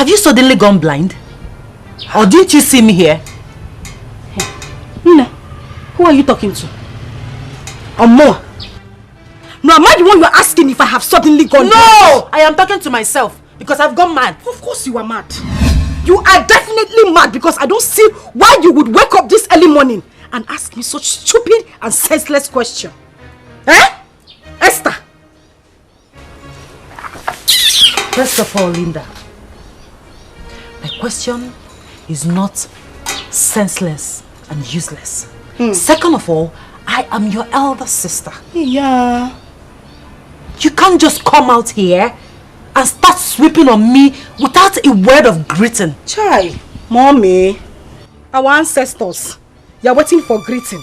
Have you suddenly gone blind? Or didn't you see me here? Nne, who are you talking to? Omo. No, am I the one you're asking if I have suddenly gone blind? No! I am talking to myself because I've gone mad. Of course you are mad. You are definitely mad because I don't see why you would wake up this early morning and ask me such stupid and senseless question. Eh? Esther? First of all, Linda, my question is not senseless and useless. Second of all, I am your elder sister. Yeah. You can't just come out here and start sweeping on me without a word of greeting. Chai, Mommy, our ancestors, you are waiting for greeting.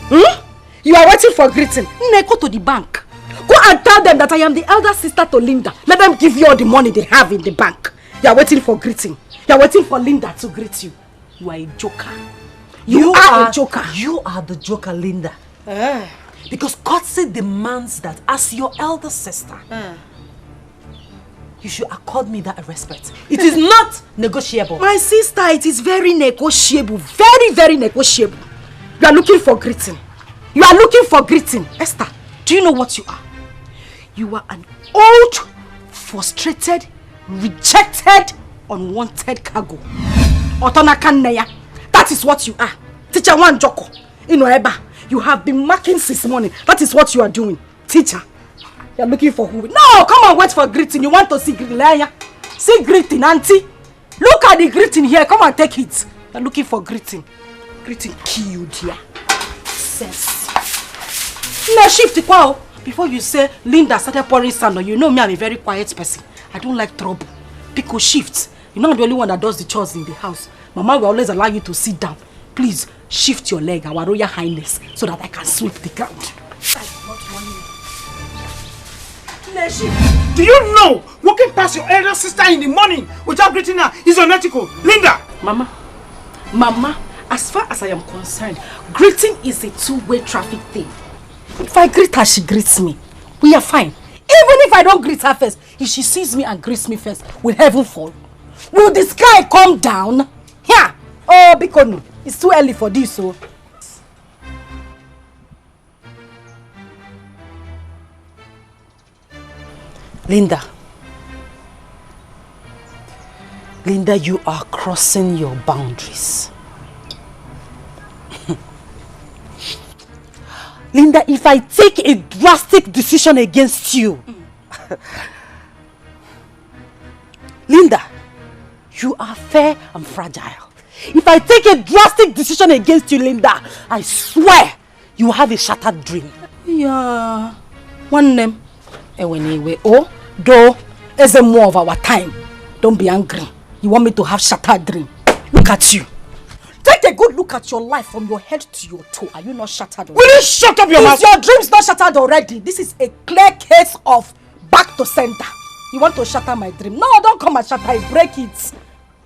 You are waiting for greeting. Nne, go to the bank. Go and tell them that I am the elder sister to Linda. Let them give you all the money they have in the bank. You are waiting for greeting. You are waiting for Linda to greet you. You are a joker. You are a joker. You are the joker, Linda. Because courtesy demands that as your elder sister, you should accord me that respect. It is not negotiable. My sister, it is very negotiable. Very, very negotiable. You are looking for greeting. You are looking for greeting. Esther, do you know what you are? You are an old, frustrated, rejected, unwanted cargo. Otonakanneya. That is what you are. Teacher One Joko. Eba, you have been marking since morning. That is what you are doing. Teacher, you are looking for who? No, come on, wait for greeting. You want to see greeting. See greeting, auntie. Look at the greeting here. Come and take it. You are looking for greeting. Greeting killed here. Sense. No, shift it now. Before you say Linda started pouring sand on you, know me, I'm a very quiet person. I don't like trouble. Pico shift. You're not the only one that does the chores in the house. Mama will always allow you to sit down. Please shift your leg, our Royal Highness, so that I can sweep the ground. Do you know walking past your elder sister in the morning without greeting her is unethical? Linda! Mama, as far as I am concerned, greeting is a two-way traffic thing. If I greet her, she greets me. We are fine. Even if I don't greet her first, if she sees me and greets me first, will heaven fall? Will the sky come down? Here! Oh, because no, it's too early for this, so. Linda, you are crossing your boundaries. Linda, if I take a drastic decision against you, Linda, you are fair and fragile. If I take a drastic decision against you, Linda, I swear you have a shattered dream. Yeah. One name. Anyway, oh, though, it's a more of our time. Don't be angry. You want me to have shattered dream? Look at you. Take a good look at your life from your head to your toe. Are you not shattered already? Will you shut up your mouth? Is your dreams not shattered already? This is a clear case of back to center. You want to shatter my dream? No, don't come and shatter it. Break it.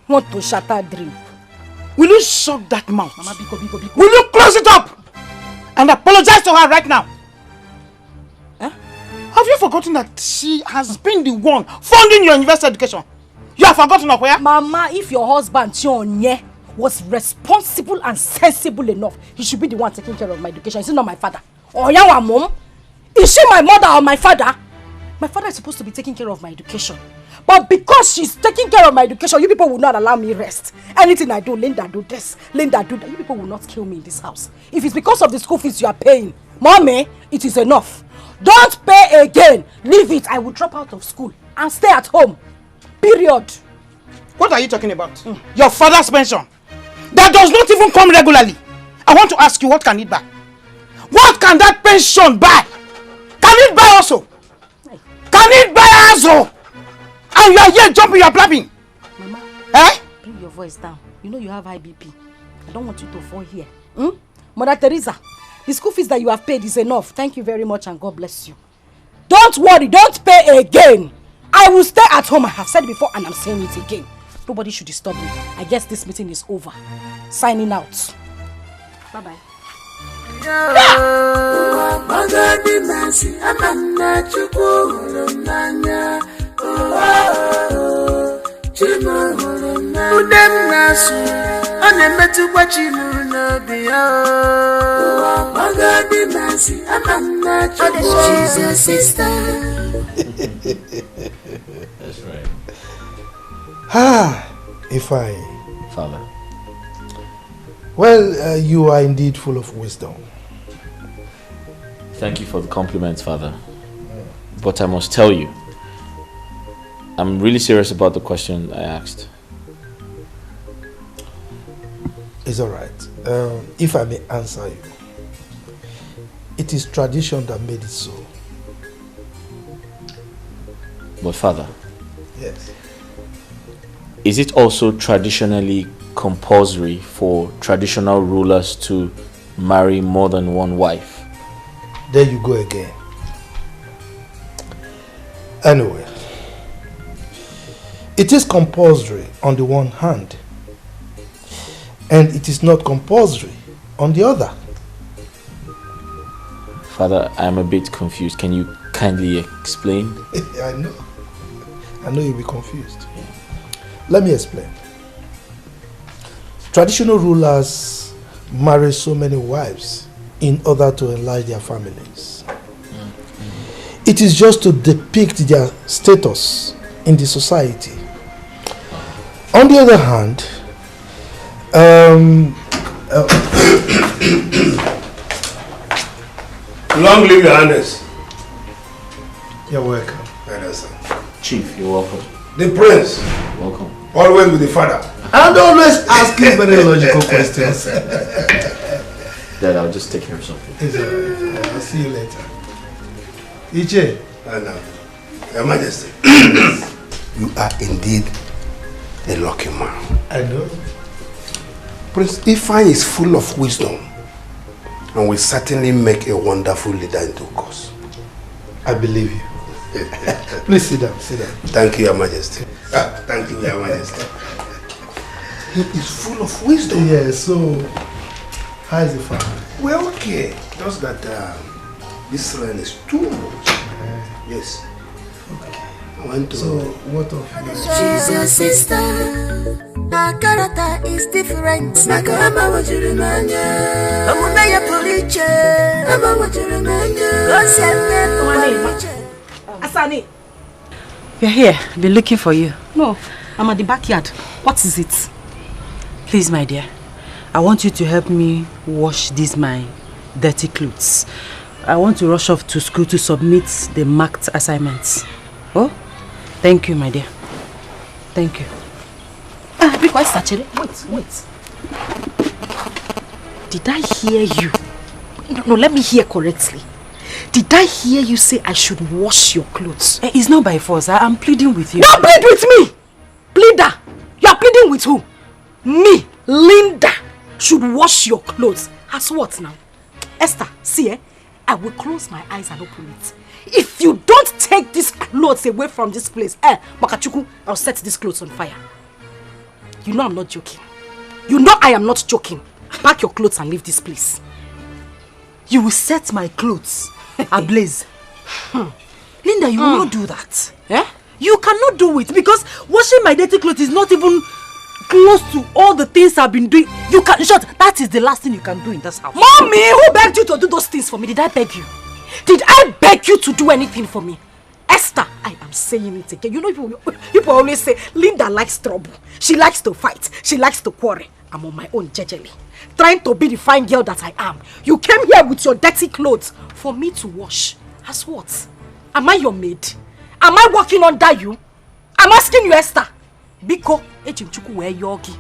You want to shatter dream? Will you shut that mouth? Mama, biko. Will you close it up? And apologize to her right now. Huh? Have you forgotten that she has been the one funding your university education? You have forgotten of where? Mama, if your husband, Chionye, was responsible and sensible enough, he should be the one taking care of my education. Is he not my father? Or your mom? Is she my mother or my father? My father is supposed to be taking care of my education. But because she's taking care of my education, you people will not allow me rest. Anything I do, Linda do this, Linda do that. You people will not kill me in this house. If it's because of the school fees you are paying, Mommy, it is enough. Don't pay again. Leave it. I will drop out of school and stay at home. Period. What are you talking about? Your father's pension. That does not even come regularly. I want to ask you, what can it buy? What can that pension buy? Can it buy also? Can it buy also? And you are here jumping, you are blabbing. Mama, bring your voice down. You know you have high BP. I don't want you to fall here. Mother Teresa, the school fees that you have paid is enough. Thank you very much and God bless you. Don't worry, don't pay again. I will stay at home. I have said before and I'm saying it again. Nobody should disturb me. I guess this meeting is over. Signing out. Bye-bye. She's your sister. That's right. If I... Father. Well, you are indeed full of wisdom. Thank you for the compliments, Father. But I must tell you, I'm really serious about the question I asked. It's alright. If I may answer you, it is tradition that made it so. But Father, yes, is it also traditionally compulsory for traditional rulers to marry more than one wife? There you go again. Anyway, it is compulsory on the one hand, and it is not compulsory on the other. Father, I'm a bit confused. Can you kindly explain? I know you'll be confused. Let me explain. Traditional rulers marry so many wives in order to enlarge their families. It is just to depict their status in the society. On the other hand, long live your highness. You're welcome. Chief, you're welcome. The prince. Welcome. Always with the father. And always asking very logical questions. Dad, I'll just take care of something. It's alright. I'll see you later. Iche. I know. Your Majesty. You are indeed a lucky man. I know. Prince Ifeanyi is full of wisdom and will certainly make a wonderful leader in due course. I believe you. Please sit down, sit down. Thank you, Your Majesty. Thank you, Your Majesty. He is full of wisdom. Yeah, so how is the family? We're okay. Just that this rain is too much. Yes. Okay. I want to... So, what of you? She's your sister. Her character is different. Asani. We're here. Been looking for you. No, I'm at the backyard. What is it? Please, my dear, I want you to help me wash these my dirty clothes. I want to rush off to school to submit the marked assignments. Oh, thank you, my dear. Thank you. Because actually, wait. Did I hear you? No, let me hear correctly. Did I hear you say I should wash your clothes? It's not by force. I'm pleading with you. Don't plead with me! Pleader! You are pleading with who? Me, Linda, should wash your clothes. As what now? Esther, see, I will close my eyes and open it. If you don't take these clothes away from this place, Makachuku, I'll set these clothes on fire. You know I'm not joking. You know I am not joking. Pack your clothes and leave this place. You will set my clothes ablaze. Linda, you will not do that. You cannot do it because washing my dirty clothes is not even close to all the things I've been doing. You can, in short, that is the last thing you can do in this house. Mommy, who begged you to do those things for me? Did I beg you? Did I beg you to do anything for me? Esther, I am saying it again. You know, people always say, Linda likes trouble. She likes to fight. She likes to quarrel. I'm on my own, jejely. Trying to be the fine girl that I am. You came here with your dirty clothes for me to wash. As what? Am I your maid? Am I working under you? I'm asking you, Esther. Biko, Echimchuku wear yogi.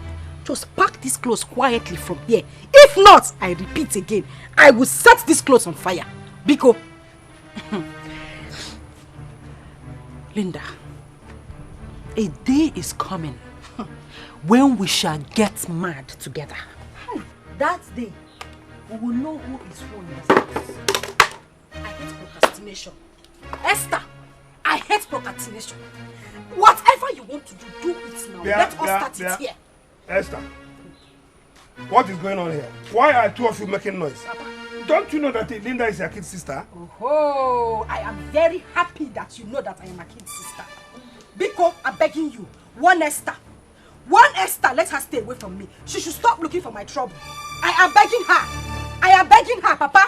Just pack these clothes quietly from here. If not, I repeat again, I will set these clothes on fire. Biko. Linda, a day is coming when we shall get mad together. That day, we will know who is who in this house. I hate procrastination. Esther, I hate procrastination. Whatever you want to do it now. Let us start it here. Esther, what is going on here? Why are two of you making noise? Papa. Don't you know that Linda is your kid's sister? Oh, I am very happy that you know that I am a kid's sister. Biko, I'm begging you. One Esther, let her stay away from me. She should stop looking for my trouble. I am begging her, Papa.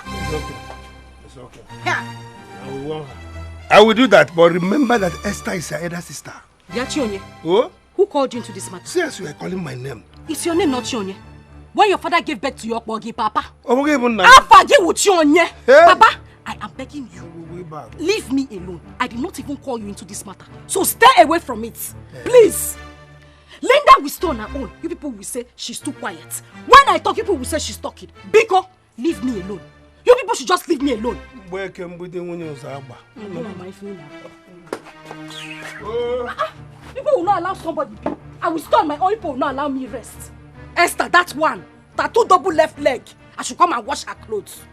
It's okay. Yeah. I will warn her. I will do that, but remember that Esther is your elder sister. Yachionye. Oh? Who called you into this matter? Serious, you are calling my name. It's your name, not Chionye. When your father gave birth to your bogi, Papa. Oh, okay, I forgive with Chionye. Hey. Papa, I am begging you. Leave me alone. I did not even call you into this matter. So stay away from it. Hey. Please. Linda will stay on her own. You people will say she's too quiet. When I talk, people will say she's talking. Biko, leave me alone. You people should just leave me alone. People will not allow somebody. I will stay on my own. People will not allow me rest. Esther, that one. Tattoo double left leg. I should come and wash her clothes.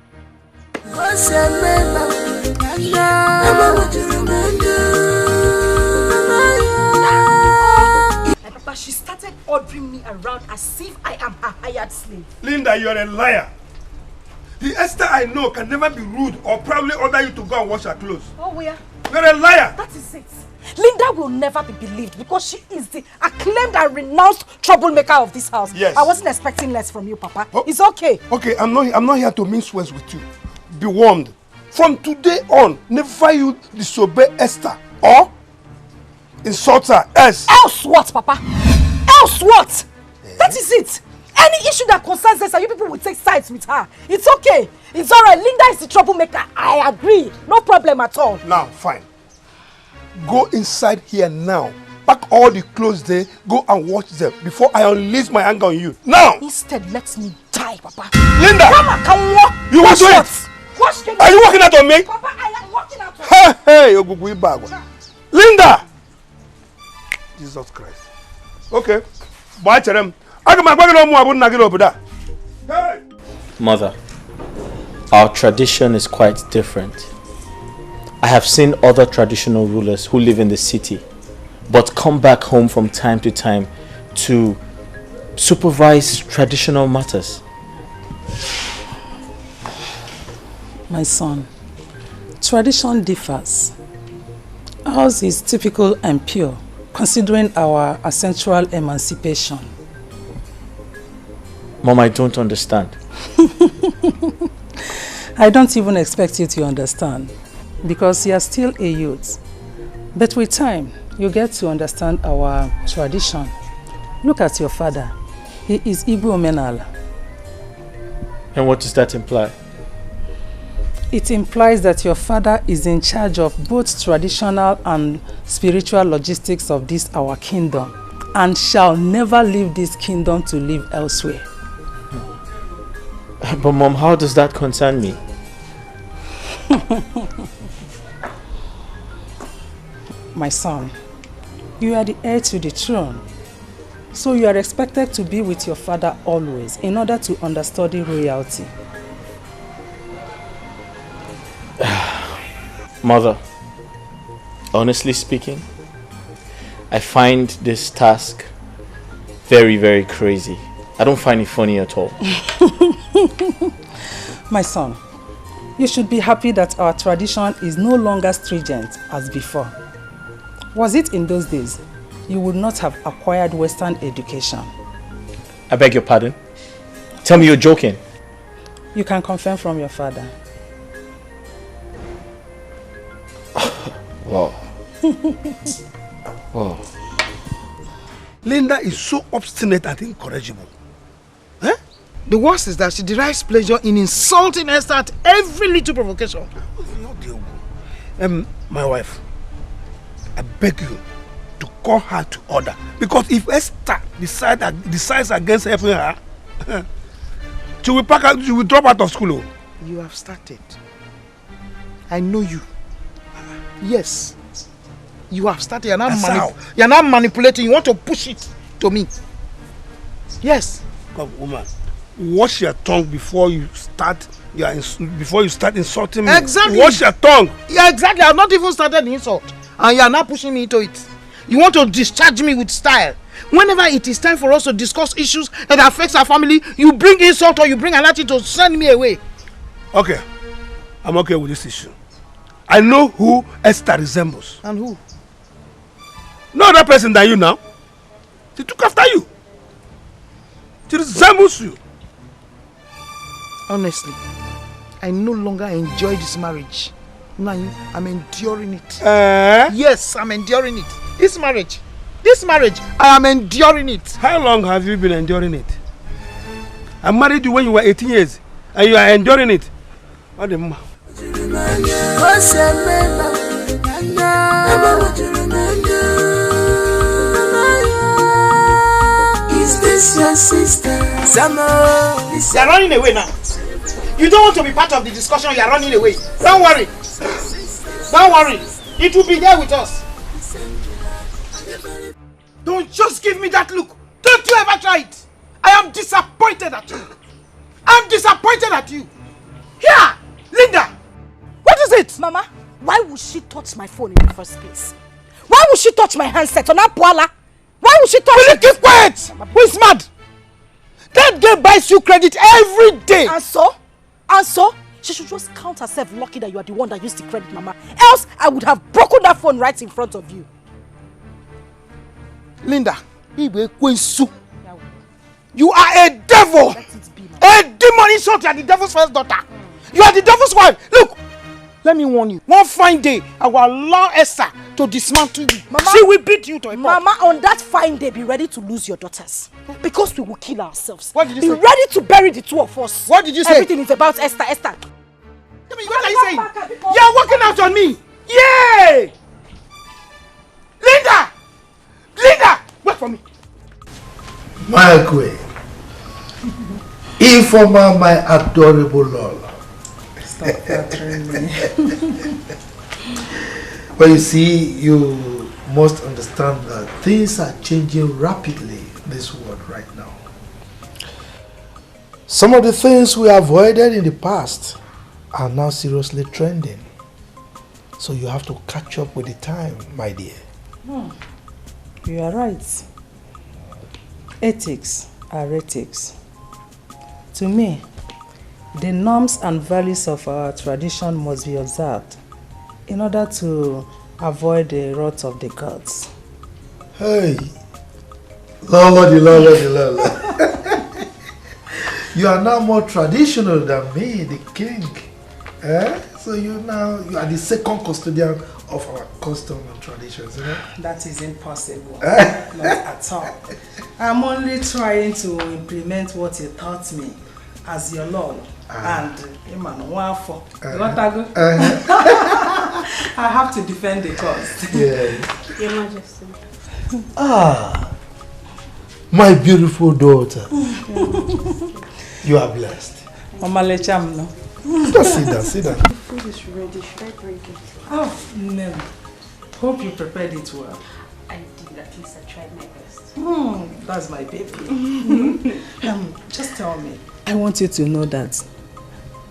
Papa, she started ordering me around as if I am her hired slave. Linda, you're a liar. The Esther I know can never be rude or probably order you to go and wash her clothes. Oh, where? You're a liar. That is it. Linda will never be believed because she is the acclaimed and renounced troublemaker of this house. Yes. I wasn't expecting less from you, Papa. Oh. It's okay. Okay, I'm not here to mince words with you. Be warned. From today on, never you disobey Esther or insult her. Else what, Papa? Else what? That is it. Any issue that concerns Esther, you people will take sides with her. It's okay. It's alright. Linda is the troublemaker. I agree. No problem at all. Now, fine. Go inside here now. Pack all the clothes there. Go and wash them before I unleash my anger on you. Now! Instead, let me die, Papa. Linda! Come on, come on. You want to do it? Are you working out on me? Papa, I am working out on you. Hey, Linda! Jesus Christ. Okay. Bye, Cherem. Mother, our tradition is quite different. I have seen other traditional rulers who live in the city but come back home from time to time to supervise traditional matters. My son, tradition differs. Ours is typical and pure, considering our essential emancipation. Mom, I don't understand. I don't even expect you to understand, because you are still a youth. But with time, you get to understand our tradition. Look at your father. He is Igbo Menala. And what does that imply? It implies that your father is in charge of both traditional and spiritual logistics of this our kingdom, and shall never leave this kingdom to live elsewhere. But Mom, how does that concern me? My son, you are the heir to the throne, so you are expected to be with your father always in order to understudy royalty. Mother, honestly speaking, I find this task very, very crazy. I don't find it funny at all. My son, you should be happy that our tradition is no longer stringent as before. Was it in those days, you would not have acquired Western education. I beg your pardon? Tell me you're joking. You can confirm from your father. Wow. Wow. Linda is so obstinate and incorrigible. Eh? The worst is that she derives pleasure in insulting Esther at every little provocation. My wife, I beg you to call her to order. Because if Esther decides against helping her, she will drop out of school. You have started. I know you. Yes. You have started. You're not manipulating. You want to push it to me. Yes. Come, woman. Wash your tongue before you start. Before you start insulting me. Exactly. Wash your tongue. Yeah, exactly. I've not even started the insult, and you are not pushing me into it. You want to discharge me with style. Whenever it is time for us to discuss issues that affects our family, you bring insult or you bring another to send me away. Okay, I'm okay with this issue. I know who Esther resembles. And who? No other person than you now. She took after you. She resembles you. Honestly, I no longer enjoy this marriage. Now I'm enduring it. Yes, I'm enduring it. This marriage, I am enduring it. How long have you been enduring it? I married you when you were 18 years and you are enduring it. What the Is this your sister? You're running away now. You don't want to be part of the discussion, you're running away. Don't worry. Don't worry. It will be there with us. Don't just give me that look. Don't you ever try it. I am disappointed at you. I'm disappointed at you. Here, Linda. What is it? Mama, why would she touch my phone in the first place? Why would she touch my handset on Apuala? Why would she touch Will it? you keep quiet? Who is mad? That girl buys you credit every day. And so? And so? She should just count herself lucky that you are the one that used the credit, Mama. Else, I would have broken that phone right in front of you. Linda, you are a devil. A demon in short, you are the devil's first daughter. You are the devil's wife. Look, let me warn you. One fine day, I will allow Esther to dismantle you. Mama, she will beat you to a pulp. Mama, on that fine day, be ready to lose your daughters. Because we will kill ourselves. What did you say? Be ready to bury the two of us. What did you say? Everything is about Esther. What are you saying? You are walking out on me. Yay! Linda! Linda! Wait for me. My queen. Informa, my adorable Lola. Stop flattering me. Well, you see, you must understand that things are changing rapidly in this world right now. Some of the things we avoided in the past are now seriously trending. So you have to catch up with the time, my dear. You are right. Ethics are ethics. To me, the norms and values of our tradition must be observed in order to avoid the wrath of the gods. Hey, Lola. You are now more traditional than me, the king. So you are the second custodian of our custom and traditions, you know? That is impossible. Not at all. I'm only trying to implement what you taught me as your lord. And Emmanuel. You want to go? I have to defend the cause. Yes. Your Majesty. My beautiful daughter. You are blessed. Mama Lecham, no? Just sit down. The food is ready. Should I bring it? Oh, no. Hope you prepared it well. I did. At least I tried my best. That's my baby. Just tell me. I want you to know that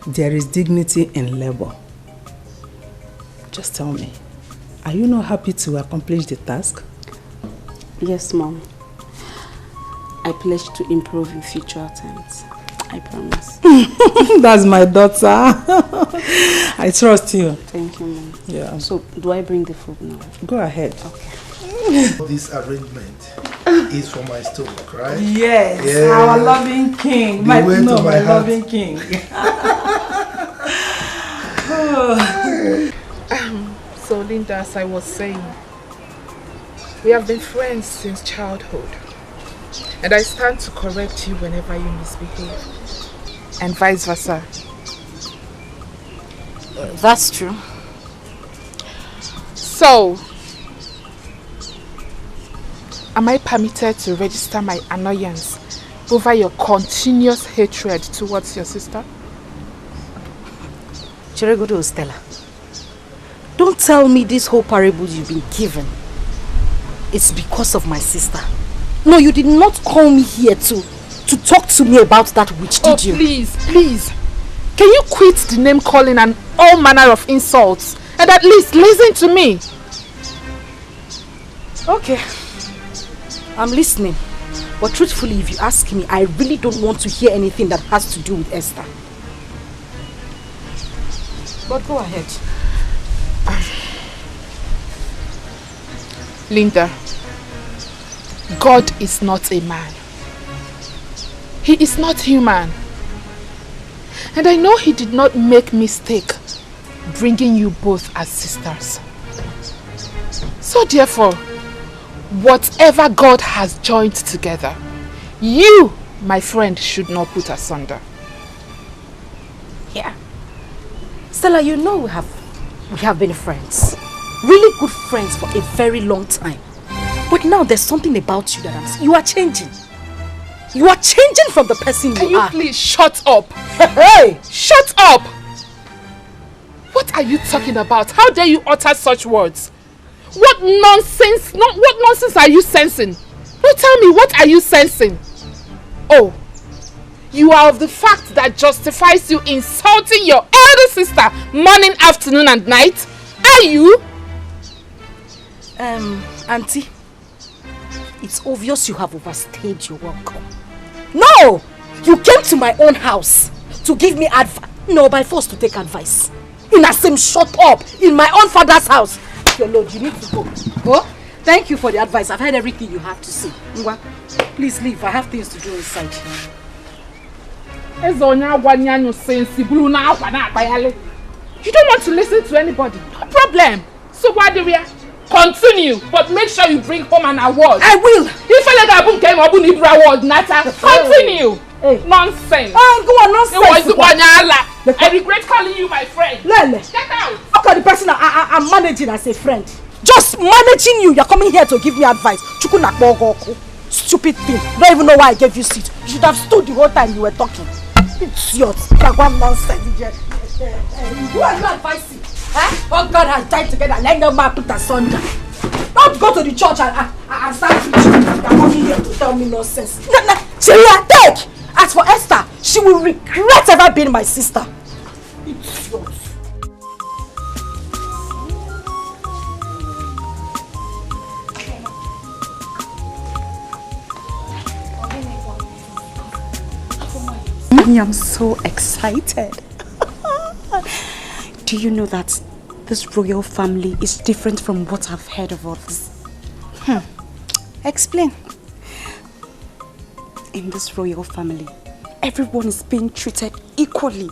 there is dignity in labor. Just tell me. Are you not happy to accomplish the task? Yes, Mom. I pledge to improve in future attempts. I promise. That's my daughter. I trust you. Thank you, Mom. Yeah. So, do I bring the food now? Go ahead. Okay. This arrangement is for my stomach, right? Yes, yeah. Our loving king. My loving king. So, Linda, as I was saying, we have been friends since childhood. And I stand to correct you whenever you misbehave. And vice versa. That's true. So, am I permitted to register my annoyance over your continuous hatred towards your sister? Chiregodo Stella, don't tell me this whole parable you've been given. It's because of my sister. No, you did not call me here to talk to me about that witch, did you? Please. Can you quit the name calling and all manner of insults and at least listen to me? Okay. I'm listening. But truthfully, if you ask me, I really don't want to hear anything that has to do with Esther. But go ahead. Linda, God is not a man. He is not human. And I know he did not make mistake bringing you both as sisters. So therefore, whatever God has joined together, you, my friend, should not put asunder. Yeah. Stella, you know we have been friends. Really good friends for a very long time. But now there's something about you that you are changing. You are changing from the person you are. Can you please shut up? Hey! Shut up! What are you talking about? How dare you utter such words? What nonsense? What nonsense are you sensing? No, tell me, what are you sensing? Oh, you are of the fact that justifies you insulting your elder sister morning, afternoon and night? Are you? Auntie, it's obvious you have overstayed your welcome. No! You came to my own house to give me advice. No, by force to take advice. Inasim, shut up! In my own father's house. Your lord, you need to go. Oh, thank you for the advice. I've heard everything you have to say. Ngwa, please leave. I have things to do inside. You don't want to listen to anybody. No problem. So what do we continue? But make sure you bring home an award. I will. Continue. Hey. Nonsense. Go on, nonsense. I regret calling you my friend. Lele. Get out. Look at the person I'm managing as a friend. Just managing you. You're coming here to give me advice. Stupid thing. Don't even know why I gave you seat. You should have stood the whole time you were talking. It's yours. Nonsense. Who are you advising? Oh, God has died together. Let no man put asunder. Don't go to the church and start preaching. You're coming here to tell me nonsense. Cheria, take! As for Esther, she will regret ever being my sister. It's yours. I am so excited. Do you know that this royal family is different from what I've heard of others? Explain. In this royal family, everyone is being treated equally.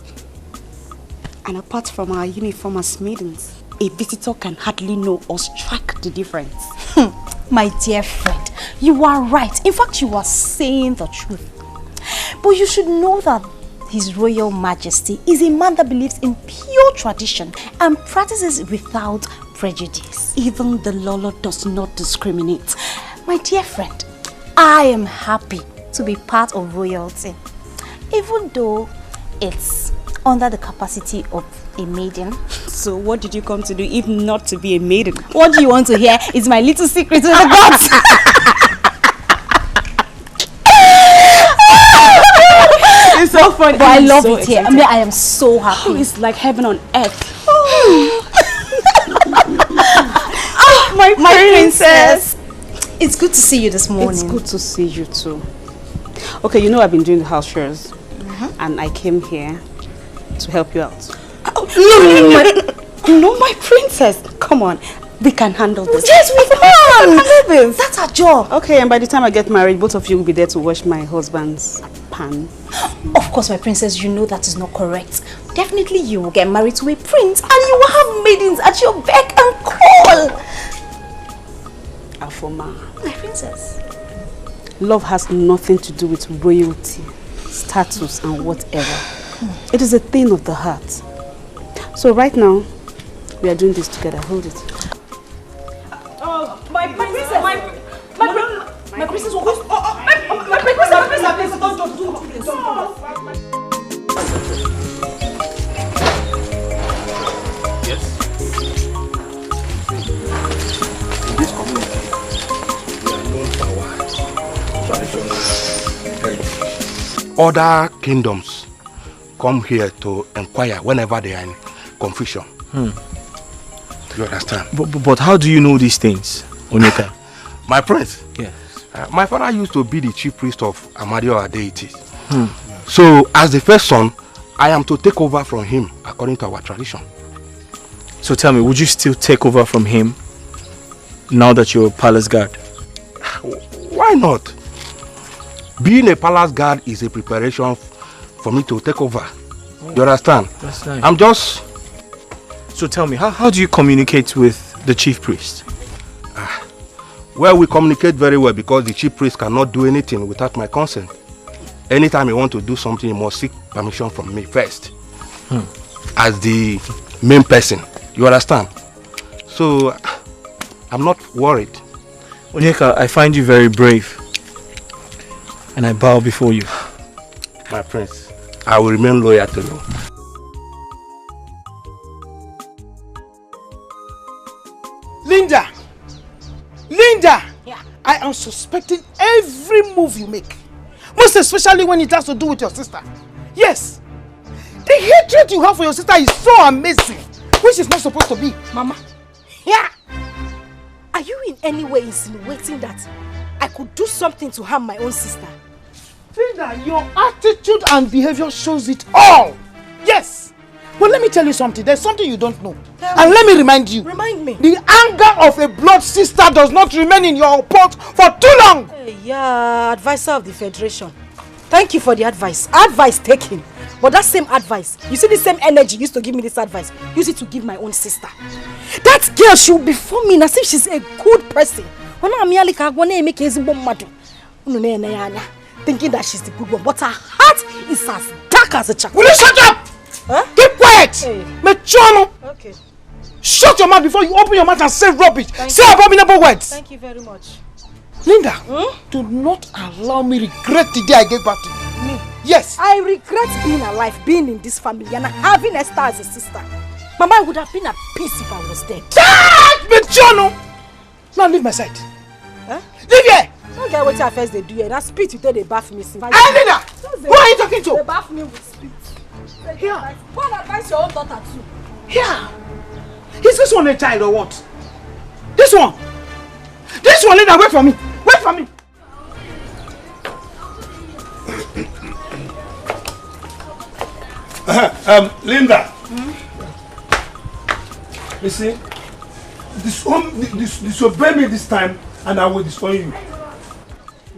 And apart from our uniform as maidens, a visitor can hardly know or strike the difference. My dear friend, you are right. In fact, you are saying the truth. But you should know that His Royal Majesty is a man that believes in pure tradition and practices without prejudice. Even the Lolo does not discriminate. My dear friend, I am happy to be part of royalty, even though it's under the capacity of a maiden. So what did you come to do if not to be a maiden? What do you want to hear? It's my little secret to the gods. It's so funny. But I love it here. I mean, I am so happy. It's like heaven on earth. My princess. It's good to see you this morning. It's good to see you too. Okay, you know I've been doing the house chores, and I came here to help you out. No, my princess. Come on, we can handle this. Yes, we can handle this. That's our job. Okay, and by the time I get married, both of you will be there to wash my husband's pan. Of course, my princess, you know that is not correct. Definitely you will get married to a prince and you will have maidens at your beck and call. Afoma, my princess. Love has nothing to do with royalty, status and whatever. It is a thing of the heart. So right now, we are doing this together. Hold it. Oh, my princess, my princess, don't do this. Yes. In this community, we are known for our traditional heritage. Other kingdoms come here to inquire whenever they are in confusion. You understand? But how do you know these things, Onyeka? My prince? Yes. My father used to be the chief priest of Amadio deities. So, as the first son, I am to take over from him according to our tradition. So tell me, would you still take over from him now that you're a palace guard? Why not? Being a palace guard is a preparation for me to take over. You understand? That's nice. I'm just... So tell me, how do you communicate with the chief priest? Well, we communicate very well because the chief priest cannot do anything without my consent. Anytime he wants to do something, he must seek permission from me first. As the main person. You understand? So, I'm not worried. Onyeka, I find you very brave. And I bow before you. My prince, I will remain loyal to you. Linda! Linda! Yeah. I am suspecting every move you make. Most especially when it has to do with your sister. Yes! The hatred you have for your sister is so amazing. Which is not supposed to be. Mama. Yeah! Are you in any way insinuating that I could do something to harm my own sister? Linda, your attitude and behavior shows it all. Yes! But let me tell you something. There's something you don't know. And let me remind you. Remind me. The anger of a blood sister does not remain in your pot for too long. Yeah, advisor of the Federation. Thank you for the advice. Advice taken. But that same advice, you see the same energy you used to give me this advice, use it to give my own sister. That girl should be forming as if she's a good person. Thinking that she's the good one, but her heart is as dark as a charcoal. Will you shut up? Huh? Keep quiet! Hey. Mechono! Okay. Shut your mouth before you open your mouth and say rubbish. Say abominable words. Thank you very much. Linda, do not allow me regret the day I gave birth to you. Me? Yes. I regret being alive, being in this family, and having Esther as a sister. Mama, I would have been at peace if I was dead. Mechono! Now leave my side. Huh? Leave here! Don't get what your first they do here. That spit you tell they bath me. Hey, Linda! Who are you talking to? They bath me with spit. Here. Go and advise your own daughter too. Here. Is this one a child or what? This one. This one, Linda, wait for me. Wait for me. Linda. You see, disobey me this time and I will disown you.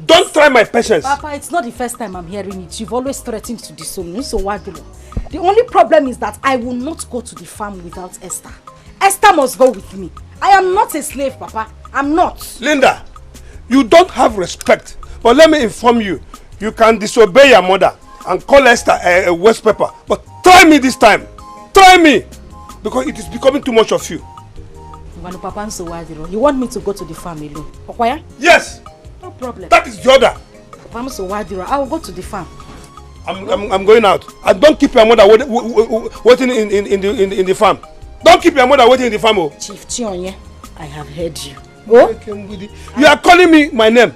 Don't try my patience. Papa, it's not the first time I'm hearing it. You've always threatened to disown me, so why do you? The only problem is that I will not go to the farm without Esther. Esther must go with me. I am not a slave, Papa. I'm not. Linda, you don't have respect. But let me inform you, you can disobey your mother and call Esther a waste paper. But try me this time. Try me. Because it is becoming too much of you. You want me to go to the farm alone? Okay? Yes. No problem. That is the order. I will go to the farm. I'm going out. And don't keep your mother waiting in the farm. Don't keep your mother waiting in the farm. Oh. Chief Chionye, I have heard you. Oh? You are calling me my name.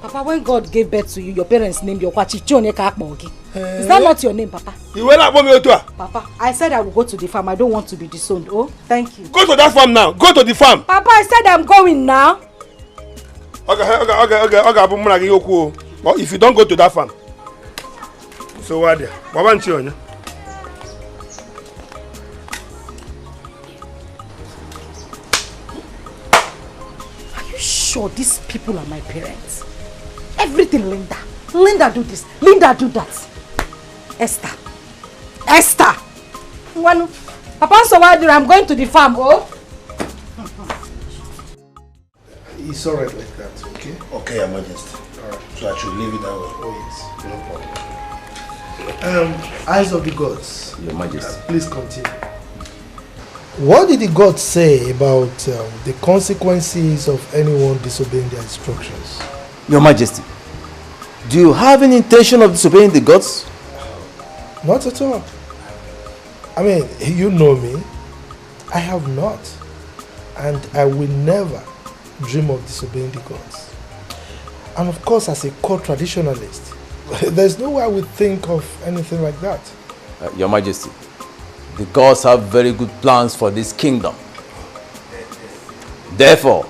Papa, when God gave birth to you, your parents named you Chief Chionye Kakmogi. Is that not your name, Papa? You will not want me to. Papa, I said I will go to the farm. I don't want to be disowned. Oh, thank you. Go to that farm now. Go to the farm. Papa, I said I'm going now. Okay. But if you don't go to that farm, so what there? What want you? Are you sure these people are my parents? Everything, Linda. Linda do this. Linda do that. Esther. Papa, so why do I'm going to the farm? Oh. It's alright like that, okay? Okay, Your Majesty. Alright. So I should leave it that way. Oh yes, no problem. Eyes of the gods. Your Majesty. Please continue. What did the gods say about the consequences of anyone disobeying their instructions? Your Majesty, do you have any intention of disobeying the gods? Not at all. I mean, you know me. I have not. And I will never dream of disobeying the gods. And of course, as a core traditionalist, there's no way I would think of anything like that. Your Majesty, the gods have very good plans for this kingdom. Therefore,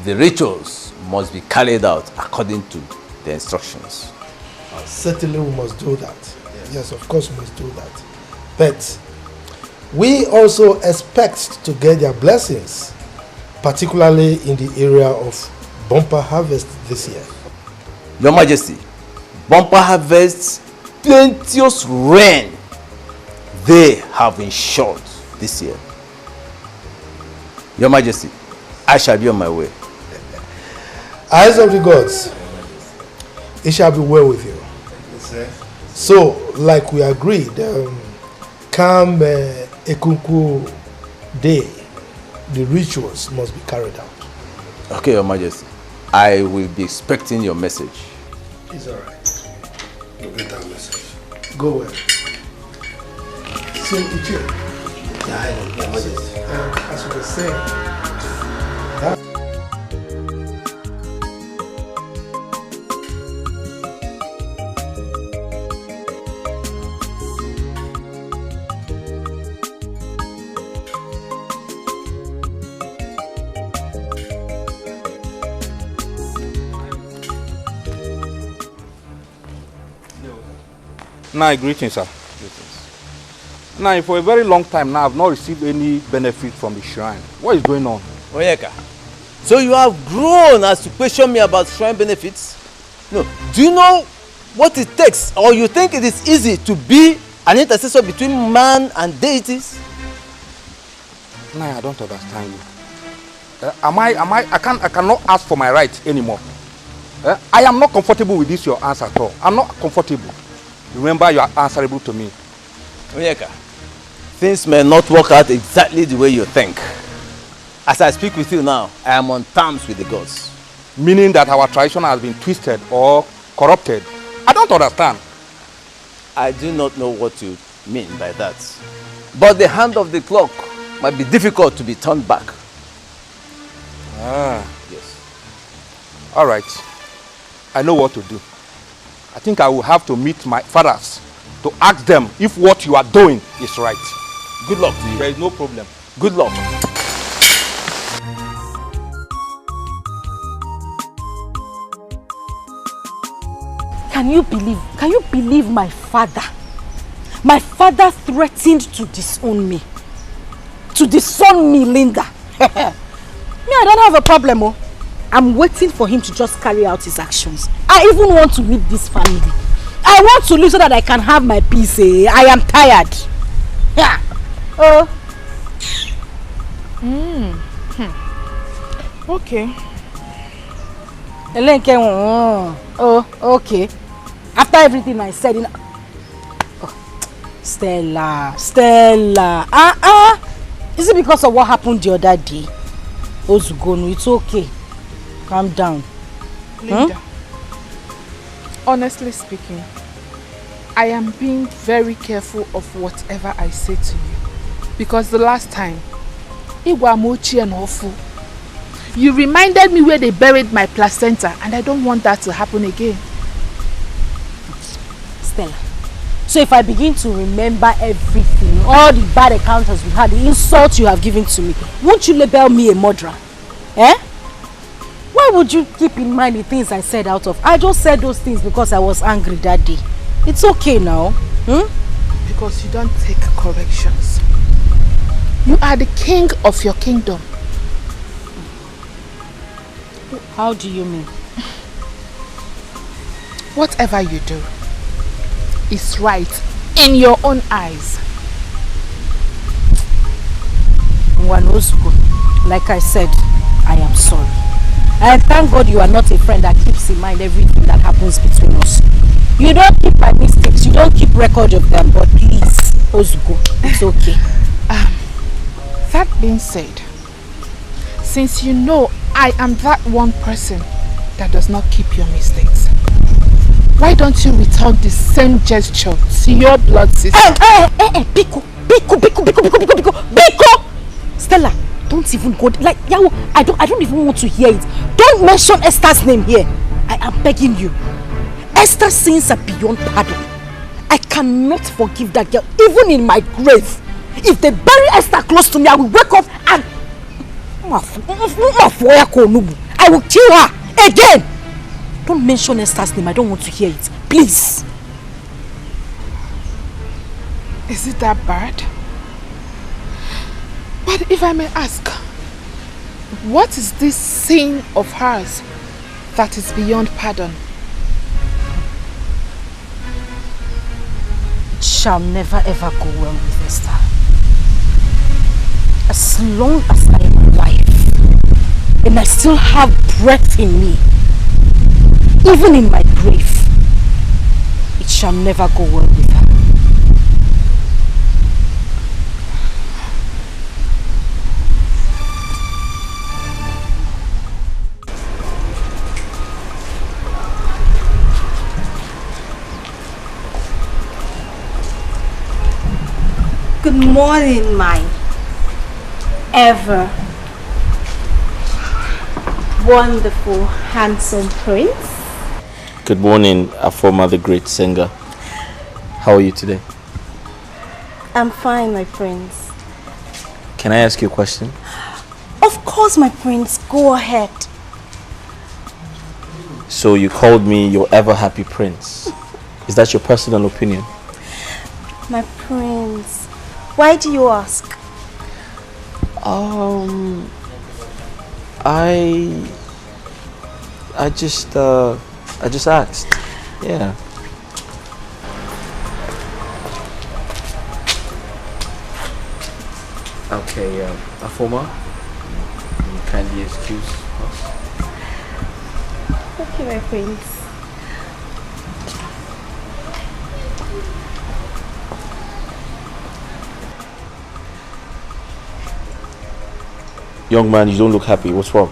the rituals must be carried out according to the instructions. Certainly we must do that. Yes, of course we must do that. But we also expect to get their blessings, particularly in the area of bumper harvest this year. Your Majesty, bumper harvests, plenteous rain, they have been short this year. Your Majesty, I shall be on my way. Eyes of the gods, it shall be well with you. Yes, sir. So, like we agreed, come Ekunku Day, the rituals must be carried out. Okay, Your Majesty. I will be expecting your message. It's alright. You'll get our message. Go well. So, Ichie, Your Majesty, as you were saying, Now, greetings, sir. Greetings. Now, for a very long time now, I've not received any benefit from the shrine. What is going on? Onyeka, so you have grown as to question me about shrine benefits? No. Do you know what it takes, or you think it is easy to be an intercessor between man and deities? No, I don't understand you. I cannot ask for my rights anymore. I am not comfortable with this your answer at all. I'm not comfortable. Remember, you are answerable to me. Onyeka, things may not work out exactly the way you think. As I speak with you now, I am on terms with the gods. Meaning that our tradition has been twisted or corrupted. I don't understand. I do not know what you mean by that. But the hand of the clock might be difficult to be turned back. Ah, yes. All right. I know what to do. I think I will have to meet my fathers to ask them if what you are doing is right. Good luck to you. There is no problem. Good luck. Can you believe my father? My father threatened to disown me. To disown me, Linda. Me, I don't have a problem, oh. I'm waiting for him to just carry out his actions. I even want to leave this family. I want to leave so that I can have my peace. I am tired. Yeah. Oh. Okay. Oh, okay. After everything I said, Stella. Is it because of what happened the other day? Ozugonu, it's okay. Calm down. Linda, honestly speaking, I am being very careful of whatever I say to you. Because the last time, Iwamochi and Ofu, you reminded me where they buried my placenta, and I don't want that to happen again. Stella, so if I begin to remember everything, all the bad encounters we had, the insults you have given to me, won't you label me a murderer? Eh? Why would you keep in mind the things I said out of? I just said those things because I was angry that day. It's okay now. Because you don't take corrections. You are the king of your kingdom. How do you mean? Whatever you do is right in your own eyes. Like I said, I am sorry. And thank God you are not a friend that keeps in mind everything that happens between us. You don't keep my mistakes, you don't keep record of them, but please, Ozugo, it's okay. That being said, since you know I am that one person that does not keep your mistakes, why don't you return the same gesture to your blood sister? Biko! Stella, don't even go, like, Yawo, I don't even want to hear it. Don't mention Esther's name here. I am begging you. Esther's sins are beyond pardon. I cannot forgive that girl, even in my grave. If they bury Esther close to me, I will wake up and I will kill her again. Don't mention Esther's name. I don't want to hear it. Please. Is it that bad? But if I may ask, what is this sin of hers that is beyond pardon. It shall never ever go well with Esther. As long as I am alive and I still have breath in me, even in my grave, it shall never go well with her. Good morning, my ever wonderful, handsome prince. Good morning, Afoma, the great singer. How are you today? I'm fine, my prince. Can I ask you a question? Of course, my prince. Go ahead. So you called me your ever happy prince. Is that your personal opinion? My prince. Why do you ask? I just asked. Yeah. Okay, Afoma, you kindly excuse us. Okay, my prince. Young man, you don't look happy. What's wrong?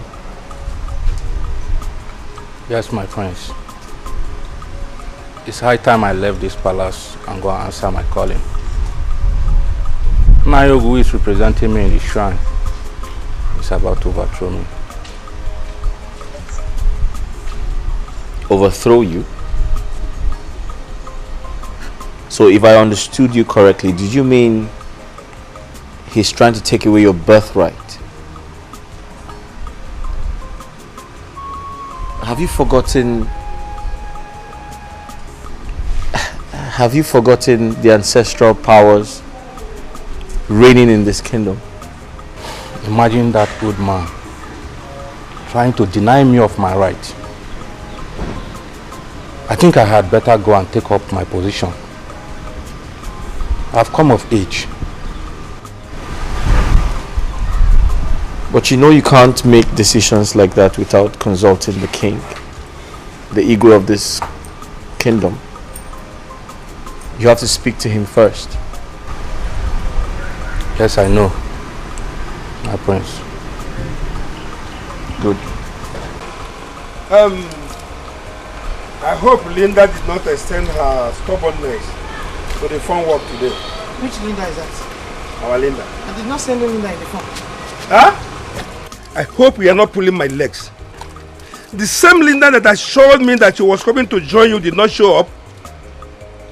Yes, my friends. It's high time I left this palace and go and answer my calling. Nayo, who is representing me in the shrine, is about to overthrow me. Overthrow you? So if I understood you correctly, did you mean he's trying to take away your birthright? Have you forgotten the ancestral powers reigning in this kingdom? Imagine that old man trying to deny me of my right. I think I had better go and take up my position. I've come of age. But you know you can't make decisions like that without consulting the king, the ego of this kingdom. You have to speak to him first. Yes, I know, my prince. Good. I hope Linda did not extend her stubbornness to the phone work today. Which Linda is that? Our Linda. I did not send Linda in the phone. Huh? I hope you are not pulling my legs. The same Linda that assured me that she was coming to join you did not show up.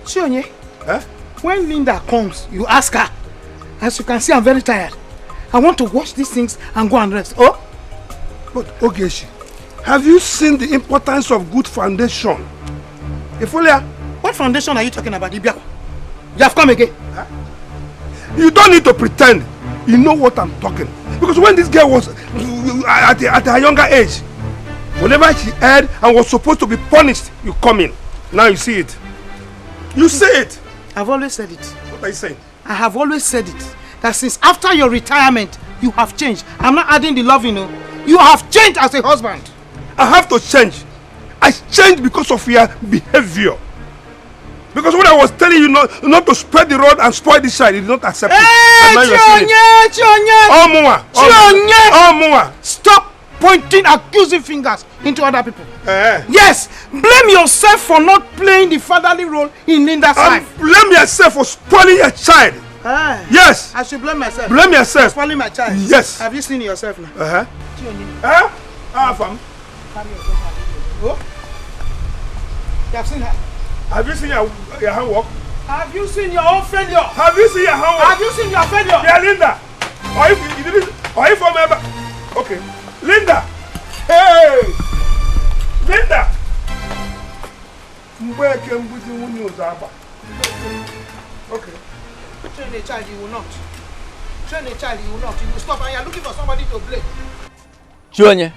Chionye, huh? When Linda comes, you ask her. As you can see, I'm very tired. I want to wash these things and go and rest. Oh? But Ogeshi, have you seen the importance of good foundation? Ifolia, what foundation are you talking about, Ibiako? You have come again. Huh? You don't need to pretend. You know what I'm talking. Because when this girl was at her younger age, whenever she erred and was supposed to be punished, you come in. Now you see it. You say it. I've always said it. What are you saying? I have always said it. That since after your retirement, you have changed. I'm not adding the love, you know. You have changed as a husband. I have to change. I changed because of your behavior. Because when I was telling you not to spread the rod and spoil the child, you did not accept it. Chionye! Stop pointing accusing fingers into other people. Yes, blame yourself for not playing the fatherly role in Linda's life. Blame yourself for spoiling your child. Yes. I should blame myself. Blame yourself. For spoiling my child. Yes. Have you seen yourself now? Chionye. Fam. Oh? You have seen her? Have you seen your handwork? Have you seen your own failure? Have you seen your handwork? Have you seen your failure? Yeah, Linda. Are you from ever? Okay. Linda. Hey. Linda. Okay. Train a child, you will not. Train a child, you will not. You will stop and you are looking for somebody to blame. Chionye,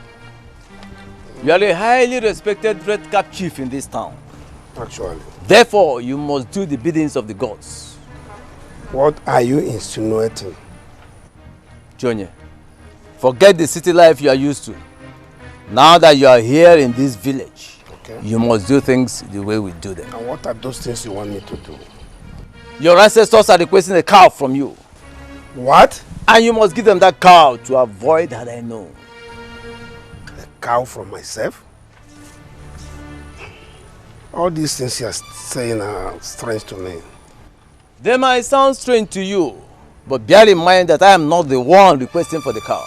You are a highly respected red cap chief in this town. Actually. Therefore, you must do the biddings of the gods. What are you insinuating? Jonye, forget the city life you are used to. Now that you are here in this village, you must do things the way we do them. And what are those things you want me to do? Your ancestors are requesting a cow from you. What? And you must give them that cow to avoid had I known. A cow from myself? All these things you are saying are strange to me. They might sound strange to you, but bear in mind that I am not the one requesting for the cow.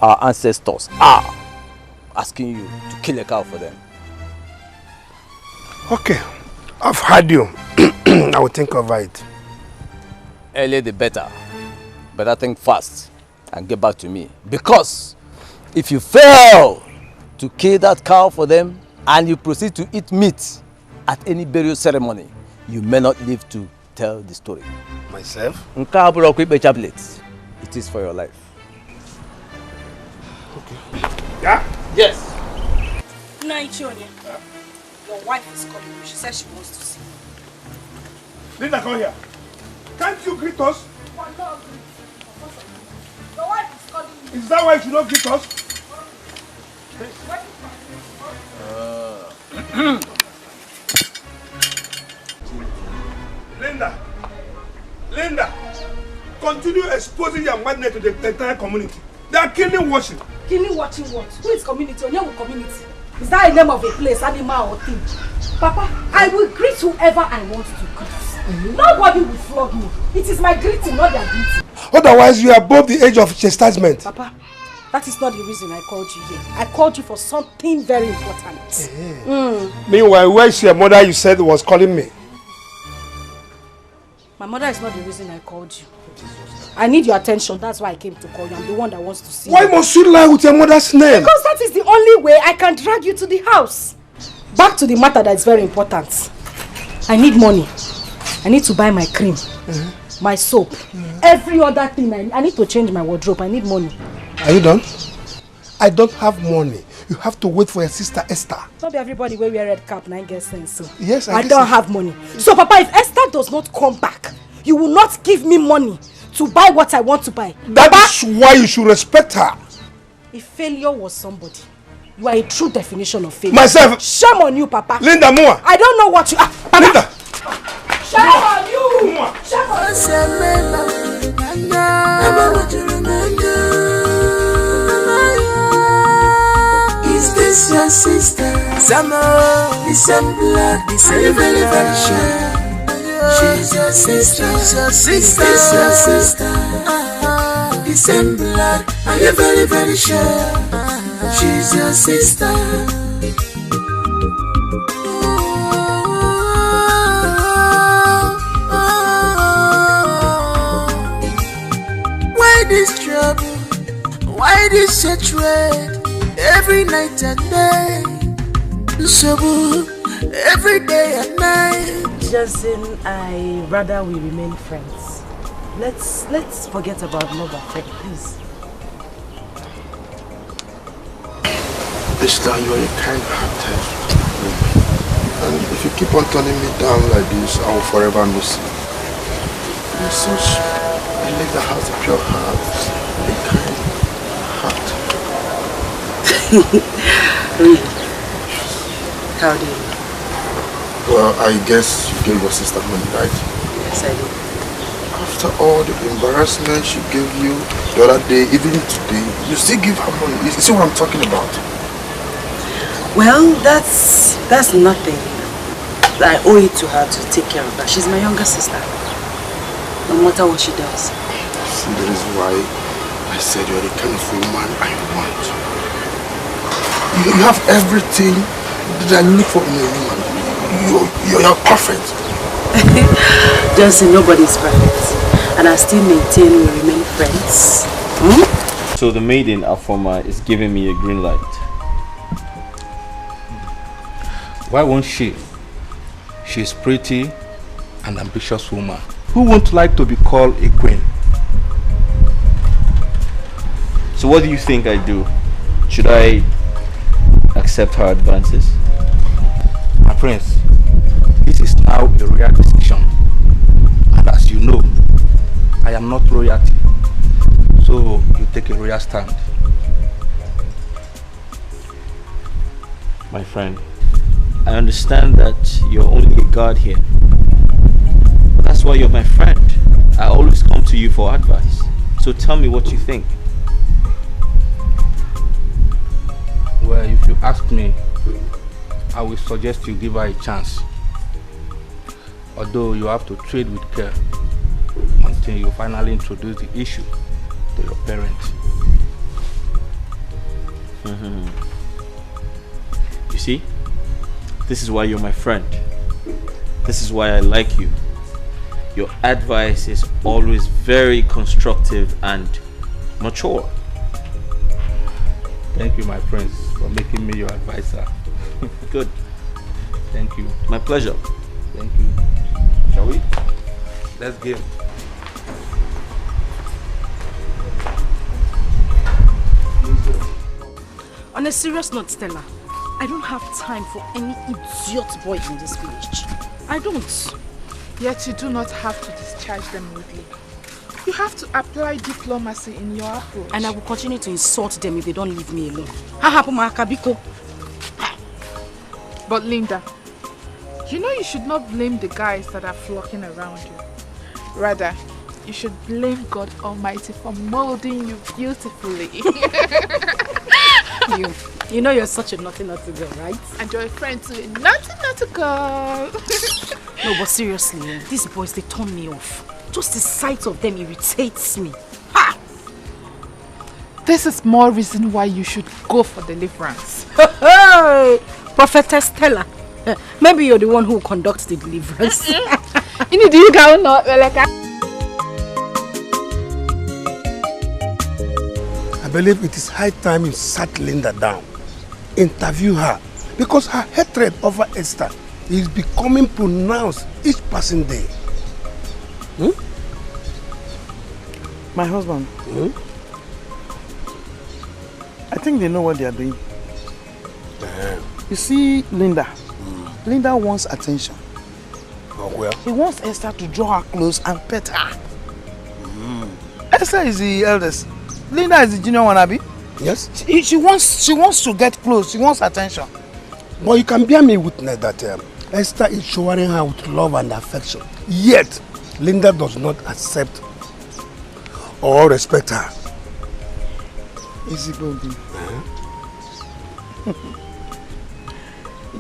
Our ancestors are asking you to kill a cow for them. Okay, I've heard you. I will think over it. Earlier the better. Better think fast and get back to me. Because if you fail to kill that cow for them and you proceed to eat meat at any burial ceremony, you may not live to tell the story. Myself? It is for your life. Okay. Yeah? Yes. Nigerian, your wife is calling you. She says she wants to see you. Linda, come here. Can't you greet us? Your wife is calling you. Is that why you should not greet us? Linda, continue exposing your madness to the entire community. They are killing watching. Killing watching what? Who is community? Onyewu community? Is that a name of a place, animal or thing? Papa, I will greet whoever I want to greet. Nobody will flog me. It is my greeting, not their greeting. Otherwise, you are above the age of chastisement. Papa, that is not the reason I called you here. I called you for something very important. Meanwhile, where is your mother you said was calling me? My mother is not the reason I called you. I need your attention. That's why I came to call you. I'm the one that wants to see you. Why must you lie with your mother's name? Because that is the only way I can drag you to the house. Back to the matter that is very important. I need money. I need to buy my cream, my soap, every other thing. I need to change my wardrobe. I need money. Are you done? I don't have money. You have to wait for your sister Esther. Not everybody wear red cap and I get sense. So. Yes, I don't have money. So Papa, if Esther does not come back, you will not give me money to buy what I want to buy. That is why you should respect her. If failure was somebody, you are a true definition of failure. Myself. Shame on you, Papa. Linda, Mua. I don't know what you are. Papa. Linda. Shame on you. Shame on you. Is this your sister? The same blood, the same very, very sure. She's your sister, your sister, your sister. The same blood, are you very, very sure? She's your sister. Why this trouble? Why this hatred? Every night and day. Trouble. Every day and night. Johnson, I rather we remain friends. Let's forget about love and friend, please. Esther, you are a kind-hearted woman. And if you keep on turning me down like this, I will forever miss you. You're such a lady that has a pure heart, a kind heart. Really? How do you know? Well, I guess you gave your sister money, right? Yes, I did. After all the embarrassment she gave you the other day, even today, you still give her money. You see what I'm talking about? Well, that's nothing. I owe it to her to take care of her. She's my younger sister. No matter what she does. See, that is why I said you're the kind of woman I want. You have everything that I look for in a woman. You're perfect. Johnson, nobody's perfect. And I still maintain we remain friends. So the maiden Afoma is giving me a green light. Why won't she? She's pretty and ambitious woman. Who won't like to be called a queen? So what do you think I do? Should I accept her advances? My friends, this is now a royal decision. And as you know, I am not royalty. So you take a royal stand. My friend, I understand that you're only a guard here. But that's why you're my friend. I always come to you for advice. So tell me what you think. Well, if you ask me, I will suggest you give her a chance. Although you have to tread with care until you finally introduce the issue to your parents. You see, this is why you're my friend. This is why I like you. Your advice is always very constructive and mature. Thank you, my friends, for making me your advisor. Good. Thank you. My pleasure. Thank you. Shall we? Let's game. On a serious note, Stella, I don't have time for any idiot boy in this village. I don't. Yet you do not have to discharge them rudely. You have to apply diplomacy in your approach. And I will continue to insult them if they don't leave me alone. But Linda, you know you should not blame the guys that are flocking around you. Rather, you should blame God Almighty for molding you beautifully. You know you're such a naughty girl, right? And you're a friend to a naughty girl. No, but seriously, these boys, they turn me off. Just the sight of them irritates me. Ha! This is more reason why you should go for deliverance. Hey, Prophetess Stella, maybe you're the one who conducts the deliverance. I believe it is high time you sat Linda down, interview her, because her hatred over Esther is becoming pronounced each passing day. My husband, I think they know what they are doing. You see, Linda. Linda wants attention. Oh, well. He wants Esther to draw her close and pet her. Esther is the eldest. Linda is the junior one, Abi. Yes. She wants to get close. She wants attention. But you can bear me witness that Esther is showering her with love and affection. Yet, Linda does not accept or respect her. Easy, baby.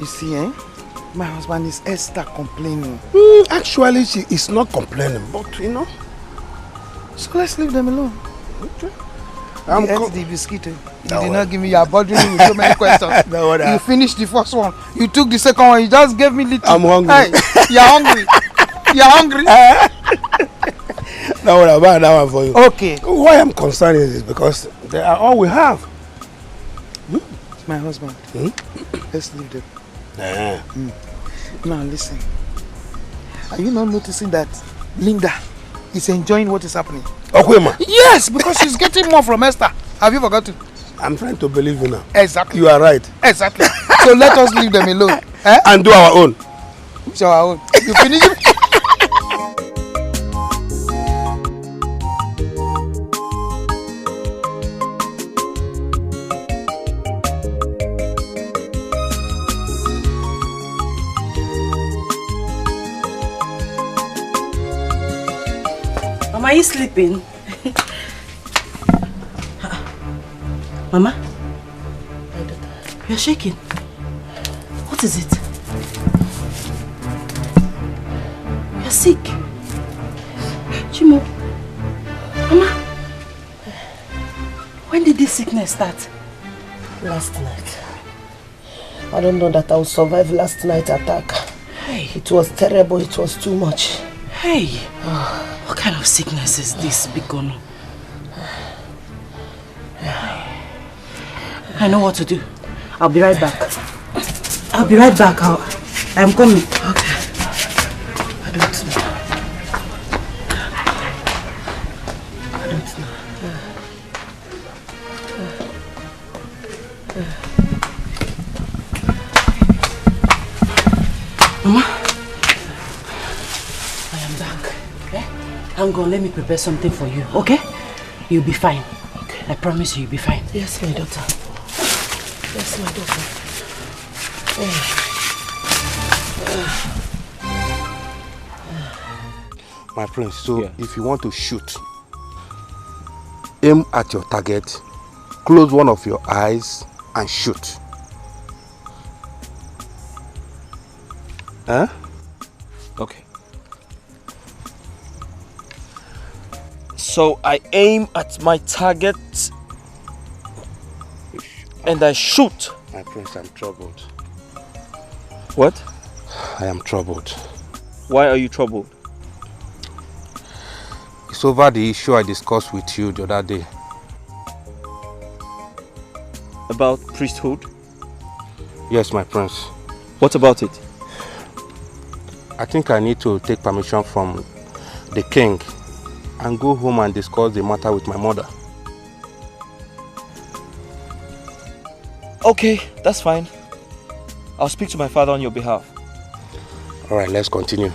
You see, my husband is Esther complaining. Actually, she is not complaining, but you know. So let's leave them alone. Okay. You ate the biscuit. You did not give me. You are bothering me with so many questions. You finished the first one. You took the second one. You just gave me little. I'm hungry. Hey, you're hungry. You're hungry. Now what about that one for you? Okay. Why I'm concerned is because they are all we have. My husband. Let's leave them. Now listen. Are you not noticing that Linda is enjoying what is happening? Okwema. Yes, because she's getting more from Esther. Have you forgotten? I'm trying to believe you now. Exactly. You are right. Exactly. So let us leave them alone. And do our own. So our own. You finish it? Are you sleeping? Mama? You're shaking. What is it? You're sick. Chimo. Mama? When did this sickness start? Last night. I don't know that I will survive last night's attack. Hey. It was terrible. It was too much. Hey. What kind of sickness is this, Bikono? I know what to do. I'll be right back. I'm coming. Okay. I don't know. Mama, I am back. Okay? Hang on, let me prepare something for you, okay? You'll be fine. Okay. I promise you'll be fine. Yes, my daughter. Yes, my daughter. My prince, so if you want to shoot, aim at your target, close one of your eyes and shoot. Huh? Okay. So I aim at my target and I shoot. My prince, I'm troubled. What? I am troubled. Why are you troubled? It's over the issue I discussed with you the other day. About priesthood? Yes, my prince. What about it? I think I need to take permission from the king and go home and discuss the matter with my mother. Okay, that's fine. I'll speak to my father on your behalf. Alright, let's continue.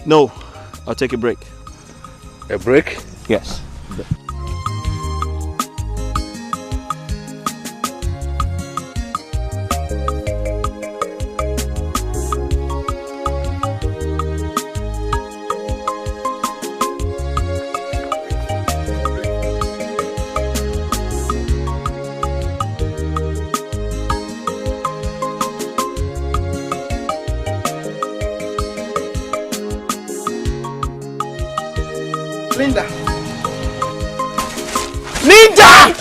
No, I'll take a break. A break? Yes.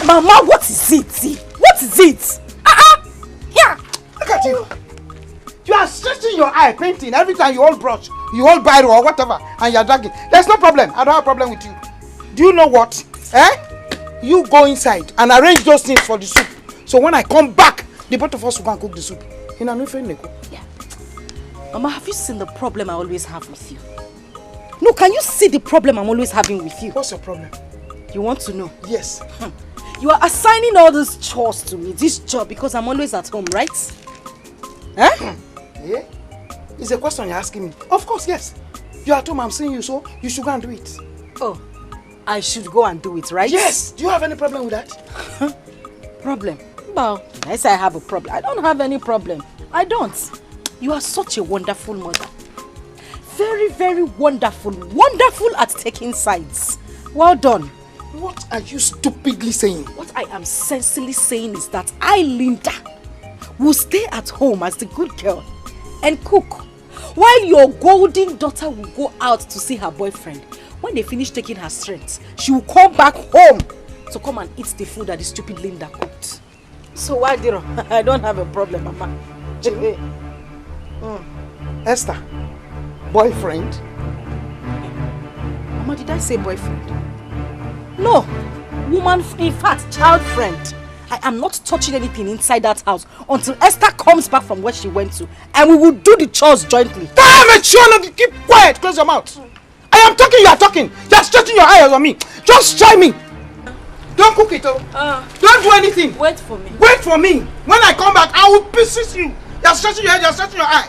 Mama, what is it? What is it? Here! Look at you! You are stretching your eye, painting. Every time you hold brush, you hold biro or whatever, and you are dragging. There's no problem. I don't have a problem with you. Do you know what? You go inside and arrange those things for the soup. So when I come back, the both of us will go and cook the soup. Yeah. Mama, have you seen the problem I always have with you? No, can you see the problem I'm always having with you? What's your problem? You want to know? Yes. You are assigning all these chores to me, this job, because I'm always at home, right? Yeah? It's a question you're asking me. Of course, yes. You're at home, I'm seeing you, so you should go and do it. Oh, I should go and do it, right? Yes. Do you have any problem with that? Problem? Well, I say I have a problem. I don't have any problem. I don't. You are such a wonderful mother. Very, very wonderful. Wonderful at taking sides. Well done. What are you stupidly saying? What I am sensibly saying is that I, Linda, will stay at home as the good girl and cook, while your golden daughter will go out to see her boyfriend. When they finish taking her strength, she will come back home to come and eat the food that the stupid Linda cooked. So why, Diro? I don't have a problem, Mama. Esther, boyfriend? Mama, did I say boyfriend? No, woman, in fact, child friend. I am not touching anything inside that house until Esther comes back from where she went to, and we will do the chores jointly. Damn it, Shona, keep quiet, close your mouth. I am talking, you are talking. You are stretching your eyes on me. Just try me. Don't cook it, don't do anything. Wait for me. Wait for me. When I come back, I will pieces you. You are stretching your head, you are stretching your eye.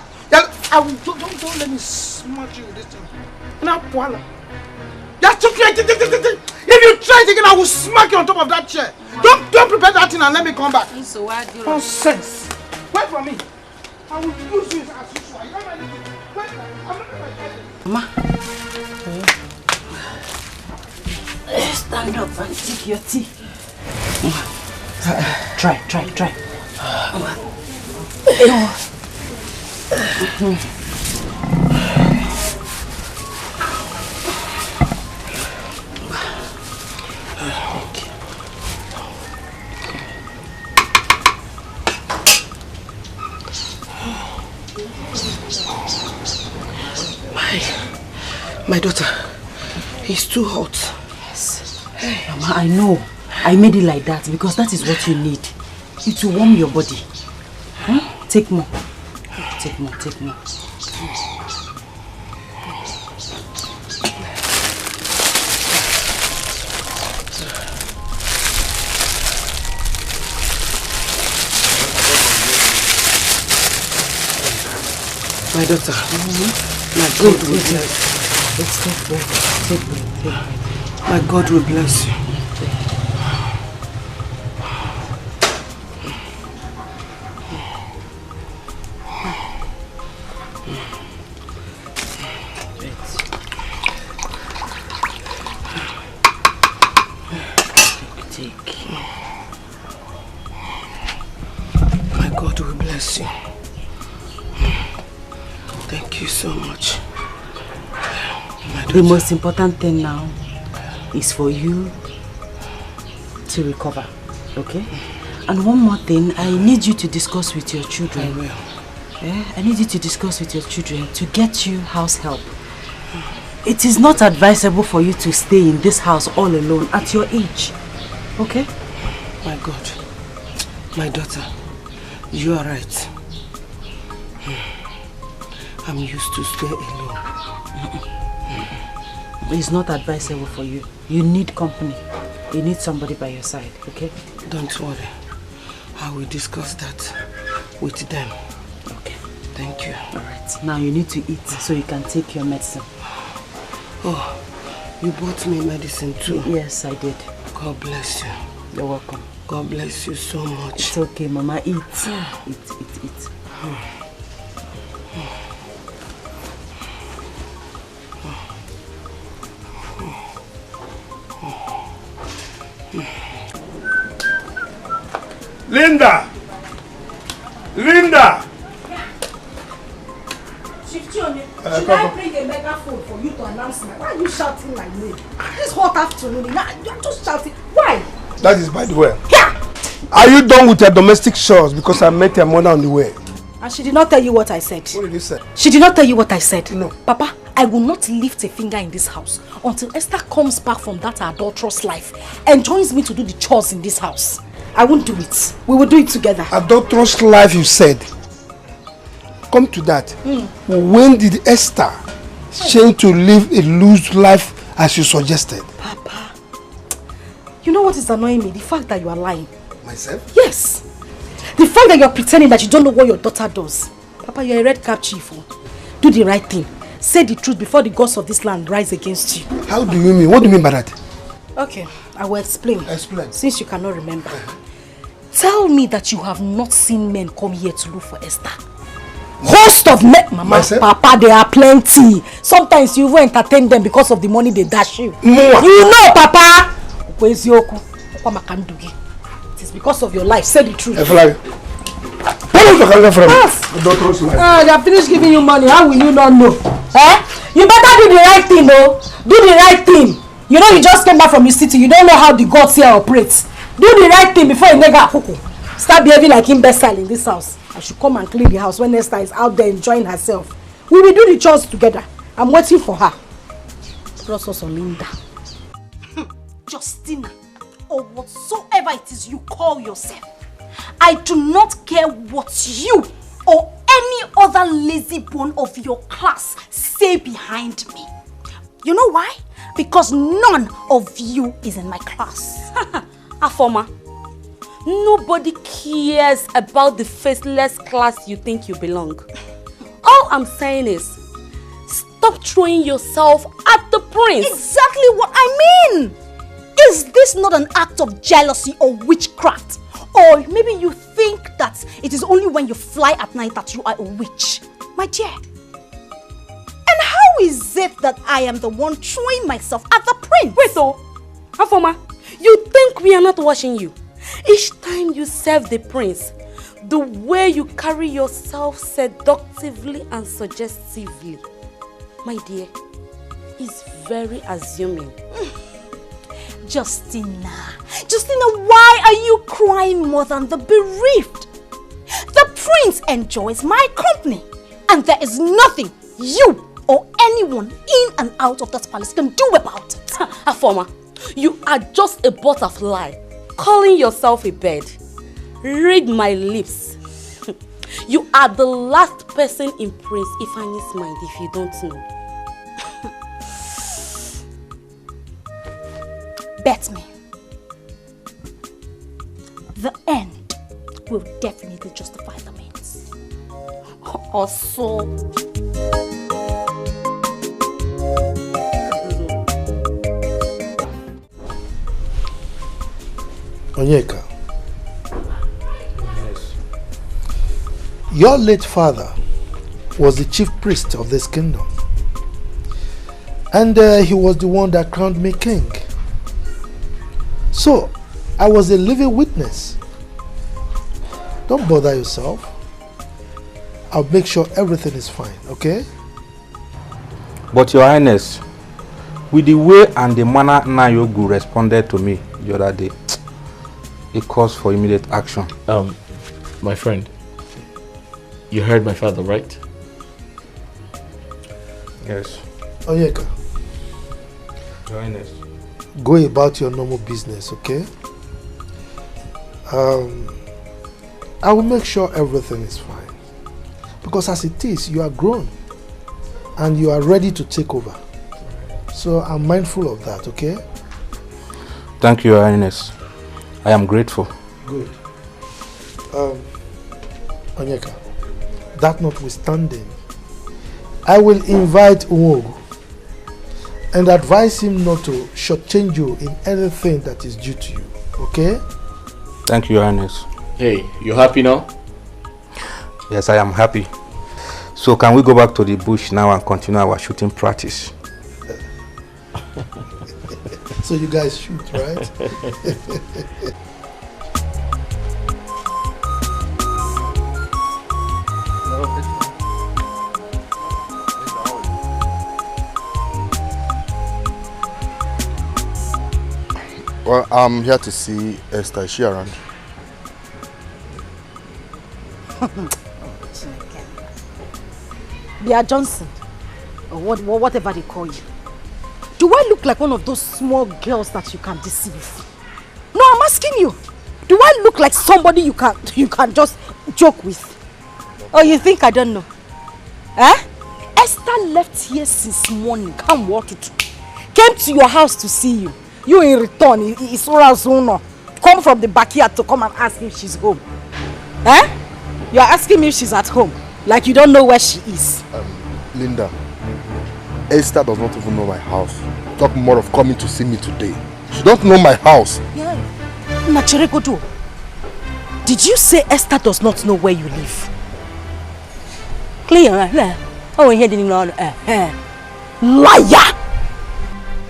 I will, don't let me smack you with this thing. Now, voila. If you try it again, I will smack you on top of that chair. Don't prepare that thing and let me come back. So why do you nonsense? Wait for me. I will use you as usual. You don't know anything. Wait, I'm not going to Mama. Stand up and take your tea. Try. My daughter, it's too hot. Yes. Mama, I know. I made it like that because that is what you need. You to warm your body. Take more. Take more. My daughter. My God will bless you. Let's take breath. Take breath. My God will bless you. My God will bless you. Thank you so much. The most important thing now is for you to recover, okay? And one more thing, I need you to discuss with your children. I will. Yeah? I need you to discuss with your children to get you house help. It is not advisable for you to stay in this house all alone at your age, okay? My God, my daughter, you are right. I'm used to stay alone. It's not advisable for you. You need company. You need somebody by your side, okay? Don't worry. I will discuss that with them. Okay. Thank you. Alright. Now you need to eat so you can take your medicine. Oh, you bought me medicine too? Yes, I did. God bless you. You're welcome. God bless you so much. It's okay, Mama. Eat. Eat. Linda! Linda! Should I bring a megaphone for you to announce my? Why are you shouting my name? This hot afternoon, you're just shouting. Why? That is by the way. Yeah. Are you done with your domestic chores? Because I met your mother on the way. And she did not tell you what I said. What did you say? She did not tell you what I said. No. Papa, I will not lift a finger in this house until Esther comes back from that adulterous life and joins me to do the chores in this house. I won't do it. We will do it together. Adulterous life, you said. Come to that. When did Esther change to live a loose life as you suggested? Papa, you know what is annoying me? The fact that you are lying. Myself? Yes. The fact that you are pretending that you don't know what your daughter does. Papa, you are a red cap chief. Do the right thing. Say the truth before the gods of this land rise against you. How do you mean? What do you mean by that? Okay, I will explain. Explain. Since you cannot remember. Tell me that you have not seen men come here to look for Esther. Host of men, Mama, Myself? Papa, there are plenty. Sometimes you even entertain them because of the money they dash you. Mwah. You know, Papa. It is because of your life. Say the truth. They have finished giving you money. How will you not know? You better do the right thing, though. Do the right thing. You know you just came back from the city. You don't know how the gods here operates. Do the right thing before you nega kuku. Start behaving like imbecile in this house. I should come and clean the house when Esther is out there enjoying herself. We will do the chores together. I'm waiting for her. Plus Linda. Justina, or whatsoever it is you call yourself, I do not care what you or any other lazy bone of your class say behind me. You know why? Because none of you is in my class. Afoma, nobody cares about the faceless class you think you belong. All I'm saying is, stop throwing yourself at the prince. Exactly what I mean. Is this not an act of jealousy or witchcraft? Or maybe you think that it is only when you fly at night that you are a witch. My dear. And how is it that I am the one throwing myself at the prince? Wait, so, Afoma, you think we are not watching you? Each time you serve the prince, the way you carry yourself seductively and suggestively, my dear, is very assuming. Justina, why are you crying more than the bereaved? The prince enjoys my company, and there is nothing you or anyone in and out of that palace can do about it. Afoma, you are just a butterfly, calling yourself a bird. Read my lips. You are the last person in Prince Ifani's mind if you don't know. Bet me. The end will definitely justify the means. Also. Onyeka. Yes. Your late father was the chief priest of this kingdom. And he was the one that crowned me king. So, I was a living witness. Don't bother yourself. I'll make sure everything is fine, okay? But Your Highness, with the way and the manner Nayogu responded to me the other day, it calls for immediate action. My friend, you heard my father, right? Yes. Onyeka. Your Highness. Go about your normal business, okay? I will make sure everything is fine. Because as it is, you are grown and you are ready to take over. So I'm mindful of that, okay? Thank you, Your Highness. I am grateful. Good. Onyeka, that notwithstanding, I will invite Uwogu and advise him not to shortchange you in anything that is due to you, okay? Thank you, Your Highness. Hey, you happy now? Yes, I am happy. So can we go back to the bush now and continue our shooting practice? So you guys shoot, right? Well, I'm here to see Esther. Is she around? Bia Johnson, or whatever they call you. Do I look like one of those small girls that you can deceive? No, I'm asking you. Do I look like somebody you can just joke with? Or you think I don't know? Eh? Esther left here since morning. Come what to came to your house to see you. You in return, come from the backyard to come and ask if she's home. Eh? You are asking me if she's at home. Like you don't know where she is. Linda, Esther does not even know my house. Talk more of coming to see me today. She don't know my house. Yeah. Nachirekodo, did you say Esther does not know where you live? Clear, oh, he didn't know. Liar!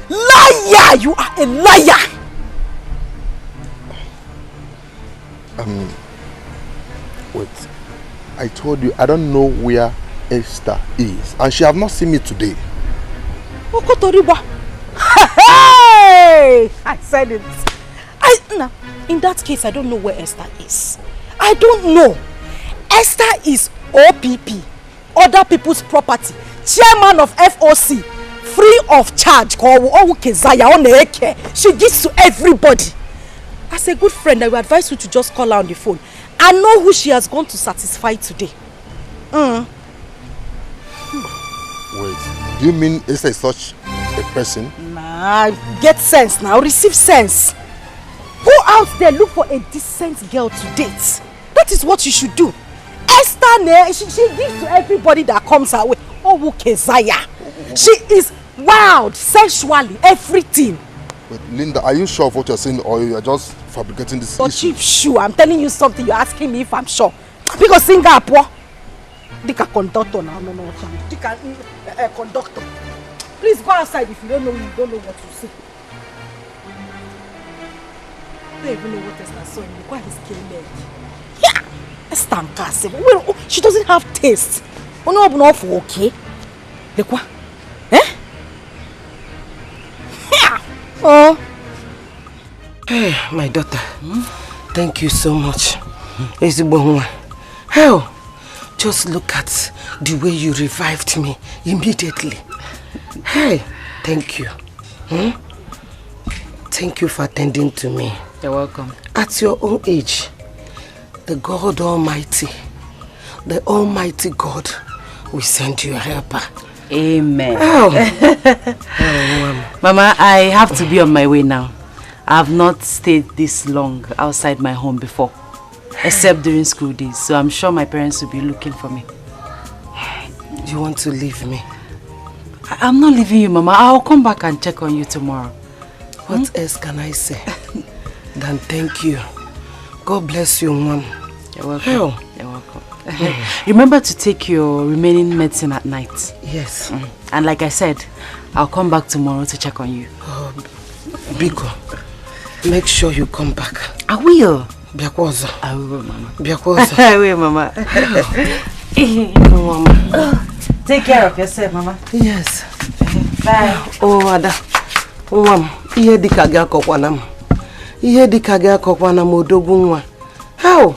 Liar! You are a liar! Wait. I told you I don't know where Esther is, and she have not seen me today. Hey! I said it. Now, in that case, I don't know where Esther is. I don't know. Esther is OPP, other people's property, chairman of FOC, free of charge. She gives to everybody. As a good friend, I will advise you to just call her on the phone. I know who she has gone to satisfy today. Wait, do you mean Esther is such a person? Nah, get sense now, receive sense. Go out there, look for a decent girl to date. That is what you should do. Esther, she gives to everybody that comes her way. Oh, Kezaya. She is wild, sexually, everything. But Linda, are you sure of what you're saying, or you are just fabricating this issue? Cheap shoe, I'm telling you something, you're asking me if I'm sure. Because Singapore, Dika conductor now, no, Dika conductor. Please go outside if you don't know what to say. I don't even know what Esther saw in me. Why is killing leg? Yeah! Esther Nkase. Well, she doesn't have taste. Oh no, but not for okay. Like what? Eh? Yeah! Oh. Hey, my daughter. Thank you so much. Hell, just look at the way you revived me immediately. Hey, thank you. Thank you for attending to me. You're welcome. At your own age, the God Almighty, the Almighty God will send you a helper. Amen. Oh. Mama, I have to be on my way now. I have not stayed this long outside my home before, except during school days. So I'm sure my parents will be looking for me. You want to leave me? I'm not leaving you, Mama. I'll come back and check on you tomorrow. What else can I say than thank you? God bless you, Mom. You're welcome. Hell. You're welcome. Remember to take your remaining medicine at night. Yes. And like I said, I'll come back tomorrow to check on you. Oh, Biko, make sure you come back. I will. Biakwaza. I will, Mama. Biakwaza. I will, Mama. Mama. Take care of yourself, Mama. Yes. Bye. Oh, Ada. Mom, ihe dika ga akokwana m. Ihe dika ga akokwana m odogwu nwa. How?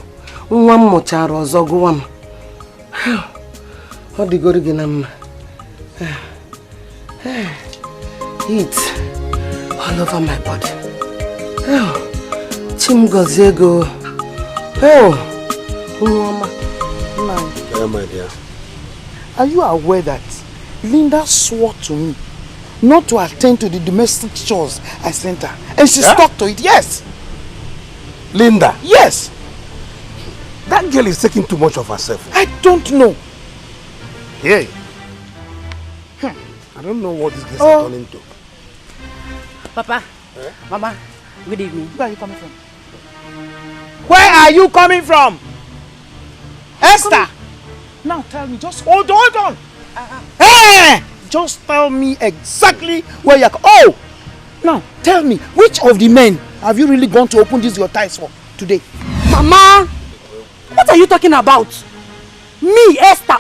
Nwa m mụchara ọzọ gụwa m. Ọ dịgoro gị na mma. Heat all over my body. Chim gozie go. Nwa my dear. Are you aware that Linda swore to me not to attend to the domestic chores I sent her? And she stuck to it, yes. Linda? Yes. That girl is taking too much of herself. I don't know. Hey. I don't know what this girl is turning to. Papa, Mama, good evening. Where are you coming from? Where are you coming from? Esther! Now tell me, just hold on. Hey! Just tell me exactly where you're... Oh! Now, tell me, which of the men have you really gone to open this your ties for today? Mama! What are you talking about? Me, Esther,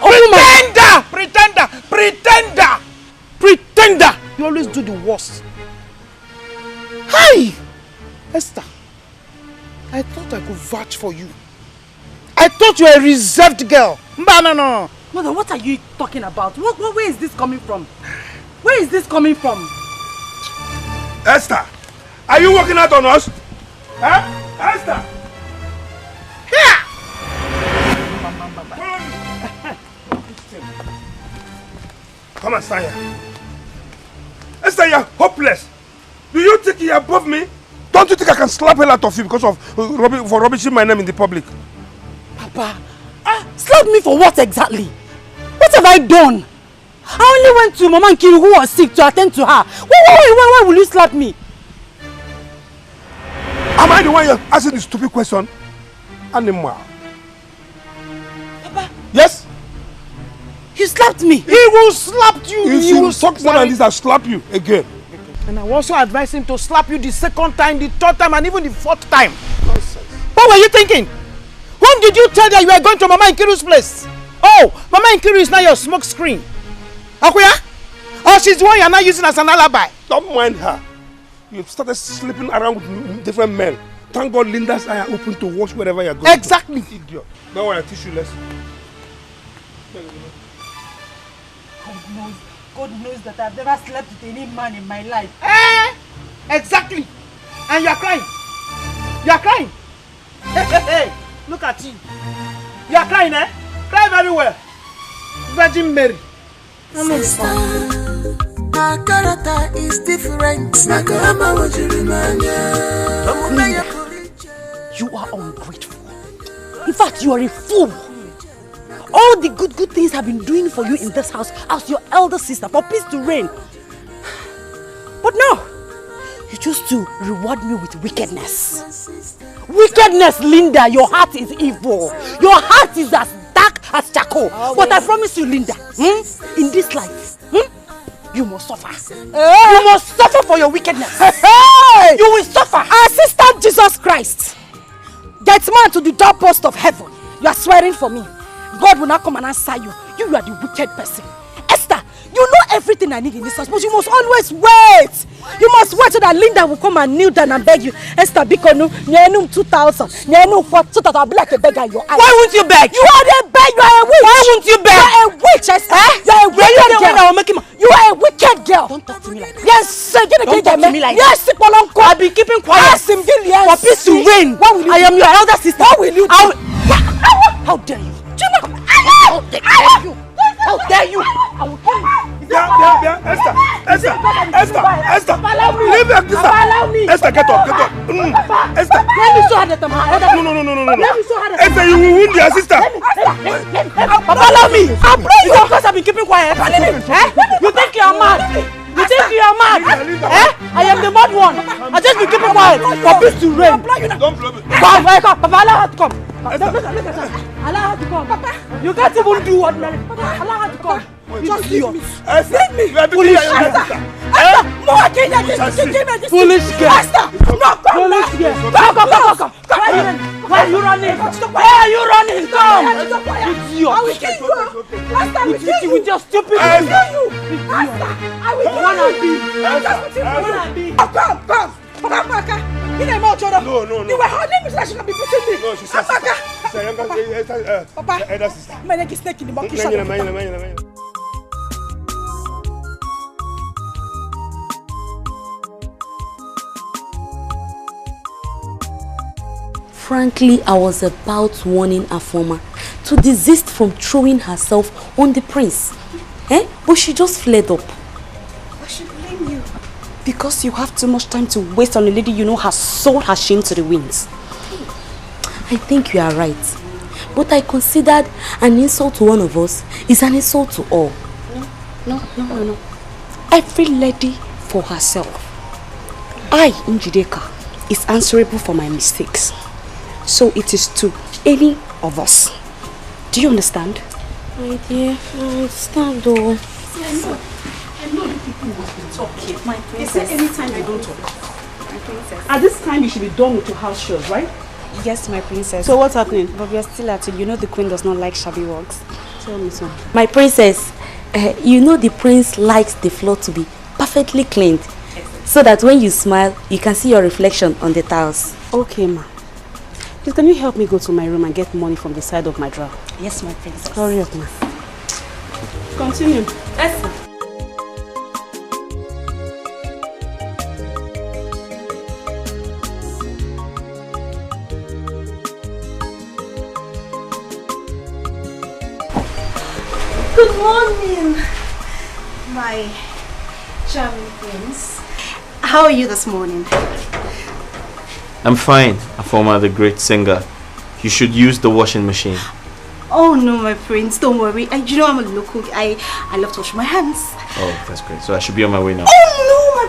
Pretender! You always do the worst. Hi! Esther, I thought I could vouch for you. I thought you were a reserved girl. No. Mother, what are you talking about? Where is this coming from? Where is this coming from? Esther, are you working out on us? Huh? Esther! Here! Come and stand here. Esther, you're hopeless. Do you think you're above me? Don't you think I can slap hell out of you because of for rubbishing my name in the public? Papa, slap me for what exactly? What have I done? I only went to Mama Nkiru who was sick to attend to her. Why will you slap me? Am I the one you're asking this stupid question? Animal. Papa. Yes? You slapped me. He will slap you. If you talk more than this, I'll slap you again. And I will also advise him to slap you the second time, the third time, and even the fourth time. Nonsense. What were you thinking? Whom did you tell that you were going to Mama Nkiru's place? Oh, Mama Nkiru is now your smoke screen. Akuya? Oh, she's the one you are now using as an alibi. Don't mind her. You've started sleeping around with different men. Thank God Linda's eye are open to watch wherever you're going. Exactly. Idiot. Don't worry, I'll teach you lesson. God knows that I've never slept with any man in my life. Exactly. And you're crying. You're crying. Hey, look at you. You're crying, eh? Cry very well. Virgin Mary. Sister, our character is different. You are ungrateful. In fact, you are a fool. All the good things I've been doing for you in this house as your elder sister for peace to reign. But now, you choose to reward me with wickedness. Wickedness, Linda, your heart is evil. Your heart is as dark as charcoal. But I promise you, Linda, in this life, you must suffer. You must suffer for your wickedness. You will suffer. Assistant Jesus Christ, get man to the doorpost of heaven. You are swearing for me. God will not come and answer you. You are the wicked person. Esther, you know everything I need in this house, but you must always wait. You must wait so that Linda will come and kneel down and beg you. Esther, Bikonu, Nenum 2000, Nenum 4, so that I'll be like a beggar in your eyes. Why won't you beg? You are a beggar. You are a witch. Why won't you beg? You are a witch, Esther. You are a wicked girl. You are a wicked girl. Don't talk to me like that. Yes, don't talk to me like that. Yes, I'll be keeping quiet. Ask him, yes. For peace to reign. I am your elder sister. What will you do? How dare you? How dare you? How dare you? I will kill you. Yeah, Esther. Leave her, sister. Esther, get up. Esther. Let me show her that I'm her elder. No. Let me show her that Esther, you will wound your sister. Papa, allow me. I'll pray you. Because I've been keeping quiet. You think you're mad? You think you are mad? I am the mad one. I just be keeping quiet for peace to reign. Don't blow me. Come, Papa, allow her to come. Look at her. Allow her to come. Papa, you can't even do ordinary. Allow her to come. Just leave me. Leave me. Foolish girl. Foolish girl. No, come. Foolish girl. Come. Why are you running? Why are you running? Come. Idiot. I will kill you. Master, I will kill you with your stupid. I will kill you. Master, I will kill you. Come. Papa, you know more children. No. You were holding me so she can be pushing me. No, she's a sister. She's a younger Papa, elder sister. My neck is snake in the bucket. Frankly, I was about warning Afoma to desist from throwing herself on the prince. But she just fled up. I should blame you. Because you have too much time to waste on a lady you know has sold her shame to the winds. I think you are right. But I considered an insult to one of us is an insult to all. No. Every lady for herself. I, Njideka, is answerable for my mistakes. So it is to any of us. Do you understand? My dear, I understand though. I know the people must be talking. My princess. Is there any time you don't talk? My princess. At this time, you should be done with your house chores, right? Yes, my princess. So what's happening? But we are still at it. You know the queen does not like shabby works. Tell me so. My princess, you know the prince likes the floor to be perfectly cleaned. So that when you smile, you can see your reflection on the tiles. Okay, ma. Please, can you help me go to my room and get money from the side of my drawer? Yes, my princess. Hurry up, ma. Continue. Yes. Good morning, my charming prince. How are you this morning? I'm fine, Afoma, the great singer. You should use the washing machine. Oh no, my prince, don't worry. You know I'm a local. I love to wash my hands. Oh, that's great. So I should be on my way now. Oh no, my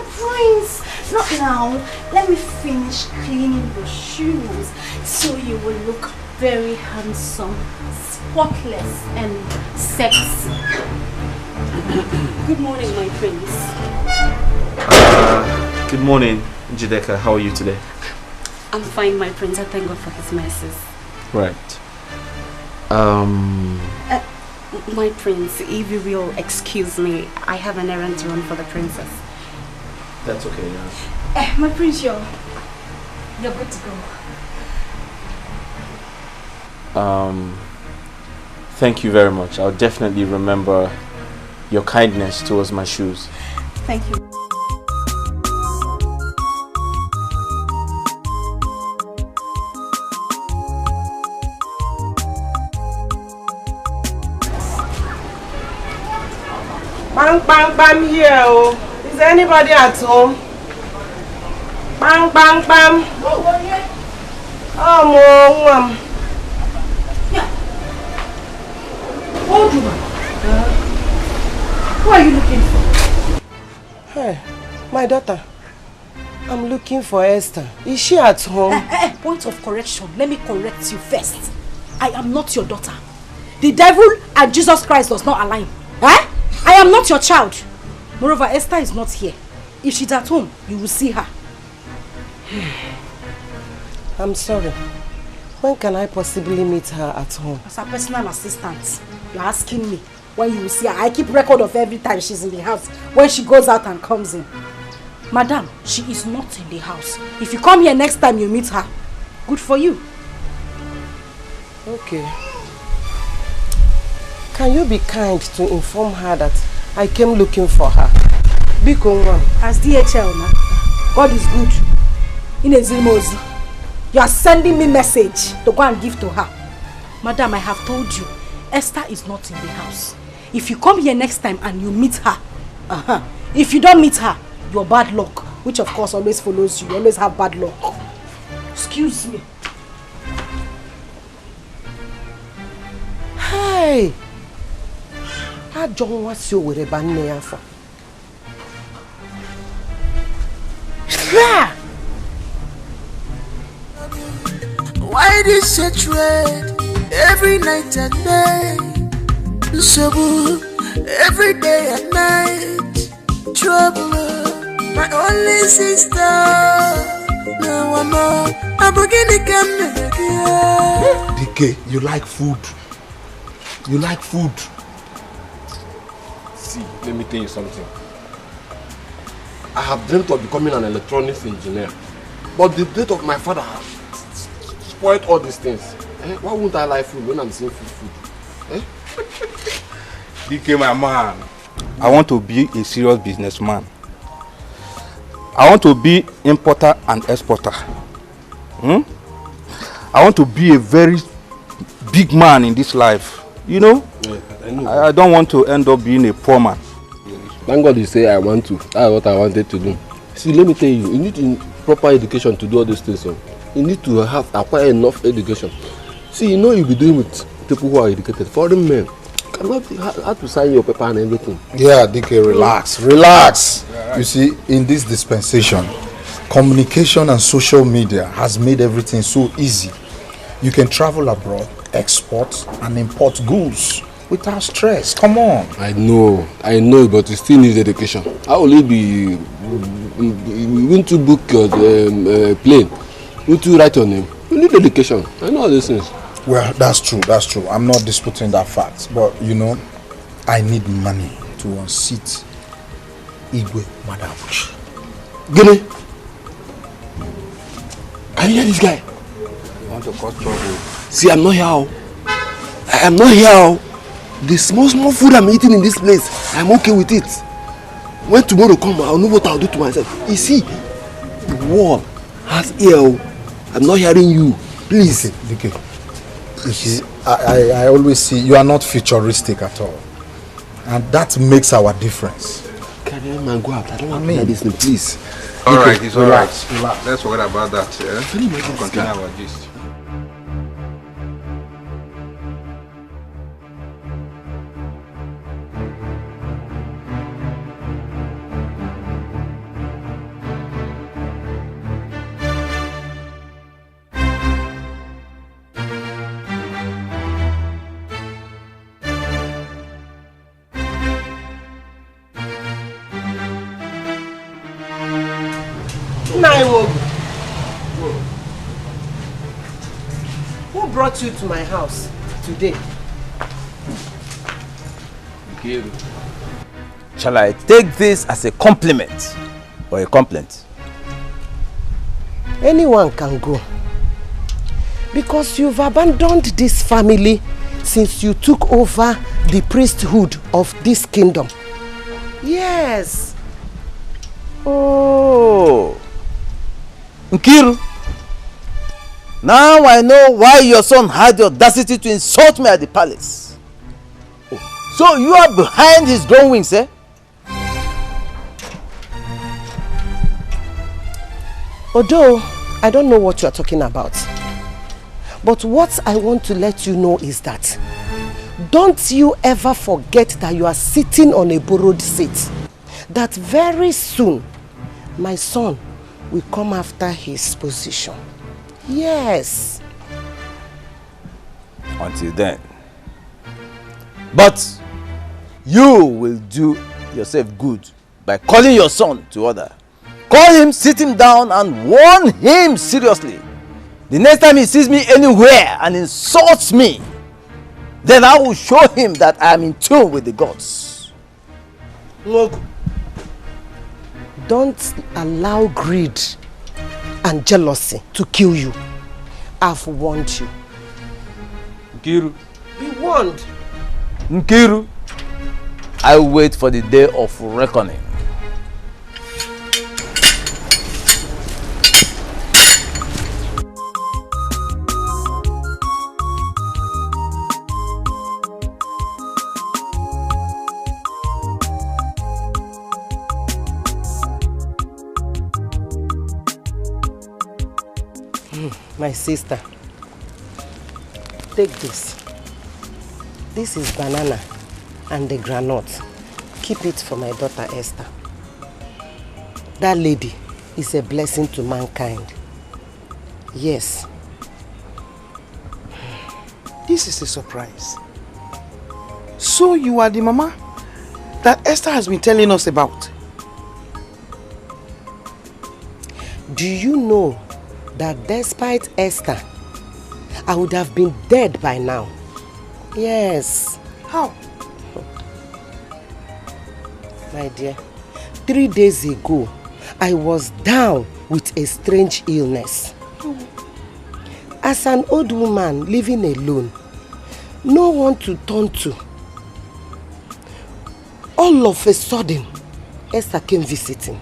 prince! Not now. Let me finish cleaning your shoes so you will look very handsome, spotless and sexy. Good morning, my prince. Good morning, Njideka. How are you today? I'm fine, my prince. I thank God for his mercies. Right. My prince, if you will excuse me, I have an errand to run for the princess. That's okay, yeah. My prince, you're good to go. Thank you very much. I'll definitely remember your kindness towards my shoes. Thank you. Bang here. Oh. Is there anybody at home? Bang. Oh, Mom. Yeah. Hold you, man. Who are you looking for? Hey, my daughter. I'm looking for Esther. Is she at home? Point of correction. Let me correct you first. I am not your daughter. The devil and Jesus Christ does not align. I am not your child. Moreover, Esther is not here. If she's at home, you will see her. I'm sorry. When can I possibly meet her at home? As a personal assistant, you're asking me when you will see her. I keep record of every time she's in the house, when she goes out and comes in. Madam, she is not in the house. If you come here next time you meet her, good for you. Okay. Can you be kind to inform her that I came looking for her? As DHL, man, God is good. In Ezimozi, you are sending me message to go and give to her. Madam, I have told you, Esther is not in the house. If you come here next time and you meet her, if you don't meet her, your bad luck, which of course always follows you. You always have bad luck. Excuse me. Hey! How John was you with a banner for? Why this hatred every night and day? Trouble every day and night. Trouble, my only sister. No, I'm beginning to come again. DK, you like food. You like food. See, let me tell you something. I have dreamt of becoming an electronics engineer. But the death of my father has spoiled all these things. Why won't I like food when I'm seeing food? DK, my man. I want to be a serious businessman. I want to be importer and exporter. I want to be a very big man in this life. You know? Yeah, I know. I don't want to end up being a poor man. Thank God you say I want to. That's what I wanted to do. See, let me tell you, you need proper education to do all these things. So you need to acquire enough education. See, you know you'll be doing with people who are educated. Foreign men cannot have to sign your paper and everything. Yeah, DK, relax. Relax. Yeah, right. You see, in this dispensation, communication and social media has made everything so easy. You can travel abroad, export and import goods without stress. Come on. I know, but you still need education. How will it be? When to book your plane, when to write your name, you need education. I know all these things. Well, that's true. I'm not disputing that fact. But, you know, I need money to unseat Igwe Madabuchi. Gini, can you hear this guy? You want to cause trouble? See, I'm not here. I am not here. The small food I'm eating in this place, I'm okay with it. When tomorrow comes, I'll know what I'll do to myself. You see, the world has ear. I'm not hearing you. Please. Okay. You see, I always see you are not futuristic at all. And that makes our difference. Can you man go out? I don't want to hear this thing, please. Alright, it's alright. Let's forget about that. Yeah? Continue our gist. Who brought you to my house today? Shall I take this as a compliment or a complaint? Anyone can go. Because you've abandoned this family since you took over the priesthood of this kingdom. Yes. Oh. Nkiru, now I know why your son had the audacity to insult me at the palace. Oh. So you are behind his goings, eh? Although I don't know what you are talking about, but what I want to let you know is that don't you ever forget that you are sitting on a borrowed seat. That very soon my son will come after his position. Yes. Until then. But you will do yourself good by calling your son to order. Call him, sit him down and warn him seriously. The next time he sees me anywhere and insults me, then I will show him that I am in tune with the gods. Look, don't allow greed and jealousy to kill you. I've warned you. Nkiru. Be warned. Nkiru, I wait for the day of reckoning. My sister, take this. This is banana and the granite. Keep it for my daughter Esther. That lady is a blessing to mankind. Yes. This is a surprise. So you are the mama that Esther has been telling us about? Do you know that despite Esther, I would have been dead by now? Yes. How? My dear, 3 days ago, I was down with a strange illness. As an old woman living alone, no one to turn to. All of a sudden, Esther came visiting.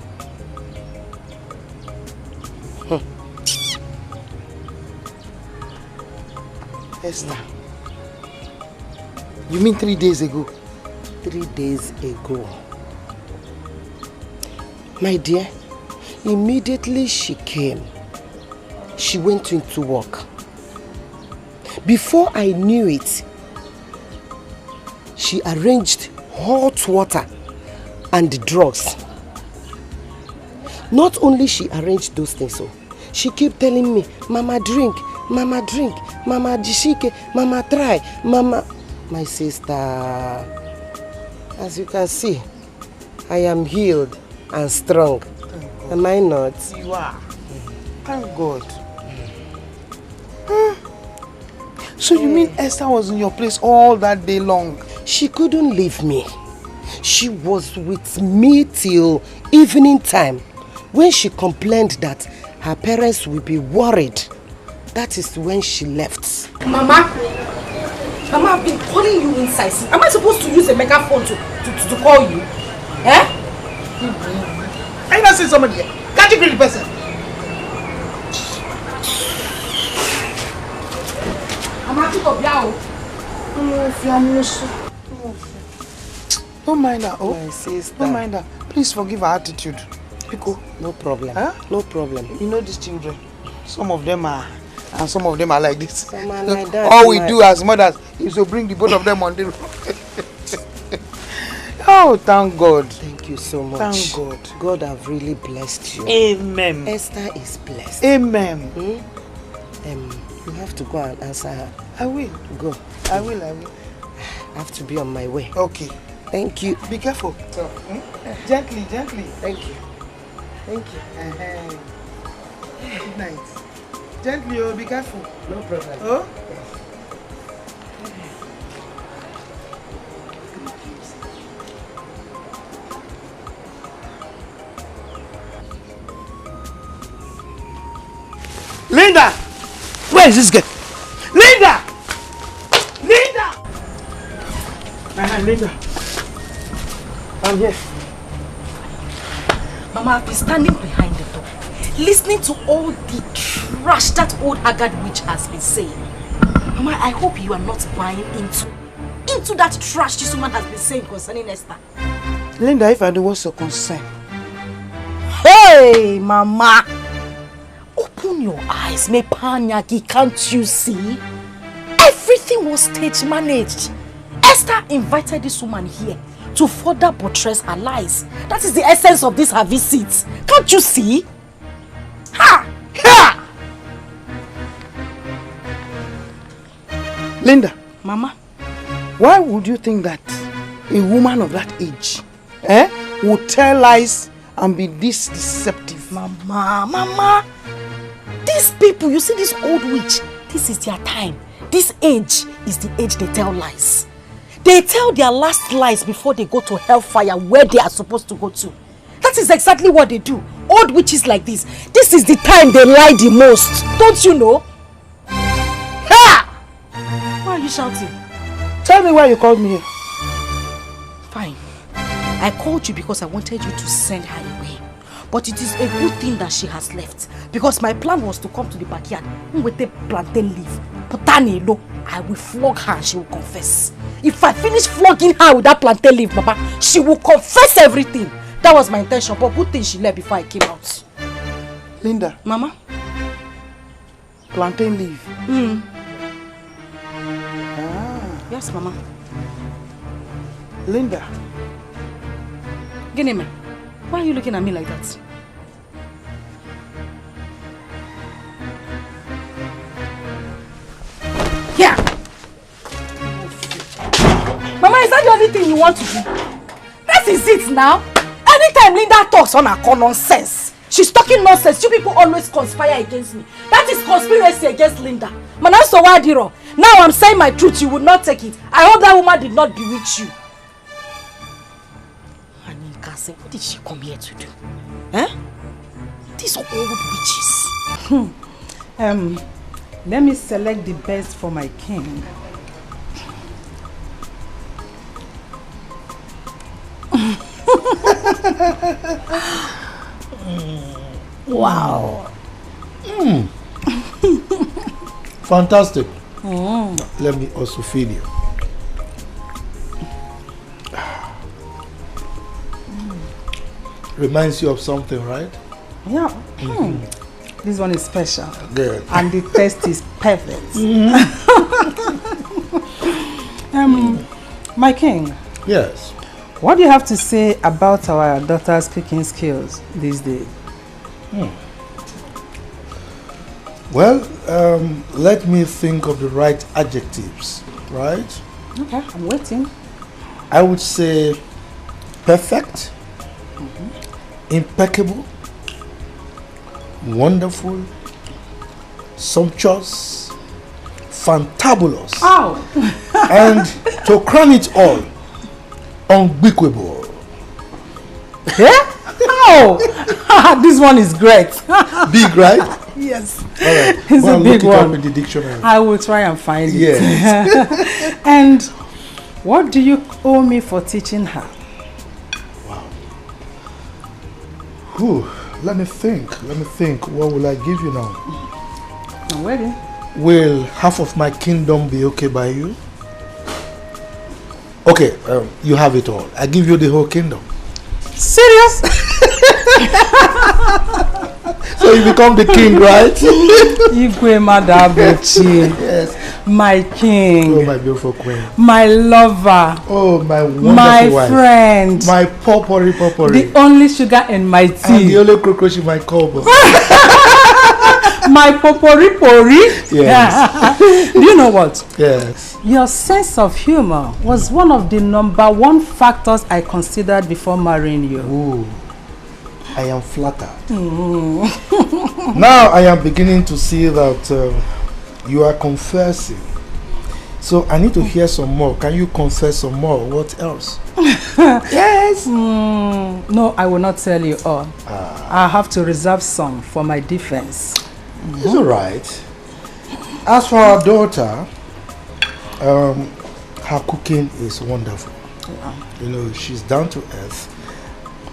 Esther, you mean 3 days ago? 3 days ago. My dear, immediately she came, she went into work. Before I knew it, she arranged hot water and drugs. Not only she arranged those things, so she kept telling me, Mama drink, Mama drink, Mama jishike, Mama try, Mama. My sister, as you can see, I am healed and strong. Am I not? You are. Thank God. So you mean Esther was in your place all that day long? She couldn't leave me. She was with me till evening time, when she complained that her parents will be worried. That is when she left. Mama, I've been calling you inside. Am I supposed to use a megaphone to call you? Eh? Are you not seeing somebody here? Can't you greet the person? Don't mind her. Oh, my sister. Don't mind her. Please forgive her attitude. Pico. No problem. Huh? No problem. You know these children. Some of them are, and some of them are like this. Some are like that. All we do as mothers is to bring the both of them on the road. Oh, thank God. Thank you so much. Thank God. God have really blessed you. Amen. Esther is blessed. Amen. You have to go and answer her. I will. Go. I will. I have to be on my way. Okay. Thank you. Be careful. Gently, gently. Thank you. Thank you. Good night. Gently, oh, be careful. No problem. Oh? Linda! Where is this girl? Linda! Linda! Linda. I'm here. Mama, I've been standing behind the door, listening to all the trash that old haggard witch has been saying. Mama, I hope you are not buying into that trash this woman has been saying concerning Esther. Linda, if I do, what's your concern? Hey, Mama! Open your eyes, me panyaki, can't you see? Everything was stage managed. Esther invited this woman here to further buttress her lies. That is the essence of this her visit. Can't you see? Ha! Ha! Linda. Mama. Why would you think that a woman of that age would tell lies and be this deceptive? Mama. These people, you see this old witch, this is their time. This age is the age they tell lies. They tell their last lies before they go to hellfire where they are supposed to go to. That is exactly what they do. Old witches like this is the time they lie the most. Don't you know? Ha! Why are you shouting? Tell me why you called me here. Fine. I called you because I wanted you to send her away. But it is a good thing that she has left. Because my plan was to come to the backyard with the plantain leaf. Putani low. I will flog her and she will confess. If I finish flogging her with that plantain leaf, Papa, she will confess everything. That was my intention, but good thing she left before I came out. Linda. Mama? Plantain leaf. Yes, Mama. Linda. Gineme, why are you looking at me like that? Here! Mama, is that the only thing you want to do? That is it now. Anytime Linda talks on her nonsense, she's talking nonsense. You people always conspire against me. That is conspiracy against Linda. Manaso Wadiro. Now I'm saying my truth, you would not take it. I hope that woman did not bewitch you. Anika, what did she come here to do? Eh? These are old witches. Let me select the best for my king. Wow. Fantastic. Let me also feed you. Reminds you of something, right? Yeah. This one is special. Good. And the taste is perfect. My king. Yes. What do you have to say about our daughter's cooking skills these days? Well, let me think of the right adjectives, right? Okay, I'm waiting. I would say perfect, impeccable, wonderful, sumptuous, fantabulous, and to crown it all, unbeatable. Yeah? Oh, this one is great. Big, right? Yes. All right. It's Well, a big look it one. up in the dictionary. I will try and find Yes. it. And what do you owe me for teaching her? Whew, let me think. What will I give you now? I'm ready. Will half of my kingdom be okay by you? Okay, you have it all. I give you the whole kingdom. Serious? So you become the king, right? Igwe Madabuchi. Yes. My king. Oh, my beautiful queen. My lover. Oh, my wonderful my wife. friend. My potpourri. The only sugar in my tea. And the only cockroach in my cupboard. My potpourri. Yes. Do you know what? Yes. Your sense of humor was one of the #1 factors I considered before marrying you. Ooh, I am flattered. Now I am beginning to see that you are confessing. So I need to hear some more. Can you confess some more? What else? Yes. No, I will not tell you all. I have to reserve some for my defense. It's all right. As for our daughter, her cooking is wonderful. You know, she's down to earth.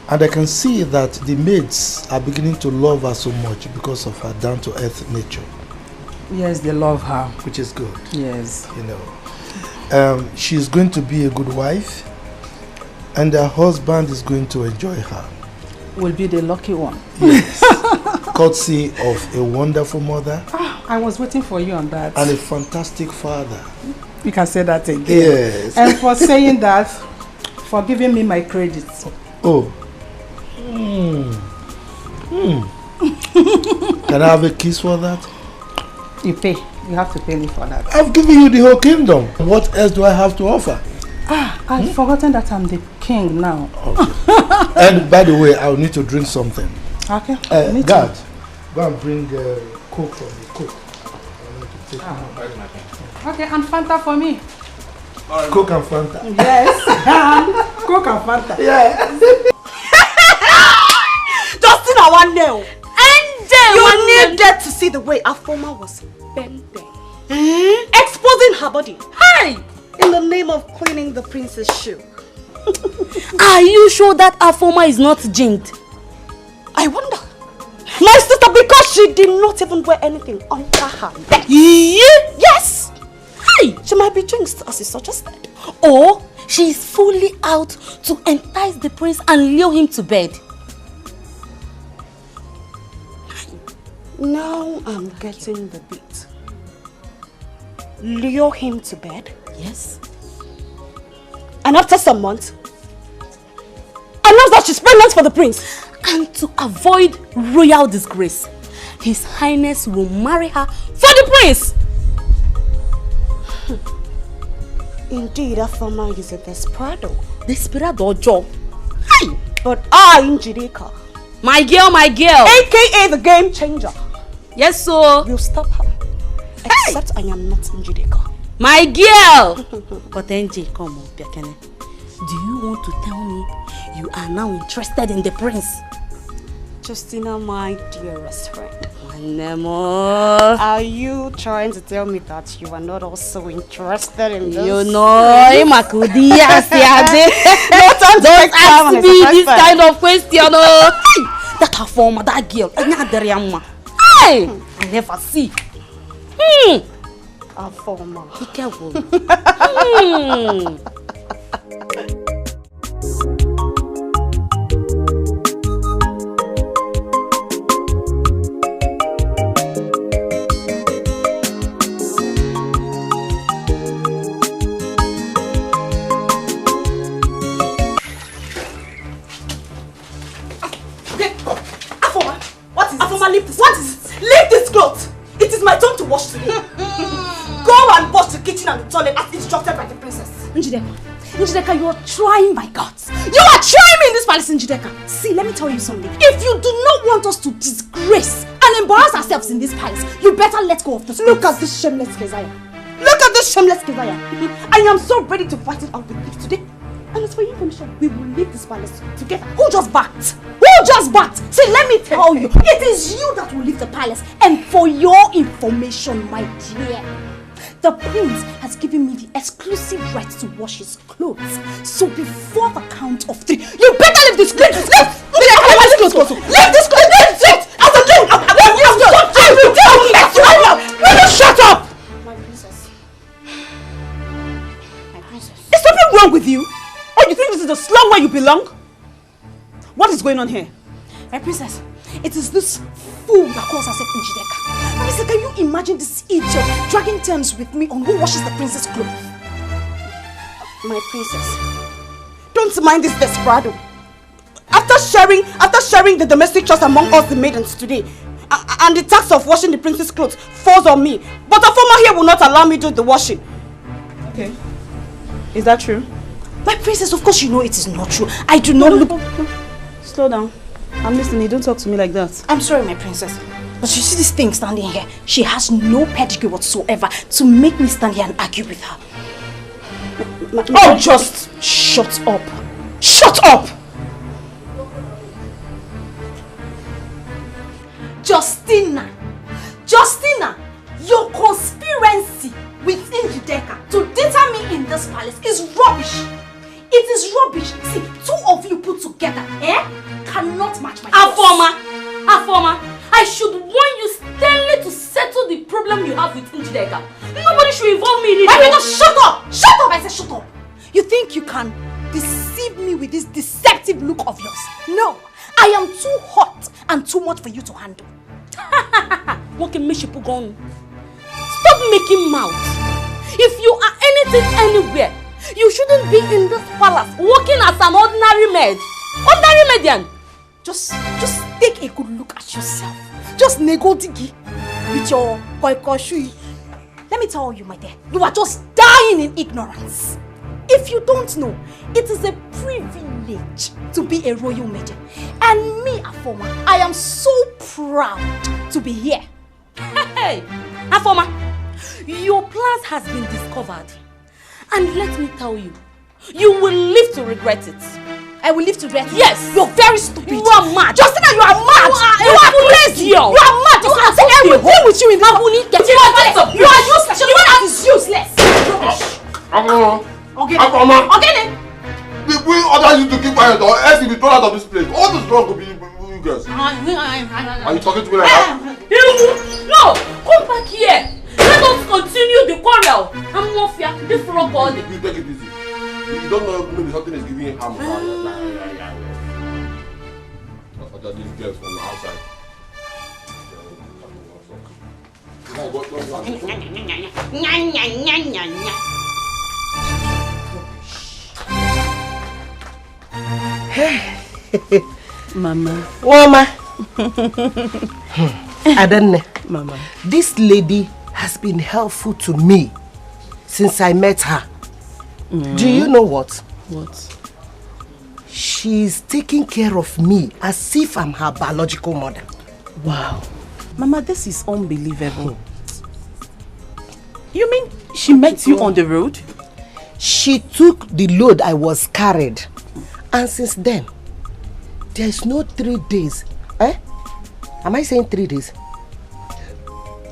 And I can see that the maids are beginning to love her so much because of her down to earth nature. Yes, they love her. Which is good. Yes. You know, she's going to be a good wife, and her husband is going to enjoy her. Will be the lucky one. Yes. Courtesy of a wonderful mother. I was waiting for you on that. And a fantastic father. You can say that again. Yes. And for saying that, for giving me my credits. Oh. Can I have a kiss for that? You pay. You have to pay me for that. I've given you the whole kingdom. What else do I have to offer? I've forgotten that I'm the king now. Okay. And by the way, I'll need to drink something. Okay. Dad, go and bring Coke for me. Coke. I need to take Okay, and Fanta for me. Coke and Fanta. Yes. Coke and Fanta. Yeah. Justin, I want nail. You needed to see the way Afoma was bending, exposing her body. Hey! In the name of cleaning the prince's shoe. Are you sure that Afoma is not jinxed? I wonder. My sister, because she did not even wear anything under her neck. Yes! Hey! She might be jinxed, as you suggested. Or she is fully out to entice the prince and lure him to bed. Now I'm getting the beat. Lure him to bed? Yes. And after some months, announced that she's pregnant for the prince. And to avoid royal disgrace, His Highness will marry her for the prince. Indeed, Afoma is a desperado. Desperado job. Hey! But I, Njideka, my girl, aka the game changer. Yes, sir. Will stop her. Except I am not Njideka. My girl! But NJ, come on, Biakene. Do you want to tell me you are now interested in the prince? Justina, my dearest friend. Nemo. Are you trying to tell me that you are not also interested in this? You know, don't ask me this kind of question. That her former, that girl, hey, I never see. Our former. Be careful. Leave this cloth. It is my turn to wash today. Go and wash the kitchen and the toilet as instructed by the princess. Njideka, you are trying my guts. You are trying me in this palace, Njideka. See, let me tell you something. If you do not want us to disgrace and embarrass ourselves in this palace, you better let go of this. Look at this shameless Keziah. Look at this shameless Keziah. I am so ready to fight it out with you today. And as for your information, we will leave this palace together. Who just backed? Who just backed? See, let me tell you, it is you that will leave the palace. And for your information, my dear, the prince has given me the exclusive right to wash his clothes. So before the count of 3, you better leave this clothes. Leave this clothes. Leave this clothes. As a king, I will tell you that right now. Will you shut up? My princess. My princess. Is something wrong with you? Oh, you think this is the slum where you belong? What is going on here? My princess, it is this fool that calls herself Njideka. Marisa, can you imagine this idiot dragging terms with me on who washes the princess' clothes? My princess, don't mind this desperado. After sharing the domestic chores among us the maidens today, and the task of washing the princess' clothes falls on me, but a former here will not allow me to do the washing. Okay. Is that true? My princess, of course you know it is not true. I do not look... Slow down. I'm listening. Don't talk to me like that. I'm sorry, my princess. But you see this thing standing here? She has no pedigree whatsoever to make me stand here and argue with her. Oh, just shut up. Shut up! Justina, your conspiracy with Njideka to deter me in this palace is rubbish. It is rubbish. See, 2 of you put together, cannot match my Afoma, I should warn you sternly to settle the problem you have with Njideka. Nobody should involve me in it. I mean, just shut up! Shut up! I said shut up. You think you can deceive me with this deceptive look of yours? No, I am too hot and too much for you to handle. What can make you put on? Stop making mouth. If you are anything anywhere, you shouldn't be in this palace working as an ordinary maid. Ordinary median. Just take a good look at yourself. Just negodigi with your koikoshui. Let me tell you, my dear, you are just dying in ignorance. If you don't know, it is a privilege to be a royal maiden. And me, Afoma, I am so proud to be here. Hey, Afoma, your plans has been discovered. And let me tell you, you will live to regret it. I will live to regret it? Yes. You're very stupid. You are mad. Justina, you are mad. You are crazy. You are mad. I will deal with you in this. You are useless. Your mother is useless. Okay. We order you to keep quiet or else you'll be thrown out of this place. All this wrong will be you guys. Are you talking to me like that? No, come back here. Let us continue the quarrel. I'm not fear. This frog body. You take it easy. You don't know maybe something is giving you harm. Other these girls from the outside. Mama. Mama. Adanne. Mama. This lady has been helpful to me since I met her. Do you know what? What? She's taking care of me as if I'm her biological mother. Wow. Mama, this is unbelievable. You mean she met you on the road? She took the load I was carried. And since then, there's no 3 days. Am I saying 3 days?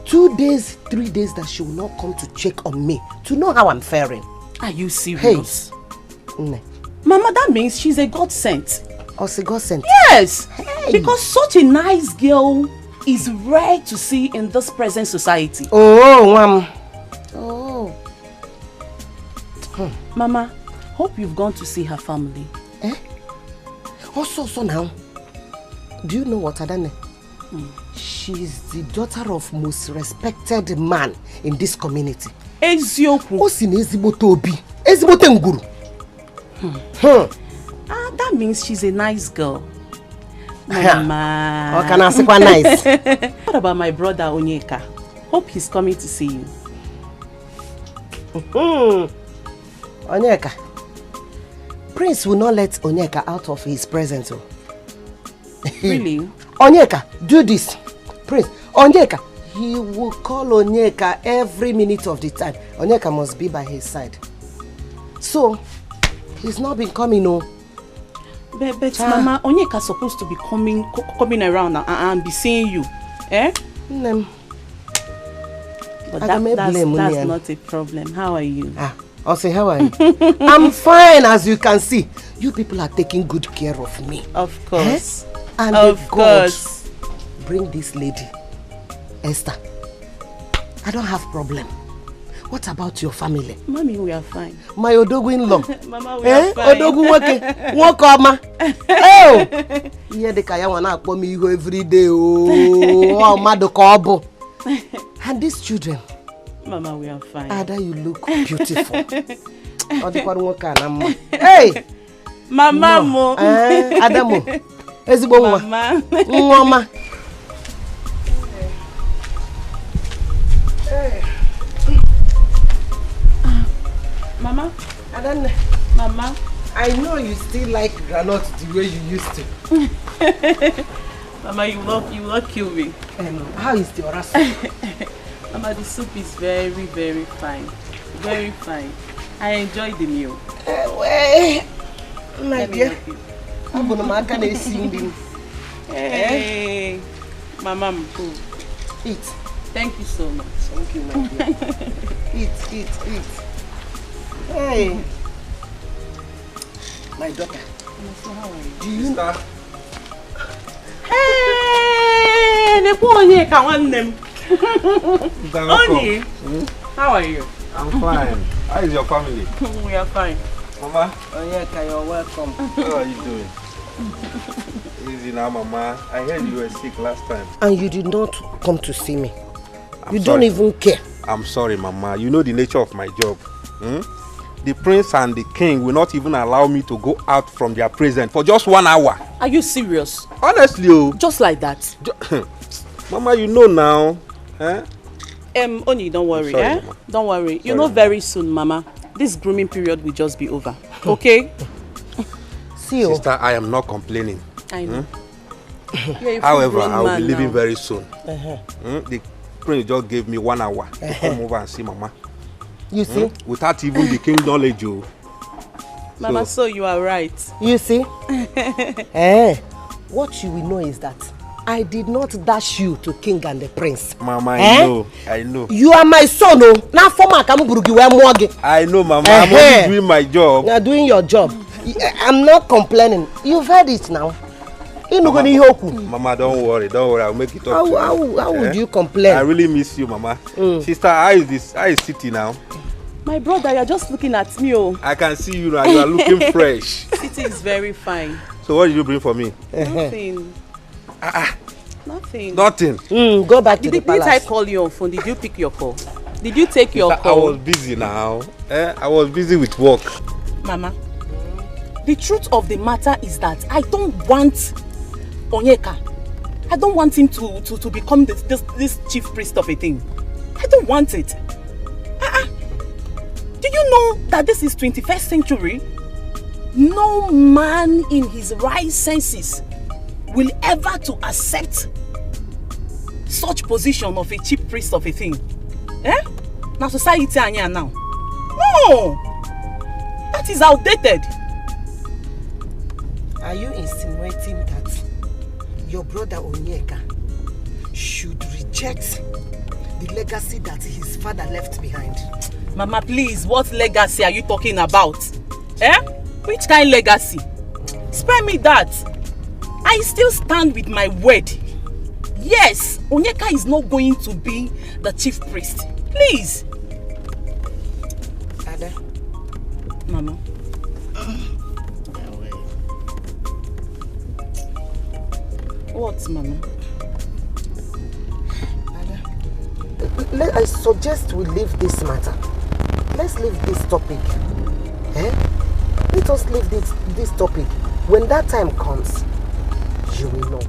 2 days, 3 days that she will not come to check on me to know how I'm faring. Are you serious? Hey. Mama, that means she's a God sent. Oh, she's a God sent? Yes. Hey. Because such a nice girl is rare to see in this present society. Oh, Mom. Oh. Mama, hope you've gone to see her family. Also, now, do you know what, Adane? She's the daughter of most respected man in this community. Ezioku. Osin ezigbote obi. Ezigbote nguru. That means she's a nice girl. Mama. How can I say quite nice? What about my brother Onyeka? Hope he's coming to see you. Onyeka. Prince will not let Onyeka out of his presence. Really? Onyeka, do this. Prince, Onyeka, he will call Onyeka every minute of the time. Onyeka must be by his side. So, he's not been coming, no. But Mama, Onyeka's supposed to be coming around and be seeing you. Eh? But that's not a problem. How are you? I'll say, how are you? I'm fine, as you can see. You people are taking good care of me. Of course. And of course. Bring this lady, Esther. I don't have problem. What about your family? Mommy, we are fine. My Odogu-in-law. Mama, we are fine. Odogu-wake. Oh! Yeah, the kaya wana akpo mi iho every day. Oh, madokobo. And these children. Mama, we are fine. Ada, you look beautiful. Hey! Mama, mo. Adamo. Ezibo nwa. Mama. Mama. Mama. Adanne. Mama. I know you still like granite the way you used to. Mama, you will not kill me. How is your soup? Mama, the soup is very, very fine. Very fine. I enjoy the meal. My dear. I'm going to sing. Hey. Mama, I'm cool. Eat. Thank you so much. Thank you, my dear. Eat. Hey. My daughter. How are you? Do you know? Hey, the boy can want them. Oni, how are you? I'm fine. How is your family? We are fine. Mama? Onyeka, you're welcome. How are you doing? Easy now, Mama. I heard you were sick last time. And you did not come to see me. You sorry. Don't even care. I'm sorry, Mama. You know the nature of my job. The prince and the king will not even allow me to go out from their presence for just 1 hour. Are you serious? Honestly, oh. Just like that? Mama, you know now. Oni, don't worry, sorry, Don't worry. You know very soon, Mama, this grooming period will just be over. Okay? See you. Sister, I am not complaining. I know. However, I will be leaving very soon. The prince just gave me 1 hour to come over and see Mama. You see? Without even the king's knowledge, oh. Mama, so you are right. You see? What you will know is that I did not dash you to king and the prince. Mama, I know. You are my son, oh. Now for my I know, Mama. I'm only doing my job. You are doing your job. I'm not complaining. You've heard it now. Mama, don't worry. I'll make it up. How would you complain? I really miss you, Mama. Sister, how is City now? My brother, you're just looking at me, oh. I can see you now. You are looking fresh. City is very fine. So what did you bring for me? Nothing. Nothing. Nothing. Go back to the palace. Did I call you on phone? Did you pick your call? Did you take your call? I was busy now. I was busy with work. Mama, The truth of the matter is that I don't want Onyeka. I don't want him to become this chief priest of a thing. I don't want it. Do you know that this is 21st century? No man in his right senses will ever to accept such position of a chief priest of a thing. Eh? Now society anya now. No! That is outdated. Are you insinuating that your brother Onyeka should reject the legacy that his father left behind? Mama, please, what legacy are you talking about? Eh? Which kind of legacy? Spare me that. I still stand with my word. Yes, Onyeka is not going to be the chief priest. Please. Ada. Mama. What, Mama? I suggest we leave this matter. Let's leave this topic. Eh? Let us leave this topic. When that time comes, you will know.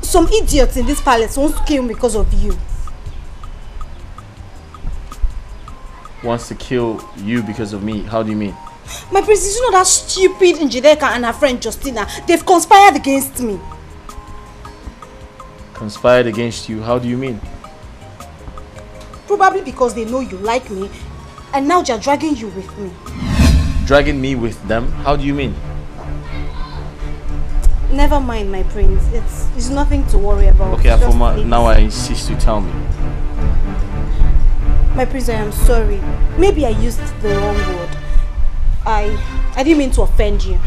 Some idiots in this palace wants to kill me because of you. Wants to kill you because of me? How do you mean? My prince, you know that stupid Njideka and her friend Justina, they've conspired against me. Conspired against you? How do you mean? Probably because they know you like me and now they're dragging you with me. Dragging me with them? How do you mean? Never mind, my prince. It's nothing to worry about. Okay, Afoma, now I insist you tell me. My prince, I am sorry. Maybe I used the wrong word. I didn't mean to offend you.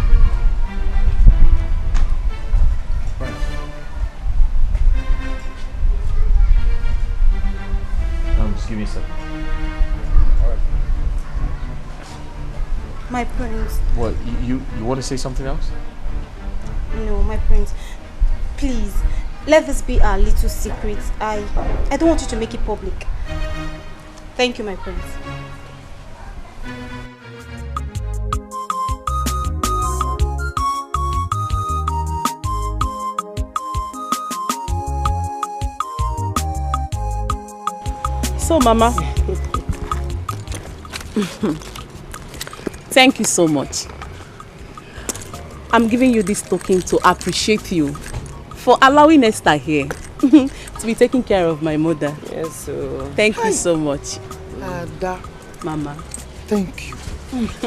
Just give me a second. My prince. What, you want to say something else? No, my prince. Please, let this be our little secret. I don't want you to make it public. Thank you, my prince. So, Mama, thank you so much. I'm giving you this token to appreciate you for allowing Esther here to be taking care of my mother. Yes, sir. Thank you so much. Ada. Mama. Thank you.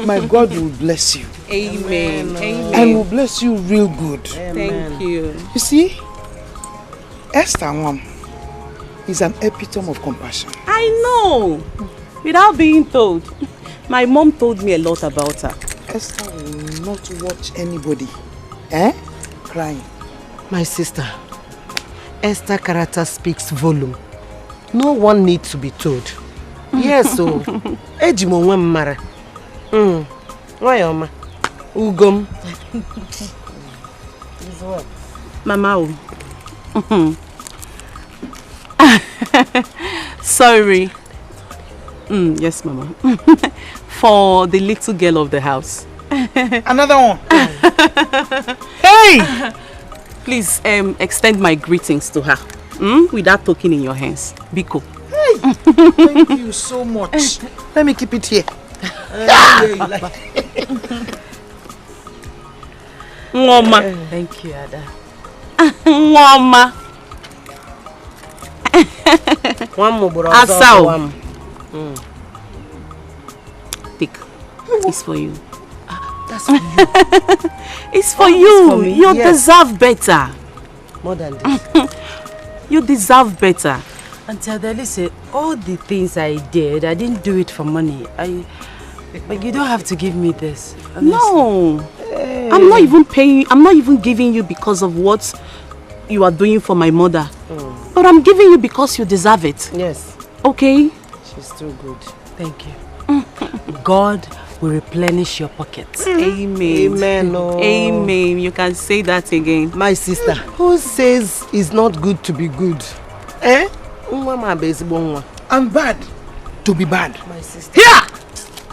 My God will bless you. Amen. Amen. And will bless you real good. Thank you. You see, Esther Mom is an epitome of compassion. I know. Without being told. My mom told me a lot about her. Esther will not watch anybody crying. My sister, Esther's character speaks volume. No one needs to be told. Yes, so ejimo nwe mmara. Nwayoma. Ugom. Mama. Sorry. Yes, Mama. For the little girl of the house. Another one. Hey! Please extend my greetings to her. With that token in your hands. Biko. Hey! Thank you so much. Let me keep it here. Ngoma. Thank you, Ada. Ngoma. Asao. Take. It's for you. That's for you. It's for you. For me, you deserve better. More than this. You deserve better. Auntie Adele said, all the things I did, I didn't do it for money. But you don't have to give me this. Honestly. No. Hey. I'm not even paying. I'm not even giving you because of what you are doing for my mother. But I'm giving you because you deserve it. Yes. Okay? She's too good. Thank you. God will replenish your pockets. Amen. Amen. Oh. Amen. You can say that again. My sister, who says it's not good to be good? Eh? I'm bad to be bad. My sister. Here!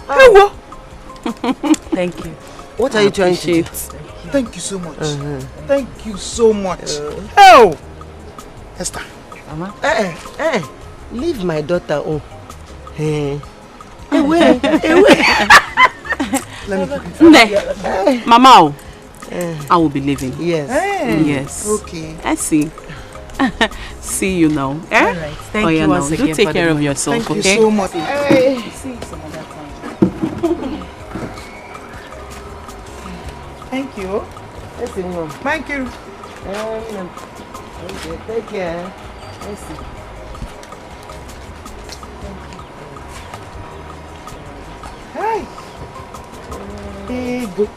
Here we go. Thank you. What are you trying to do? Thank you so much. Thank you so much. Oh! Esther. Mama? Leave my daughter. Oh. Away. Mama, I will be leaving. Yes. Yes. Okay. I see. See you now. Eh? All right. Thank you once again. Do take care of yourself, Thank okay? you so much. Hey. See you some other time. Thank you. Thank you. Okay, take care. Let's see. Hi. Hey, good.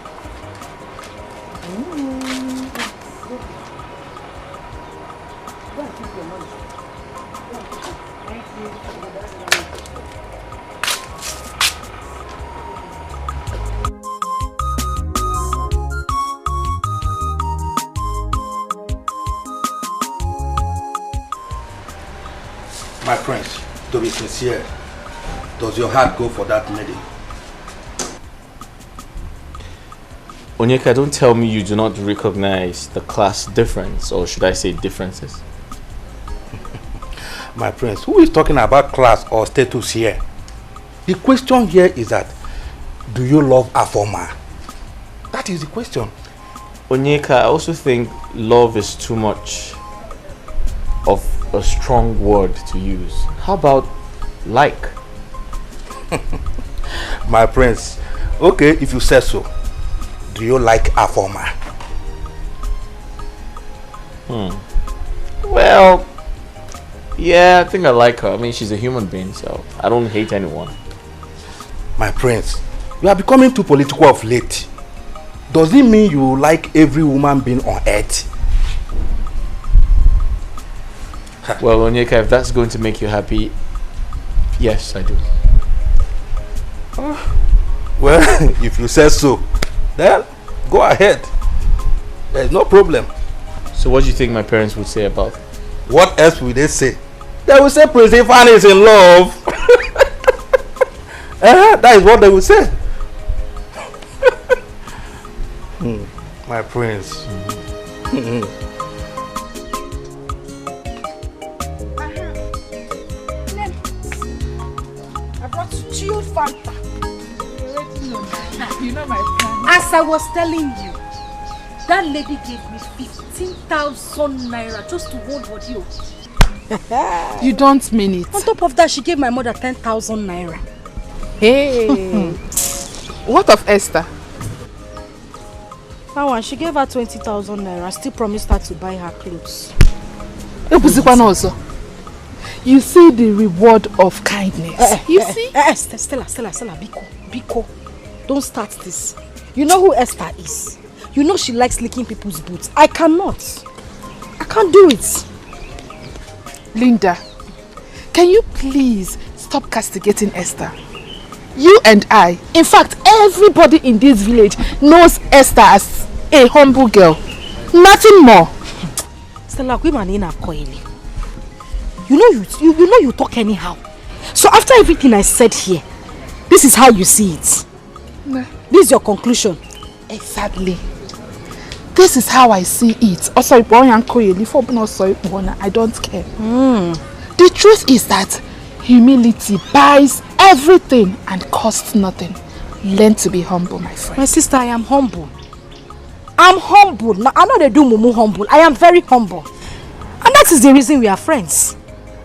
My prince, to be sincere, does your heart go for that lady? Onyeka, don't tell me you do not recognize the class difference, or should I say differences? My prince, who is talking about class or status here? The question here is that, do you love Afoma? That is the question. Onyeka, I also think love is too much of a strong word to use. How about like? My prince, okay, if you say so, do you like Afoma? Well, yeah, I think I like her. I mean, she's a human being, so I don't hate anyone. My prince, you are becoming too political of late. Does it mean you like every woman being on earth? Well, Onyeka, if that's going to make you happy, yes, I do. Well, if you say so, then go ahead. There's no problem. So what do you think my parents would say about it? What else will they say? They will say Prince Ifan is in love. That is what they will say. My prince. I brought chilled Fanta. You know my plan. As I was telling you, that lady gave me 15,000 naira just to hold audio. You don't mean it. On top of that, she gave my mother 10,000 naira. Hey. What of Esther? That one, she gave her 20,000 naira. I still promised her to buy her clothes. Also. You see the reward of kindness. You see? Stella, Biko. Don't start this. You know who Esther is? You know she likes licking people's boots. I cannot. I can't do it. Linda, can you please stop castigating Esther? You and I, in fact, everybody in this village knows Esther as a humble girl. Nothing more. Stella, you know you talk anyhow. So after everything I said here, this is how you see it. No. This is your conclusion. Exactly. This is how I see it. I don't care. The truth is that humility buys everything and costs nothing. Learn to be humble, my friend. My sister, I am humble. I'm humble. Now, I know they do mumu humble. I am very humble. And that is the reason we are friends.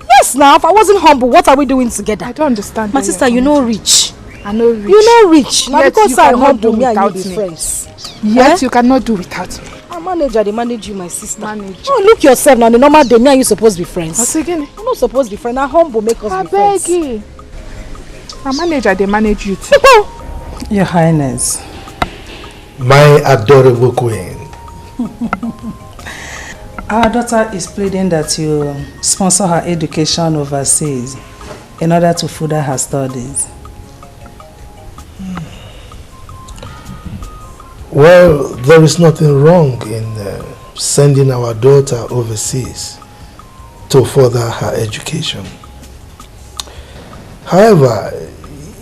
Yes, now, if I wasn't humble, what are we doing together? I don't understand. My sister, you know rich. I know rich. You know rich. Now, because I'm humble, me and you be me. friends. Yes, you cannot do without me. I'm manager, they manage you, my sister. Manager. Oh, look yourself now. The normal day, me and you supposed to be friends. What's again? You're not supposed to be friends. Now, humble make us be friends. I beg you. My manager, they manage you too. Your Highness. My adorable queen. Our daughter is pleading that you sponsor her education overseas in order to further her studies. Well, there is nothing wrong in sending our daughter overseas to further her education. However,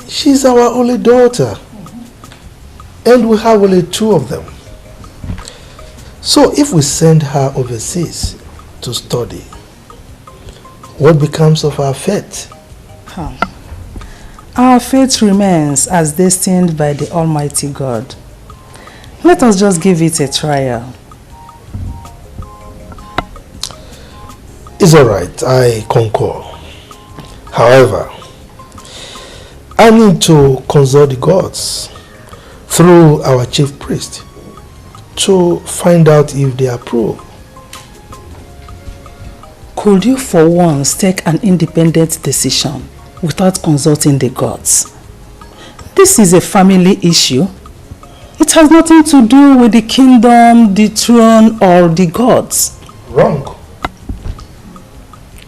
she's our only daughter, and we have only 2 of them. So if we send her overseas to study, what becomes of our fate? Our fate remains as destined by the Almighty God. Let us just give it a trial. It's all right, I concur. However, I need to consult the gods through our chief priest to find out if they approve. Could you for once take an independent decision without consulting the gods? This is a family issue. It has nothing to do with the kingdom, the throne, or the gods. Wrong.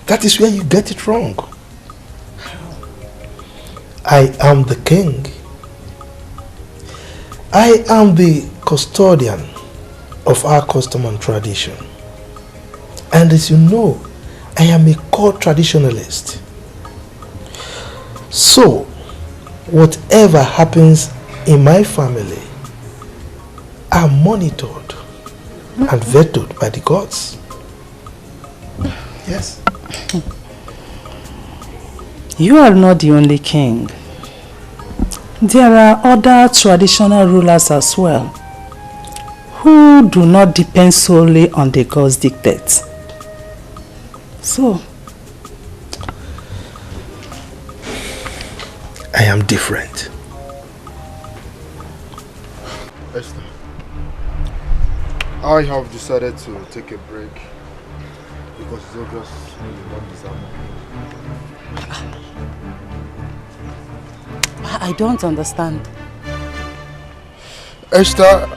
That is where you get it wrong. I am the king. I am the custodian of our custom and tradition. And as you know, I am a core traditionalist. So, whatever happens in my family are monitored and vetoed by the gods. Yes. You are not the only king. There are other traditional rulers as well who do not depend solely on the gods' dictates. So, I am different. Esther, I have decided to take a break because it's obvious you don't deserve me. I don't understand. Esther,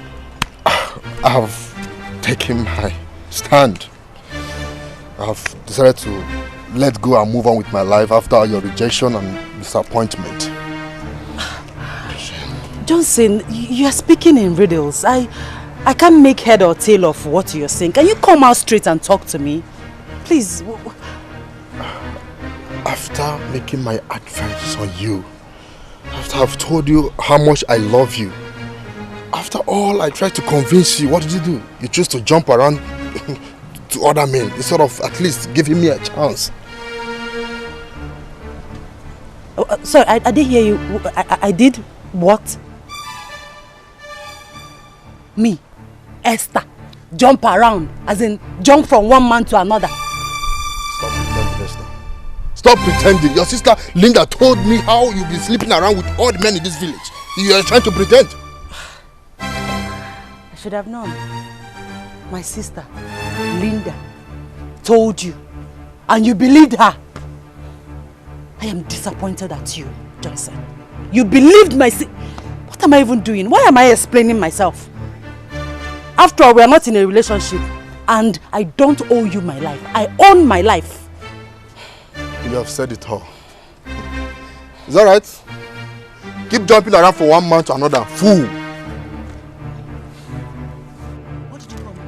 I have taken my stand. I have decided to let go and move on with my life after your rejection and disappointment. Johnson, you are speaking in riddles. I can't make head or tail of what you're saying. Can you come out straight and talk to me? Please. After making my advances on you, after I've told you how much I love you, after all I tried to convince you, what did you do? You chose to jump around to other men instead of at least giving me a chance. Sorry, I didn't hear you. I did what? Me, Esther, jump around, as in jump from one man to another. Stop pretending, Esther. Stop pretending. Your sister Linda told me how you've been sleeping around with all the men in this village. You are trying to pretend. I should have known. My sister, Linda, told you, and you believed her. I am disappointed at you, Johnson. You believed my sister. What am I even doing? Why am I explaining myself? After all, we are not in a relationship, and I don't owe you my life. I own my life. You have said it all. Is that right? Keep jumping around from one man to another. Fool. What did you call me?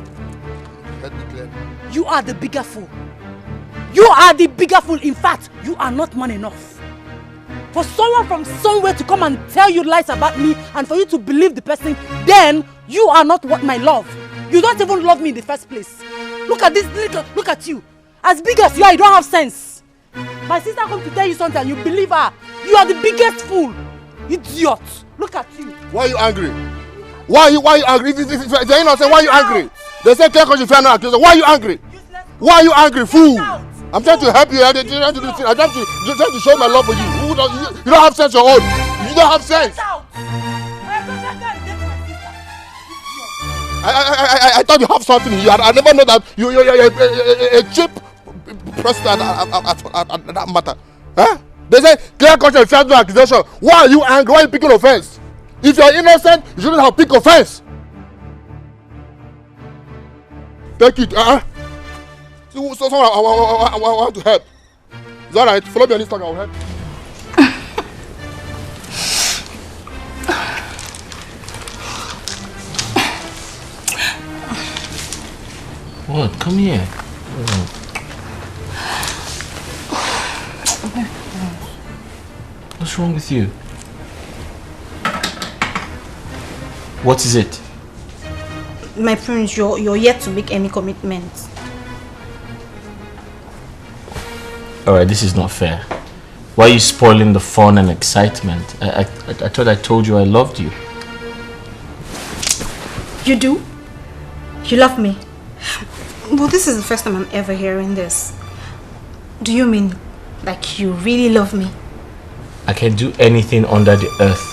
Let me clear. You are the bigger fool. You are the bigger fool. In fact, you are not man enough. For someone from somewhere to come and tell you lies about me and for you to believe the person, then you are not what my love. You don't even love me in the first place. Look at this, look at you. As big as you are, you don't have sense. My sister comes to tell you something and you believe her. You are the biggest fool. Idiot. Look at you. Why are you angry? Why are you angry? If you're innocent, why are you angry? They say clear because you fear no accusation. Why are you angry? Why are you angry, fool? I'm trying to help you. I'm trying to show my love for you. You don't have sense your own. You don't have sense. I thought you have something in you. I never know that you're a cheap person at that matter. Huh? They say clear conscience, fear no accusation. Why are you angry? Why are you picking offense? If you're innocent, you shouldn't have picked offense. Take it. So someone I want to help. Is that right? Follow me on Instagram, I'll help. What? Come here. What's wrong with you? What is it? My friends, you're yet to make any commitments. Alright, this is not fair. Why are you spoiling the fun and excitement? I thought I told you I loved you. You do? You love me? Well, this is the first time I'm ever hearing this. Do you mean like you really love me? I can do anything under the earth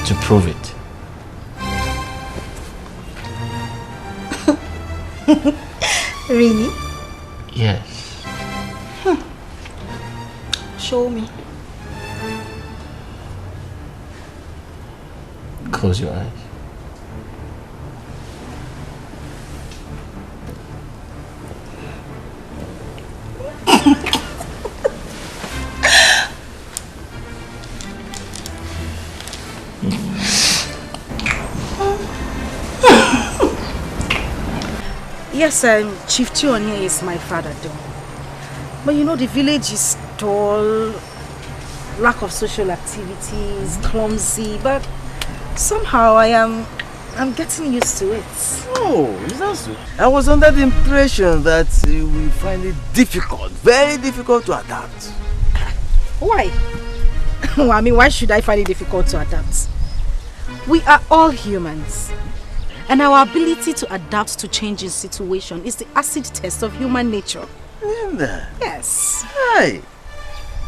to prove it. Really? Yes. Show me. Close your eyes. Yes, Chief Tionia is my father though. But you know the village is dull, lack of social activities, clumsy, but somehow I'm getting used to it. Oh, is that so? I was under the impression that we find it difficult, very difficult to adapt. Why? Well, I mean, why should I find it difficult to adapt? We are all humans. And our ability to adapt to changing situation is the acid test of human nature. Linda. Yes. Hi.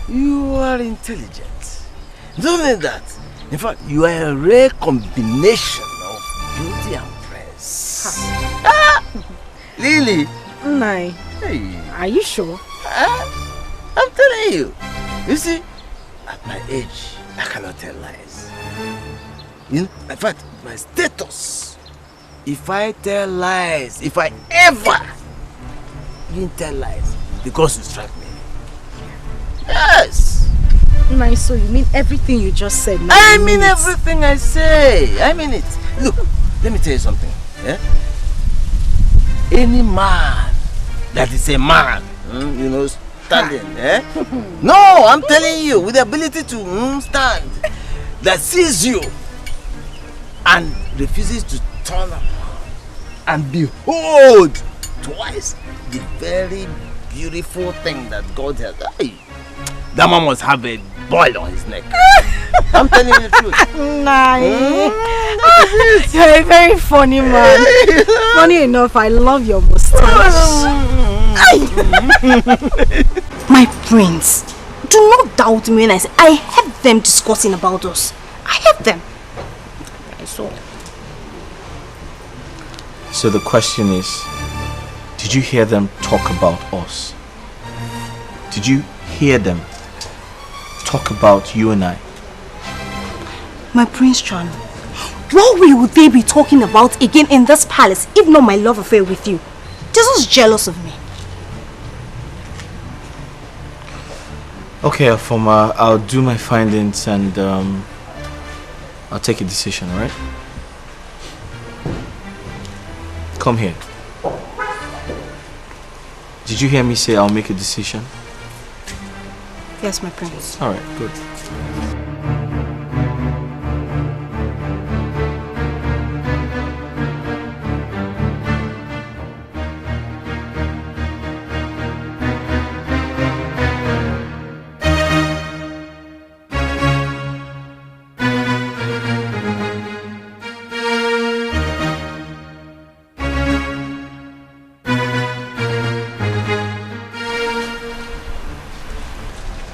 You are intelligent. Not only that, in fact, you are a rare combination of beauty and brains. Lily. Nai. Hey. Are you sure? I'm telling you. You see, at my age, I cannot tell lies. You know, in fact, my status. If I tell lies, if I ever didn't tell lies, because you strike me. Yes. Nice, so you mean everything you just said? I mean everything I say. I mean it. Look, let me tell you something. Yeah? Any man that is a man, you know, standing, eh? No, I'm telling you, with the ability to stand, that sees you and refuses to turn around and behold twice the very beautiful thing that God has. Hey, that man must have a boil on his neck. I'm telling you the truth. Nice. You're a very funny man. Funny enough, I love your mustache. My prince, do not doubt me when I say I heard them discussing about us. I heard them. I saw. So the question is, did you hear them talk about us? Did you hear them talk about you and I? My Prince John, what will they be talking about again in this palace if not my love affair with you? They're just jealous of me. Okay, Afoma, I'll do my findings and I'll take a decision, alright? Come here. Did you hear me say I'll make a decision? Yes, my prince. Alright, good.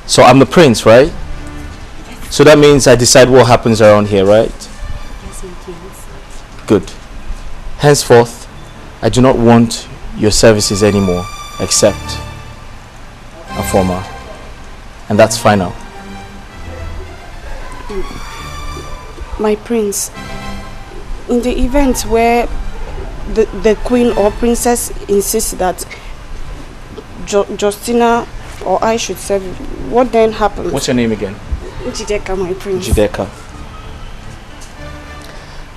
So I'm the prince, right? So that means I decide what happens around here, right? Yes, yes. Good. Henceforth, I do not want your services anymore, except Afoma. And that's final. My prince, in the event where the queen or princess insists that Justina or I should serve you, what then happens? What's your name again? Jideka, my prince. Jideka.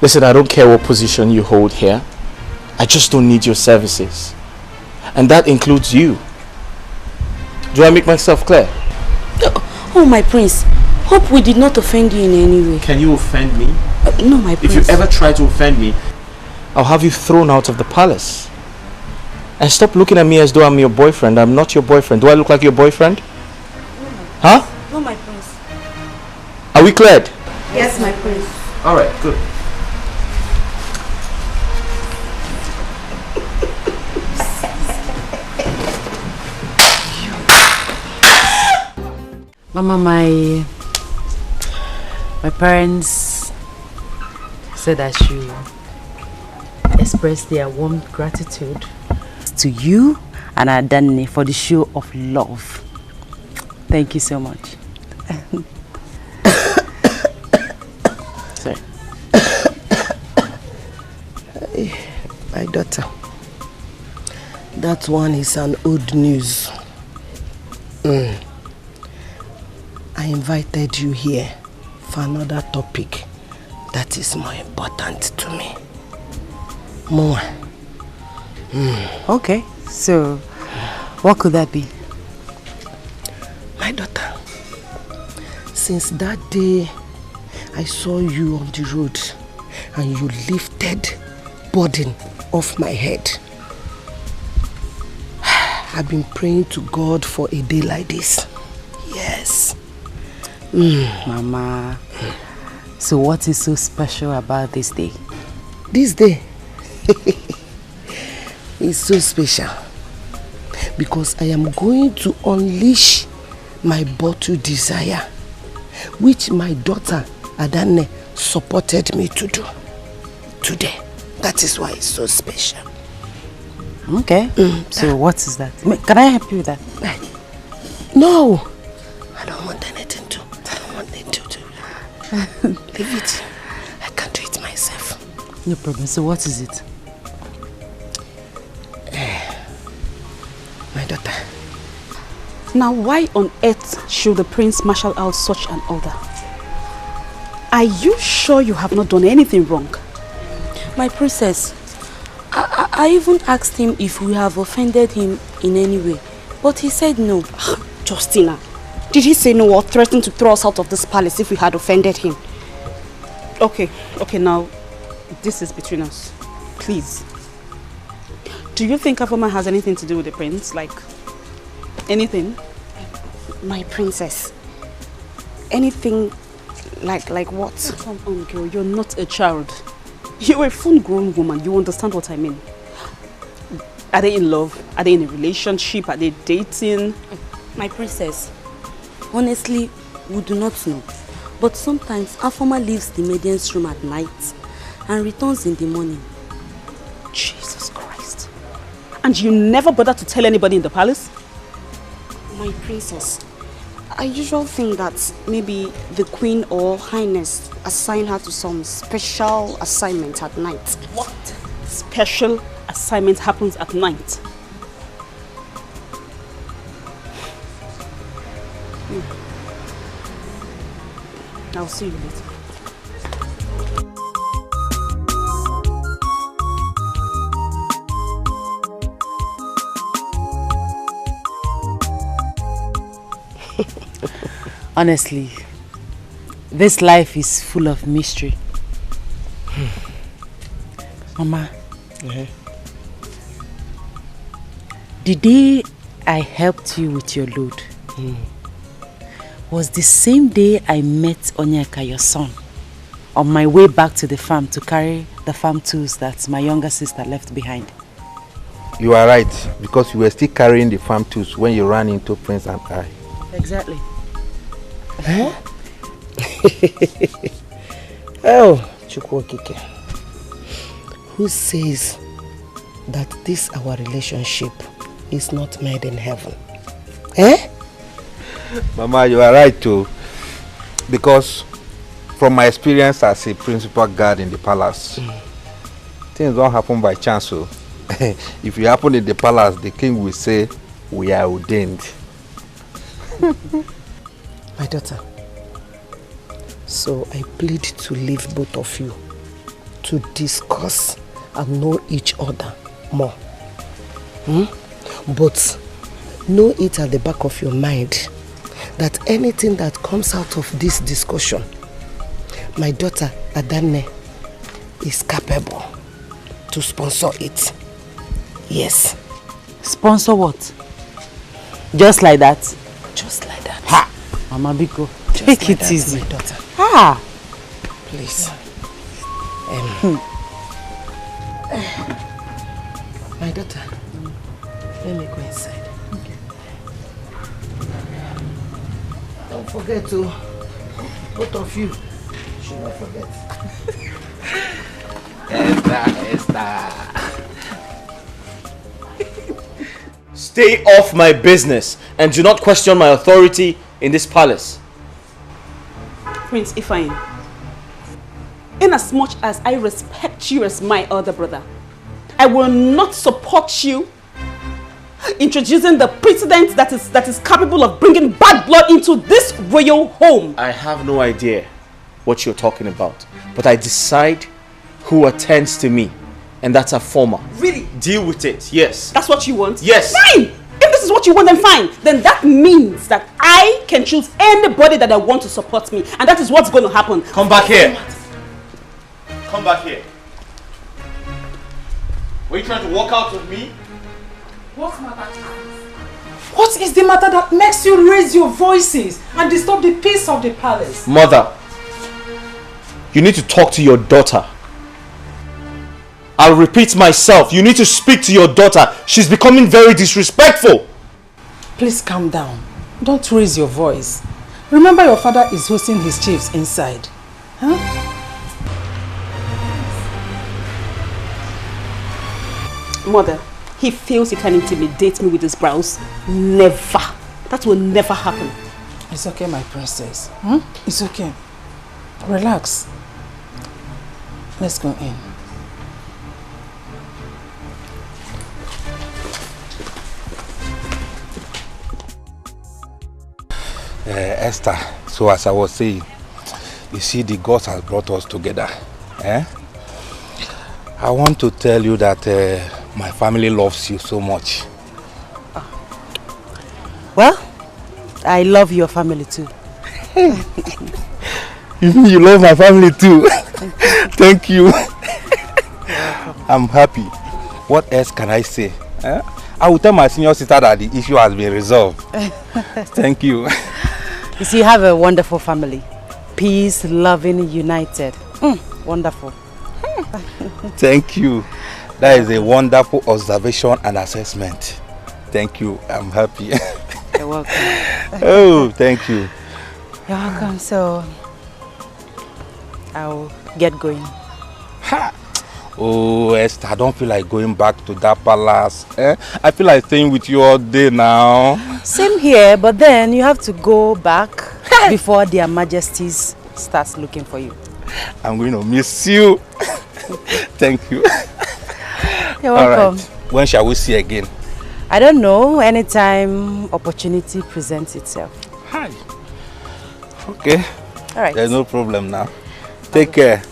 Listen, I don't care what position you hold here. I just don't need your services. And that includes you. Do I make myself clear? Oh, my prince. Hope we did not offend you in any way. Can you offend me? No, my prince. If you ever try to offend me, I'll have you thrown out of the palace. And stop looking at me as though I'm your boyfriend. I'm not your boyfriend. Do I look like your boyfriend? Huh? No, my prince. Are we cleared? Yes, my prince. Alright, good. Mama, my parents said I should express their warm gratitude to you and Adani for the show of love. Thank you so much. Sorry. My daughter, that one is an old news. I invited you here for another topic that is more important to me. More. Okay, so what could that be? My daughter, since that day I saw you on the road and you lifted burden off my head, I've been praying to God for a day like this. Yes. Mama, so what is so special about this day? This day is so special because I am going to unleash my bottled desire, which my daughter Adane supported me to do today. That is why it's so special. Okay. So what is that? Can I help you with that? No. I don't want anything to. I don't want it to do. Leave it. I can do it myself. No problem. So what is it? My daughter. Now, why on earth should the prince marshal out such an order? Are you sure you have not done anything wrong? My princess, I even asked him if we have offended him in any way, but he said no. Justina, did he say no or threaten to throw us out of this palace if we had offended him? Okay, now, this is between us. Please. Do you think Afoma has anything to do with the prince? Like, anything? My princess. Anything like what? Come on, girl, you're not a child. You're a full-grown woman. You understand what I mean? Are they in love? Are they in a relationship? Are they dating? My princess, honestly, we do not know. But sometimes Afoma leaves the maiden's room at night and returns in the morning. Jesus Christ. And you never bother to tell anybody in the palace? My princess, I usually think that maybe the queen or highness assign her to some special assignment at night. What? Special assignment happens at night? I'll see you later. Honestly, this life is full of mystery. Mama, the day I helped you with your load was the same day I met Onyeka, your son, on my way back to the farm to carry the farm tools that my younger sister left behind. You are right, because you were still carrying the farm tools when you ran into Prince and I. Exactly. Huh? Oh, Chukwokike. Who says that this our relationship is not made in heaven? Eh? Mama, you are right too. Because from my experience as a principal guard in the palace, things don't happen by chance. So if you happen in the palace, the king will say, we are ordained. My daughter, so I plead to leave both of you to discuss and know each other more. But know it at the back of your mind that anything that comes out of this discussion, my daughter Adane is capable to sponsor it. Yes. Sponsor what? Just like that? Just like that. Ha! Mama Biko, take like it that, easy. my daughter. Ah! Please. My daughter, let me go inside. Okay. Don't forget to, both of you, should not forget. Esther. Stay off my business and do not question my authority in this palace. Prince Ifeanyi, inasmuch as I respect you as my elder brother, I will not support you introducing the precedent that is capable of bringing bad blood into this royal home. I have no idea what you're talking about, but I decide who attends to me, and that's a former. Really? Deal with it, yes. That's what you want? Yes. Fine! If this is what you want, then fine. Then that means that I can choose anybody that I want to support me, and that is what's going to happen. Come back here. Come back here. Were you trying to walk out with me? What matter? What is the matter that makes you raise your voices and disturb the peace of the palace? Mother, you need to talk to your daughter. I'll repeat myself. You need to speak to your daughter. She's becoming very disrespectful. Please calm down. Don't raise your voice. Remember your father is hosting his chiefs inside. Huh? Mother, he feels he can intimidate me with his brows. Never. That will never happen. It's okay, my princess. It's okay. Relax. Let's go in. Esther, so as I was saying, you see, the gods has brought us together. I want to tell you that my family loves you so much. Well, I love your family too. You love my family too. Thank you. I'm happy. What else can I say? I will tell my senior sister that the issue has been resolved. Thank you. You see, you have a wonderful family. Peace, loving, united. Wonderful. Thank you. That is a wonderful observation and assessment. Thank you. I'm happy. You're welcome. Oh, thank you. You're welcome. So, I'll get going. Ha! Oh, Esther, I don't feel like going back to that palace. I feel like staying with you all day now. Same here, but then you have to go back before their majesties starts looking for you. I'm going to miss you. Thank you. You're welcome. All right. When shall we see again? I don't know. Anytime opportunity presents itself. Hi. Okay. All right. There's no problem now. Take care.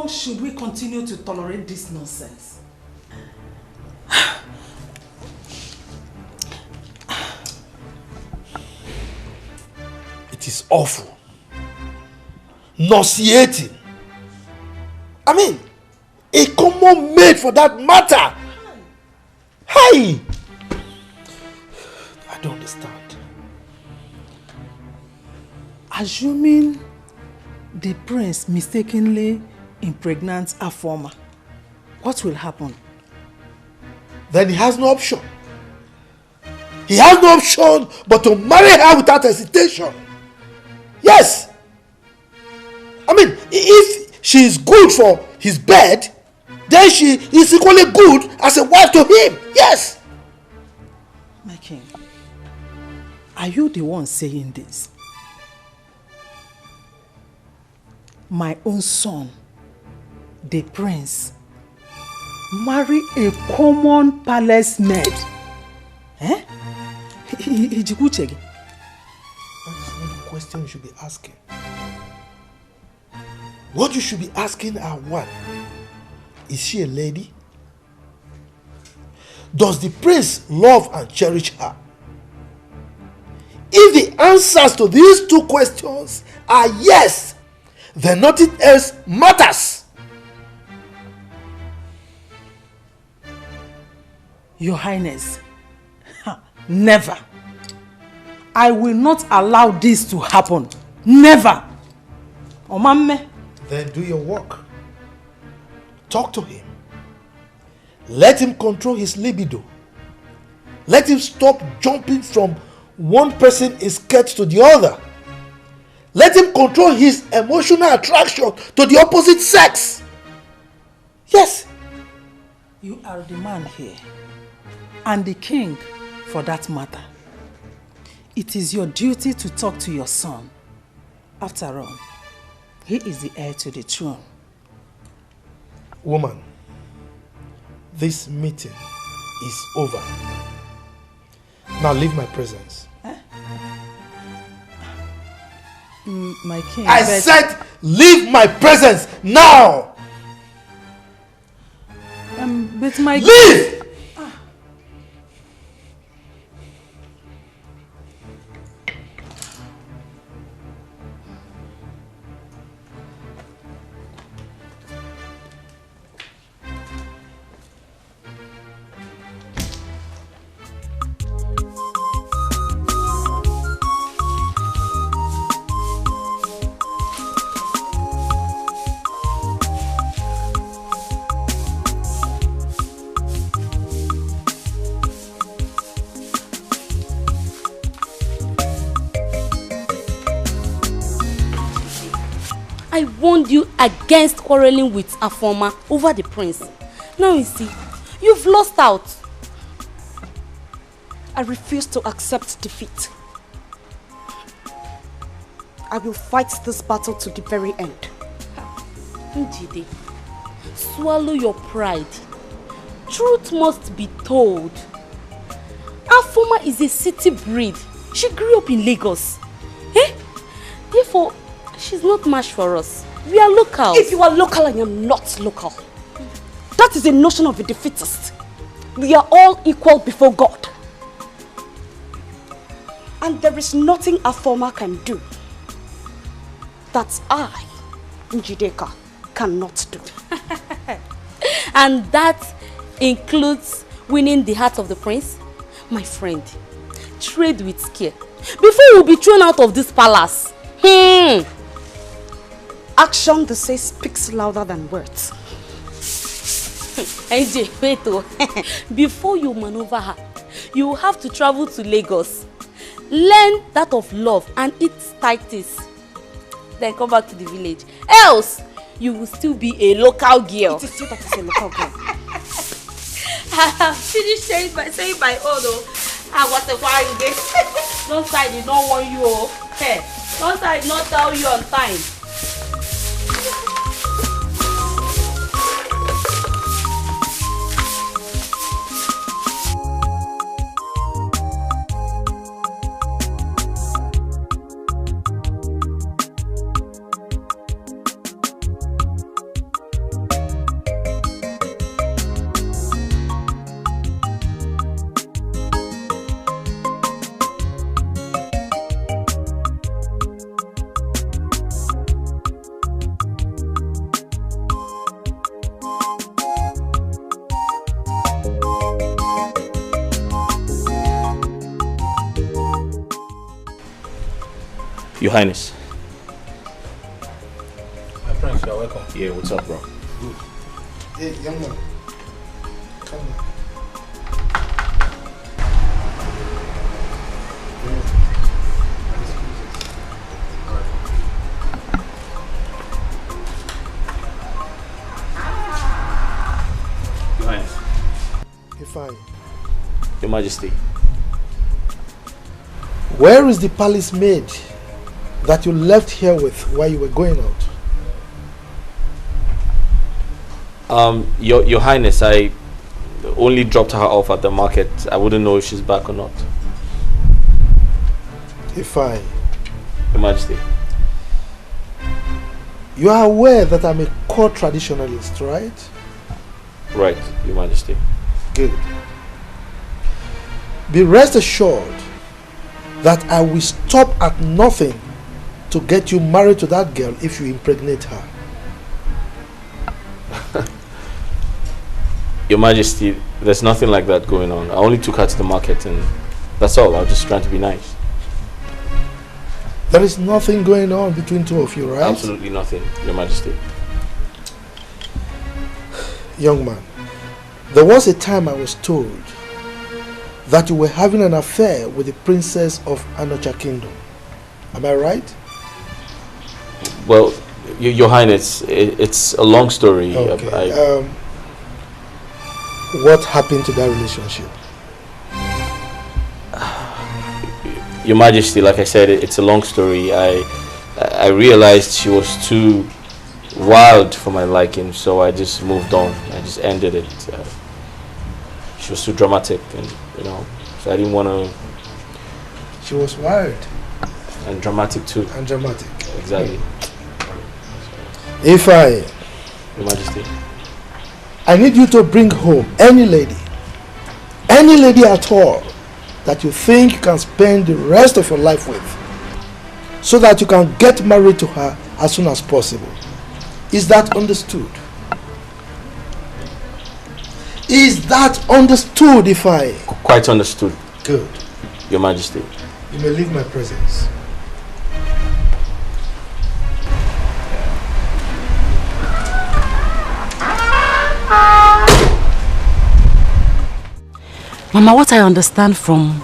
Should we continue to tolerate this nonsense? It is awful. Nauseating. I mean, a common maid for that matter. Hi! I don't understand. Assuming the prince mistakenly impregnants a former, what will happen? Then he has no option. He he has no option but to marry her without hesitation. Yes. I mean, if she is good for his bed, then she is equally good as a wife to him. Yes. My king, are you the one saying this? My own son, the prince, marry a common palace maid? Eh? That's not the question you should be asking. What you should be asking are one, is she a lady? Does the prince love and cherish her? If the answers to these two questions are yes, then nothing else matters. Your Highness, never. I will not allow this to happen. Never. Omamme. Then do your work. Talk to him. Let him control his libido. Let him stop jumping from one person in skirt to the other. Let him control his emotional attraction to the opposite sex. Yes. You are the man here, and the king for that matter. It is your duty to talk to your son. After all, he is the heir to the throne. Woman, this meeting is over. Now leave my presence. My king, I said leave my presence now! But my leave! I warned you against quarreling with Afoma over the prince. Now you see, you've lost out. I refuse to accept defeat. I will fight this battle to the very end. Njide, swallow your pride. Truth must be told. Afoma is a city breed. She grew up in Lagos. Therefore, she's not much for us. We are local. If you are local, I am not local. That is a notion of a defeatist. We are all equal before God. And there is nothing Afoma can do that I, Njideka, cannot do. And that includes winning the heart of the prince? My friend, trade with care before you'll be thrown out of this palace. Action, they say, speaks louder than words. AJ, wait oh. Before you maneuver her, you have to travel to Lagos. Learn that of love and eat tighties. Then come back to the village. Else, you will still be a local girl. It is you that is a local girl. Finish saying by own. What a while this. Don't side did not warn you. Hey, don't side not tell you on time. Your Highness. My friends, you're welcome. Yeah, what's up, bro? Good. Hey, young man. Come Majesty. Where is the palace maid that you left here with while you were going out? Your Highness, I only dropped her off at the market. I wouldn't know if she's back or not. Ifeanyi. Your Majesty. You are aware that I'm a core traditionalist, right? Right, Your Majesty. Good. Be rest assured that I will stop at nothing to get you married to that girl if you impregnate her. Your Majesty, there's nothing like that going on. I only took her to the market and that's all. I was just trying to be nice. There is nothing going on between two of you, right? Absolutely nothing, Your Majesty. Young man, there was a time I was told that you were having an affair with the princess of Anocha Kingdom. Am I right? Well, Your Highness, it's a long story. Okay. What happened to that relationship? Your Majesty, like I said, it's a long story. I realized she was too wild for my liking, so I just moved on. I just ended it. She was too dramatic, and so I didn't want to. She was wild and dramatic too. And dramatic. Exactly. Ifeanyi, Your Majesty, I need you to bring home any lady at all, that you think you can spend the rest of your life with, so that you can get married to her as soon as possible. Is that understood? Is that understood, Ifeanyi? Quite understood. Good. Your Majesty. You may leave my presence. Mama, what I understand from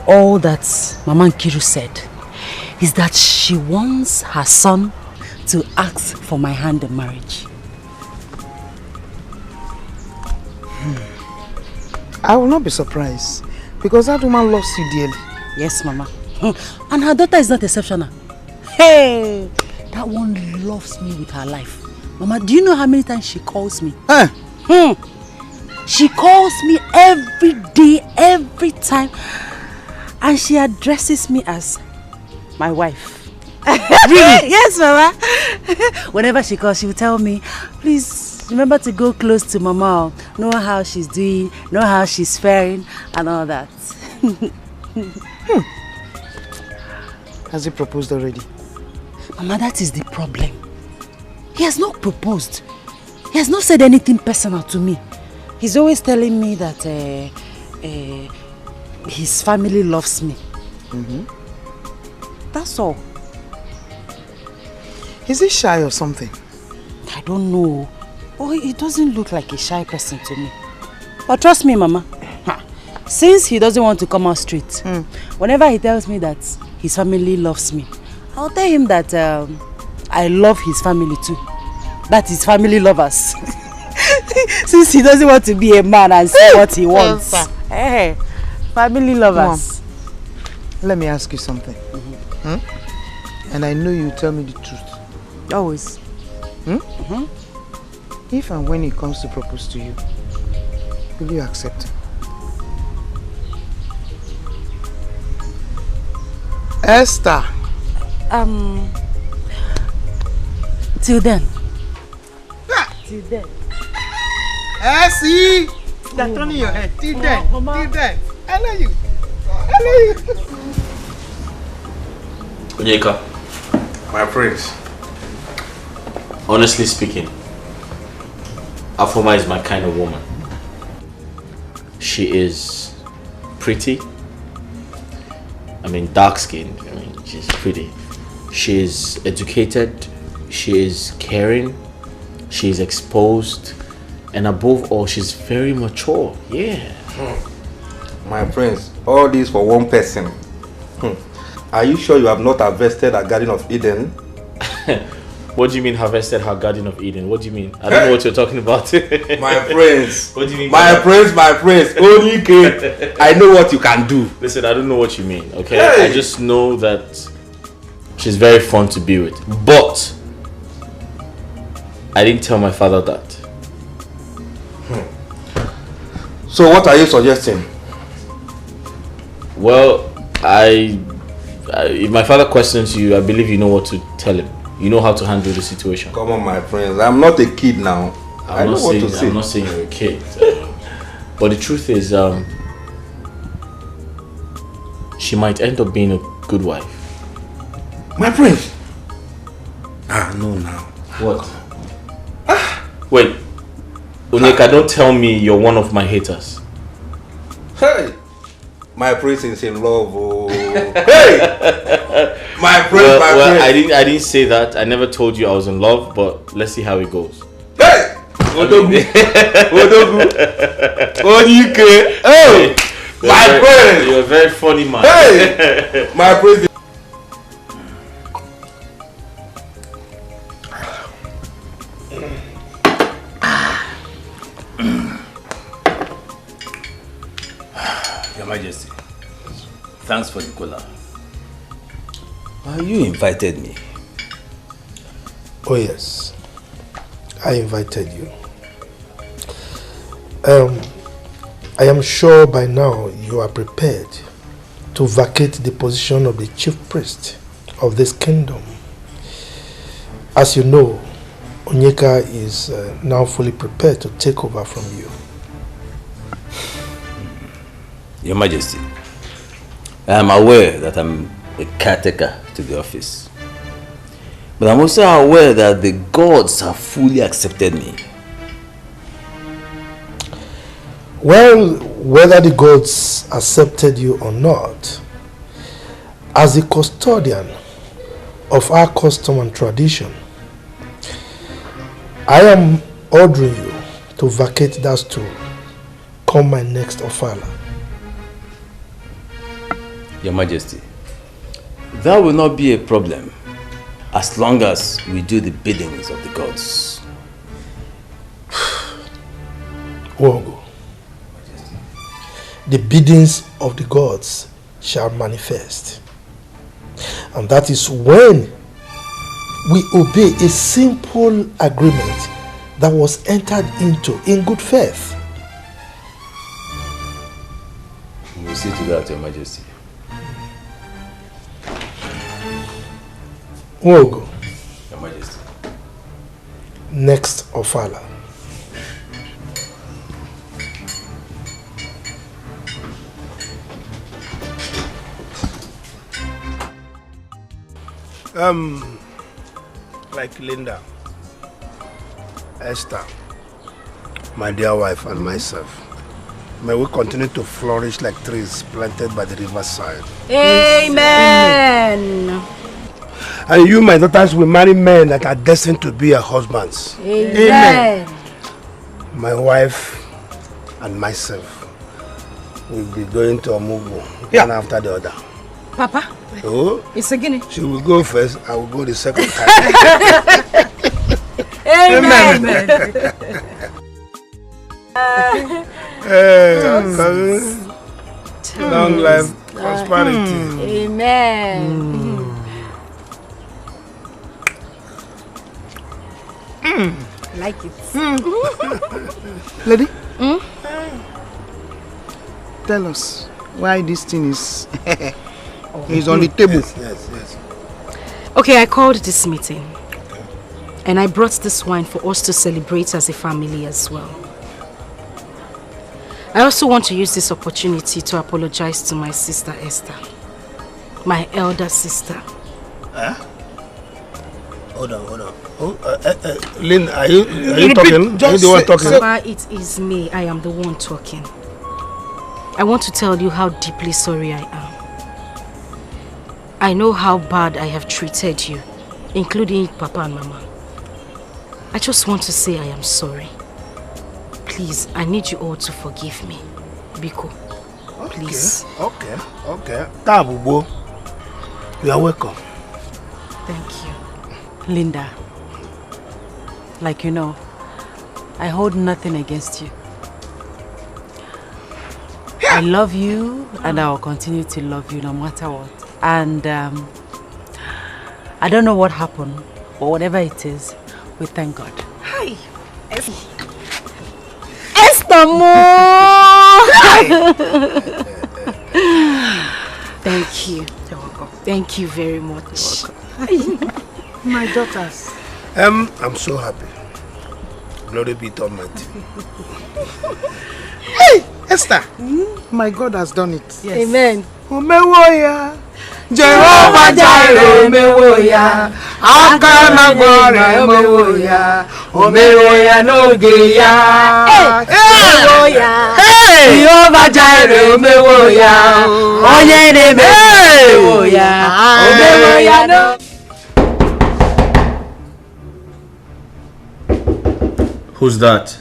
all that Mama Nkiru said is that she wants her son to ask for my hand in marriage. I will not be surprised because that woman loves you dearly. Yes, Mama. And her daughter is not exceptional. Hey, that one loves me with her life. Mama, do you know how many times she calls me? She calls me every day, every time, and she addresses me as my wife. Really? Yes, Mama. Whenever she calls, she will tell me, please remember to go close to Mama, know how she's doing, know how she's faring, and all that. Has he proposed already? Mama, that is the problem. He has not proposed. He has not said anything personal to me. He's always telling me that his family loves me. That's all. Is he shy or something? I don't know. Oh, he doesn't look like a shy person to me. But trust me, Mama. Since he doesn't want to come out straight, whenever he tells me that his family loves me, I'll tell him that I love his family too. That his family love us. Since he doesn't want to be a man and say what he wants. Hey, family lovers. Let me ask you something. And I know you tell me the truth. Always. If and when he comes to propose to you, will you accept him? Esther. Till then. Till then. See? They're turning your head. Till then. Mama. Till then. I love you. I love you. Onyeka. My prince. Honestly speaking, Afoma is my kind of woman. She is pretty. I mean, dark-skinned. I mean, she's pretty. She is educated. She is caring. She is exposed. And above all, she's very mature. Yeah. My prince, all this for one person. Are you sure you have not harvested a Garden of Eden? What do you mean harvested her Garden of Eden? What do you mean? I don't know what you're talking about. My friends. What do you mean? My friends. Only K. I know what you can do. Listen, I don't know what you mean, okay? Hey. I just know that she's very fun to be with. But I didn't tell my father that. So what are you suggesting? Well, if my father questions you, I believe you know what to tell him. You know how to handle the situation. Come on, my friends. I'm not a kid now. I know what to say. I'm not saying you're a kid. But the truth is, she might end up being a good wife. My friends. No, now. What? Wait. Onyeka, don't tell me you're one of my haters. Hey! My prince is in love. Oh. Hey! My prince, my prince. I didn't say that. I never told you I was in love, but let's see how it goes. Hey! Odogu. Onyike. Oh! My prince! You're a very funny man. Hey! My prince. Your Majesty, thanks for the cola. You invited me. Oh yes, I invited you. I am sure by now you are prepared to vacate the position of the chief priest of this kingdom. As you know, Onyeka is now fully prepared to take over from you. Your Majesty, I am aware that I'm a caretaker to the office. But I'm also aware that the gods have fully accepted me. Well, whether the gods accepted you or not, as the custodian of our custom and tradition, I am ordering you to vacate that stool come my next ofala. Your Majesty, that will not be a problem as long as we do the biddings of the gods. Wogo, the biddings of the gods shall manifest. And that is when we obey a simple agreement that was entered into in good faith. We will see to that, Your Majesty. Wogo, Your Majesty. Next ofala. Like Linda, Esther, my dear wife, and myself, may we continue to flourish like trees planted by the riverside. Amen. And you, my daughters, will marry men that are destined to be your husbands. Amen. My wife and myself will be going to Omugu, one after the other. Papa, Oh, it's a guinea. she will go first, I will go the second time. Amen. Long life, prosperity. Amen. Like it. Lady, tell us why this thing is on the table. Yes. Okay, I called this meeting. And I brought this wine for us to celebrate as a family as well. I also want to use this opportunity to apologize to my sister Esther. My elder sister. Hold on. Lynn, are you talking? Are you the one talking? Papa, it is me. I am the one talking. I want to tell you how deeply sorry I am. I know how bad I have treated you, including Papa and Mama. I just want to say I am sorry. Please, I need you all to forgive me. Biko, please. Okay. Tabubo, you are welcome. Thank you. Linda, like you know, I hold nothing against you. I love you and I will continue to love you no matter what. And I don't know what happened, but whatever it is, we thank God. Hi. Esther Mo! Thank you. You're welcome. Thank you very much. My daughters. I'm so happy. Glory be to Almighty. Hey, Esther. My God has done it. Yes. Amen. Umewoya. Jehovah Jireh, umewoya. Akana gore, umewoya. Umewoya no geya. Umewoya. Hey, Jehovah Jireh, umewoya. Onye neme, umewoya. Umewoya no. Who's that?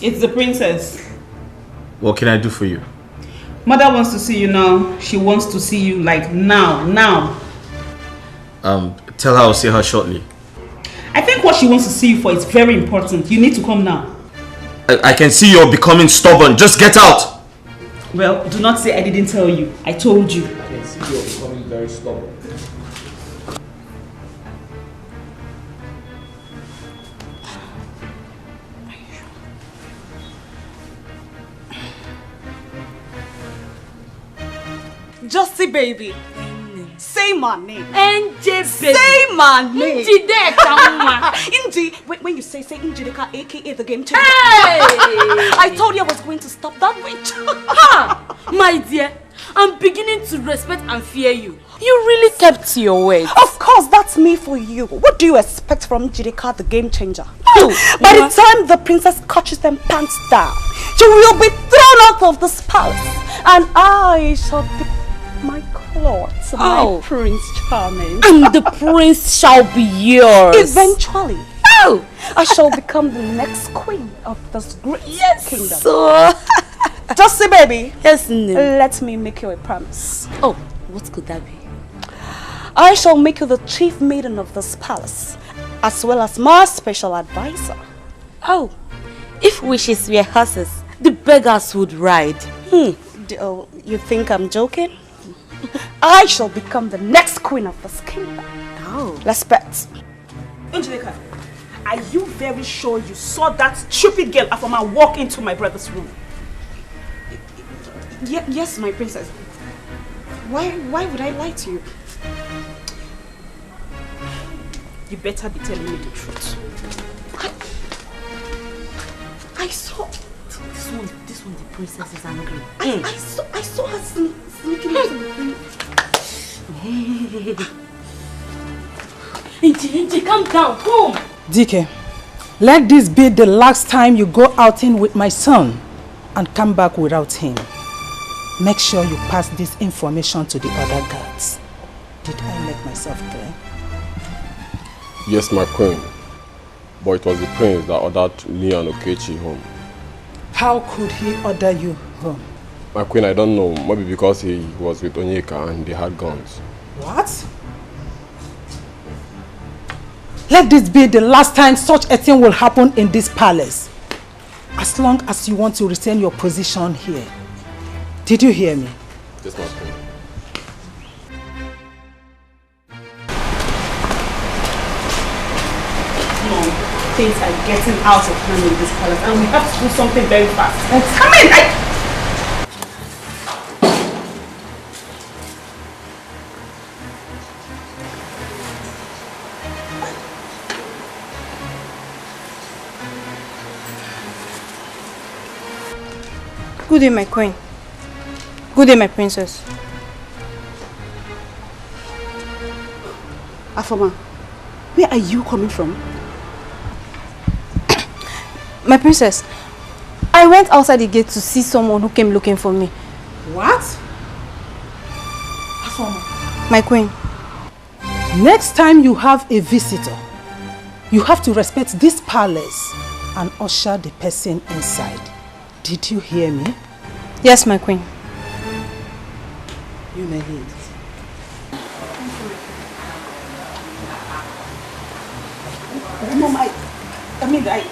It's the princess. What can I do for you? Mother wants to see you now. She wants to see you like now. Tell her I'll see her shortly. I think what she wants to see you for is very important. You need to come now. I can see you're becoming stubborn. Just get out! Well, do not say I didn't tell you. I told you. I can see you're becoming very stubborn. Justy baby. Say my name. NJ baby. Say my name. Inji, when you say Injideka, aka the game changer. Hey! I told you I was going to stop that witch. Ha! My dear, I'm beginning to respect and fear you. You really kept to your word. Of course, that's me for you. What do you expect from Injideka, the game changer? By the time the princess catches them pants down, she will be thrown out of this palace, and I shall be my clothes, my Prince Charming. And the prince shall be yours. Eventually. I shall become the next queen of this great kingdom. So, just say, baby. Yes, no. Let me make you a promise. Oh, what could that be? I shall make you the chief maiden of this palace, as well as my special advisor. Oh, if wishes were horses, the beggars would ride. You think I'm joking? I shall become the next queen of this kingdom. Oh. Let's bet. Angelica, are you very sure you saw that stupid girl Afoma walk into my brother's room? Yes, my princess. Why would I lie to you? You better be telling me the truth. I saw... This one, the princess is angry. I saw her sneaking into the room. Inji, calm down, come. DK, let this be the last time you go outing with my son and come back without him. Make sure you pass this information to the other guards. Did I make myself clear? Yes, my queen. But it was the prince that ordered me and Okechi home. How could he order you home? My queen, I don't know. Maybe because he was with Onyeka and they had guns. What? Let this be the last time such a thing will happen in this palace. As long as you want to retain your position here. Did you hear me? Yes, my queen. Things are getting out of hand in this palace and we have to do something very fast. Come in! Good day, my queen. Good day, my princess. Afoma, where are you coming from? My princess, I went outside the gate to see someone who came looking for me. What? Afoma. My queen. Next time you have a visitor, you have to respect this palace and usher the person inside. Did you hear me? Yes, my queen. You may leave. Mom, Linda,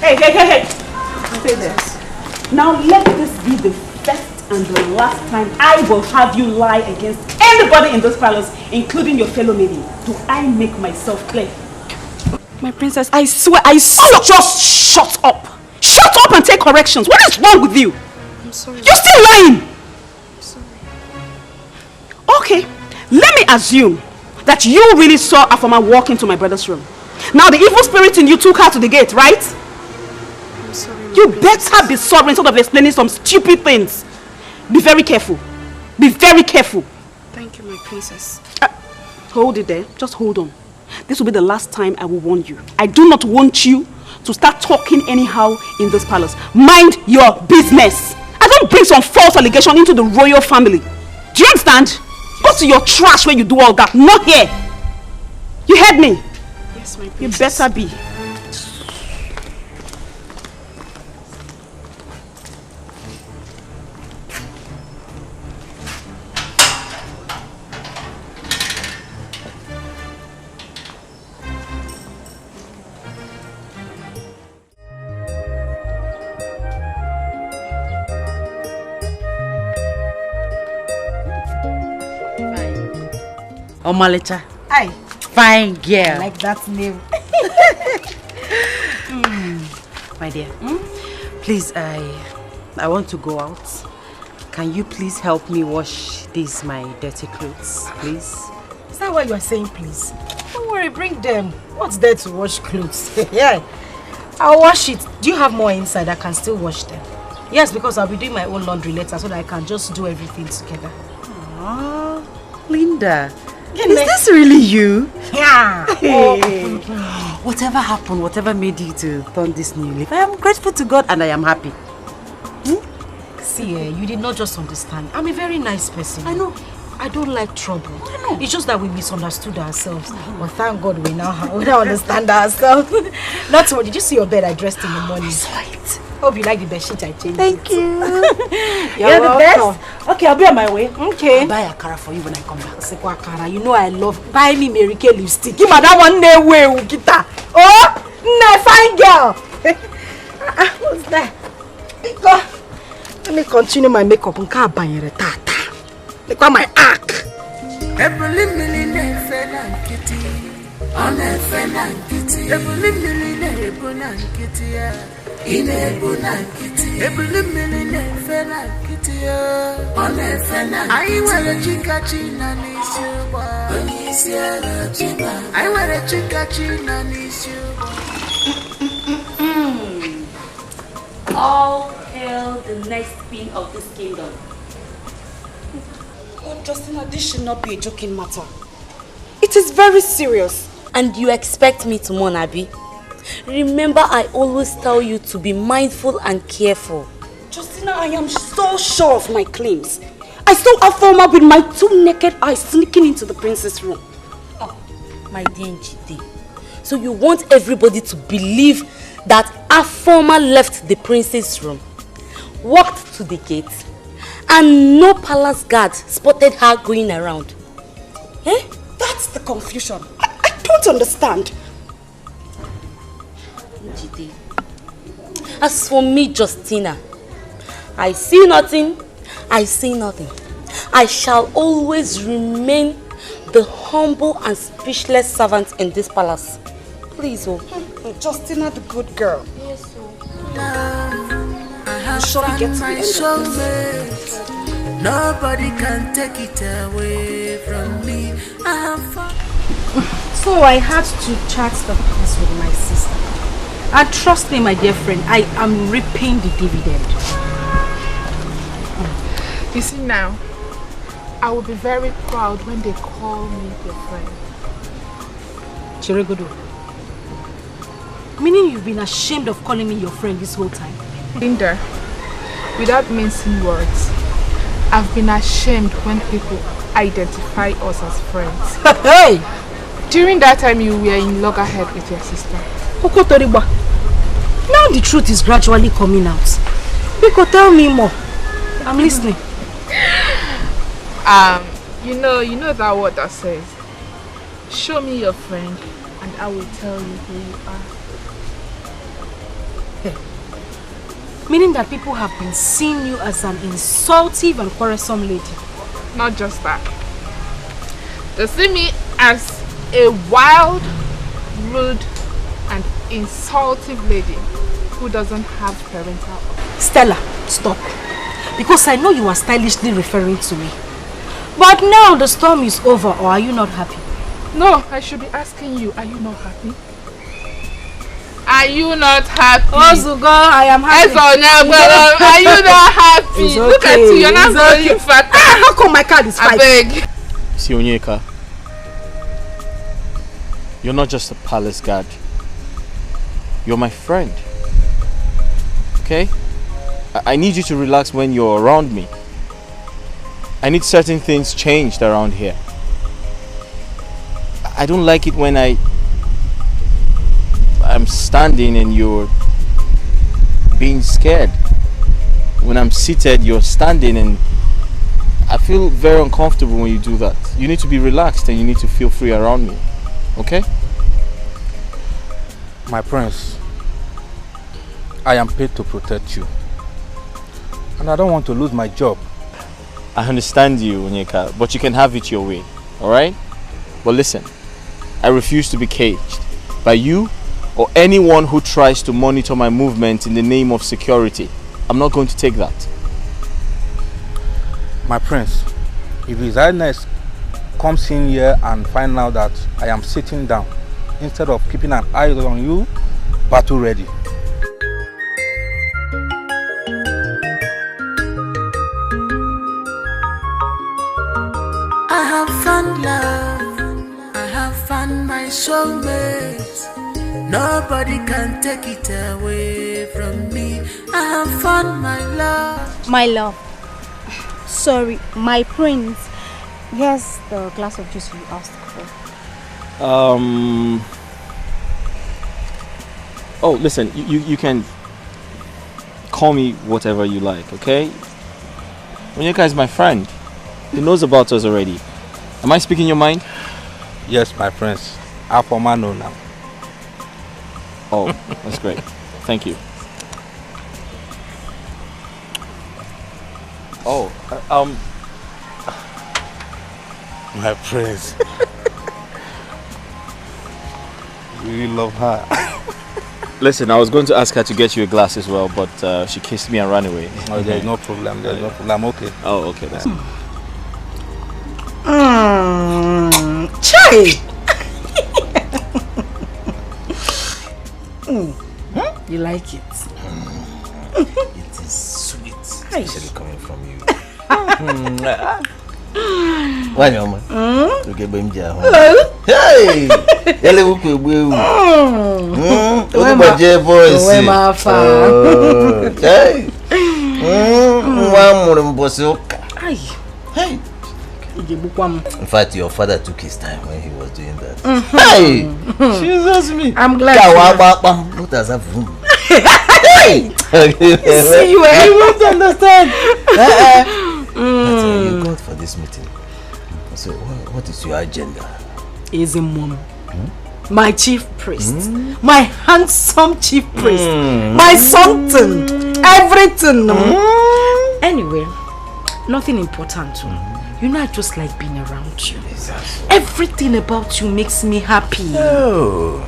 Hey. Say this. Now let this be the first and the last time I will have you lie against anybody in this palace, including your fellow maiden. Do I make myself clear? My princess, I swear, just shut up. Shut up and take corrections. What is wrong with you? I'm sorry. You're still lying. I'm sorry. Okay, let me assume that you really saw Afoma walk into my brother's room. Now the evil spirit in you took her to the gate, right? I'm sorry. You better be sorry instead of explaining some stupid things. Be very careful. Be very careful. Thank you, my princess. Hold it there. Just hold on. This will be the last time I will warn you. I do not want you to start talking anyhow in this palace. Mind your business. I don't bring some false allegation into the royal family. Do you understand? Go to your trash where you do all that. Not here. You heard me? Yes, my princess. You better be. Omalicha. Hi. Fine girl. I like that name. My dear, please, I want to go out. Can you please help me wash these my dirty clothes, please? Is that why you are saying please? Don't worry, bring them. What's there to wash clothes? Yeah, I'll wash it. Do you have more inside? I can still wash them. Yes, because I'll be doing my own laundry later so that I can just do everything together. Aww, Linda. Is this really you? Yeah. Hey. Whatever happened, whatever made you to turn this new leaf, I am grateful to God and I am happy. See, you did not just understand. I'm a very nice person. I know. I don't like trouble. I know. It's just that we misunderstood ourselves. But thank God we now understand ourselves. Not so. Did you see your bed I dressed in the morning? Sweet. Hope you like the bed sheet I changed. Thank you. You're the best. Okay, I'll be on my way. Okay. I'll buy a cara for you when I come back. Sekwa cara, you know I love. Buy me Mary Kay lipstick. Give me that one way, Ukita. Oh, no, fine girl. What's that? Go. Let me continue my makeup. Look at my arc. All hail the next queen of this kingdom. Oh, Justina, this should not be a joking matter. It is very serious. And you expect me to mourn, Abby? Remember, I always tell you to be mindful and careful. Justina, I am so sure of my claims. I saw Afoma with my 2 naked eyes sneaking into the princess' room. Oh, my dear Njide. So you want everybody to believe that Afoma left the princess' room, walked to the gate, and no palace guard spotted her going around? Eh? That's the confusion. I don't understand. Njide. As for me, Justina, I see nothing, I see nothing. I shall always remain the humble and speechless servant in this palace. Please, oh. Justina, the good girl. Yes, oh. I have found my soulmate. Nobody can take it away from me. I have found. So I had to chat the peace with my sister. And trust me, my dear friend, I am reaping the dividend. You see now, I will be very proud when they call me their friend. Chiregodo. Meaning you've been ashamed of calling me your friend this whole time? Linda, without mincing words, I've been ashamed when people identify us as friends. Hey! During that time you were in loggerhead with your sister. Now the truth is gradually coming out. Biko, tell me more. I'm listening. You know that word that says, show me your friend and I will tell you who you are. Meaning that people have been seeing you as an insultive and quarrelsome lady. Not just that. They see me as a wild, rude and insultive lady who doesn't have parental. Stella, stop. Because I know you are stylishly referring to me. But now the storm is over, or are you not happy? No, I should be asking you, are you not happy? Are you not happy? Ozugo, I am happy. Are you not happy? It's okay. Look at you, you're not going fat. How come my card is 5? I beg. See, Onyeka, you're not just a palace guard. You're my friend. Okay? I need you to relax when you're around me. I need certain things changed around here. I don't like it when I'm standing and you're being scared. When I'm seated, you're standing, and I feel very uncomfortable when you do that. You need to be relaxed and you need to feel free around me. Okay? My prince, I am paid to protect you. And I don't want to lose my job. I understand you, Onyeka, but you can have it your way. Alright? But listen, I refuse to be caged by you or anyone who tries to monitor my movement in the name of security. I'm not going to take that. My prince, if His Highness comes in here and finds out that I am sitting down, instead of keeping an eye on you, battle ready. I have found love, I have found my soulmate. Nobody can take it away from me. I have found my love. My love. Sorry, my prince. Here's the glass of juice you asked for. Oh, listen, you can call me whatever you like, okay? Onyeka is my friend. He knows about us already. Am I speaking your mind? Yes, my prince. Afoma know now. Oh, that's great. Thank you. Oh, my prince. You really love her. Listen, I was going to ask her to get you a glass as well, but she kissed me and ran away. Oh, there's no problem. There's no problem. I'm okay. Oh, okay. That's Chai! You like it? It is sweet, especially coming from you. Why, Mama? Okay, hey! Hello, voice. Hey! Hey! In fact, your father took his time when he was doing that. Hey! Jesus me! I'm glad. What does that mean? Hey! See you, I won't understand. You got for this meeting. So, what is your agenda? Easy, Mom. My chief priest. My handsome chief priest. My something. Everything. Anyway, nothing important. You know, I just like being around you. Exactly. Everything about you makes me happy. Oh,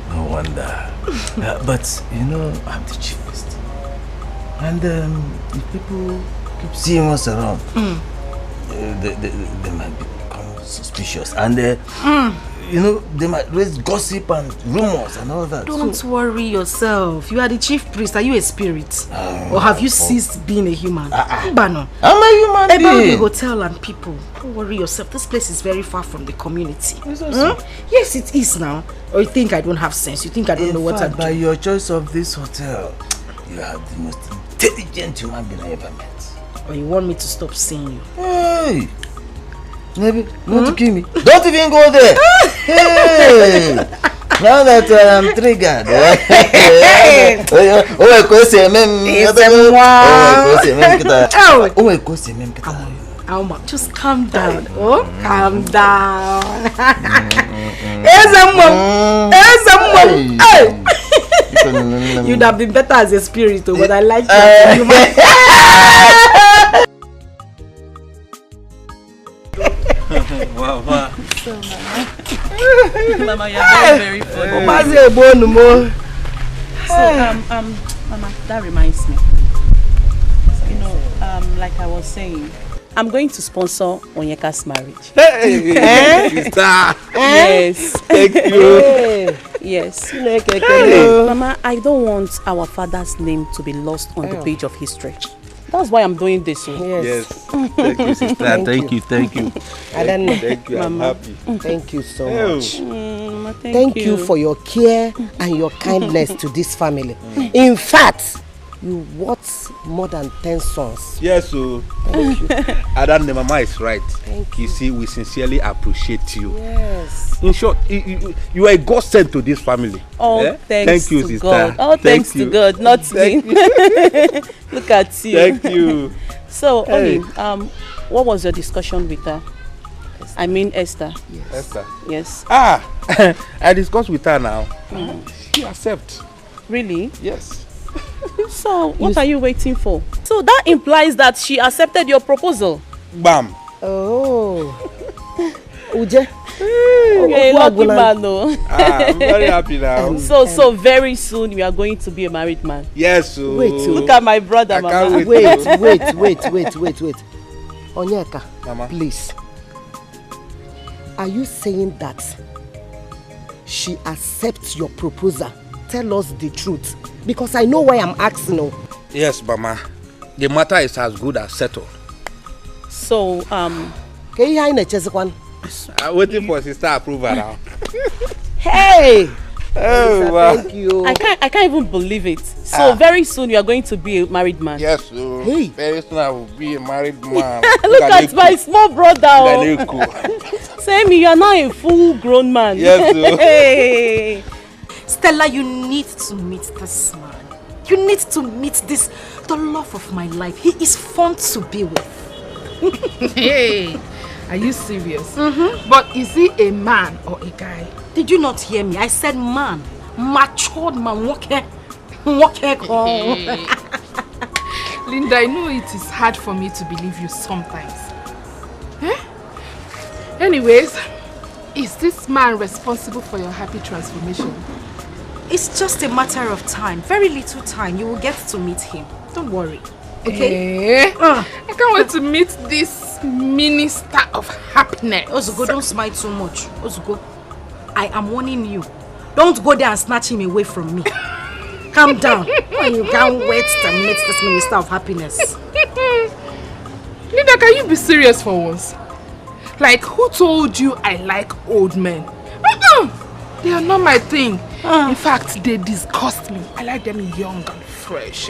no wonder. But you know, I'm the chief priest, and if people keep seeing us around, they might become suspicious, and you know, they might raise gossip and rumors and all that. Don't worry yourself. You are the chief priest. Are you a spirit? Or have you ceased being a human? Bano. I'm a human being. About the hotel and people. Don't worry yourself. This place is very far from the community. Yes, it is now. Or you think I don't have sense? You think I don't know what I'm doing? By your choice of this hotel, you are the most intelligent human being I ever met. Or you want me to stop seeing you? Hey! Maybe you want to kill me? Don't even go there! Hey! Now that I'm triggered. Just calm down. Oh, calm down. You'd have been better as a spirit, but I like that. Wow. So, Mama, you're very funny. So, Mama, that reminds me. You know, like I was saying, I'm going to sponsor Onyeka's marriage. Hey, sister. Yes. Thank you. Yes. Mama, I don't want our father's name to be lost on the page of history. That's why I'm doing this. Yes. Thank you, sister. Thank you. Thank you. Thank you. I'm happy. Thank you so much. Thank you for your care and your kindness to this family. In fact, you worth more than 10 sons. Yes, so thank you. Adam, the mama is right. Thank you. See, we sincerely appreciate you. Yes. In short, you are a godsend to this family. Oh, thanks Thank you, to sister. God. Oh, thanks to God, not me. Look at you. Thank you. So, Hey. Oli, what was your discussion with her? I mean Esther. Yes. Esther. Yes. I discussed with her now. She accepts. Really? Yes. So, what are you waiting for? So that implies that she accepted your proposal. Bam. Oh. Uje. You're a lucky man, though. I'm very happy now. So very soon you are going to be a married man. Yes. So Wait. Look at my brother, Mama. Wait. Onyeka, Mama. Please. Are you saying that she accepts your proposal? Tell us the truth. Because I know why I'm asking. Yes, Mama. The matter is as good as settled. So, I'm waiting for sister approval now. Hey! Oh, wow. Thank you. I can't even believe it. So very soon you are going to be a married man. Yes, so very soon I will be a married man. Look at my small brother. Same, you are now a full-grown man. Yes, Hey. Stella, you need to meet this man. You need to meet the love of my life. He is fun to be with. Hey, are you serious? But is he a man or a guy? Did you not hear me? I said man. Matured man. Linda, I know it is hard for me to believe you sometimes. Anyways, is this man responsible for your happy transformation? It's just a matter of time. Very little time. You will get to meet him. Don't worry. Okay? I can't wait to meet this minister of happiness. Ozugo, don't smile too much. Ozugo, I am warning you. Don't go there and snatch him away from me. Calm down. You can't wait to meet this minister of happiness. Linda, can you be serious for once? Like, who told you I like old men? They are not my thing. In fact, they disgust me. I like them young and fresh.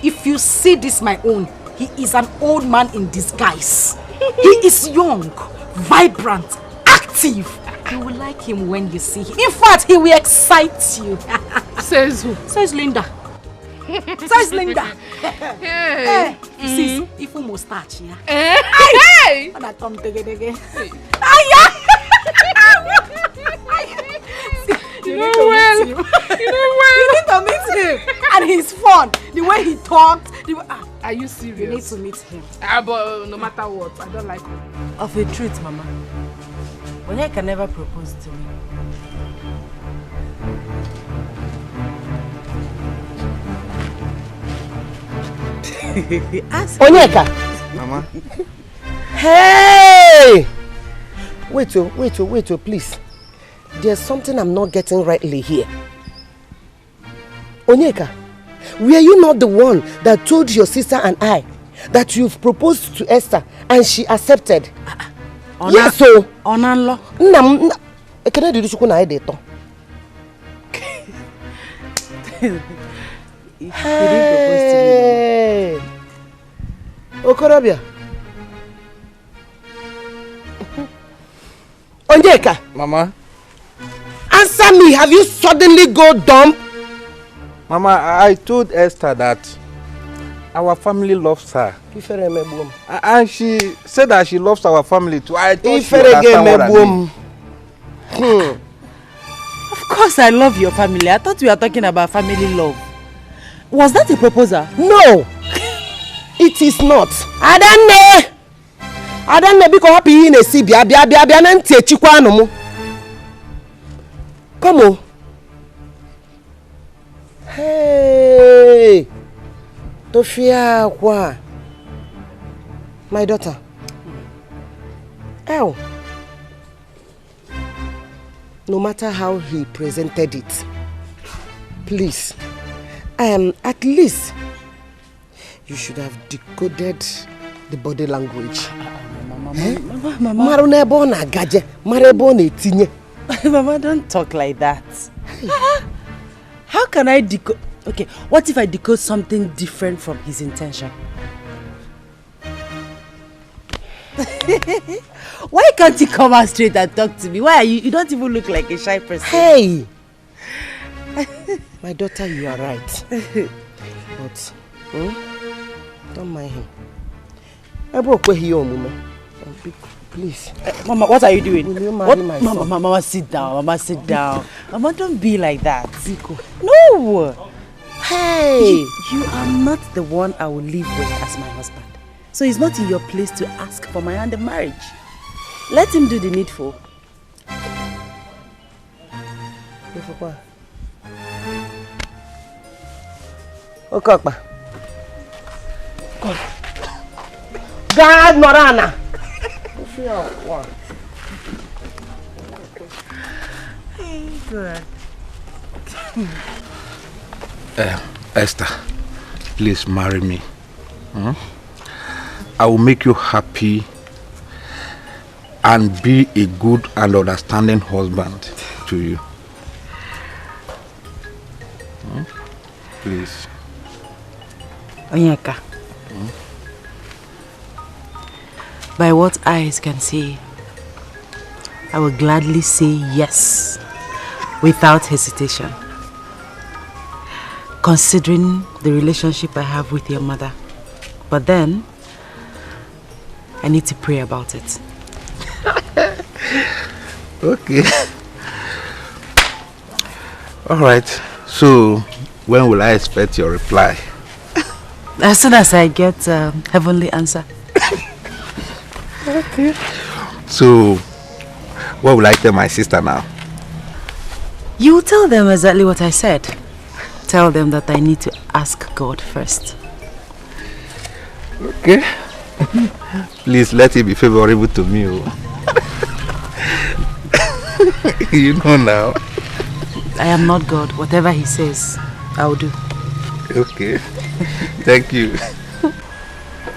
If you see this, my own, he is an old man in disguise. He is young, vibrant, active. You will like him when you see him. In fact, he will excite you. Says who? Says Linda. Says Linda. Hey. See, if you mustache, yeah. Hey. When I come together. You know well. You need to meet him. And he's fun. The way he talks. Are you serious? You need to meet him. But no matter what, I don't like him. Of a truth, Mama. Onyeka can never propose to me. Onyeka! Mama? Hey! Wait, please. There's something I'm not getting rightly here. Onyeka, were you not the one that told your sister and I that you've proposed to Esther and she accepted? Yes, so. Onanlo. Ekene did you na edeto? Hey! Okorobia. Onyeka. Mama. after me, have you suddenly go dumb? Mama, I told Esther that our family loves her. And she said that she loves our family too. I thought she understand what I mean. Of course I love your family. I thought we were talking about family love. Was that a proposal? No! It is not. Adanne, because happy in a Sibia, come on. Hey, Tofia, what? My daughter. Ow. No matter how he presented it, please, at least you should have decoded the body language. Mama, don't talk like that. How can I decode? Okay, what if I decode something different from his intention? Why can't you come out straight and talk to me? Why are you don't even look like a shy person. Hey! My daughter, you are right. But, don't mind him. Please. Mama, what are you doing? Will you marry my son? Mama, sit down. Mama, sit down. Mama, don't be like that. No! Hey! You are not the one I will live with as my husband. So it's not in your place to ask for my hand in marriage. Let him do the needful. Okokpa. God, Norana. Good. Esther, please marry me. I will make you happy and be a good and understanding husband to you. Please. Onyeka. By what eyes can see, I will gladly say yes, without hesitation. Considering the relationship I have with your mother. But then, I need to pray about it. Okay. Alright, so when will I expect your reply? As soon as I get a heavenly answer. Okay. So, what will I tell my sister now? You will tell them exactly what I said. Tell them that I need to ask God first. Okay. Please let it be favorable to me. You know now. I am not God. Whatever he says, I will do. Okay. Thank you.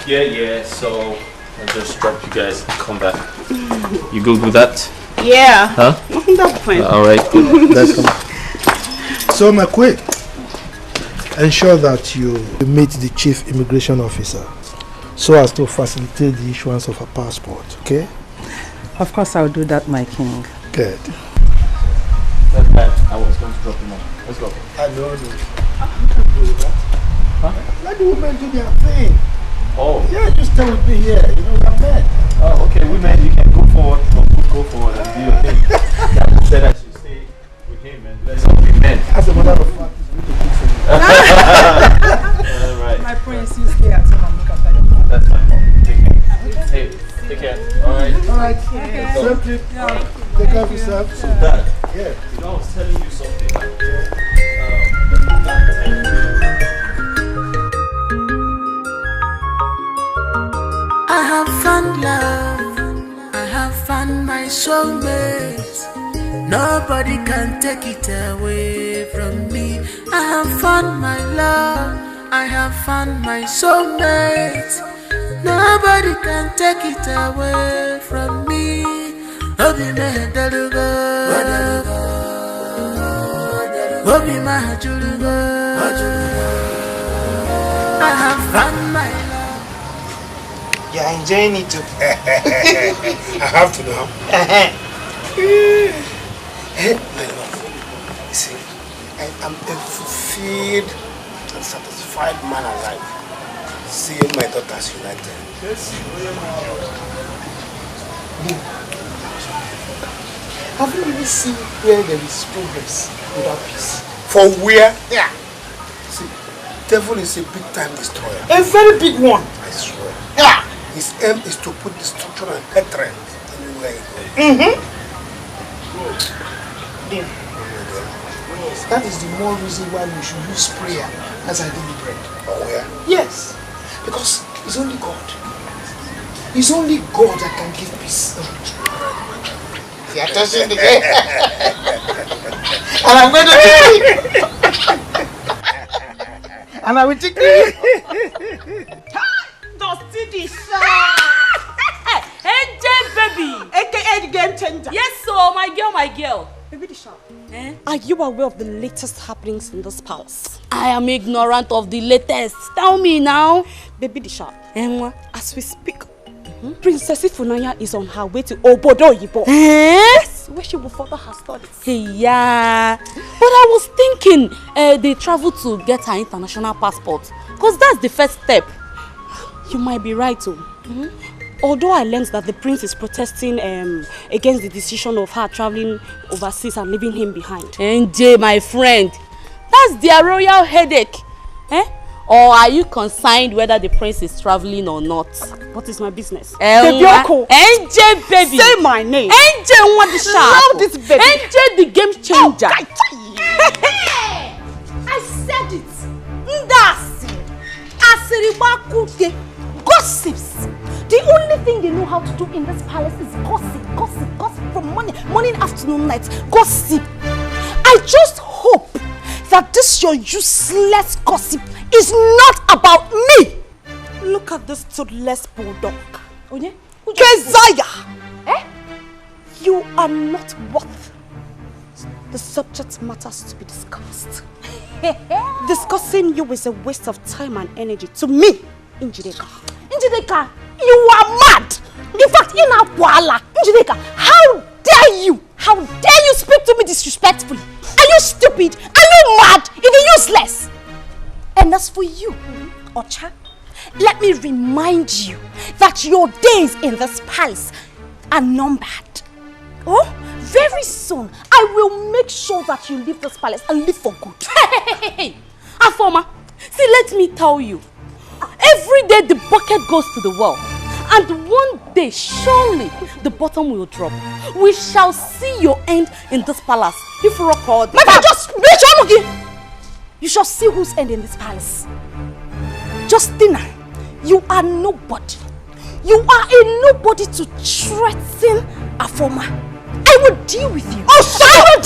Yeah, so I'll just drop you guys and come back. You good with that? Yeah. Huh? That's fine. Alright, good. Let's come. So, McQueen, ensure that you meet the chief immigration officer so as to facilitate the issuance of a passport, okay? Of course, I'll do that, my king. Good. I was going to drop him off. Let's go. I know. You can do that. Huh? Let the women do their thing. Oh. Yeah, just stay with me here. You know, we're men. Oh, okay. Women, you can go forward. Go forward and do your thing. That said I should stay with him and let's all be men. As a matter of fact, it's really good for me. Alright. My prince, you stay at home and look after them. That's fine. Take care. Hey, take care. Alright. Alright. Okay. Same trip. Take care of yourself. So, Dad. Yeah. You know, I was telling you something. I have found love, I have found my soulmate. Nobody can take it away from me. I have found my love, I have found my soulmate. Nobody can take it away from me. Obi me dalugo, Obi ma julugo. I have found my love. You're enjoying it too. I have to know. I am a fulfilled and satisfied man alive, seeing my daughters united. Yes. Have you really seen where there is progress without peace? For where? Yeah. See, devil is a big time destroyer. A very big one. I swear. Yeah. His aim is to put destruction and hatred anywhere he goes. That is the more reason why we should use prayer as our daily bread. Oh yeah? Yes. Because it's only God. It's only God that can give peace. You are touching the game. And I'm going to and I will take it. Dusty the AJ baby! AKA the game changer. Yes, so my girl. Baby the sharp. Are you aware of the latest happenings in this palace? I am ignorant of the latest. Tell me now. Baby the sharp. As we speak, Princess Ifunanya is on her way to Obodo Yibo. Yes, where she will further her studies. Yeah, but I was thinking they travel to get her international passport, because that's the first step. You might be right too. Although I learned that the prince is protesting against the decision of her traveling overseas and leaving him behind. NJ, my friend, that's their royal headache. Or are you concerned whether the prince is traveling or not? What is my business? NJ, baby. Say my name. NJ, what the sharp? Love this baby. NJ, the game changer. I said it. Ndasi. Asiribakuke. Gossips. The only thing they know how to do in this palace is gossip from morning, afternoon, night. Gossip. I just hope that this your useless gossip is not about me. Look at this toothless bulldog. Keziah! You are not worth the subject matters to be discussed. Discussing you is a waste of time and energy to me, Njideka. Njideka, you are mad! In fact, in Abuala, Njideka, how dare you? How dare you speak to me disrespectfully? Are you stupid? Are you mad? Even useless? And as for you, Ocha, let me remind you that your days in this palace are numbered. Oh, very soon, I will make sure that you leave this palace and live for good. Hey, Afoma, see, let me tell you. Every day the bucket goes to the well. And one day, surely, the bottom will drop. We shall see your end in this palace. If you record, just bitch. You shall see whose end in this palace. Justina, you are nobody. You are a nobody to threaten Afoma. I will deal with you. Oh, shut up!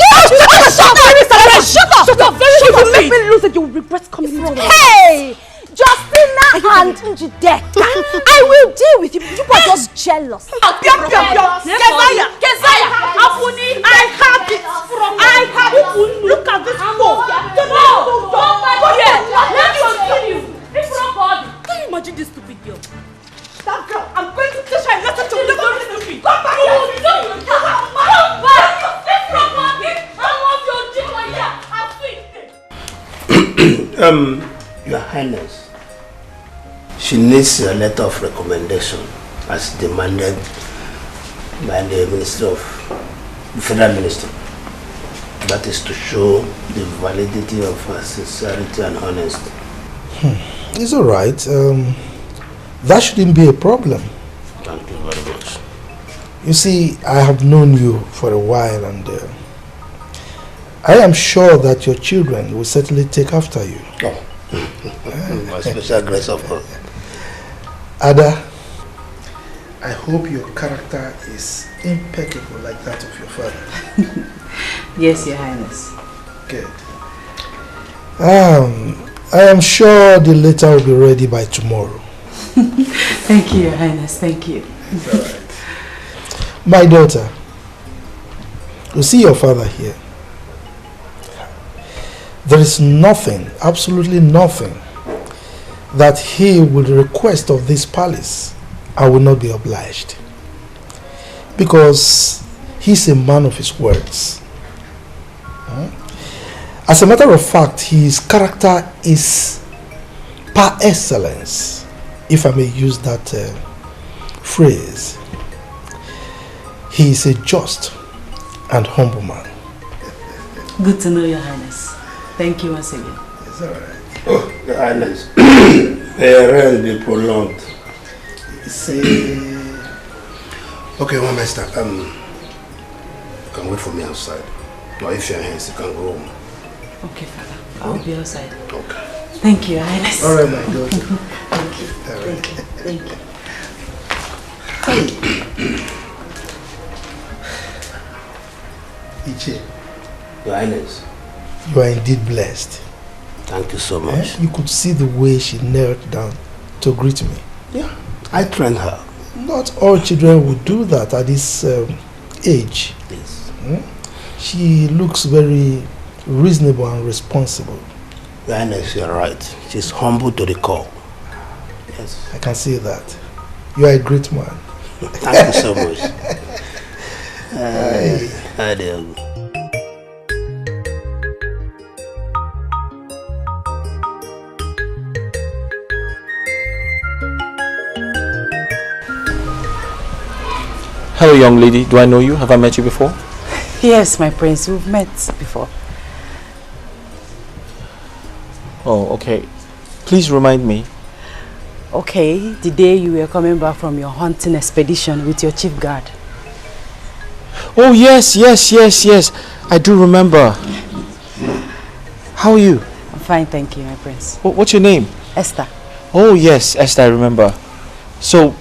Shut up! Shut up! If you make me lose it, you will regret coming into the Hey! Justina and Njideka, I will deal with you. You are just jealous. Keziah, Apuni, I have it. Look at this phone. Can you imagine this stupid girl? That girl, I'm going to teach her a lesson to be stupid. Come back here. Your Highness, she needs a letter of recommendation as demanded by the Federal Minister. That is to show the validity of her sincerity and honesty. It's all right. That shouldn't be a problem. Thank you very much. You see, I have known you for a while, and I am sure that your children will certainly take after you. Oh. My special grace of God. Ada, I hope your character is impeccable like that of your father. Yes, Your Highness. Good. I am sure the letter will be ready by tomorrow. Thank you, Your Highness. Thank you. It's all right. My daughter, you see your father here. There is nothing, absolutely nothing, that he would request of this palace. I will not be obliged. Because he's a man of his words. As a matter of fact, his character is par excellence, if I may use that phrase. He is a just and humble man. Good to know, Your Highness. Thank you once again. It's all right. Oh, Your Highness. They prolonged. See. Okay, one master. You can wait for me outside. Or if you're here, you can go home. Okay, Father. I'll be outside. Okay. Thank you, Your Highness. All right, my daughter. Thank you. All right. Thank you. Thank you. Iche, Your Highness. you are indeed blessed. Thank you so much. You could see the way she knelt down to greet me. Yeah, I trained her. Not all children would do that at this age. Yes. She looks very reasonable and responsible. Your Highness, you're right. She's humble to the core. Yes. I can see that. You are a great man. Thank you so much. Hi there. Hello, young lady. Do I know you? Have I met you before? Yes, my prince. We've met before. Oh, okay. Please remind me. Okay, the day you were coming back from your hunting expedition with your chief guard. Oh, yes. I do remember. How are you? I'm fine, thank you, my prince. What's your name? Esther. Oh, yes, Esther, I remember. So,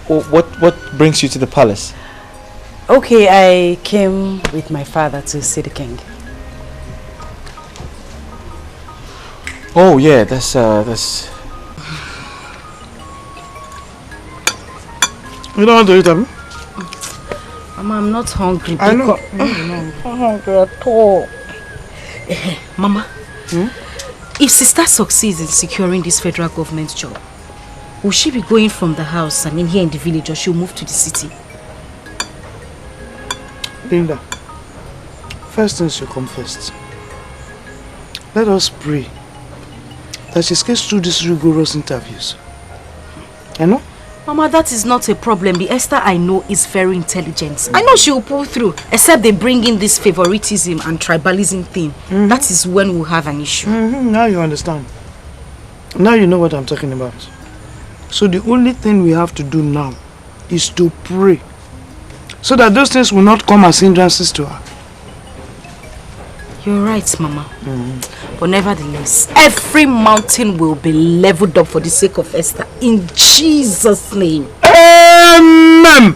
what brings you to the palace? Okay, I came with my father to see the king. Oh, yeah, that's... You don't want to eat them? Mama, I'm not hungry. I know. I'm not hungry at all. Mama, if sister succeeds in securing this federal government job, will she be going from the house, here in the village, or she'll move to the city? Linda, first things should come first. Let us pray that she gets through these rigorous interviews. You know? Mama, that is not a problem. The Esther I know is very intelligent. I know she will pull through, except they bring in this favoritism and tribalism thing. That is when we'll have an issue. Now you understand. Now you know what I'm talking about. So the only thing we have to do now is to pray, so that those things will not come as hindrances to her. You're right, Mama. But nevertheless, every mountain will be leveled up for the sake of Esther. In Jesus' name. Amen.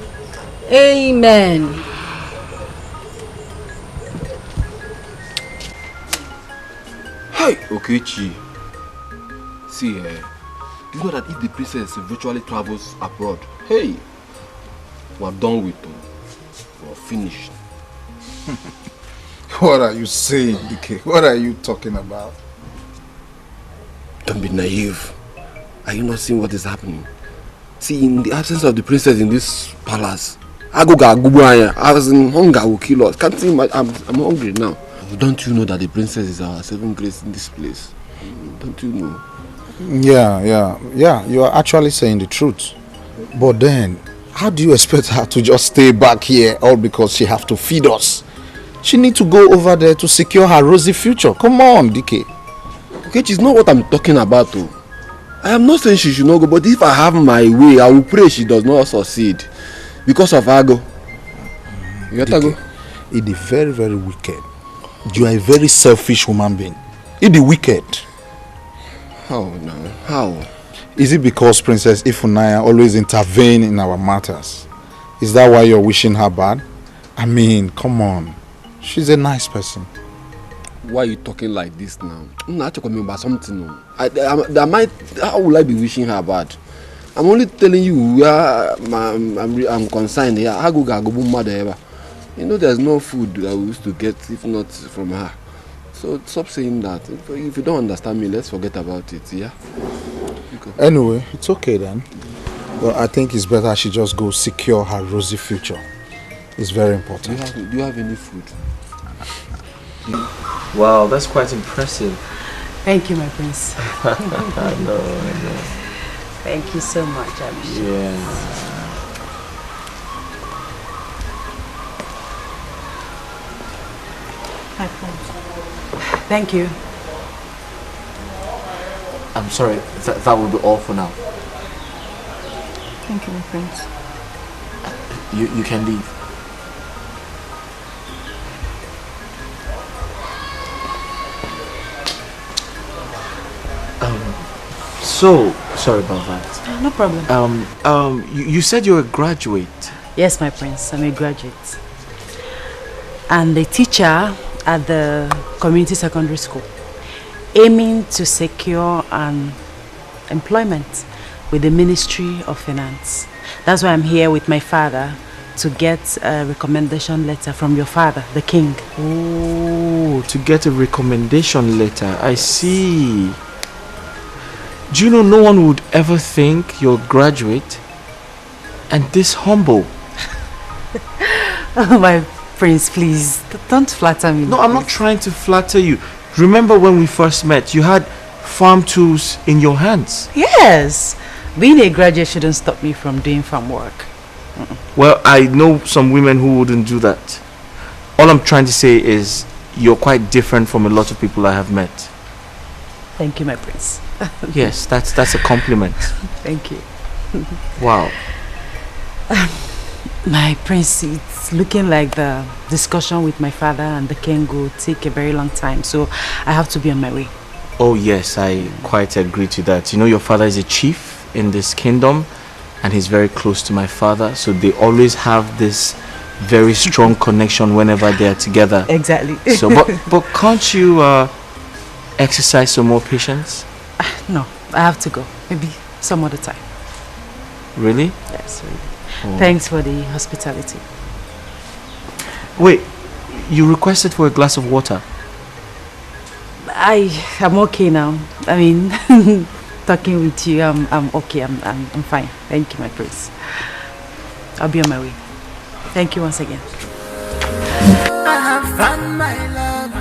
Amen. Hey, Okechi. See, do you know that if the princess virtually travels abroad, hey, we're done with them. We're finished. What are you saying, DK? What are you talking about? Don't be naive. Are you not seeing what is happening? See, in the absence of the princess in this palace, as in hunger will kill us. Can't see I'm hungry now. Don't you know that the princess is our saving grace in this place? Don't you know? Yeah. You are actually saying the truth. But then, how do you expect her to just stay back here all because she have to feed us? She need to go over there to secure her rosy future. Come on, DK. Okay, it's not what I'm talking about though. I am not saying she should not go, but if I have my way, I will pray she does not succeed. Because of Ago. You got to go? It is very, very wicked. You are a very selfish human being. It is wicked. How now? How? Is it because Princess Ifunaya always intervene in our matters? Is that why you're wishing her bad? I mean, come on. She's a nice person. Why are you talking like this now? I'm not talking about something. How will I be wishing her bad? I'm only telling you where I'm concerned here. You know there's no food that we used to get if not from her. So stop saying that. If you don't understand me, let's forget about it, yeah? Anyway, it's okay then. Well, I think it's better she just go secure her rosy future. It's very important. Do you have any food? Wow, that's quite impressive. Thank you, my prince. I know. Thank you so much, Abhishek. Yeah. Thank you. I'm sorry, that will be all for now. Thank you, my prince. You can leave. So sorry about that. No problem. You said you're a graduate. Yes, my prince. I'm a graduate. And a teacher at the community secondary school, aiming to secure an employment with the Ministry of Finance. That's why I'm here with my father to get a recommendation letter from your father, the king. Oh, to get a recommendation letter. I see. Do you know no one would ever think you're a graduate and this humble? Oh, my prince, please, don't flatter me. No, I'm not trying to flatter you. Remember when we first met, you had farm tools in your hands. Yes. Being a graduate shouldn't stop me from doing farm work. Well, I know some women who wouldn't do that. All I'm trying to say is you're quite different from a lot of people I have met. Thank you, my prince. Yes, that's a compliment. Thank you. Wow. My prince, it's looking like the discussion with my father and the king will take a very long time, so I have to be on my way. Oh yes, I quite agree to that. You know, your father is a chief in this kingdom and he's very close to my father, so they always have this very strong connection whenever they are together. Exactly. So but can't you exercise some more patience? No, I have to go. Maybe some other time. Really? Yes, really. Oh. Thanks for the hospitality. Wait, you requested for a glass of water? I'm okay now. I mean, talking with you, I'm okay. I'm fine. Thank you, my prince. I'll be on my way. Thank you once again. I have found my love.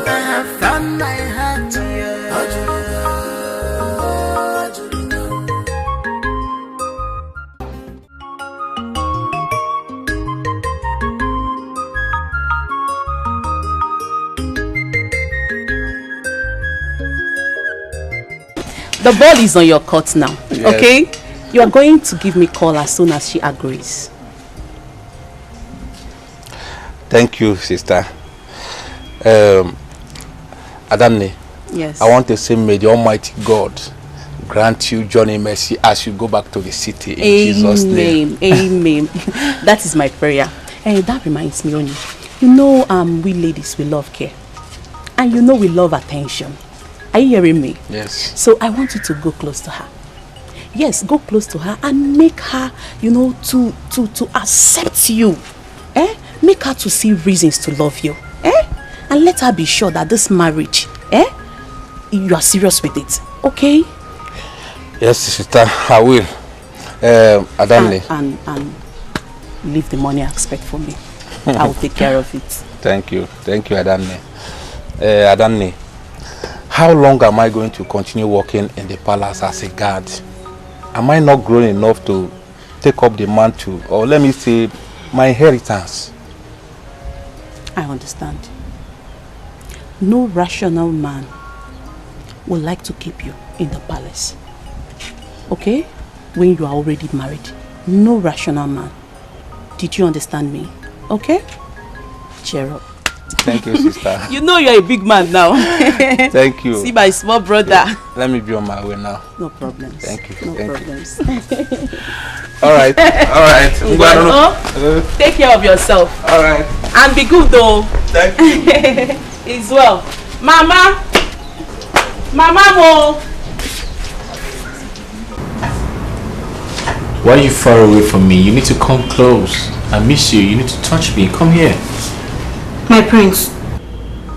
I have found my heart. The ball is on your court now, Yes. okay? You are going to give me a call as soon as she agrees. Thank you, sister. Adamne. Yes. I want to say, may the Almighty God grant you journey mercy as you go back to the city in Jesus' name. Amen. That is my prayer. And that reminds me, Oni. You know, we ladies, we love care. And you know we love attention. Are you hearing me? Yes. So I want you to go close to her. Yes, go close to her and make her, you know, to accept you. Make her to see reasons to love you. And let her be sure that this marriage, you are serious with it. Okay? Yes, sister, I will. Adamne. And leave the money aspect for me. I will take care of it. Thank you, Adamne. Adamne, how long am I going to continue working in the palace as a guard? Am I not grown enough to take up the mantle, or let me say, my inheritance? I understand. No rational man would like to keep you in the palace. Okay? When you are already married. No rational man. Did you understand me? Okay? Cheer up. Thank you, sister. You know you're a big man now. Thank you. See my small brother. Yeah. Let me be on my way now. No problems. Thank you. No problems. All right. Take care of yourself. All right. And be good though. Thank you. It's well. Mama Mo. Why are you far away from me? You need to come close. I miss you. You need to touch me. Come here. My prince,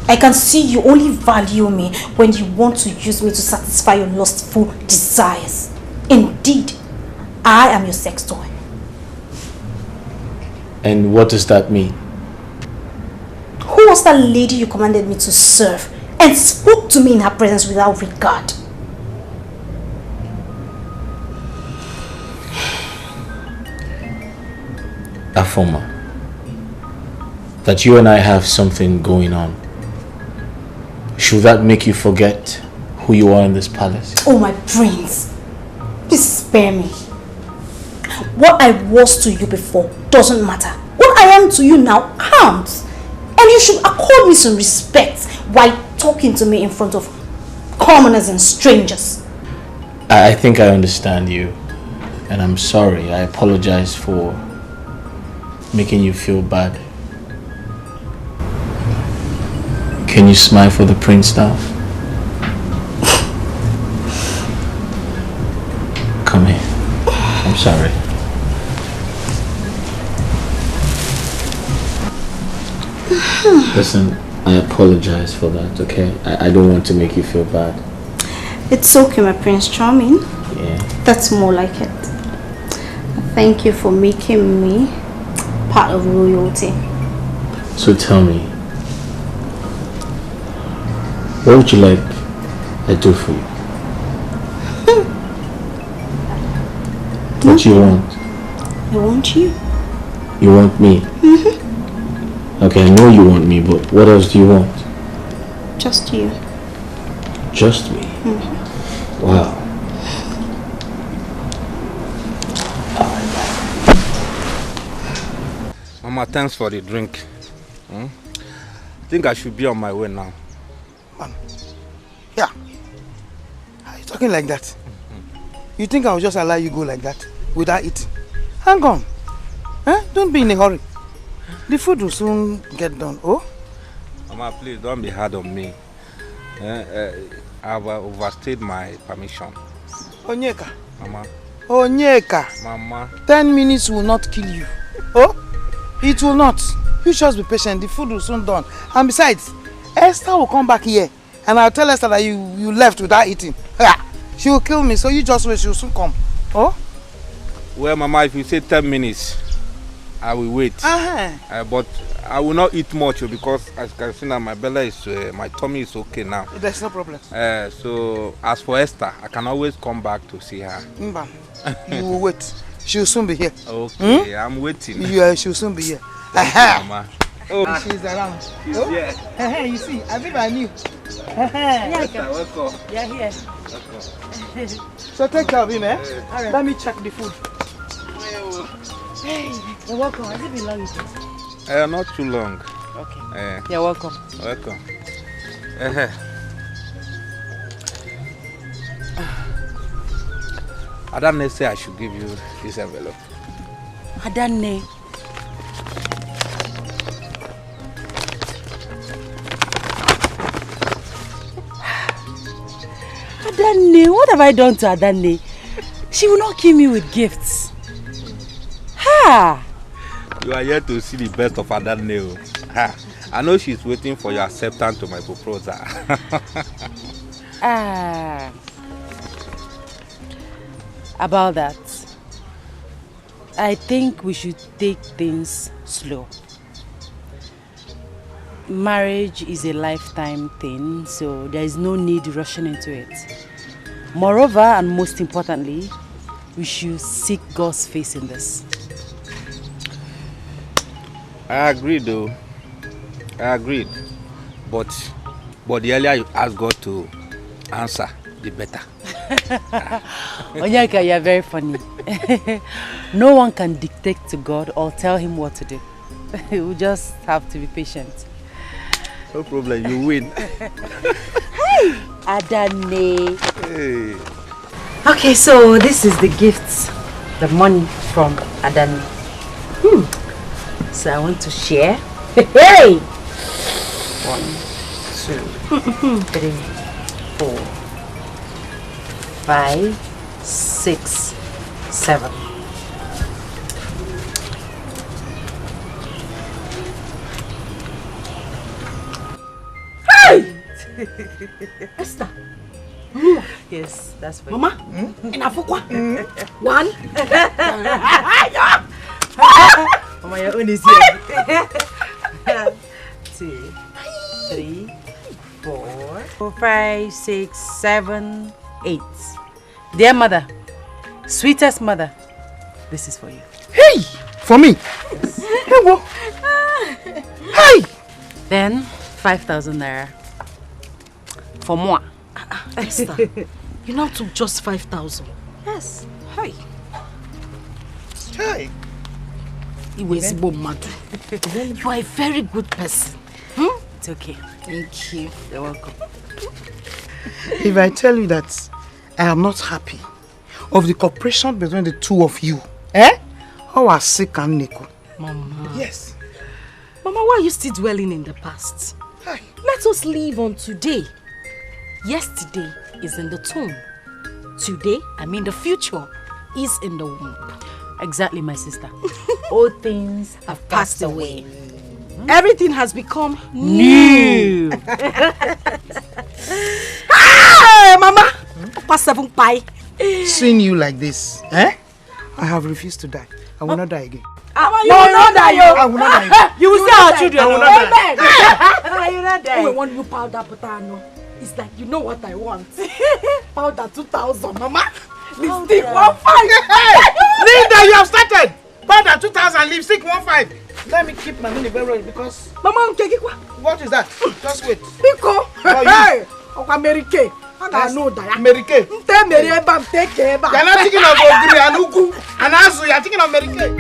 I can see you only value me when you want to use me to satisfy your lustful desires. Indeed, I am your sex toy. And what does that mean? was that lady you commanded me to serve and spoke to me in her presence without regard? Afoma, that you and I have something going on. Should that make you forget who you are in this palace? Oh, my prince, please spare me. What I was to you before doesn't matter. What I am to you now counts. And you should accord me some respect while talking to me in front of commoners and strangers. I think I understand you. And I'm sorry. I apologize for making you feel bad. Can you smile for the prince now? Come here. I'm sorry. Listen, I apologize for that, okay? I don't want to make you feel bad. It's okay, my Prince Charming. Yeah. That's more like it. Thank you for making me part of royalty. So tell me, what would you like I do for you? What do you want? I want you. You want me? Okay, I know you want me, but what else do you want? Just you. Just me? Wow. Mama, thanks for the drink. I think I should be on my way now. Yeah. Are you talking like that? You think I will just allow you go like that without eating? Hang on. Don't be in a hurry. The food will soon get done. Oh? Mama, please don't be hard on me. I've overstayed my permission. Onyeka. Mama. Onyeka. Mama. 10 minutes will not kill you. Oh? It will not. You just be patient. The food will soon done. And besides, Esther will come back here. And I'll tell Esther that you left without eating. She will kill me. So you just wait. She will soon come. Oh? Well, Mama, if you say 10 minutes, I will wait. But I will not eat much because as you can see now, my belly is, my tummy is okay now. There's no problem. So as for Esther, I can always come back to see her. Mba, you will wait. She will soon be here. Okay, I'm waiting. She will soon be here. Mama. Oh, she's around. She's here. You see, I think I knew. Esther, welcome. You're here. Welcome. So take care of him, eh? Right. Let me check the food. Hey, you're welcome. Has it been long with you? Not too long. Okay. You're welcome. Welcome. Adane say I should give you this envelope. Adane. Adane, what have I done to Adane? She will not kill me with gifts. Ha! You are here to see the best of Adane. I know she's waiting for your acceptance to my proposal. About that, I think we should take things slow. Marriage is a lifetime thing, so there is no need rushing into it. Moreover, and most importantly, we should seek God's face in this. I agree though. I agreed. But the earlier you ask God to answer, the better. Onyeka, you are very funny. No one can dictate to God or tell him what to do. We just have to be patient. No problem, you win. Hey, Adane. Hey. Okay, so this is the gifts, the money from Adane. So I want to share. Hey! 1, 2, 3, 4, 5, 6, 7. Hey! Esther. Yes, that's for Mama, Inafukwa. 1. Mama, your own is here. 2. 3, 4, 5, 6, 7, 8. Dear mother, sweetest mother, this is for you. Hey! For me? Yes. Hey, what? Hey! Then 5,000 naira. For more. Esther, you now took just 5,000. Yes. Hey. Hey. You are a very good person. It's okay. Thank you. You're welcome. If I tell you that I am not happy of the cooperation between the two of you, how are sick and Nico? Mama. Yes. Mama, why are you still dwelling in the past? Hi. Let us live on today. Yesterday is in the tomb. Today, I mean the future, is in the womb. Exactly, my sister. All things have passed away. Everything has become new. Hey, Mama! Past 7 pie. Seeing you like this, I have refused to die. I will not die again. You will not die, I will not die again. You will see our children. I will not die. You will not die. When you powder potato, it's like, you know what I want. Powder 2,000, Mama. Lipstick 1,500. Linda, you have started. Powder 2,000, lipstick 1,500. Let me keep my money very well because... Mama, what is that? Just wait. Pico. Hey, American. I know that. American. You are not thinking of Ogri and Ugu and Azu. You are thinking of American.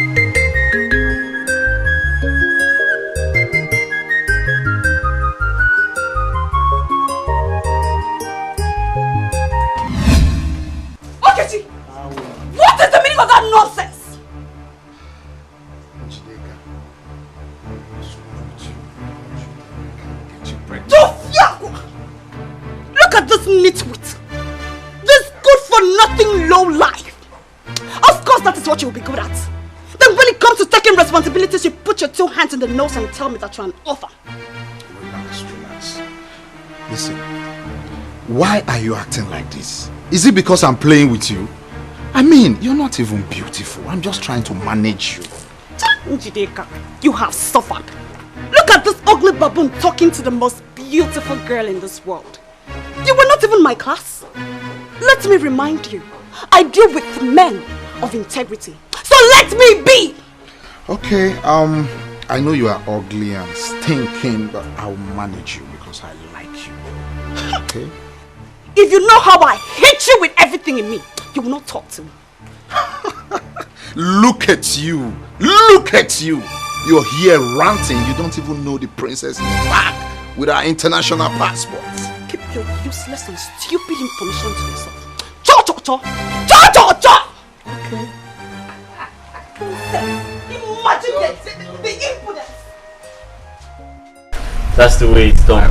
What is the meaning of that nonsense? Look at this nitwit. This good-for-nothing low-life. Of course that is what you will be good at. Then when it comes to taking responsibilities, you put your 2 hands in the nose and tell me that you're an author. Relax. Listen, why are you acting like this? Is it because I'm playing with you? I mean, you're not even beautiful. I'm just trying to manage you. Njideka, you have suffered. Look at this ugly baboon talking to the most beautiful girl in this world. You were not even my class. Let me remind you, I deal with men of integrity. So let me be! Okay, I know you are ugly and stinking, but I'll manage you because I like you. Okay? If you know how I hate you with everything in me, you will not talk to me. Look at you! Look at you! You're here ranting. You don't even know the princess is back with our international passports. Keep your useless and stupid information to yourself. Cha-cha-cha! Cha-cha-cha! Okay. Imagine the impudence! That's the way it's done.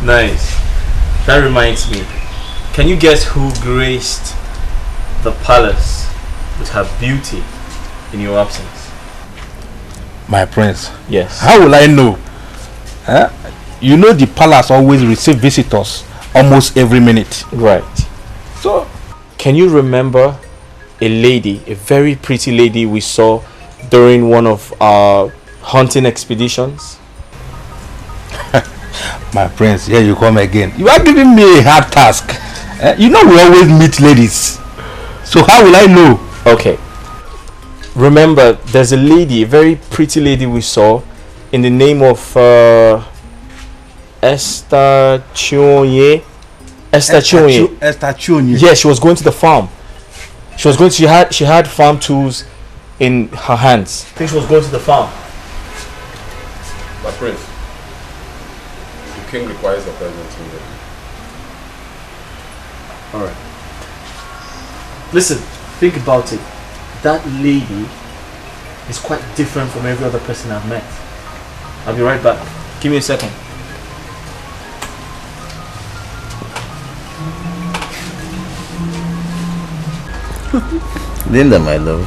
Nice. That reminds me. Can you guess who graced the palace with her beauty in your absence? My prince. Yes. How will I know? You know the palace always receive visitors almost every minute. Right. So, can you remember a lady, a very pretty lady we saw during one of our hunting expeditions? My prince, here you come again. You are giving me a hard task. You know we always meet ladies. So how will I know? Okay. Remember, there's a lady, a very pretty lady we saw in the name of Esther Chionye. Esther Chionye. Yeah, she was going to the farm. She had farm tools in her hands. I think she was going to the farm. My prince, the king requires the presence in there. Alright. Listen, think about it. That lady is quite different from every other person I've met. I'll be right back. Give me a second. Linda, my love.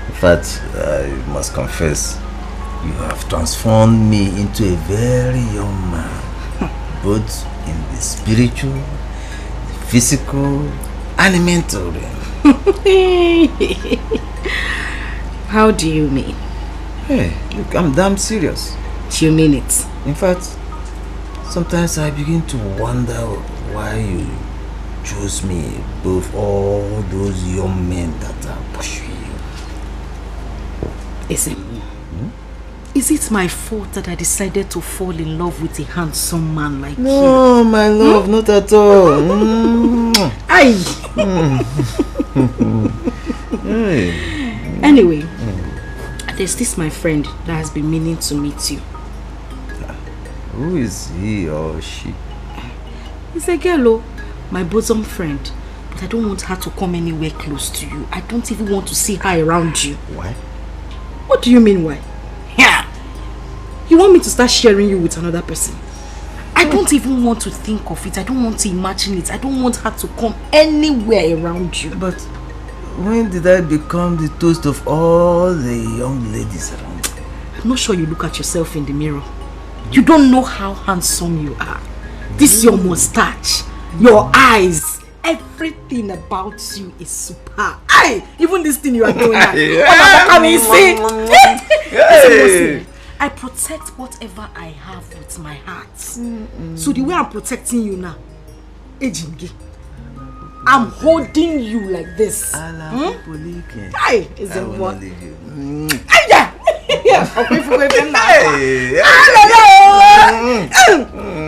In fact, I must confess, you have transformed me into a very young man, both in the spiritual, the physical, and the mental realm. How do you mean? Hey, look, I'm damn serious. Do you mean it? In fact, sometimes I begin to wonder why you chose me above all those young men that are pursuing you. Is it my fault that I decided to fall in love with a handsome man like you? No, my love, not at all. Aye. Anyway, there's this my friend that has been meaning to meet you. Who is he or she? It's a girl, my bosom friend. But I don't want her to come anywhere close to you. I don't even want to see her around you. Why? What do you mean why? Yeah. You want me to start sharing you with another person? I don't even want to think of it. I don't want to imagine it. I don't want her to come anywhere around you. But when did I become the toast of all the young ladies around? I'm not sure you look at yourself in the mirror. You don't know how handsome you are. This your mustache, your eyes, everything about you is superb. Aye, even this thing you are doing now. I protect whatever I have with my heart. So the way I'm protecting you now, I'm holding you like this. Aye, is it what?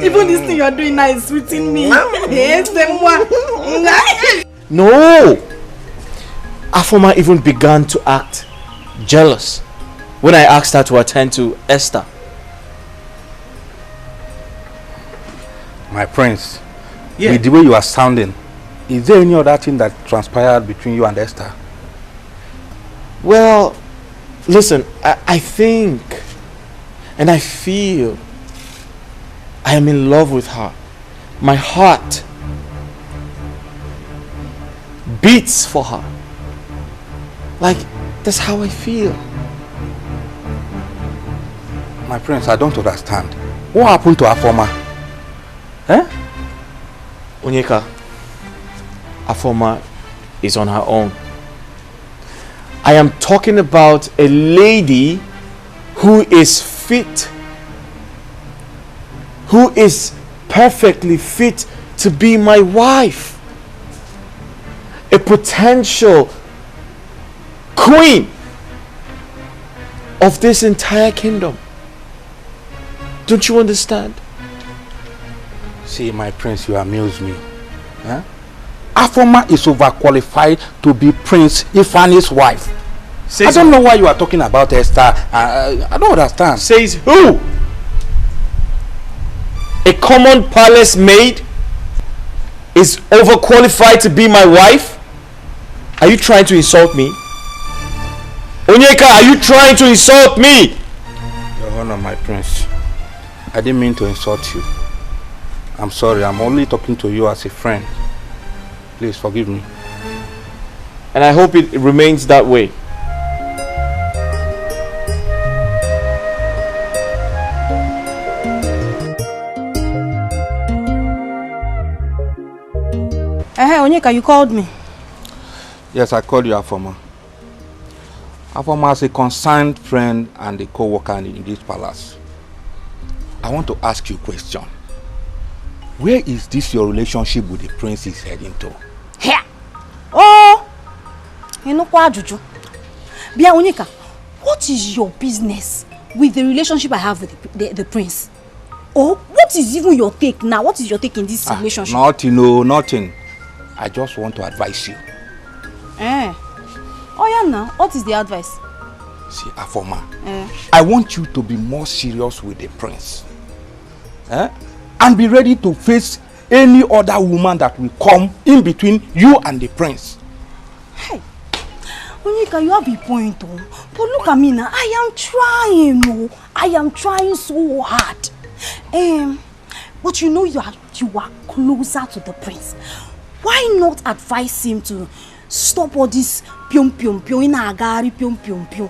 Even this thing you're doing now is sweeting me. No! Afoma even began to act jealous when I asked her to attend to Esther. My prince, with the way you are sounding, is there any other thing that transpired between you and Esther? Well, listen, I think and I feel I am in love with her. My heart beats for her. Like, that's how I feel. My prince, I don't understand. What happened to Afoma? Onyeka, Afoma is on her own. I am talking about a lady who is fit, who is perfectly fit to be my wife, a potential queen of this entire kingdom. Don't you understand? See, my prince, you amuse me. Afoma is overqualified to be Prince Ifani's wife. I don't know why you are talking about Esther. I don't understand. Says who? A common palace maid is overqualified to be my wife? Are you trying to insult me? Onyeka, are you trying to insult me? Your Honor, my prince, I didn't mean to insult you. I'm sorry, I'm only talking to you as a friend. Please forgive me. And I hope it remains that way. Hey, Onyeka, you called me. Yes, I called you Afoma. Afoma is a concerned friend and a co-worker in this palace. I want to ask you a question. Where is this your relationship with the prince is heading to? Here. Oh, you know what, Juju? Bia Onyeka, what is your business with the relationship I have with the prince? Oh, what is even your take now? What is your take in this relationship? Nothing, no, nothing. I just want to advise you. Oh yeah, now what is the advice? See, Afoma, I want you to be more serious with the prince. And be ready to face any other woman that will come in between you and the prince. Hey, Onyeka, you have a point, oh. But look at me now. I am trying, oh. I am trying so hard. But you know you are closer to the prince. Why not advise him to stop all this pium pium pium in agari pium pium pium?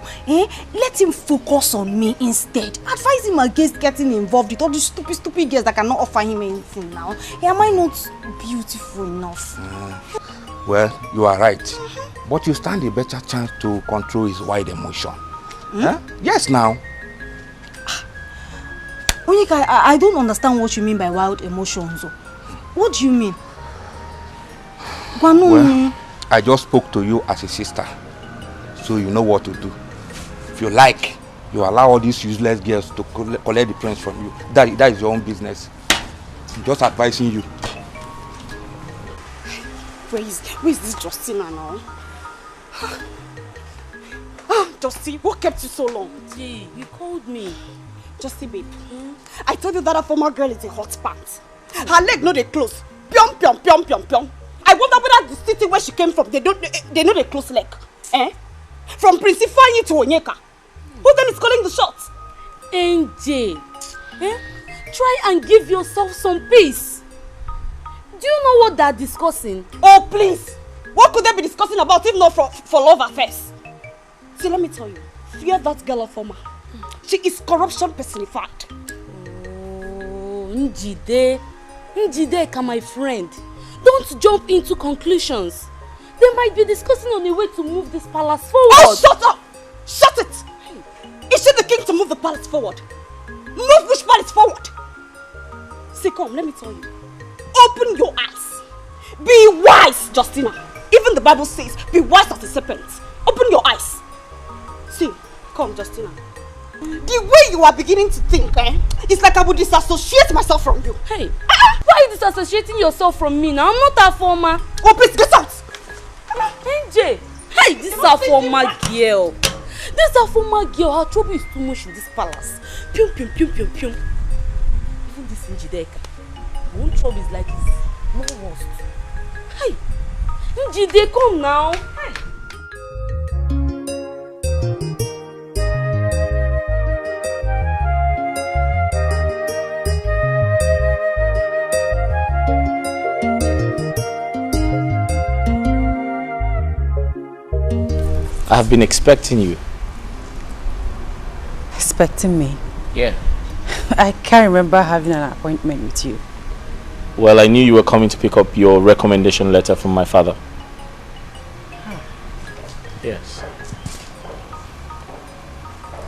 Let him focus on me instead. Advise him against getting involved with all these stupid girls that cannot offer him anything now. Am I not beautiful enough? Well, you are right. but you stand a better chance to control his wild emotion. Huh? Yes, now. Onyeka, I don't understand what you mean by wild emotions. What do you mean? Well, I just spoke to you as a sister, so you know what to do. If you like, you allow all these useless girls to collect the prince from you. That is your own business. I'm just advising you. Where is this Justina now? Justy, what kept you so long? Gee, you called me. Justy, babe. I told you that a former girl is a hot pants. Her leg no they close. Pyong, pyong, pyong, pyong, pyong. I wonder whether the city where she came from, they know they close leg. Eh? From Prince Ifeanyi to Onyeka. Who then is calling the shots? NJ, try and give yourself some peace. Do you know what they're discussing? Oh, please. What could they be discussing about if not for love affairs? See, let me tell you. Fear that girl of Oma. She is corruption personified. Oh, Njide, my friend. Don't jump into conclusions. They might be discussing on a way to move this palace forward. Oh, shut up! Shut it! Is she the king to move the palace forward? Move which palace forward? See, come, let me tell you. Open your eyes. Be wise, Justina. Even the Bible says, be wise as a serpent. Open your eyes. See, come, Justina. The way you are beginning to think, it's like I would disassociate myself from you. Hey, why are you disassociating yourself from me now? I'm not a former. Oh, please, get out! NJ, hey, this is a former girl. This is a former girl. Her trouble is too much in this palace. Pium, pium, pium, pium, pium. Even this Njideka. My own trouble is like this. No worst. Hey, Njide, come now. Hey. I have been expecting you. Expecting me? Yeah. I can't remember having an appointment with you. Well, I knew you were coming to pick up your recommendation letter from my father. Yes.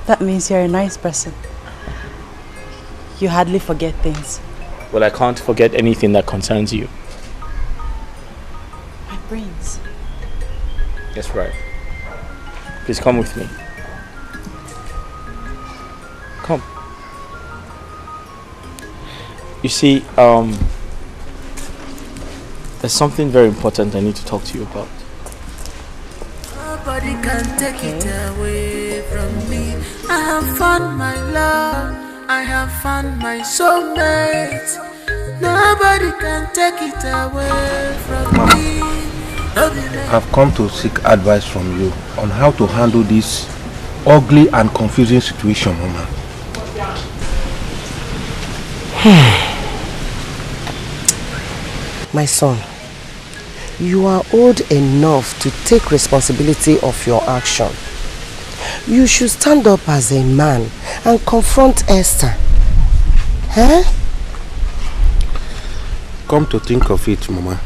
That means you're a nice person. You hardly forget things. Well, I can't forget anything that concerns you. My brains. That's right. Please come with me. Come. You see, there's something very important I need to talk to you about. Nobody can take it away from me. I have found my love. I have found my soulmate. Nobody can take it away from me. I've come to seek advice from you on how to handle this ugly and confusing situation, Mama. My son, you are old enough to take responsibility of your action. You should stand up as a man and confront Esther. Huh? Come to think of it, Mama.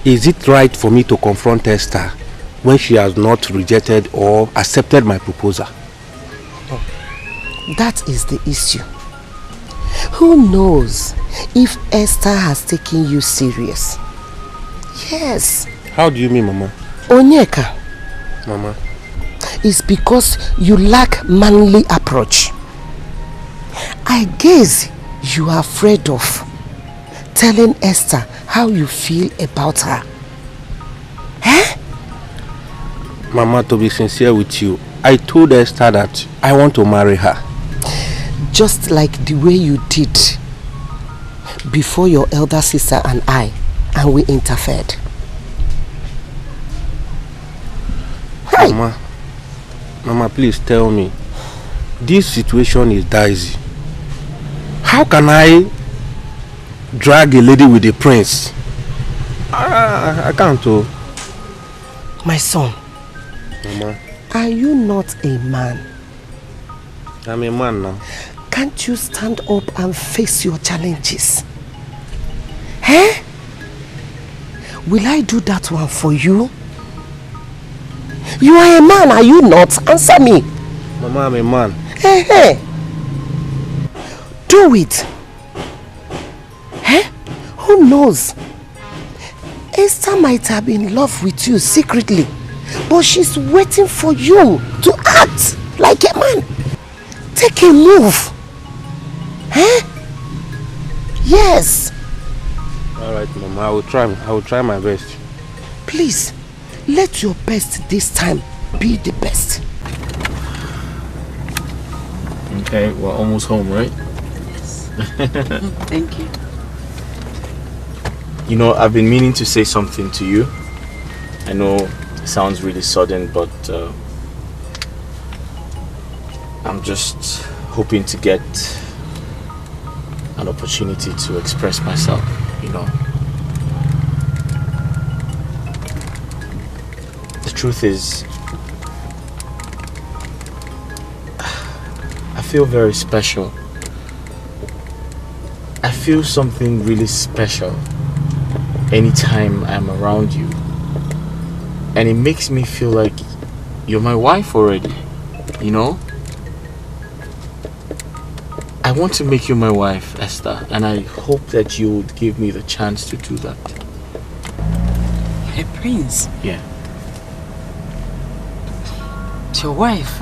Is it right for me to confront Esther when she has not rejected or accepted my proposal? That is the issue. Who knows if Esther has taken you serious? Yes. How do you mean, Mama? Onyeka. Mama. It's because you lack manly approach. I guess you are afraid of telling Esther how you feel about her. Eh? Mama, to be sincere with you, I told Esther that I want to marry her. Just like the way you did before your elder sister and we interfered. Hey. Mama, please tell me. This situation is dicey. How can I drag a lady with a prince? I can't. Oh. My son. Mama. Are you not a man? I'm a man now. Can't you stand up and face your challenges? Eh? Will I do that one for you You are a man, are you not? Answer me. Mama, I'm a man. Hey, hey. Do it. Eh? Who knows? Esther might have been in love with you secretly, but she's waiting for you to act like a man. Take a move. Eh? Yes. Alright, Mama, I will try my best. Please, let your best this time be the best. Okay, we're almost home, right? Yes. Thank you. You know, I've been meaning to say something to you. I know it sounds really sudden, but I'm just hoping to get an opportunity to express myself, you know. The truth is, I feel very special. I feel something really special anytime I'm around you. And it makes me feel like you're my wife already, you know? I want to make you my wife, Esther, and I hope that you would give me the chance to do that. Hey, Prince. Yeah. It's your wife.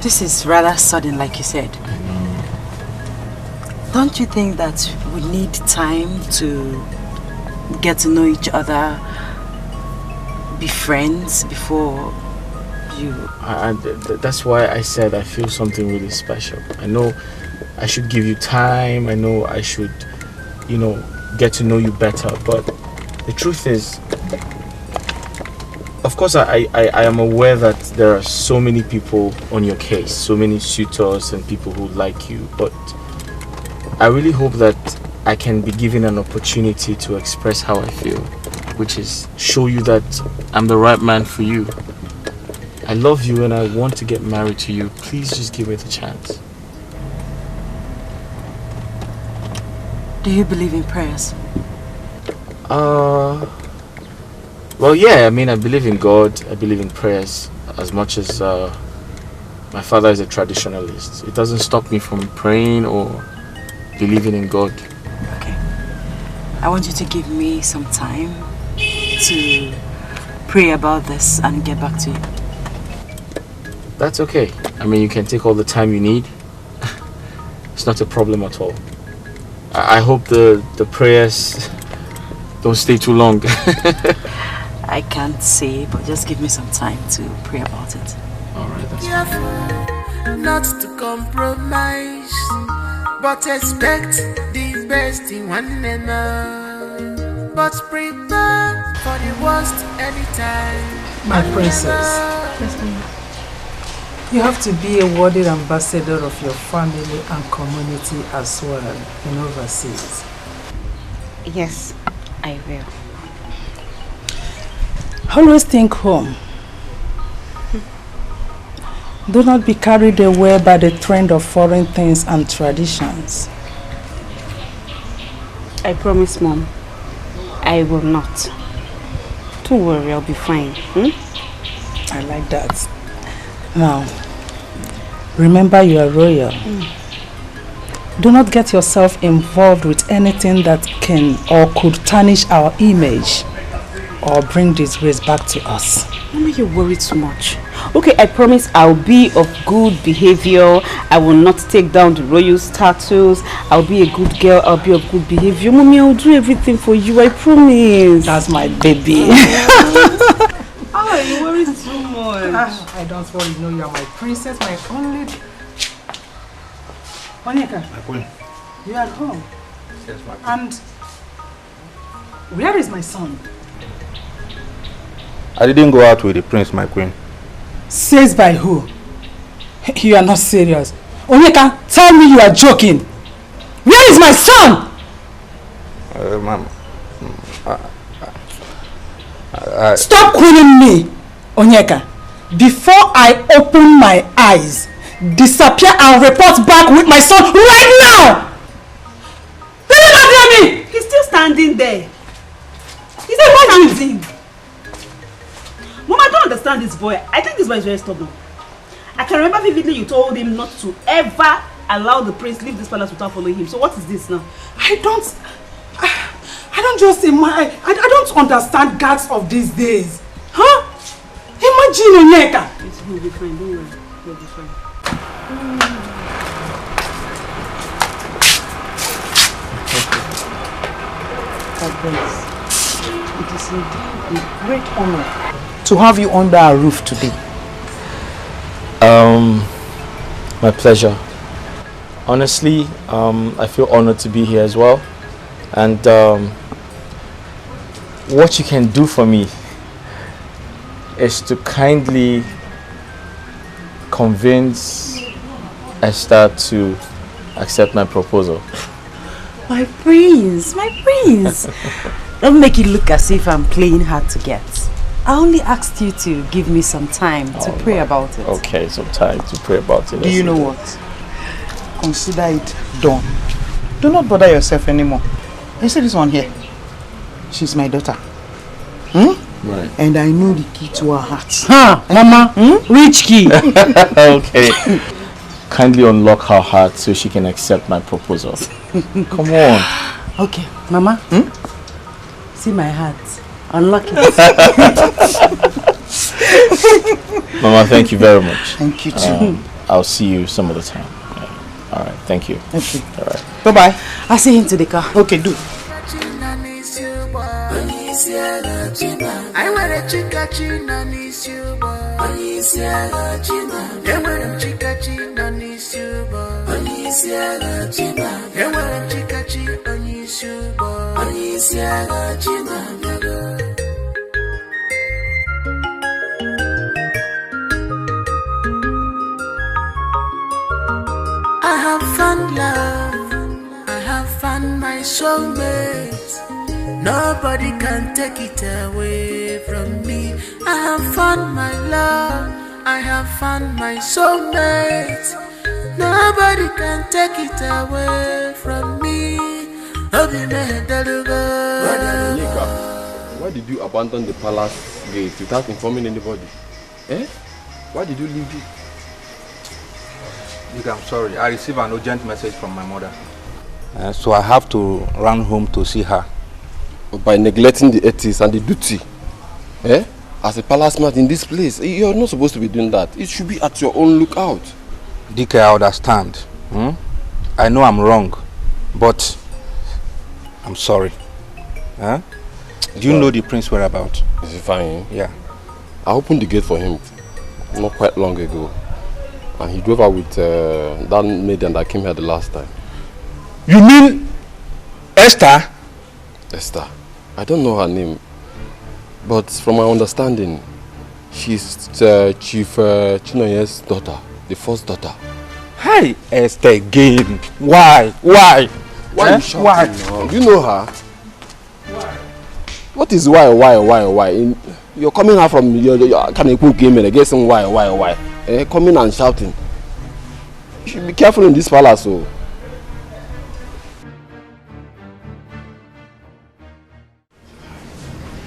This is rather sudden, like you said. I know. Don't you think that we need time to get to know each other, be friends before you... That's why I said I feel something really special. I know I should give you time. I know I should, you know, get to know you better. But the truth is, of course, I am aware that there are so many people on your case, so many suitors and people who like you. But I really hope that I can be given an opportunity to express how I feel, which is show you that I'm the right man for you. I love you and I want to get married to you. Please just give me the chance. Do you believe in prayers? Well, yeah, I mean, I believe in God. I believe in prayers as much as my father is a traditionalist. It doesn't stop me from praying or believing in God. Okay. I want you to give me some time to pray about this and get back to you. That's okay. I mean, you can take all the time you need. It's not a problem at all. I hope the prayers don't stay too long. I can't say, but just give me some time to pray about it. Alright, that's fine. Not to compromise, but expect the best in one another. But prepare for the worst anytime. My princess. Yes, ma'am. You have to be a worthy ambassador of your family and community as well in overseas. Yes, I will. Always think home. Do not be carried away by the trend of foreign things and traditions. I promise, Mom. I will not. Don't worry, I'll be fine. I like that. Now, remember you are royal. Do not get yourself involved with anything that can or could tarnish our image or bring disgrace back to us. Mama, you worry too much. Okay, I promise I'll be of good behavior. I will not take down the royal status. I'll be a good girl. I'll be of good behavior. Mommy, I'll do everything for you. I promise. That's my baby. Oh, you worry too much. I don't worry. You know you are my princess, my only... Monica. My queen. You are at home. Yes, my queen. And where is my son? I didn't go out with the prince, my queen. Says by who? You are not serious. Onyeka, tell me you are joking. Where is my son? Ma'am. Stop calling me, Onyeka. Before I open my eyes, disappear and report back with my son right now! Did you not hear me? He's still standing there. He's standing. Mom, I don't understand this boy. I think this boy is very stubborn. I can remember vividly you told him not to ever allow the prince leave this palace without following him. So what is this now? I don't just I don't understand guards of these days. Huh? Imagine Onyeka. He'll be fine, don't worry. He'll be fine. It is indeed a great honor to have you under our roof today. My pleasure. Honestly, I feel honored to be here as well. And what you can do for me is to kindly convince Esther to accept my proposal. My prince, my prince. Don't make it look as if I'm playing hard to get. I only asked you to give me some time to pray about it. Okay, some time to pray about it. Do you know what? Consider it done. Do not bother yourself anymore. You see this one here? She's my daughter. Right. And I know the key to her heart. Huh, Mama? Which key? Okay. Kindly unlock her heart so she can accept my proposal. Come on. Okay, Mama. See my heart. Unlock it. Mama, thank you very much. Thank you too. I'll see you some other time. All right, thank you. Okay. All right. Bye-bye. I'll see you into the car. Okay, do. I want a chica china niece you boy. Onisia china. I want a chica china niece you boy. Onisia china. I want a chica china niece you boy. Onisia china. I have found love. I have found my soulmate. Nobody can take it away from me. I have found my love. I have found my soulmate. Nobody can take it away from me. Why did you abandon the palace gate without informing anybody? Eh? Why did you leave it? I'm sorry. I received an urgent message from my mother. So I have to run home to see her. By neglecting the ethics and the duty. Eh? As a palace man in this place, you're not supposed to be doing that. It should be at your own lookout. DK, I understand. I know I'm wrong, but I'm sorry. Huh? Do you know the prince whereabouts? Is he fine? Yeah. I opened the gate for him not quite long ago. And he drove out with that maiden that came here the last time. You mean Esther? Esther. I don't know her name. But from my understanding, she's Chief Chinonye's daughter. The first daughter. Hi, Esther again. Why? Why? Why you shouting now? Do you know her? Why? What is why? You're coming out from your Kanekun game and guessing why? Coming and shouting. You should be careful in this palace. Oh.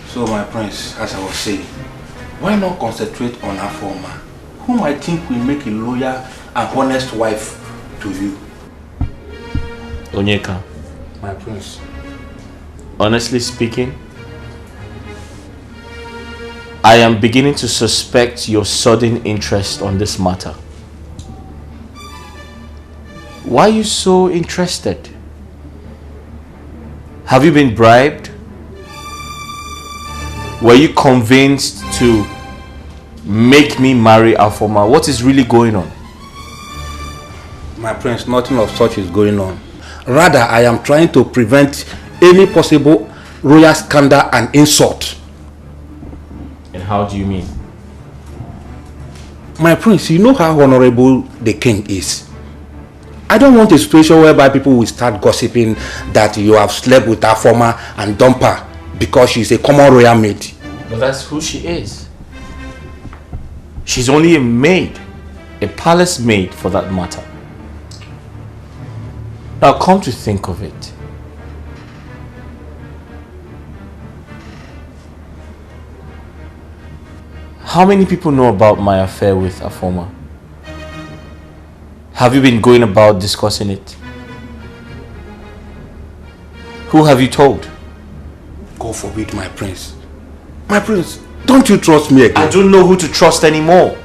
So my prince, as I was saying, why not concentrate on Afoma, whom I think will make a loyal and honest wife to you? Onyeka. My prince. Honestly speaking, I am beginning to suspect your sudden interest on this matter. Why are you so interested? Have you been bribed? Were you convinced to make me marry Afoma? What is really going on? My prince, nothing of such is going on. Rather, I am trying to prevent any possible royal scandal and insult. And how do you mean? My prince, you know how honorable the king is. I don't want a situation whereby people will start gossiping that you have slept with Afoma and dumped her because she's a common royal maid. But that's who she is. She's only a maid, a palace maid for that matter. Now come to think of it, How many people know about my affair with Afoma? Have you been going about discussing it? Who have you told? God forbid, my prince. My prince, don't you trust me again? I don't know who to trust anymore.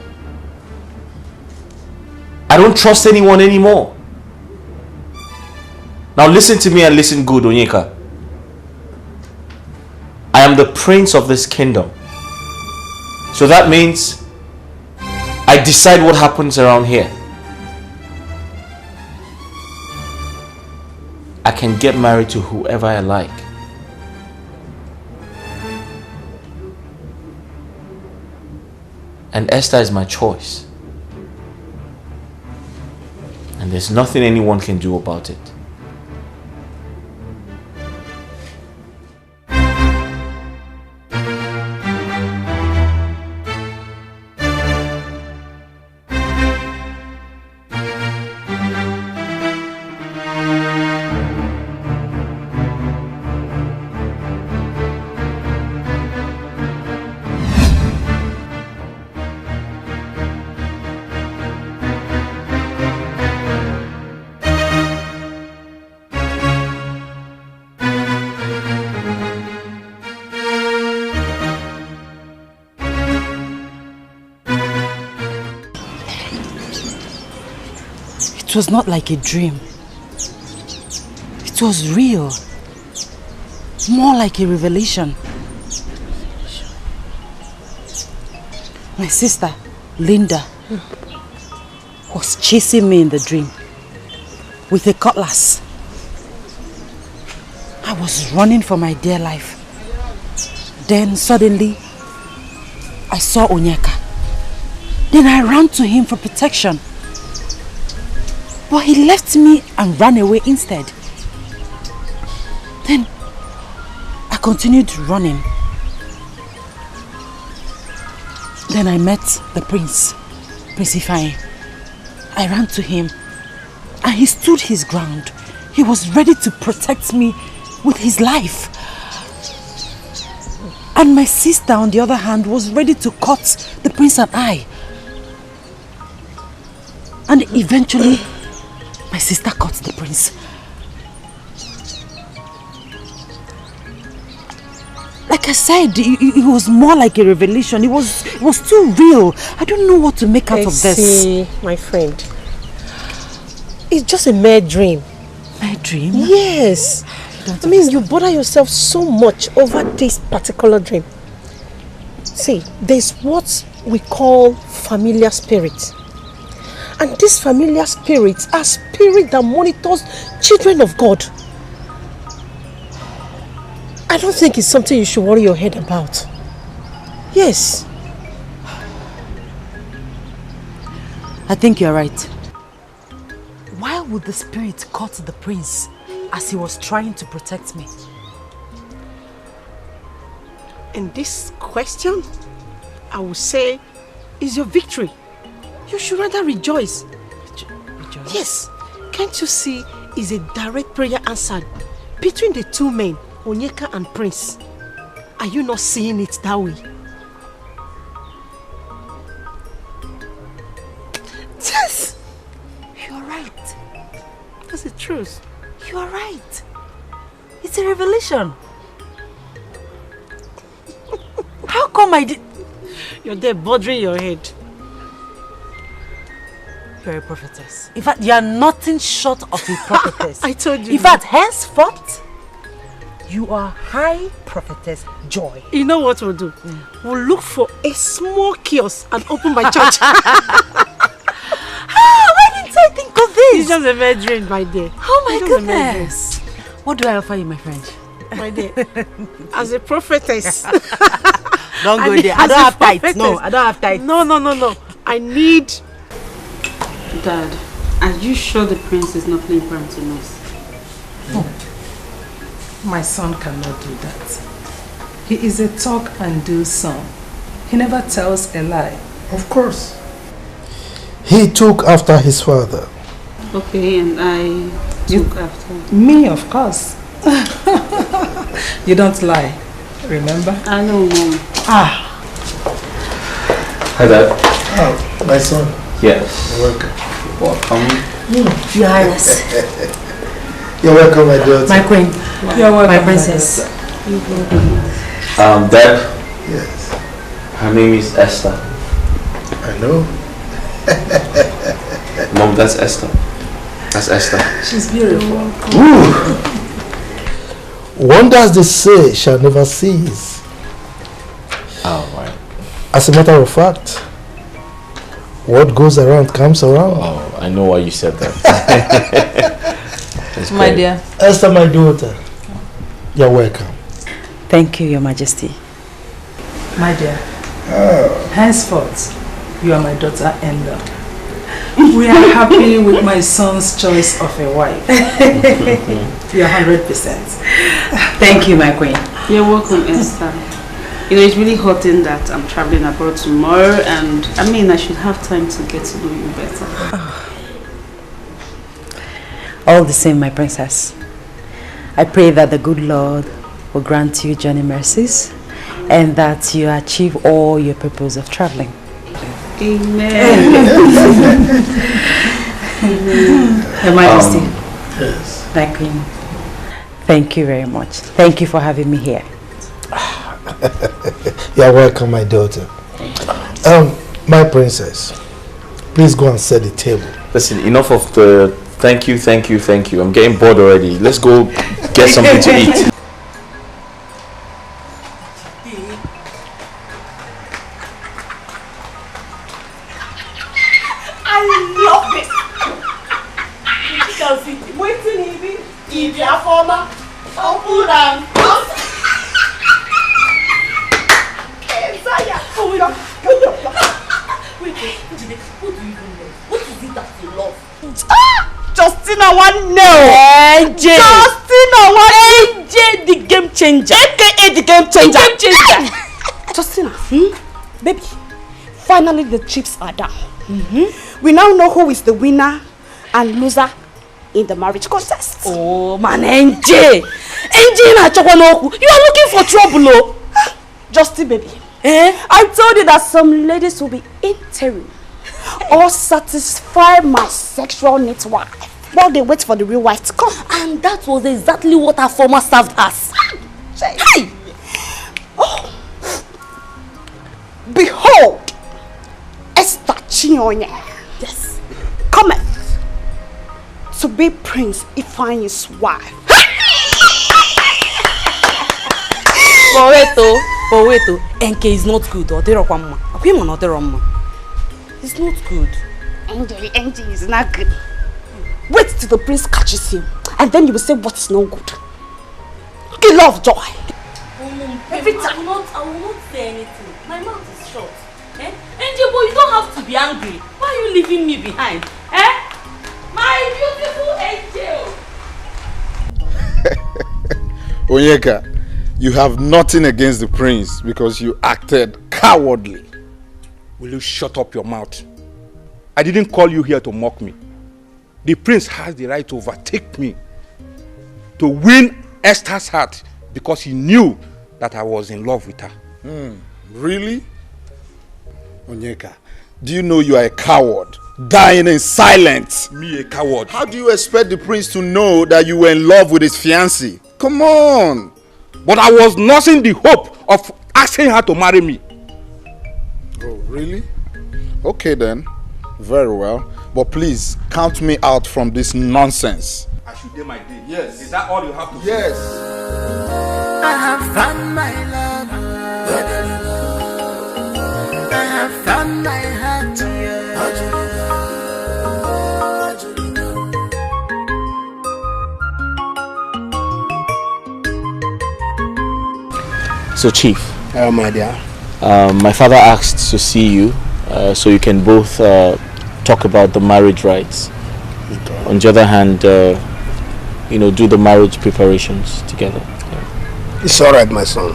I don't trust anyone anymore. Now listen to me and listen good, Onyeka. I am the prince of this kingdom. So that means I decide what happens around here. I can get married to whoever I like. And Esther is my choice. And there's nothing anyone can do about it. It was not like a dream. It was real. More like a revelation. My sister, Linda, was chasing me in the dream with a cutlass. I was running for my dear life. Then suddenly, I saw Onyeka. Then I ran to him for protection. But he left me and ran away instead. Then I continued running. Then I met the prince, Prince Ifeanyi. I ran to him and he stood his ground. He was ready to protect me with his life. And my sister, on the other hand, was ready to cut the prince and I. And eventually, my sister cut the prince. Like I said, it was more like a revelation. It was too real. I don't know what to make out of this. See, my friend, it's just a mere dream. Mere dream? Yes. I mean, you bother yourself so much over this particular dream. See, there's what we call familiar spirit. And these familiar spirits are spirits that monitors children of God. I don't think it's something you should worry your head about. Yes. I think you're right. Why would the spirit cut the prince as he was trying to protect me? And this question, I would say, is your victory. You should rather rejoice. Rejoice? Yes. Can't you see it's a direct prayer answered between the two men, Onyeka and Prince? Are you not seeing it that way? Yes. You're right. That's the truth. You are right. It's a revelation. How come I did... You're there bothering your head. You're a prophetess. In fact, you are nothing short of a prophetess. I told you. In fact, henceforth, you are high prophetess Joy. You know what we'll do? We'll look for a small kiosk and open my church. Why didn't I think of this? It's just a mere dream, my dear. Oh my goodness. What do I offer you, my friend? My dear, as a prophetess. Don't go there. I don't have tithes. No, I don't have tithes. No. I need... Dad, are you sure the prince is not playing pranks on us? My son cannot do that. He is a talk and do son. He never tells a lie. Of course. He took after his father. Okay, and I took after. Me, of course. You don't lie, remember? I know, Mom. Hi, Dad. Oh, my son. Yes. You're welcome. Welcome. Your Highness. You're welcome, my daughter. My queen. You're welcome, my princess. Dad. Yes. Her name is Esther. I know. Mom, that's Esther. That's Esther. She's beautiful. Ooh. Wonders they say shall never cease. Oh, right. As a matter of fact, what goes around comes around. Oh, I know why you said that. My dear. Esther, my daughter, you're welcome. Thank you, Your Majesty. My dear. Oh. Henceforth, you are my daughter Enda. We are happy with my son's choice of a wife. You're 100%. Thank you, my queen. You're welcome, Esther. You know, it's really hurting that I'm traveling abroad tomorrow, and I mean, I should have time to get to know you better. All the same, my princess. I pray that the good Lord will grant you journey mercies and that you achieve all your purpose of traveling. Amen. Your Majesty. Yes. My queen. Thank you very much. Thank you for having me here. You're welcome, my daughter. My princess, please go and set the table. Listen, enough of the thank you, thank you, thank you. I'm getting bored already. Let's go get something to eat. I love this. You can see waiting even if you are former. Open and What do you even know? What is it that you love? Justina one no. NJ. Justina one NJ the game changer. AKA the game changer. The game changer. Justina, baby, finally the chips are down. We now know who is the winner and loser in the marriage contest. Oh man, NJ. NJ na chokanoku. You are looking for trouble, oh. Justin, baby. I told you that some ladies will be interim or satisfy my sexual needs while they wait for the real wife to come. And that was exactly what our former served us. Hey! Oh. Behold, Esther Chinonye. Yes. Cometh to be Prince Ifeanyi's wife. But wait, NK is not good. It's not good. NJ is not good. Wait till the prince catches him, and then you will say what is not good. Kill love joy. Every time. I will not say anything. My mouth is shut. NJ, boy, you don't have to be angry. Why are you leaving me behind? My beautiful angel. Onyeka, you have nothing against the prince because you acted cowardly. Will you shut up your mouth? I didn't call you here to mock me. The prince has the right to overtake me, to win Esther's heart because he knew that I was in love with her. Really? Onyeka, do you know you are a coward, dying in silence? Me a coward? How do you expect the prince to know that you were in love with his fiancée? Come on! But I was nursing the hope of asking her to marry me. Oh, really? Okay then. Very well. But please, count me out from this nonsense. I should do my day. Yes. Is that all you have to say? Yes. I have found my love. I have found my heart. So, Chief. My dear. My father asked to see you so you can both talk about the marriage rites. Okay. On the other hand, do the marriage preparations together. Yeah. It's all right, my son.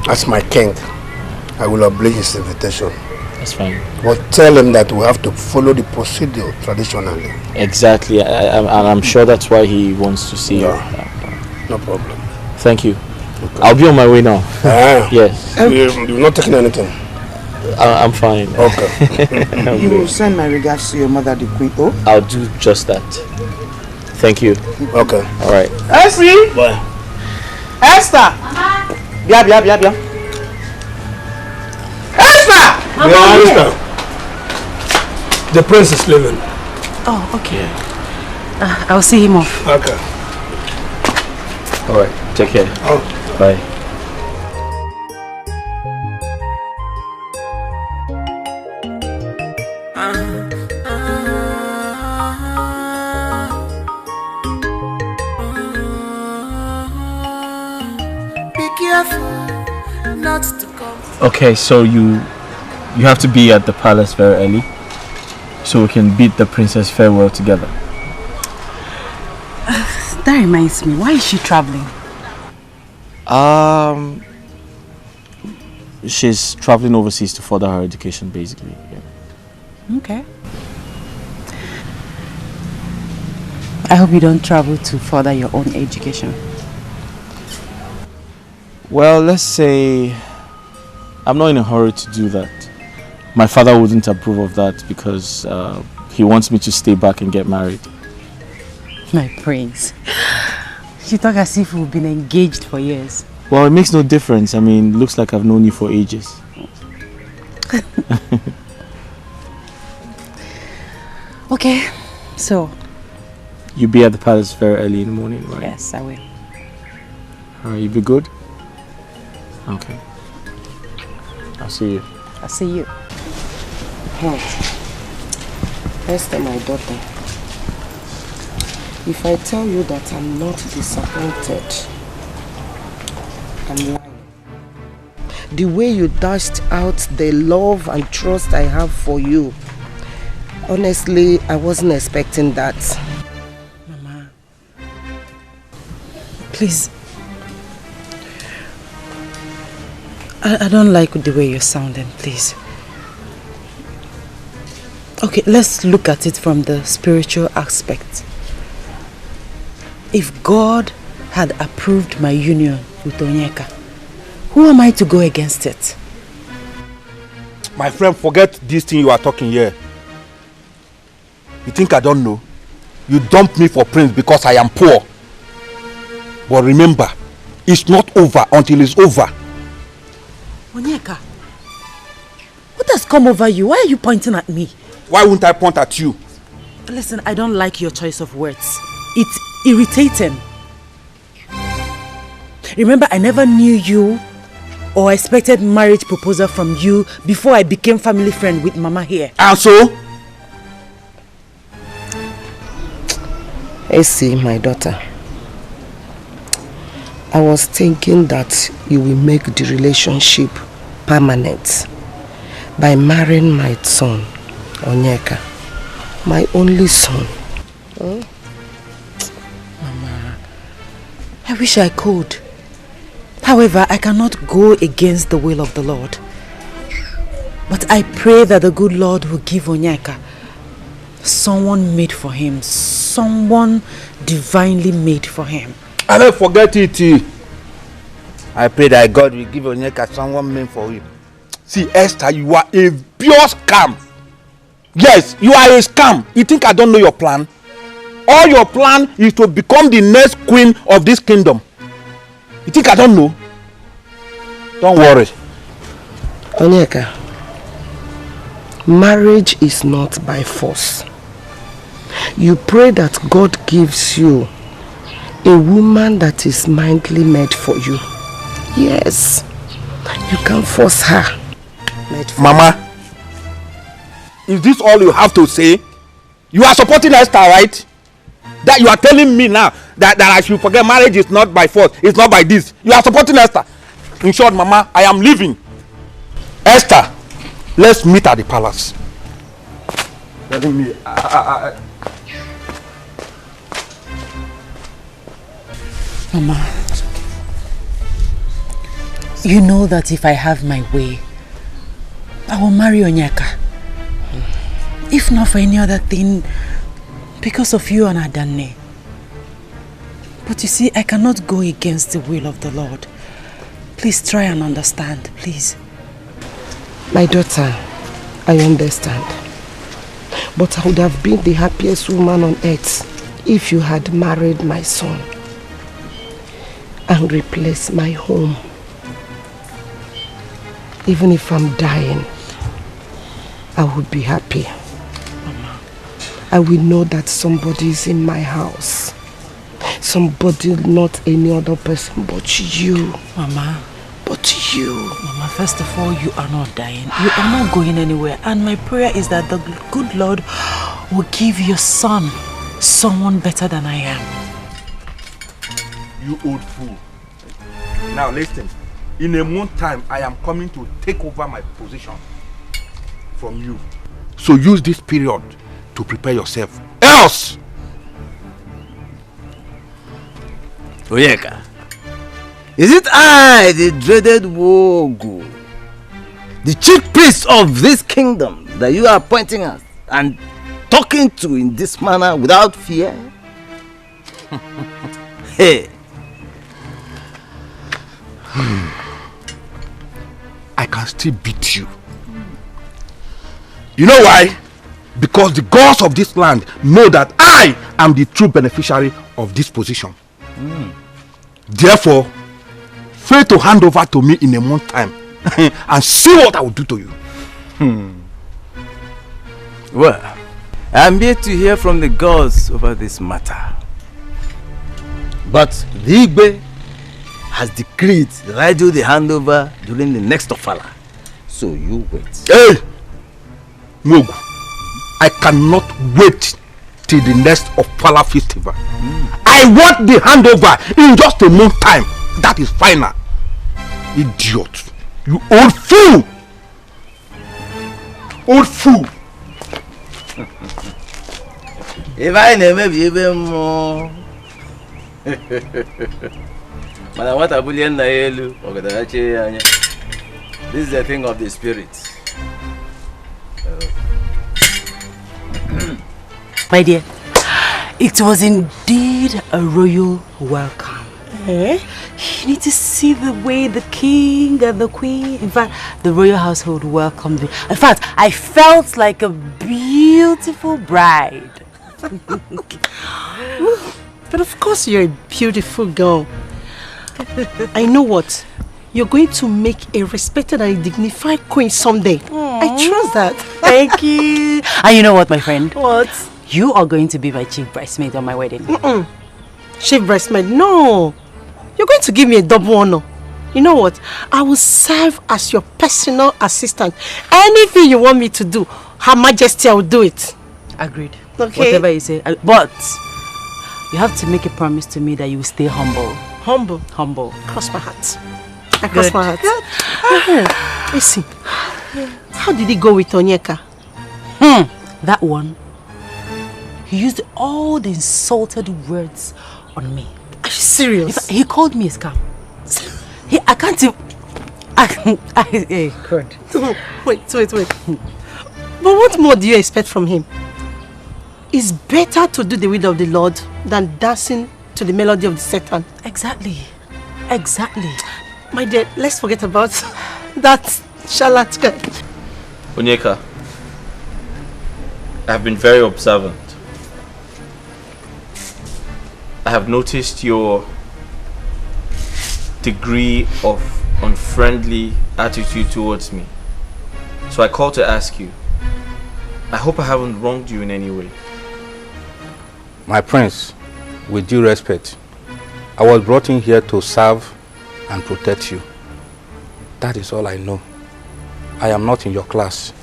As my king, I will obey his invitation. That's fine. But tell him that we have to follow the procedure traditionally. Exactly. I'm sure that's why he wants to see you. No problem. Thank you. Okay. I'll be on my way now. Yes. You're not taking anything? I'm fine. Okay. You will send my regards to your mother, the queen. Oh? I'll do just that. Thank you. Okay. All right. Esri! Bye. Esther! Bia. Esther! Esther. The prince is leaving. Oh, okay. I'll see him off. Okay. All right. Take care. Oh. Bye. Not to come. Okay, so you have to be at the palace very early so we can bid the princess farewell together. That reminds me, why is she traveling? She's traveling overseas to further her education, basically. Yeah. Okay. I hope you don't travel to further your own education. Well, let's say I'm not in a hurry to do that. My father wouldn't approve of that because he wants me to stay back and get married. My prince. You talk as if we've been engaged for years. Well, it makes no difference. I mean, looks like I've known you for ages. Okay, so... You'll be at the palace very early in the morning, right? Yes, I will. Alright, you be good? Okay. I'll see you. I'll see you. Esther, my daughter, if I tell you that I'm not disappointed, I'm lying. The way you dashed out the love and trust I have for you, honestly, I wasn't expecting that. Mama, please. I don't like the way you're sounding, please. Okay, let's look at it from the spiritual aspect. If God had approved my union with Onyeka, who am I to go against it? My friend, forget this thing you are talking here. You think I don't know? You dumped me for Prince because I am poor. But remember, it's not over until it's over. Onyeka, what has come over you? Why are you pointing at me? Why wouldn't I point at you? Listen, I don't like your choice of words. It's irritating. Remember, I never knew you or expected marriage proposal from you before I became family friend with Mama here. And so? Essie, my daughter, I was thinking that you will make the relationship permanent by marrying my son, Onyeka, my only son. Mama, I wish I could. However, I cannot go against the will of the Lord. But I pray that the good Lord will give Onyeka someone made for him, someone divinely made for him. I don't forget it. I pray that God will give Onyeka someone made for you. See, Esther, you are a pure scam. Yes, you are a scam. You think I don't know your plan? All your plan is to become the next queen of this kingdom. You think I don't know? Don't worry. Onyeka, marriage is not by force. You pray that God gives you a woman that is mindfully made for you. Yes, you can force her. Mama, is this all you have to say? You are supporting Esther, right? That you are telling me now that I should forget marriage is not by force, it's not by this. You are supporting Esther. In short, Mama, I am leaving. Esther, let's meet at the palace. Letting me. Mama, you know that if I have my way, I will marry Onyeka. If not for any other thing, because of you and Adane. But you see, I cannot go against the will of the Lord. Please try and understand, please. My daughter, I understand. But I would have been the happiest woman on earth if you had married my son and replaced my home. Even if I'm dying, I would be happy. Mama. I will know that somebody is in my house. Somebody, not any other person but you. Mama. But you. Mama, first of all, you are not dying. You are not going anywhere. And my prayer is that the good Lord will give your son someone better than I am. You old fool. Now listen. In a month's time, I am coming to take over my position from you. So use this period to prepare yourself. Else! Oyeka, is it I, the dreaded Wogu, the chief priest of this kingdom, that you are pointing at and talking to in this manner without fear? Hey! I can still beat you. You know why? Because the gods of this land know that I am the true beneficiary of this position. Therefore, fail to hand over to me in a month's time and see what I will do to you. Well, I am yet to hear from the gods over this matter. But the Igbe has decreed that I do the handover during the next Ofala. So you wait. Hey! Mogu, I cannot wait till the next Ofala festival. I want the handover in just a month's time. That is final. Idiot. You old fool! Old fool! If I never be even more. This is a thing of the spirit. My dear, it was indeed a royal welcome. You need to see the way the king and the queen, in fact, the royal household welcomed me. In fact, I felt like a beautiful bride. But of course you're a beautiful girl. I know what. You're going to make a respected and dignified queen someday. I trust that. Thank you. And you know what, my friend? What? You are going to be my chief bridesmaid on my wedding. Chief bridesmaid? No. You're going to give me a double honor. You know what? I will serve as your personal assistant. Anything you want me to do, Her Majesty, I will do it. Agreed. Okay. Whatever you say. But you have to make a promise to me that you will stay humble. Humble? Humble. Cross my heart. I cross my heart. Listen. How did he go with Onyeka? That one. He used all the insulted words on me. Are you serious? He called me a scam. I can't even... Hey, God. Wait. But what more do you expect from him? It's better to do the will of the Lord than dancing to the melody of the Satan. Exactly. My dear, let's forget about that charlatan. Onyeka, I have been very observant. I have noticed your degree of unfriendly attitude towards me. So I called to ask you. I hope I haven't wronged you in any way. My prince, with due respect, I was brought in here to serve and protect you. That is all I know. I am not in your class.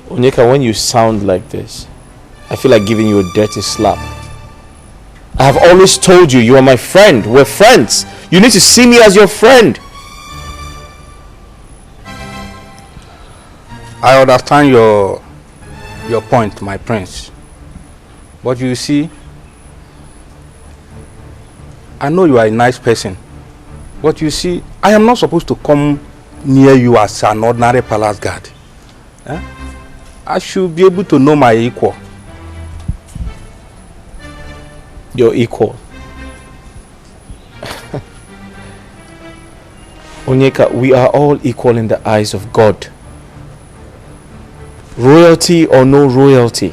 Onyeka, when you sound like this, I feel like giving you a dirty slap. I have always told you, you are my friend. We're friends. You need to see me as your friend. I understand your point, my prince. But you see, I know you are a nice person. But you see, I am not supposed to come near you as an ordinary palace guard. I should be able to know my equal. Your equal? Onyeka, we are all equal in the eyes of God. Royalty or no royalty,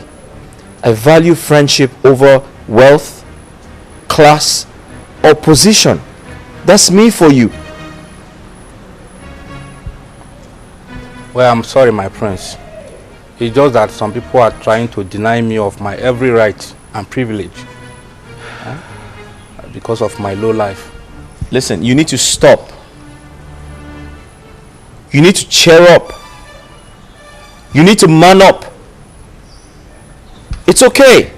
I value friendship over wealth, class, or position. That's me for you. Well, I'm sorry, my prince. It's just that some people are trying to deny me of my every right and privilege because of my low life. Listen, you need to stop. You need to cheer up. You need to man up. It's okay.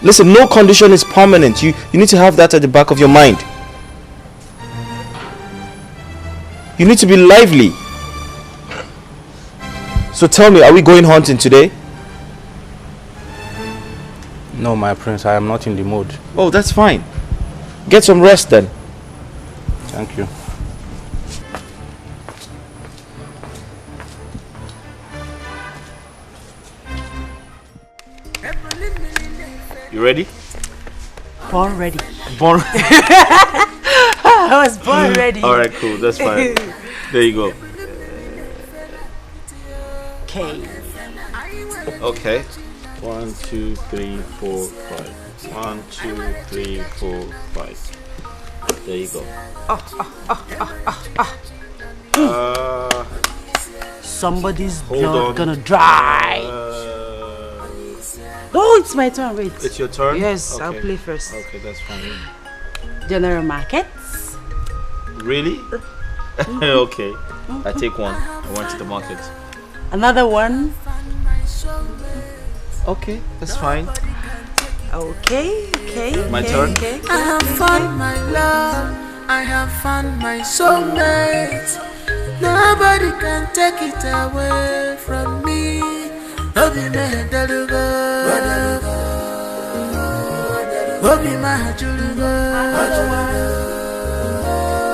Listen, no condition is permanent. You need to have that at the back of your mind. You need to be lively. So tell me, are we going hunting today? No, my prince, I am not in the mood. Oh, that's fine. Get some rest then. Thank you. You ready? Born ready. Born. I was born ready. Alright, cool. That's fine. There you go. Okay. Okay. 1, 2, 3, 4, 5. 1, 2, 3, 4, 5. There you go. Somebody's Hold blood on. gonna dry. Oh, it's my turn. Wait. It's your turn? Yes, Okay. I'll play first. Okay, that's fine. General markets. Really? Okay. I take one. I went to the market. Another one. Okay, that's fine. Okay. My turn. Okay. I have found my love, I have found my soulmate. Nobody can take it away from me. Obi me dalugo, Obi ma julugo.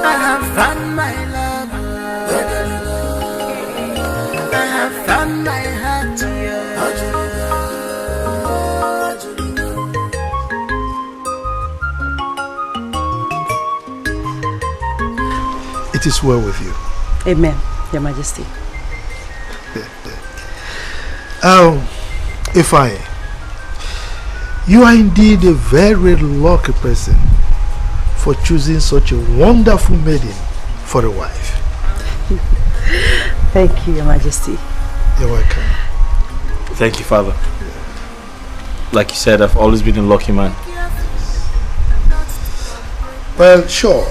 I have found my love, I have found my heart. It is well with you. Amen, Your Majesty. Ifeanyi, you are indeed a very lucky person for choosing such a wonderful maiden for a wife. Thank you, Your Majesty. You're welcome. Thank you, Father. Like you said, I've always been a lucky man. Well, sure.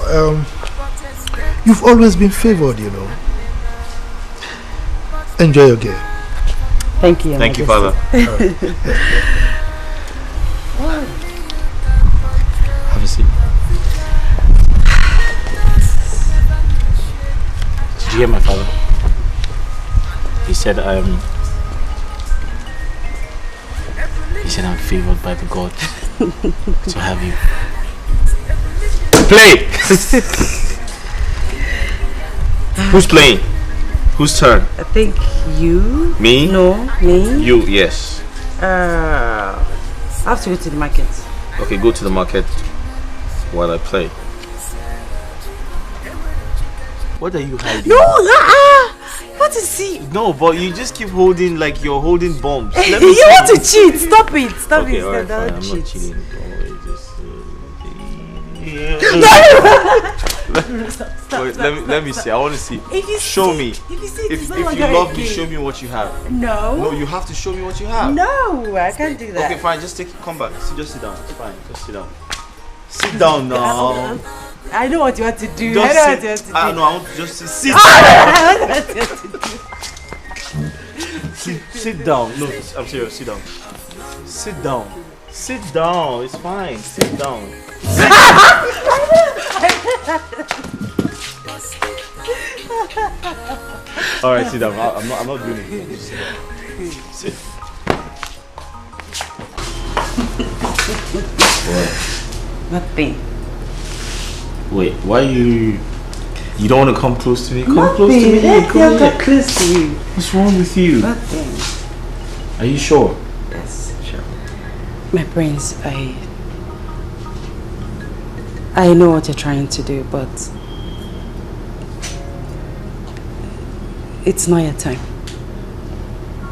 You've always been favored, you know. Enjoy your game. Thank you, Your Thank you, Majesty. Father. Have a seat. Did you hear my father? He said I'm favored by the gods to have you. Play! Who's playing? Whose turn? I think you. Me? No, me. You, yes. I have to go to the market. Okay, go to the market while I play. What are you hiding? No, what is he? No, but you just keep holding like you're holding bombs. You Let me see. want to cheat? Stop it! Stop Okay, it! alright, Don't fine. I'm cheat. not cheating. Don't worry, just, Wait, let me see. I want to see. Show me. If you love me, show me what you have. No. No, you have to show me what you have. No, I can't do that. Okay, fine. Just come back. Just sit down. It's fine. Just sit down. Sit down now. I know what you want to do. Just I know sit. what you want to do. I want to just sit. I know what you want to do. Sit down. No, I'm serious. Sit down. Sit down. Sit down. It's fine. Sit down. All right, sit down. I'm not doing it. Just sit down. Sit. Nothing. Wait, why you don't want to come close to me? Come Nothing. close to me. Let Come me here. come close to you. What's wrong with you? Nothing. Are you sure? Yes, sure. My prince, I know what you're trying to do, but It's not your time.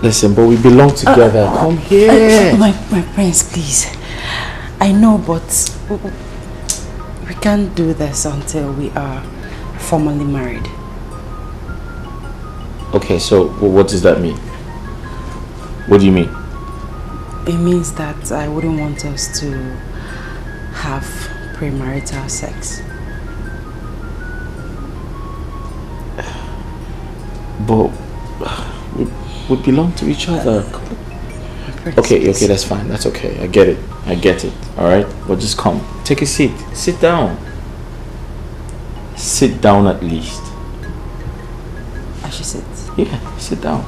Listen, but we belong together. Come here. My prince, please. I know, but we can't do this until we are formally married. Okay, so what does that mean? What do you mean? It means that I wouldn't want us to have premarital sex. But we belong to each other. Okay, that's fine. That's okay. I get it. All right, but just come. Take a seat. Sit down. Sit down at least. I should sit? Yeah, sit down.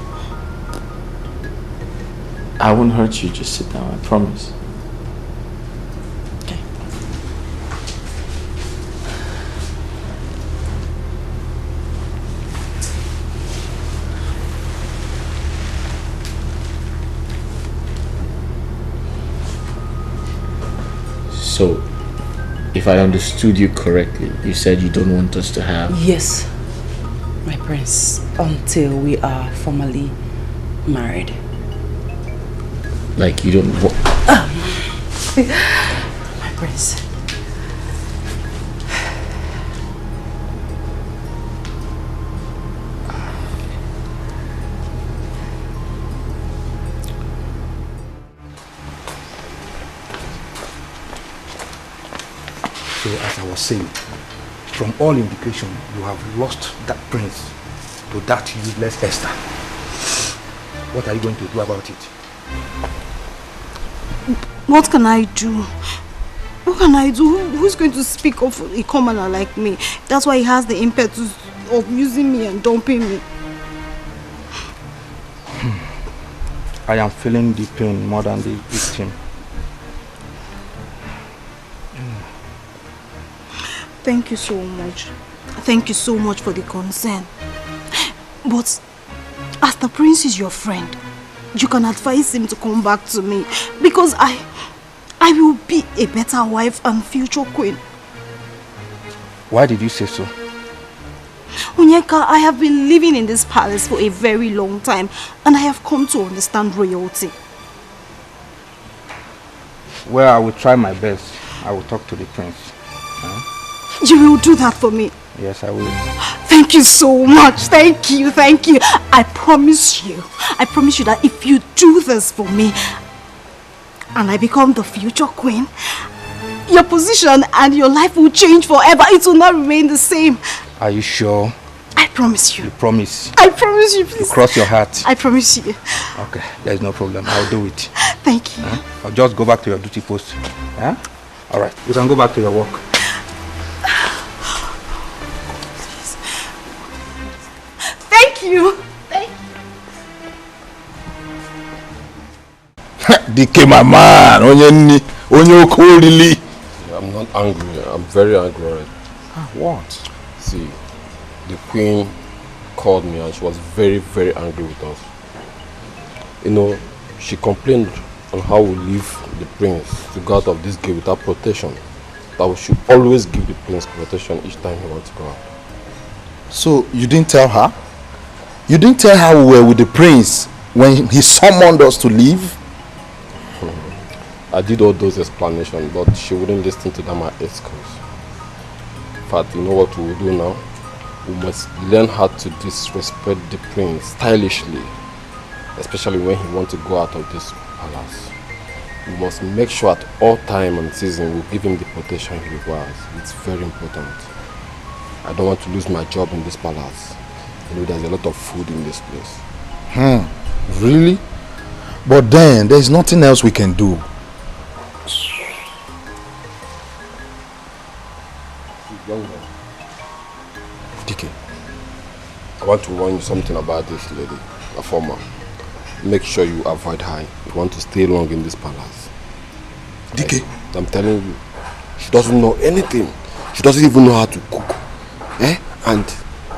I won't hurt you. Just sit down. I promise. Okay. So, if I understood you correctly, you said you don't want us to have... Yes, my prince, until we are formally married. Like you don't want... My prince. So as I was saying, from all indication, you have lost that prince to that useless Esther. What are you going to do about it? What can I do? What can I do? Who's going to speak of a commoner like me? That's why he has the impetus of using me and dumping me. I am feeling the pain more than the victim. Thank you so much. Thank you so much for the concern. But as the prince is your friend, you can advise him to come back to me, because I will be a better wife and future queen. Why did you say so? Onyeka, I have been living in this palace for a very long time, and I have come to understand royalty. Well, I will try my best. I will talk to the prince. You will do that for me? Yes, I will. Thank you so much. Thank you. I promise you that if you do this for me and I become the future queen, your position and your life will change forever. It will not remain the same. Are you sure? I promise you. You promise? I promise you, please. You cross your heart? I promise you. Okay, there is no problem. I'll do it. Thank you. I'll just go back to your duty post. All right, you can go back to your work. Thank you. DK, my man, onye okolili. I'm not angry. I'm very angry already. What? See, the queen called me and she was very, very angry with us. You know, she complained on how we leave the prince to go out of this gate without protection. That we should always give the prince protection each time he wants to go out. So you didn't tell her? You didn't tell her we were with the prince when he summoned us to leave? I did all those explanations, but she wouldn't listen to them at excuse. In fact, you know what we will do now? We must learn how to disrespect the prince stylishly, especially when he wants to go out of this palace. We must make sure at all time and season we give him the protection he requires. It's very important. I don't want to lose my job in this palace. You know, there's a lot of food in this place. Really? But then, there's nothing else we can do. DK, I want to warn you something about this lady, a former. Make sure you avoid her. You want to stay long in this palace. DK? I'm telling you, she doesn't know anything. She doesn't even know how to cook. And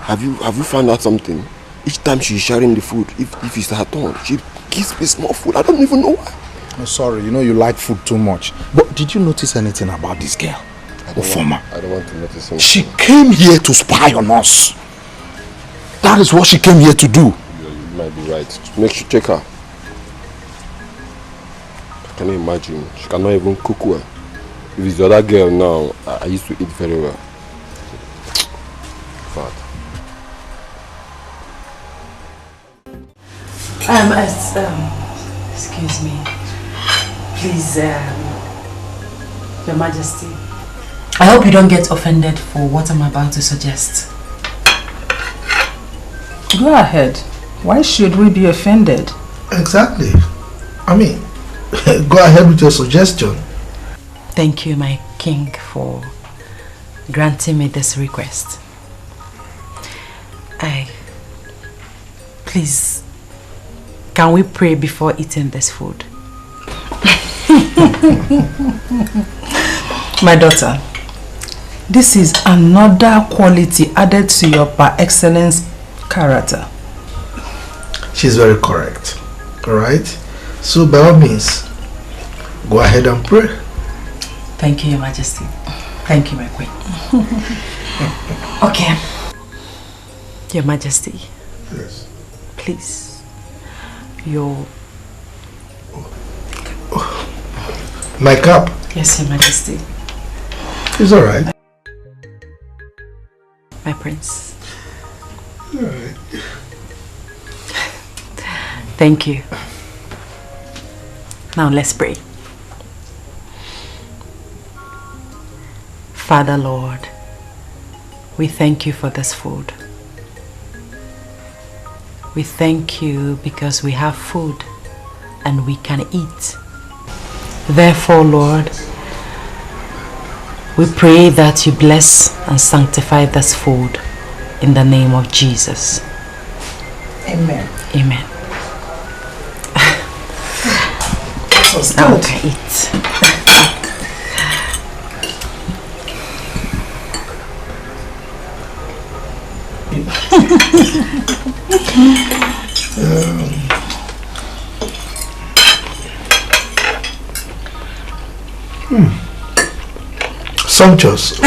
have you found out something? Each time she's sharing the food, if it's her turn, she gives me small food. I don't even know why. I'm sorry, you know you like food too much. But did you notice anything about this girl? I don't want to notice anything. She came here to spy on us. That is what she came here to do. Yeah, you might be right. Make sure check her. Can you imagine? She cannot even cook well. If it's the other girl now, I used to eat very well. But excuse me. Please, Your Majesty. I hope you don't get offended for what I'm about to suggest. Go ahead. Why should we be offended? Exactly. I mean, go ahead with your suggestion. Thank you, my king, for granting me this request. Please, can we pray before eating this food? My daughter, this is another quality added to your par excellence character. She's very correct. Alright? So by all means, go ahead and pray. Thank you, Your Majesty. Thank you, my queen. Okay. Your Majesty. Yes. Please. Your... My cup? Yes, Your Majesty. It's alright. My prince. Alright. Thank you. Now let's pray. Father Lord, we thank you for this food. We thank you because we have food and we can eat. Therefore, Lord, we pray that you bless and sanctify this food in the name of Jesus. Amen. Amen. Now we can eat. Sumptuous.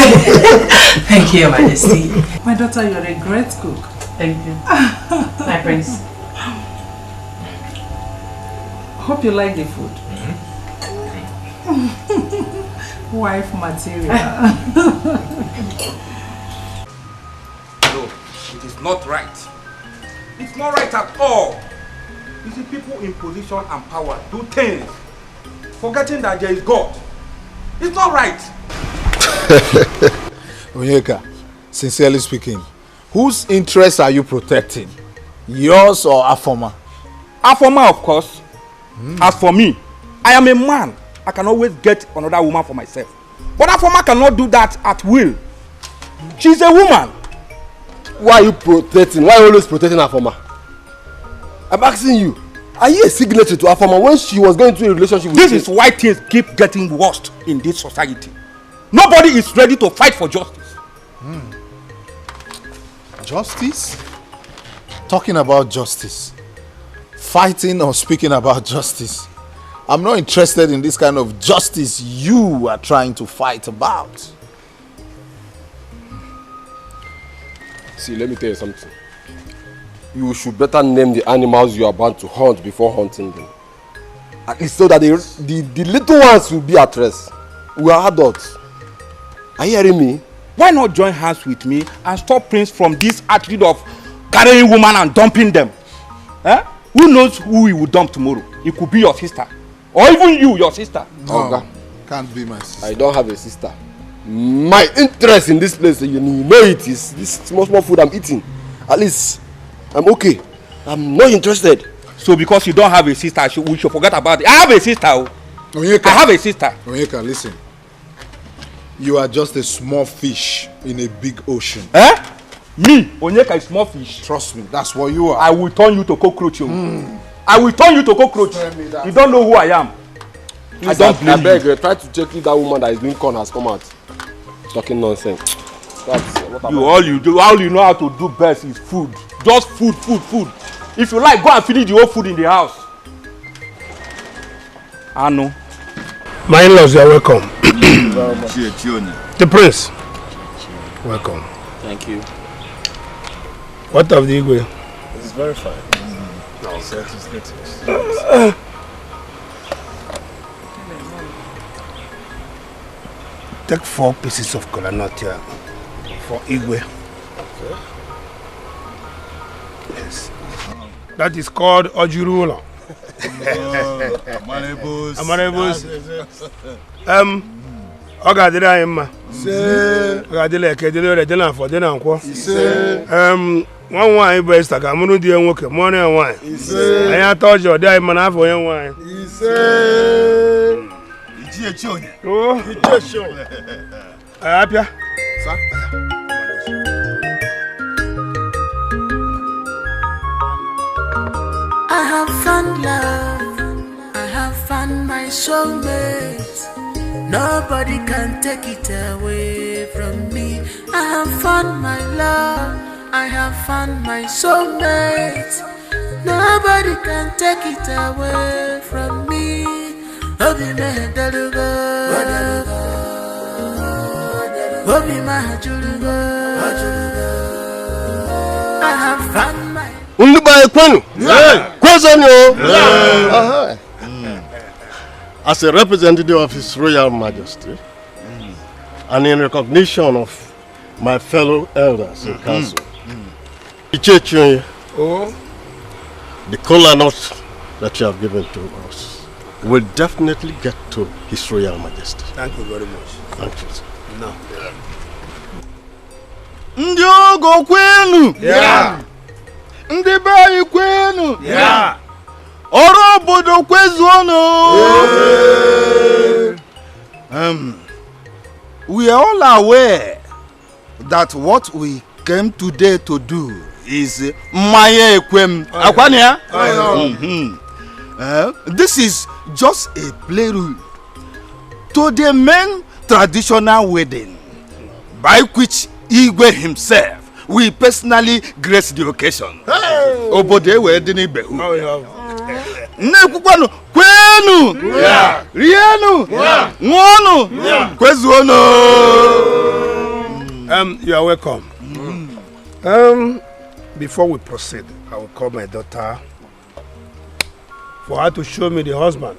Thank you, Your Majesty. My daughter, you're a great cook. Thank you. My prince. Hope you like the food. Wife material. No, it is not right. It's not right at all. You see, people in position and power do things, forgetting that there is God. It's not right. Onyeka, sincerely speaking, whose interests are you protecting? Yours or Afoma? Afoma, of course. As for me, I am a man. I can always get another woman for myself. But Afoma cannot do that at will. She's a woman. why are you protecting? Why are you always protecting Afoma? I'm asking you. Are you a signatory to Afoma when she was going through a relationship with you? This is why things keep getting worse in this society. Nobody is ready to fight for justice. Justice? Talking about justice. Fighting or speaking about justice. I'm not interested in this kind of justice you are trying to fight about. See, let me tell you something. You should better name the animals you are about to hunt before hunting them. At least so that the little ones will be at rest. We are adults. Are you hearing me? Why not join hands with me and stop Prince from this attitude of carrying women and dumping them? Who knows who he will dump tomorrow? It could be your sister. Or even you, your sister. No, okay. Can't be my sister. I don't have a sister. My interest in this place, you know it is this small food I'm eating. At least I'm okay. I'm not interested. So because you don't have a sister, we should forget about it. I have a sister. Onyeka, I have a sister. Onyeka, listen. You are just a small fish in a big ocean. Me, Onyeka, is small fish. Trust me, that's what you are. I will turn you to cockroach. I will turn you to cockroach. You don't know who I am. Please, I don't blame you. I beg, try to check if that woman that is doing corn has come out. Talking nonsense. That's what all you know how to do best is food. Just food. If you like, go and finish the whole food in the house. I know. My in-laws, you are welcome. The prince. Welcome. Thank you. What of the Igwe? It's very fine. No, sir, it's good. Take 4 pieces of kola nut here for Igwe. Okay. Yes. That is called Ojurula. Amanebus. Ogadira Emma. Ogadile Kedile Dena for dinner. One wine best I got Munu dear worker, money and wine. I told you that man have one wine. Oh, happy. I have found love, I have found my soulmate. Nobody can take it away from me. I have found my love, I have found my soulmate. Nobody can take it away from me. Obi me delugo, Obi ma julugo. I have found my As a representative of His Royal Majesty, and in recognition of my fellow elders in council, the kola nut that you have given to us will definitely get to His Royal Majesty. Thank you very much. Thank you, sir. No. Ndi ogo kwenu. Yeah. Ndi bayi kwenu. Yeah. Oro obodo kwezuono. We are all aware that what we came today to do is Maye Ekwem. Akwanya? This is just a prelude to the main traditional wedding by which Igwe himself will personally grace the occasion. Obode wedding Ibehu. Nekukwanu kwenu. Rienu. Ngonu. Kwezuono. You are welcome. Before we proceed, I will call my daughter for her to show me the husband.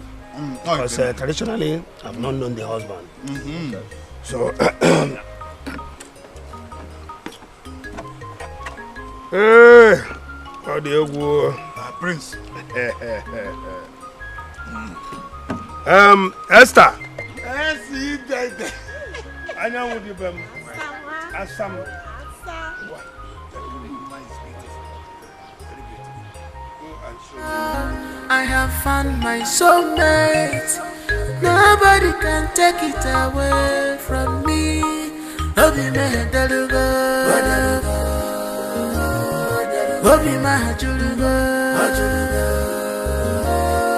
Because traditionally, I've not known the husband. So, hey, how do you go? Prince. Esther. I know what you've been. I have found my soulmate. Nobody can take it away from me. Obi me delugo, Obi ma julugo.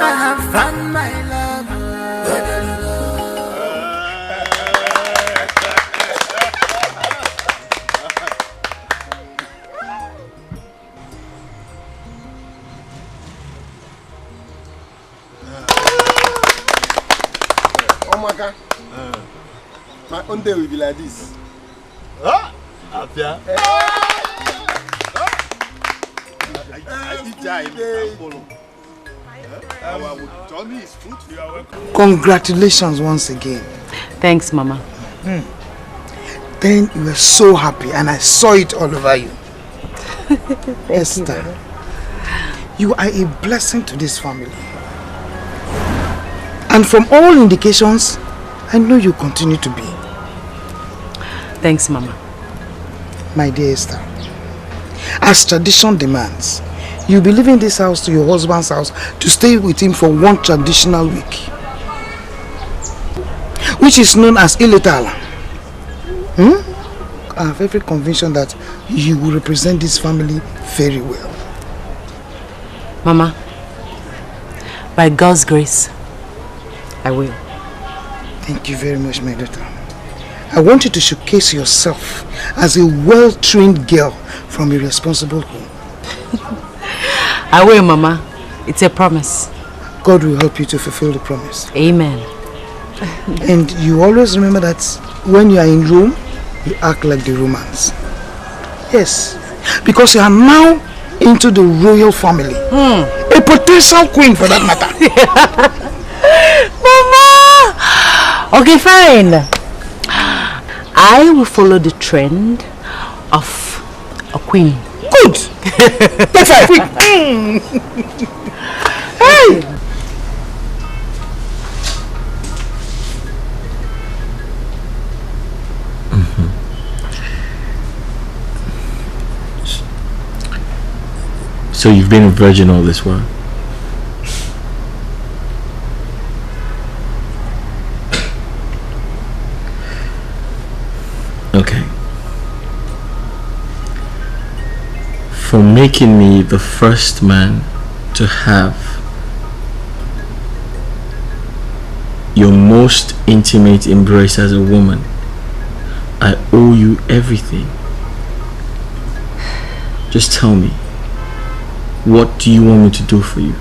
I have found my love. Oh my God. My own day will be like this. Apia. Congratulations once again. Thanks, Mama. Then you were so happy and I saw it all over you. Esther, you are a blessing to this family. And from all indications, I know you continue to be. Thanks, Mama. My dear Esther, as tradition demands, you'll be leaving this house to your husband's house to stay with him for one traditional week, which is known as Iletala. I have every conviction that you will represent this family very well. Mama, by God's grace, I will. Thank you very much, my daughter. I want you to showcase yourself as a well-trained girl from a responsible home. I will, Mama. It's a promise. God will help you to fulfill the promise. Amen. And you always remember that when you are in Rome, you act like the Romans. Yes, Because you are now into the royal family. A potential queen for that matter. Mama! Okay, fine. I will follow the trend of a queen. Good! That's a queen. Hey! So you've been a virgin all this while? Okay. For making me the first man to have your most intimate embrace as a woman, I owe you everything. Just tell me, what do you want me to do for you?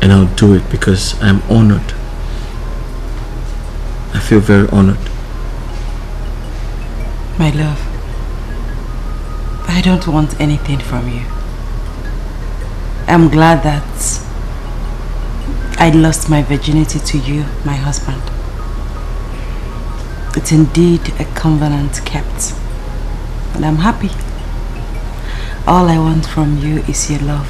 And I'll do it because I'm honored. I feel very honored. My love, I don't want anything from you. I'm glad that I lost my virginity to you, my husband. It's indeed a covenant kept, and I'm happy. All I want from you is your love.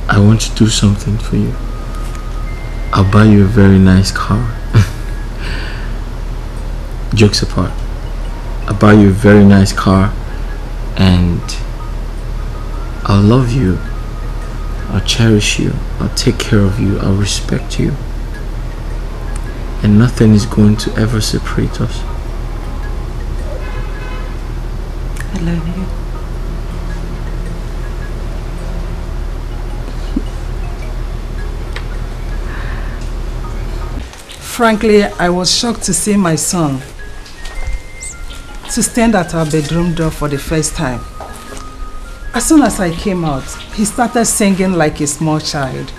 I want to do something for you. I'll buy you a very nice car. Jokes apart, I'll buy you a very nice car, and I'll love you. I'll cherish you. I'll take care of you. I'll respect you. And nothing is going to ever separate us. I love you. Frankly, I was shocked to see my son to stand at our bedroom door for the first time. As soon as I came out, he started singing like a small child.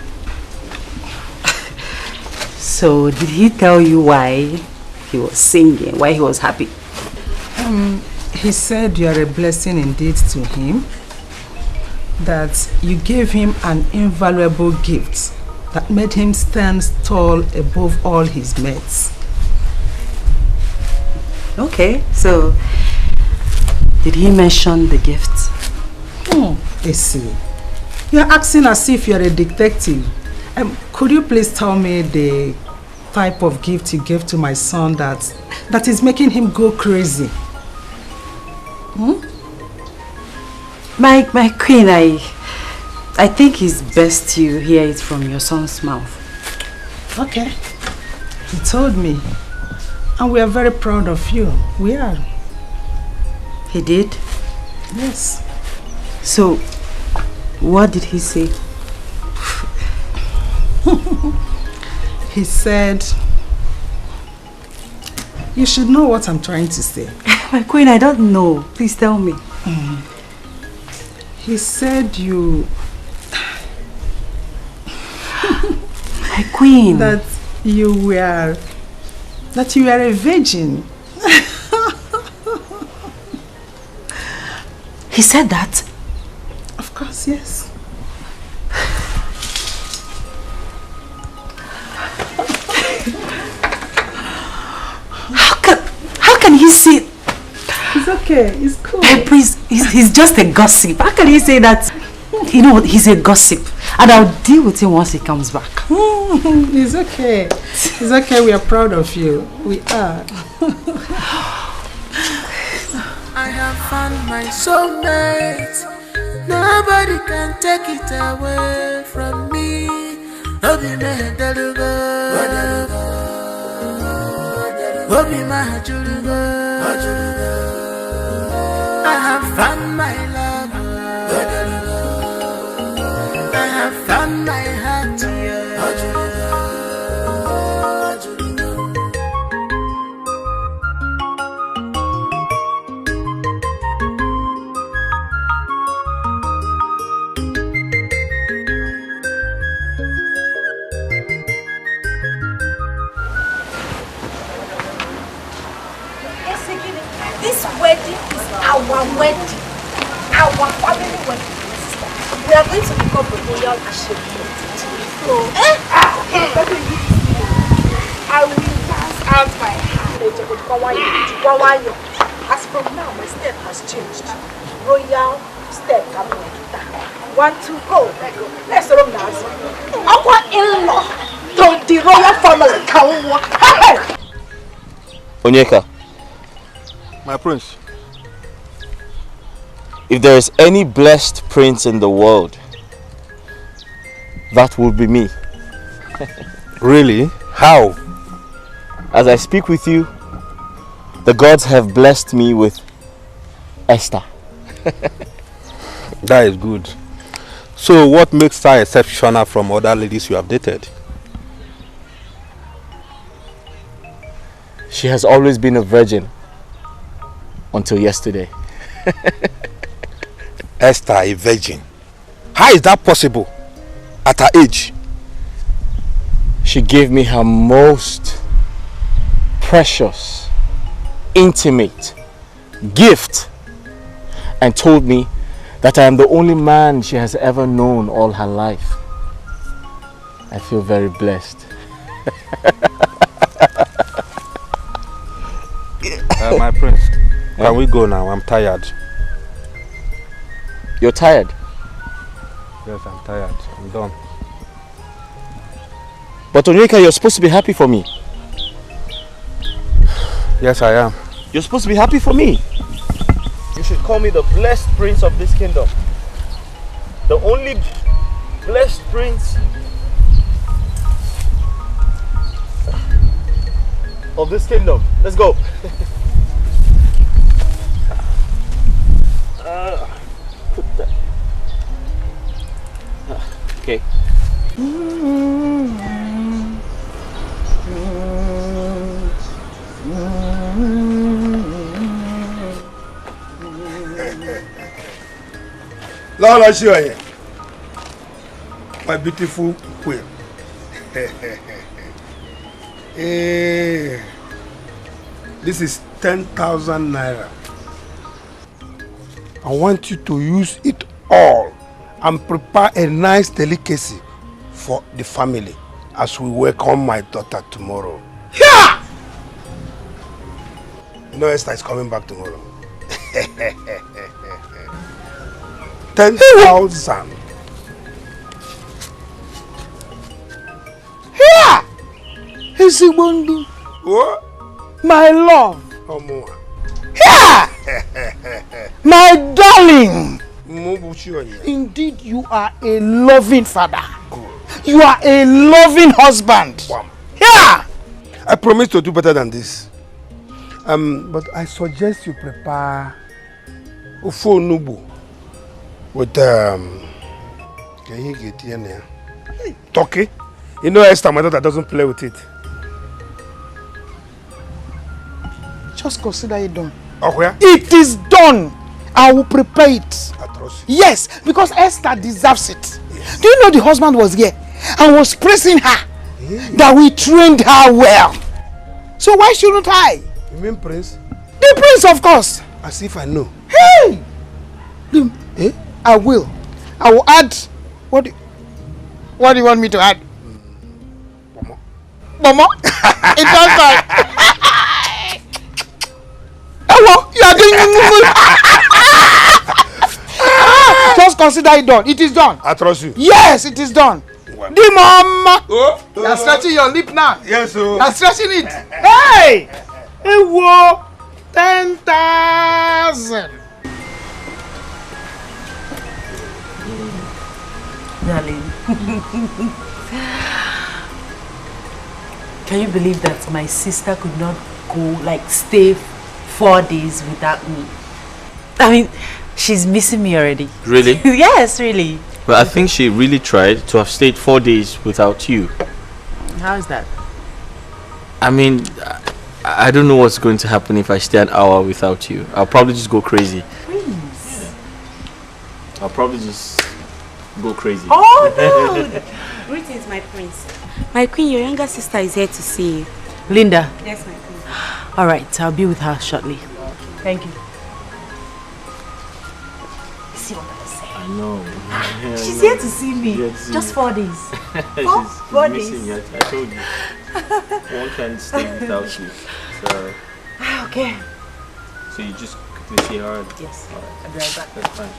So, did he tell you why he was singing, why he was happy? He said you are a blessing indeed to him, that you gave him an invaluable gift that made him stand tall above all his mates. Okay, so did he mention the gift? Essie, you're asking as if you're a detective. Could you please tell me the type of gift you gave to my son that is making him go crazy? My queen, I think it's best you hear it from your son's mouth. Okay. He told me. And we are very proud of you. We are. He did? Yes. So, what did he say? He said, you should know what I'm trying to say. My queen, I don't know. Please tell me. He said you... My queen. That you were a virgin. He said that? Of course, yes. How can he say? It's okay, it's cool. Please, he's just a gossip. How can he say that? You know what, he's a gossip. And I'll deal with him once he comes back. It's okay. It's okay, we are proud of you. We are. I have found my soulmate. Nobody can take it away from me. Obi my delugo. Obi my julugo. I have found my love. I have found my heart here. wedding is our wedding. Our family wedding. We are going to become the royal achievement. So, I will pass out my hand. As from now, my step has changed. Royal step. 1, 2, go. Let's run now. Our in-law to the royal family. Onyeka. My prince. If there is any blessed prince in the world, that would be me. Really? How? As I speak with you, the gods have blessed me with Esther. That is good. So what makes her exceptional from other ladies you have dated? She has always been a virgin until yesterday. Esther, a virgin? How is that possible at her age? She gave me her most precious, intimate gift and told me that I am the only man she has ever known all her life. I feel very blessed. My prince, can we go now? I'm tired. You're tired? Yes, I'm tired. I'm done. But Onyeka, you're supposed to be happy for me. Yes, I am. You're supposed to be happy for me. You should call me the blessed prince of this kingdom. The only blessed prince of this kingdom. Let's go. Okay. Lord, show you. My beautiful queen. This is 10,000 naira. I want you to use it all and prepare a nice delicacy for the family as we welcome my daughter tomorrow. Yeah! You know Esther is coming back tomorrow. 10,000. Here! Isigbondu. What? My love. Here! My darling. Indeed, you are a loving father. You are a loving husband. Here! I promise to do better than this. But I suggest you prepare Ofo Nubu with can you get here? Turkey. You know Esther, my daughter doesn't play with it. Just consider it done. Oh, where? It is done. I will prepare it. I trust you. Yes, because Esther deserves it. Yes. Do you know the husband was here and was praising her that we trained her well? So why shouldn't I? You mean Prince? The Prince, of course. As if I know. Hey! I will. I will add. What do you want me to add? Mama? It does that. Hello? You are doing. Just consider it done. It is done. I trust you. Yes, it is done. The mama. You are stretching your lip now. Yes, sir. You are stretching it. Hey! Hey, whoa! 10,000. Darling. Can you believe that my sister could not stay 4 days without me? I mean, she's missing me already. Really? Yes, really. Well, I think she really tried to have stayed 4 days without you. How is that? I mean, I don't know what's going to happen if I stay an hour without you. I'll probably just go crazy. Prince. I'll probably just go crazy. Oh, no! Greetings, my prince. My queen, your younger sister is here to see you. Linda. Yes, my queen. All right, I'll be with her shortly. Thank you. see what I'm saying? I know. Yeah, She's I know. here to see me. Here to see Just me. 4 days. She's 4 missing days. you. I told you. One can't stay without you. So. Okay. So you just quickly see her? Yes. Alright. I'll be right back. That's fine.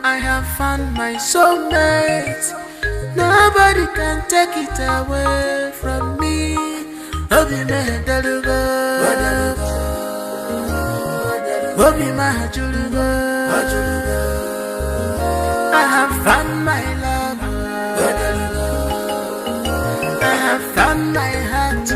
I have found my soulmate. Nobody can take it away from me. Obi me delugo, Obi my julugo. I have found my love. I have found my heart.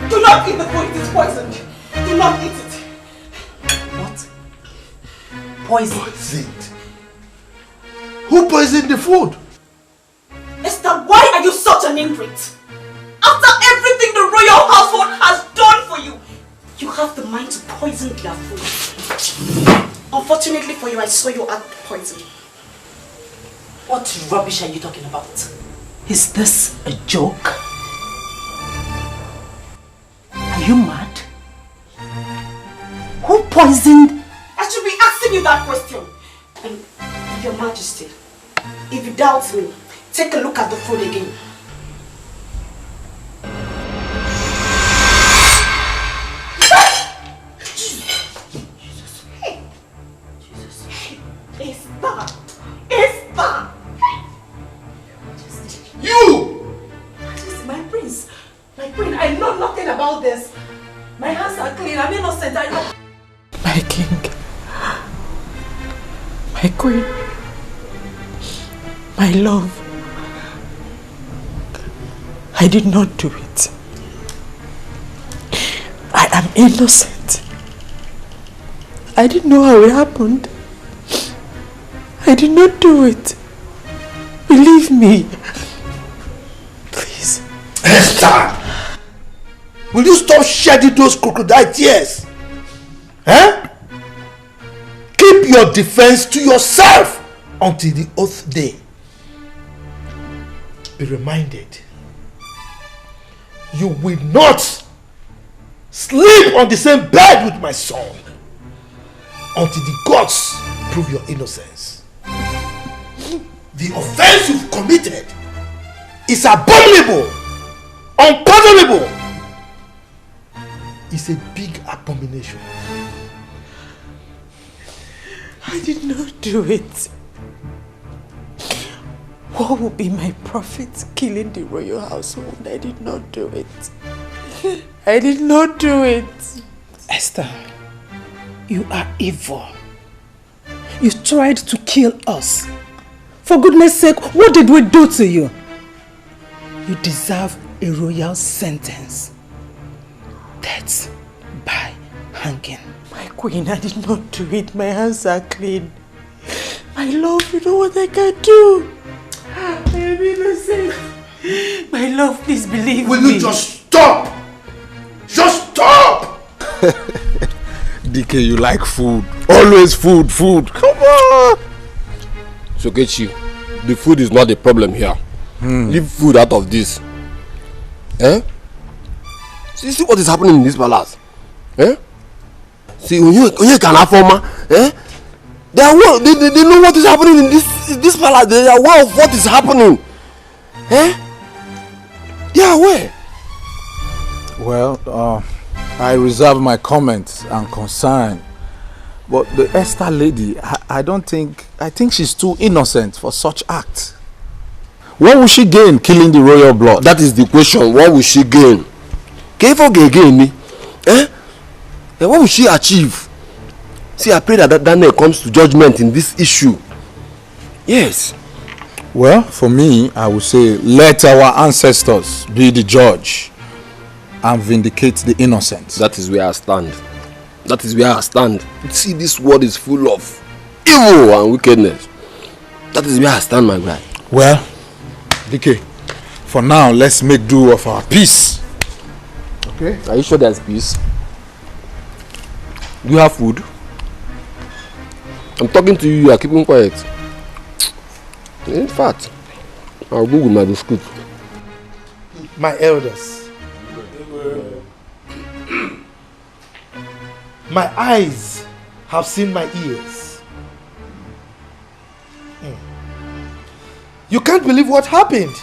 Do not eat the food, it is poisoned. Do not eat it. What? Poison. Poisoned? Who poisoned the food? Esther, why are you such an ingrate? After everything the royal household has done for you, you have the mind to poison their food. Unfortunately for you, I saw you add poison. What rubbish are you talking about? Is this a joke? Are you mad? Who poisoned? I should be asking you that question. And Your Majesty, if you doubt me, take a look at the food again. You! My prince, my queen, I know nothing about this. My hands are clean, I'm innocent, I know. My king, my queen, my love, I did not do it. I am innocent. I didn't know how it happened. I did not do it. Believe me. Please. Esther! Will you stop shedding those crocodile tears? Eh? Keep your defense to yourself until the oath day. Be reminded, you will not sleep on the same bed with my son until the gods prove your innocence. The offense you've committed is abominable, unpardonable. It's a big abomination. I did not do it. What would be my profit killing the royal household? I did not do it. I did not do it. Esther, you are evil. You tried to kill us. For goodness sake, what did we do to you? You deserve a royal sentence. Death by hanging. My queen, I did not do it. My hands are clean. My love, you know what I can do. I am innocent. My love, please believe me. Will you just stop? Just stop! DK, you like food. Always food. Come on! Sokechi, the food is not the problem here. Leave food out of this. Eh? See what is happening in this palace? Eh? See, when you can affirm, eh? They are well, they know what is happening in this palace. They are aware of what is happening. Eh? They are aware. Well, I reserve my comments and concern. But the Esther lady, I think she's too innocent for such acts. What will she gain killing the royal blood? That is the question. What will she gain? What will she achieve? See, I pray that Daniel comes to judgment in this issue. Yes. Well, for me, I would say let our ancestors be the judge and vindicate the innocent. That is where I stand. That is where I stand. See, this world is full of evil and wickedness. That is where I stand, my guy. Well, DK, for now, let's make do of our peace. Okay. Are you sure there's peace? Do you have food? I'm talking to you, you are keeping quiet. In fact, I'll go with my biscuit. My elders, my eyes have seen my ears. You can't believe what happened.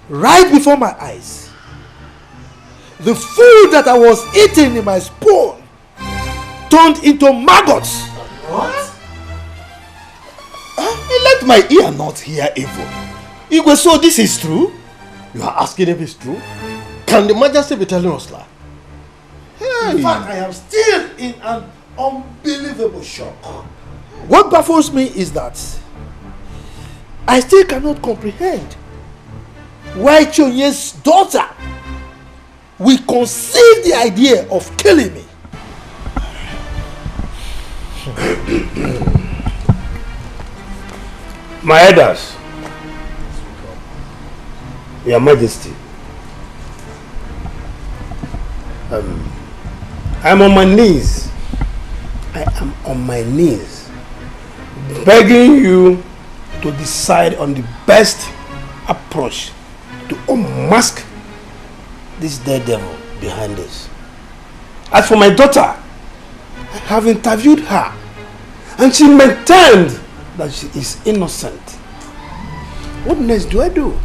Right before my eyes, the food that I was eating in my spoon turned into maggots. What? Let my ear not hear evil. Igwe, so this is true? You are asking if it's true? Can the Majesty be telling us that? Hey. In fact, I am still in an unbelievable shock. What baffles me is that I still cannot comprehend why Chonye's daughter will conceive the idea of killing me. My elders, Your Majesty, I'm on my knees. I am on my knees, begging you to decide on the best approach to unmask this dead devil behind this. As for my daughter, I have interviewed her, and she maintained that she is innocent. What next do I do?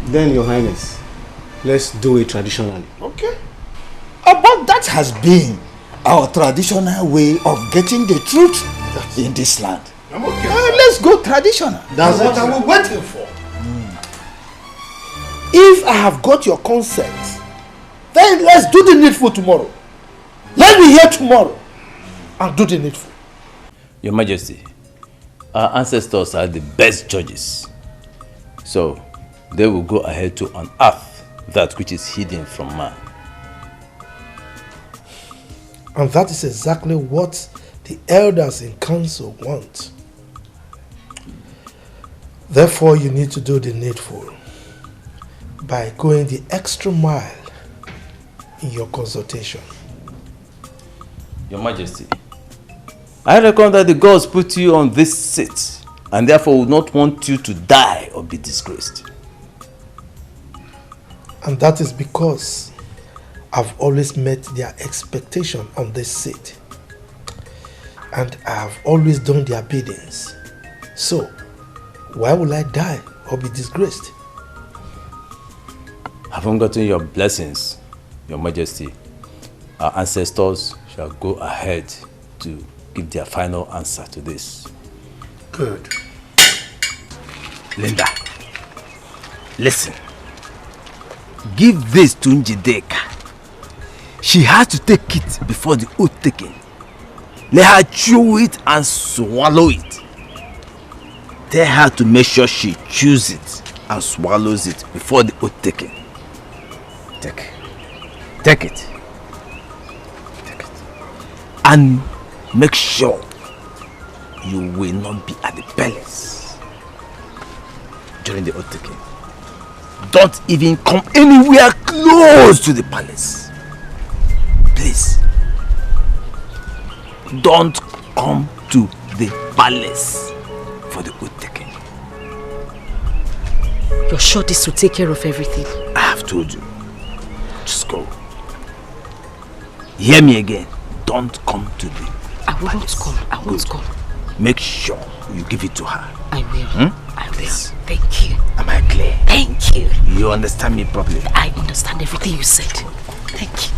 Then, Your Highness, let's do it traditionally. Okay. But that has been our traditional way of getting the truth in this land. I'm okay. Let's go traditional. That's what I was waiting for. If I have got your consent, then let's do the needful tomorrow. Let me hear tomorrow and do the needful. Your Majesty, our ancestors are the best judges. So, they will go ahead to unearth that which is hidden from man. And that is exactly what the elders in council want. Therefore, you need to do the needful by going the extra mile in your consultation. Your Majesty, I reckon that the gods put you on this seat and therefore would not want you to die or be disgraced. And that is because I've always met their expectation on this seat. And I have always done their biddings. So, why will I die or be disgraced? Having gotten your blessings, Your Majesty, our ancestors shall go ahead to give their final answer to this. Good. Linda, listen. Give this to Njideka. She has to take it before the oath taking. Let her chew it and swallow it. Tell her to make sure she chews it and swallows it before the oath taking. Take it. Take it. Take it. And make sure you will not be at the palace during the oath taking. Don't even come anywhere close to the palace. Please. Don't come to the palace for the oath taking. You're sure this will take care of everything? I have told you. Just go. Hear me again. Don't come to the I won't come. I won't come. Make sure you give it to her. I will. I will. Please. Thank you. Am I clear? Thank you. You understand me properly? I understand everything you said. Thank you.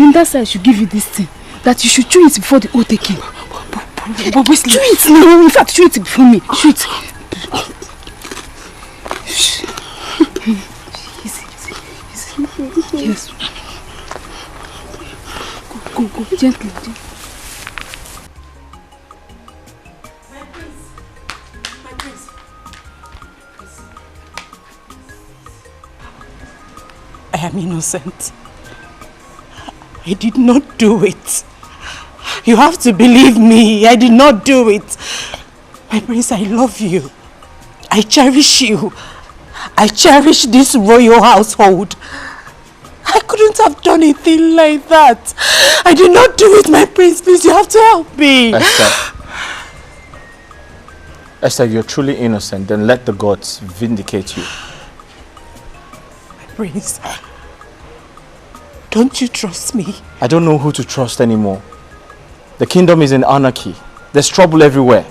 Linda said I should give you this thing. That you should chew it before the oath taking. But chew it now. In fact, chew it before me. Chew it. Easy. Yes. Go. Gently. My prince. I am innocent. I did not do it. You have to believe me. I did not do it. My prince, I love you. I cherish you. I cherish this royal household. I couldn't have done a thing like that. I did not do it, my prince. Please, you have to help me. Esther, you're truly innocent. Then let the gods vindicate you. My prince, don't you trust me? I don't know who to trust anymore. The kingdom is in anarchy. There's trouble everywhere.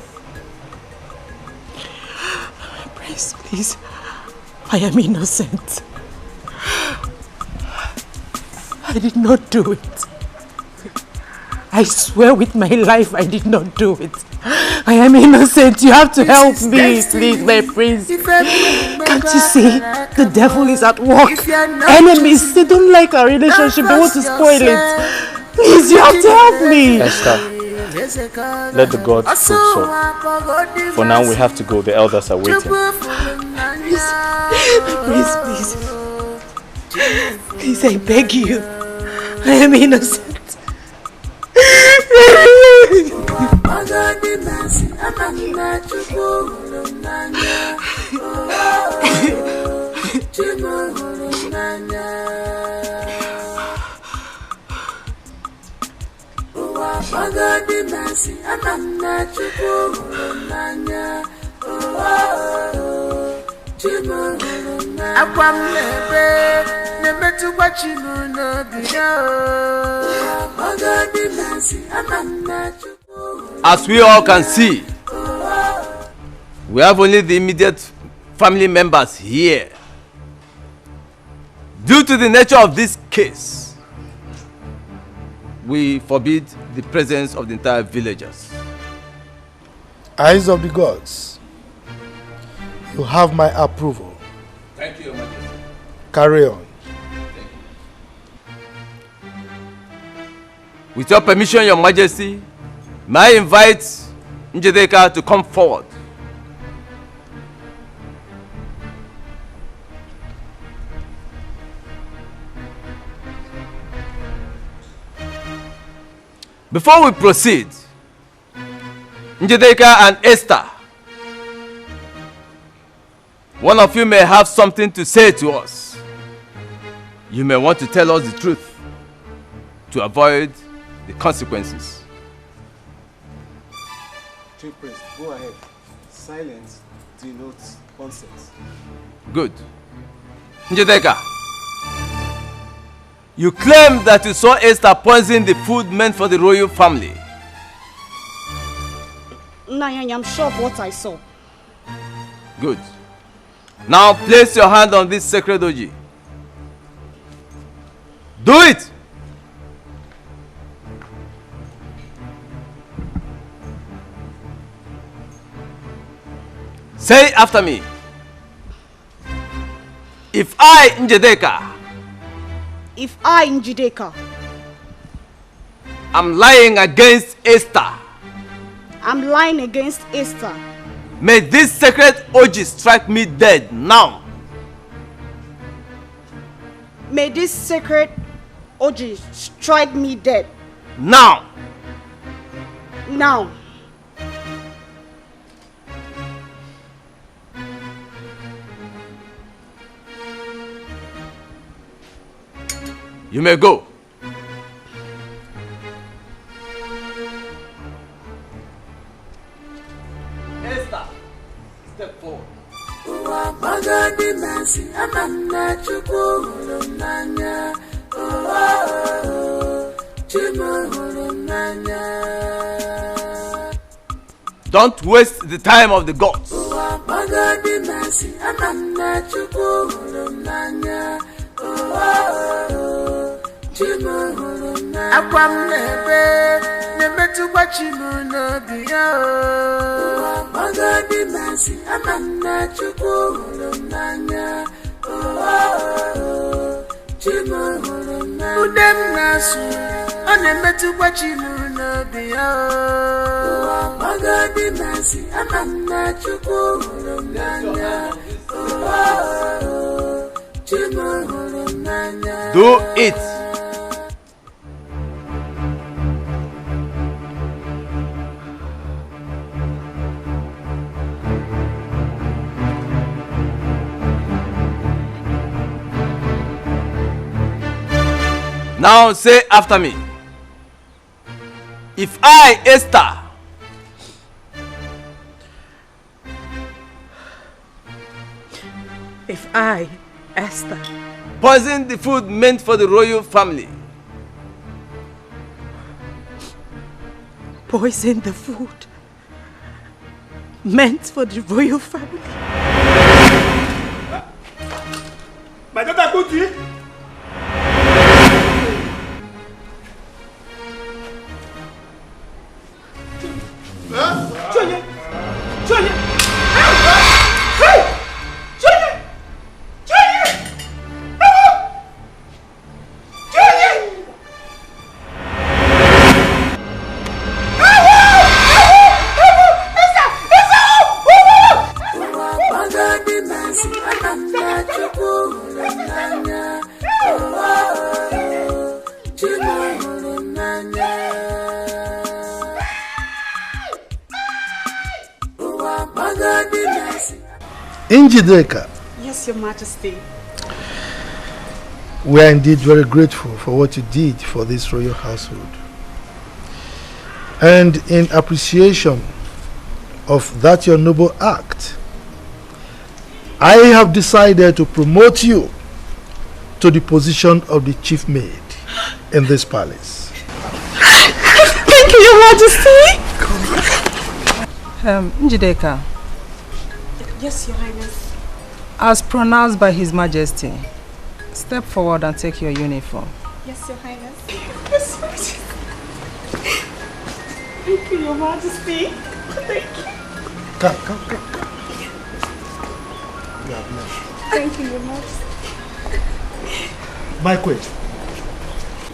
Prince, please. I am innocent. I did not do it. I swear with my life I did not do it. I am innocent. You have to help me, please, my prince. Can't you see? The devil is at work. Enemies, they don't like our relationship. They want to spoil it. Please, you have to help me. Esther, let the gods prove so. For now, we have to go. The elders are waiting. Please, I beg you. I am innocent. As we all can see, we have only the immediate family members here. Due to the nature of this case, we forbid the presence of the entire villagers. Eyes of the gods, you have my approval. Thank you, Your Majesty. Carry on. With your permission, Your Majesty, may I invite Njedeka to come forward. Before we proceed, Njedeka and Esther, one of you may have something to say to us. You may want to tell us the truth to avoid the consequences. Chief Priest, go ahead. Silence denotes consent. Good. Njedeka, you claim that you saw Esther poison the food meant for the royal family. Nanya, I'm sure of what I saw. Good. Now place your hand on this sacred oji. Do it! Say after me. If I, Njedeka, I'm lying against Esther, may this sacred oji strike me dead now. May this sacred oji strike me dead. Now. Now. You may go. Esther, step forward. Don't waste the time of the gods. akwam nebe nemetu kwachimu no biya magadi masi amana chukuru nanya chimuru nanya udem nasu onemetu kwachimu no biya magadi masi amana chukuru nanya chimuru nanya. Do it. Now say after me. If I, Esther, poison the food meant for the royal family, Poison the food meant for the royal family. My daughter Kuti. Njideka, Yes, Your Majesty. we are indeed very grateful for what you did for this royal household. And in appreciation of that your noble act, I have decided to promote you to the position of the chief maid in this palace. Thank you, Your Majesty. Njideka, Yes, Your Highness. as pronounced by His Majesty, step forward and take your uniform. Yes, Your Highness. Yes, Majesty. Thank you, Your Majesty. Thank you. Come. Thank you, Your Majesty. My queen,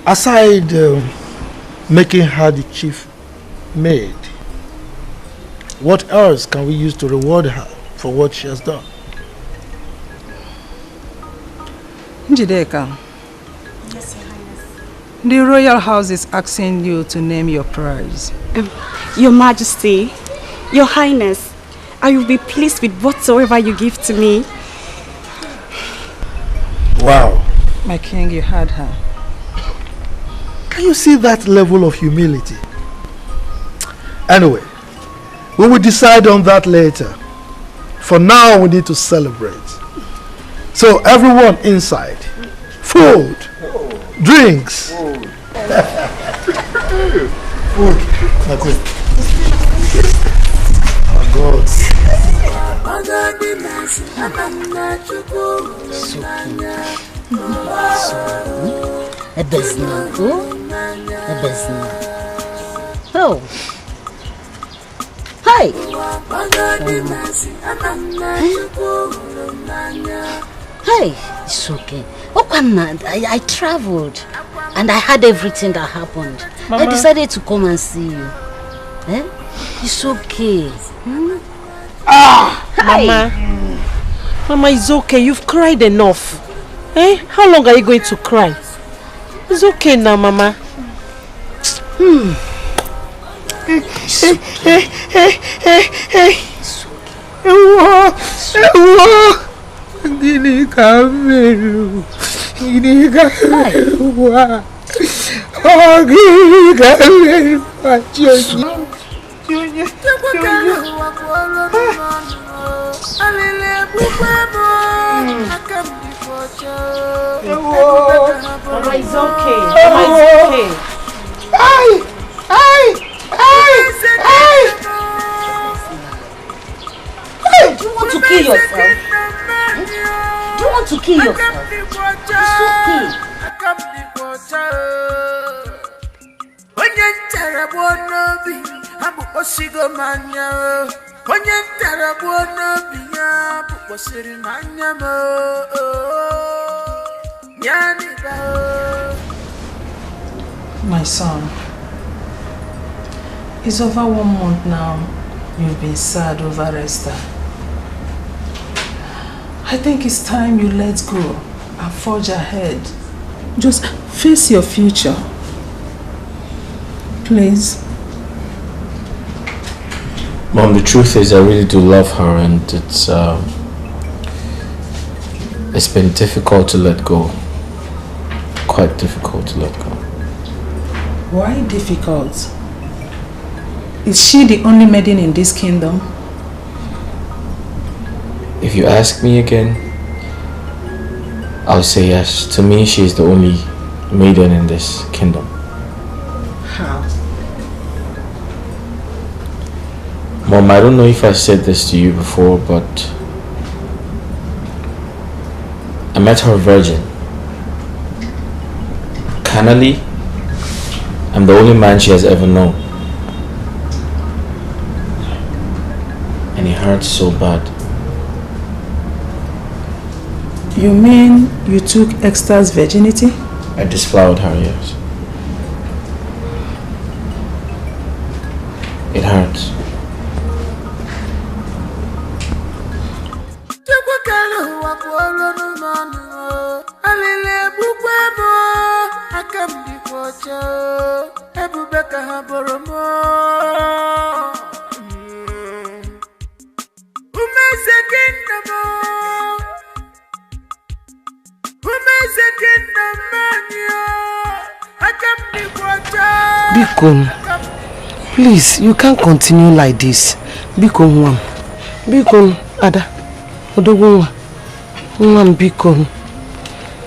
aside making her the chief maid, what else can we use to reward her for what she has done? Njideka, Yes, Your Highness. the royal house is asking you to name your prize. Your Majesty, Your Highness, I will be pleased with whatsoever you give to me. Wow. My king, you had her. Can you see that level of humility? Anyway, we will decide on that later. For now, we need to celebrate. So everyone inside, food, drinks. Food. My queen. Oh God. Oh. Hi. Hey, it's okay. I traveled and I had everything that happened. Mama. I decided to come and see you. Eh? It's okay. Mama. Mama, it's okay. You've cried enough. Eh? How long are you going to cry? It's okay now, Mama. Gini kameru, gini kameru, oh gini kameru, Joji. Mama, it's okay. Mama, it's okay. Do you want to kill yourself? Do you want to kill yourself? It's okay. My son, it's over 1 month now you've been sad over Esther. I think it's time you let go and forge ahead. Just face your future. Please. Mom, the truth is I really do love her, and it's been difficult to let go. Quite difficult to let go. Why difficult? Is she the only maiden in this kingdom? If you ask me again, I'll say yes. To me, she is the only maiden in this kingdom. How? Mom, I don't know if I said this to you before, but I met her virgin. Carnally, I'm the only man she has ever known. And it hurts so bad. You mean you took Esther's virginity? I disflowered her, yes. It hurts. Biko, please, you can't continue like this. Biko, Nwam. Biko, Ada. Odogunwa. Nwam, Biko.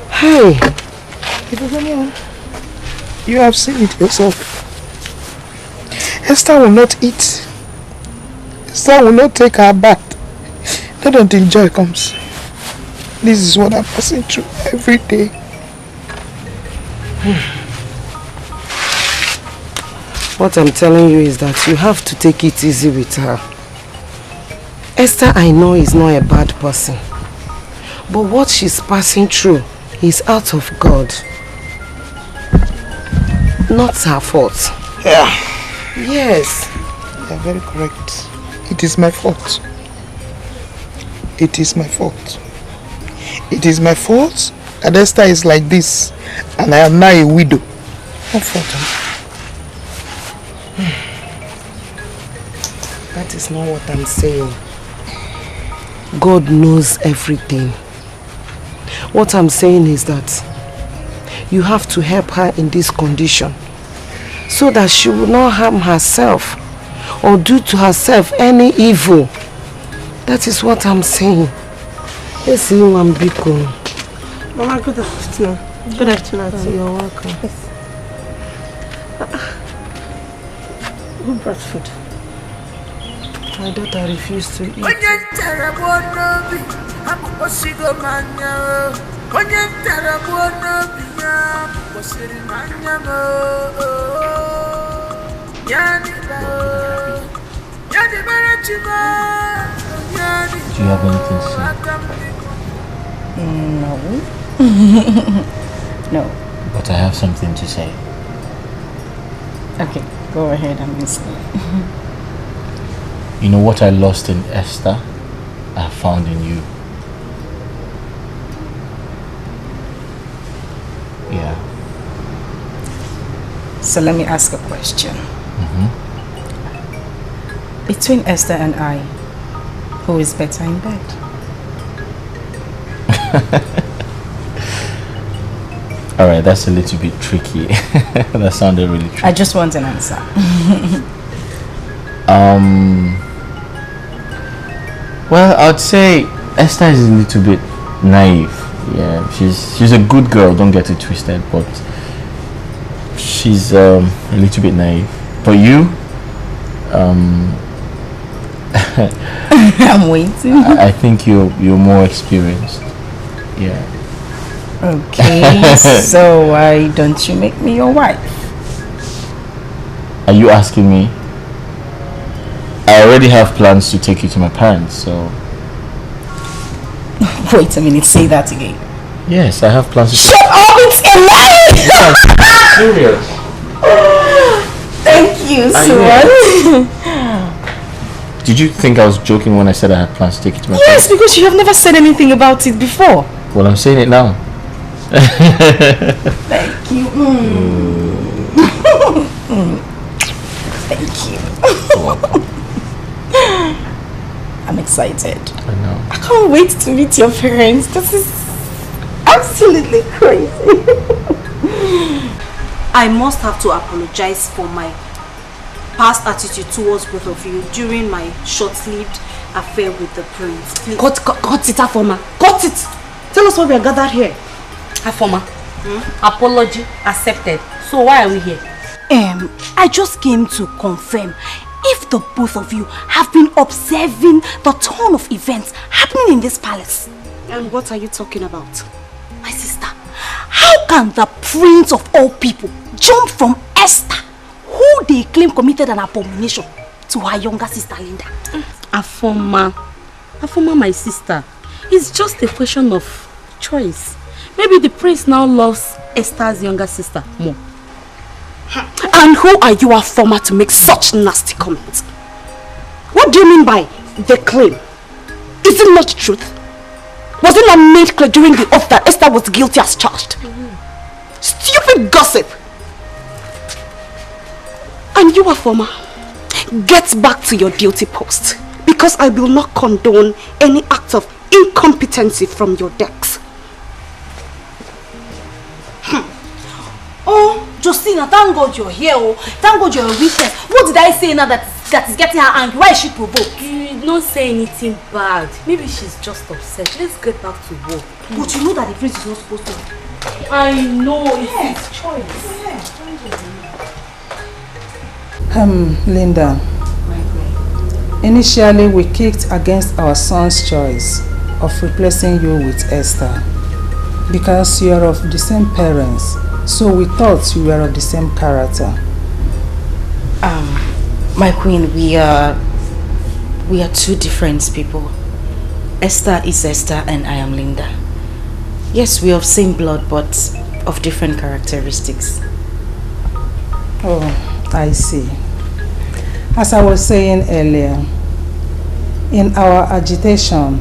Hey. You have seen it yourself. Esther will not eat. Esther will not take her bath. Not until joy comes. This is what I'm passing through every day. What I'm telling you is that you have to take it easy with her. Esther, I know, is not a bad person. But what she's passing through is out of God. Not her fault. Yeah. Yes. You're very correct. It is my fault. It is my fault. It is my fault that Esther is like this and I am now a widow. What fault? That is not what I'm saying. God knows everything. What I'm saying is that you have to help her in this condition so that she will not harm herself or do to herself any evil. That is what I'm saying. Let's see you, Biko. Mama, good afternoon. Good afternoon. You're welcome. Yes. Who brought food? My daughter refused to eat. Do you have anything to say? No. No. But I have something to say. Okay, go ahead, I'm listening. You know what I lost in Esther, I found in you. Yeah. So let me ask a question. Between Esther and I, who is better in bed? Alright, that's a little bit tricky. That sounded really tricky. I just want an answer. Well, I'd say Esther is a little bit naive. Yeah, she's a good girl, don't get it twisted, but she's a little bit naive. But you, I'm waiting. I think you're more experienced. Yeah. Okay, so why don't you make me your wife? Are you asking me? I already have plans to take you to my parents, so... Wait a minute, say that again. Yes, I have plans to... Shut up, it's a lie! Yes, serious. Thank you so much. Did you think I was joking when I said I had plans to take you to my Yes, parents? because you have never said anything about it before. Well, I'm saying it now. Thank you. Thank you. I'm excited. I know. I can't wait to meet your parents. This is absolutely crazy. I must have to apologize for my past attitude towards both of you during my short-lived affair with the prince. Please. Cut it, Afoma. Cut it. Tell us why we are gathered here. Afoma, apology accepted. So why are we here? I just came to confirm if the both of you have been observing the turn of events happening in this palace. And what are you talking about? My sister, how can the prince of all people jump from Esther, who they claim committed an abomination, to her younger sister Linda? Afoma, my sister, it's just a question of choice. Maybe the prince now loves Esther's younger sister more. And who are you, Afoma, to make such nasty comments? What do you mean by the claim? Is it not the truth? Was it not made clear during the oath that Esther was guilty as charged? Stupid gossip! And you, Afoma, get back to your duty post, because I will not condone any act of incompetency from your decks. Oh, Justina, thank God you're here. Oh, thank God you're a witness. What did I say now that is getting her angry? Why is she provoked? You don't say anything bad. Maybe she's just upset. Let's get back to work. But you know that the prince is not supposed to. I know, it's his choice. Linda. Initially, we kicked against our son's choice of replacing you with Esther because you are of the same parents. So we thought you were of the same character. My queen, we are two different people. Esther is Esther and I am Linda. Yes, we are of same blood but of different characteristics. Oh, I see. As I was saying earlier, in our agitation,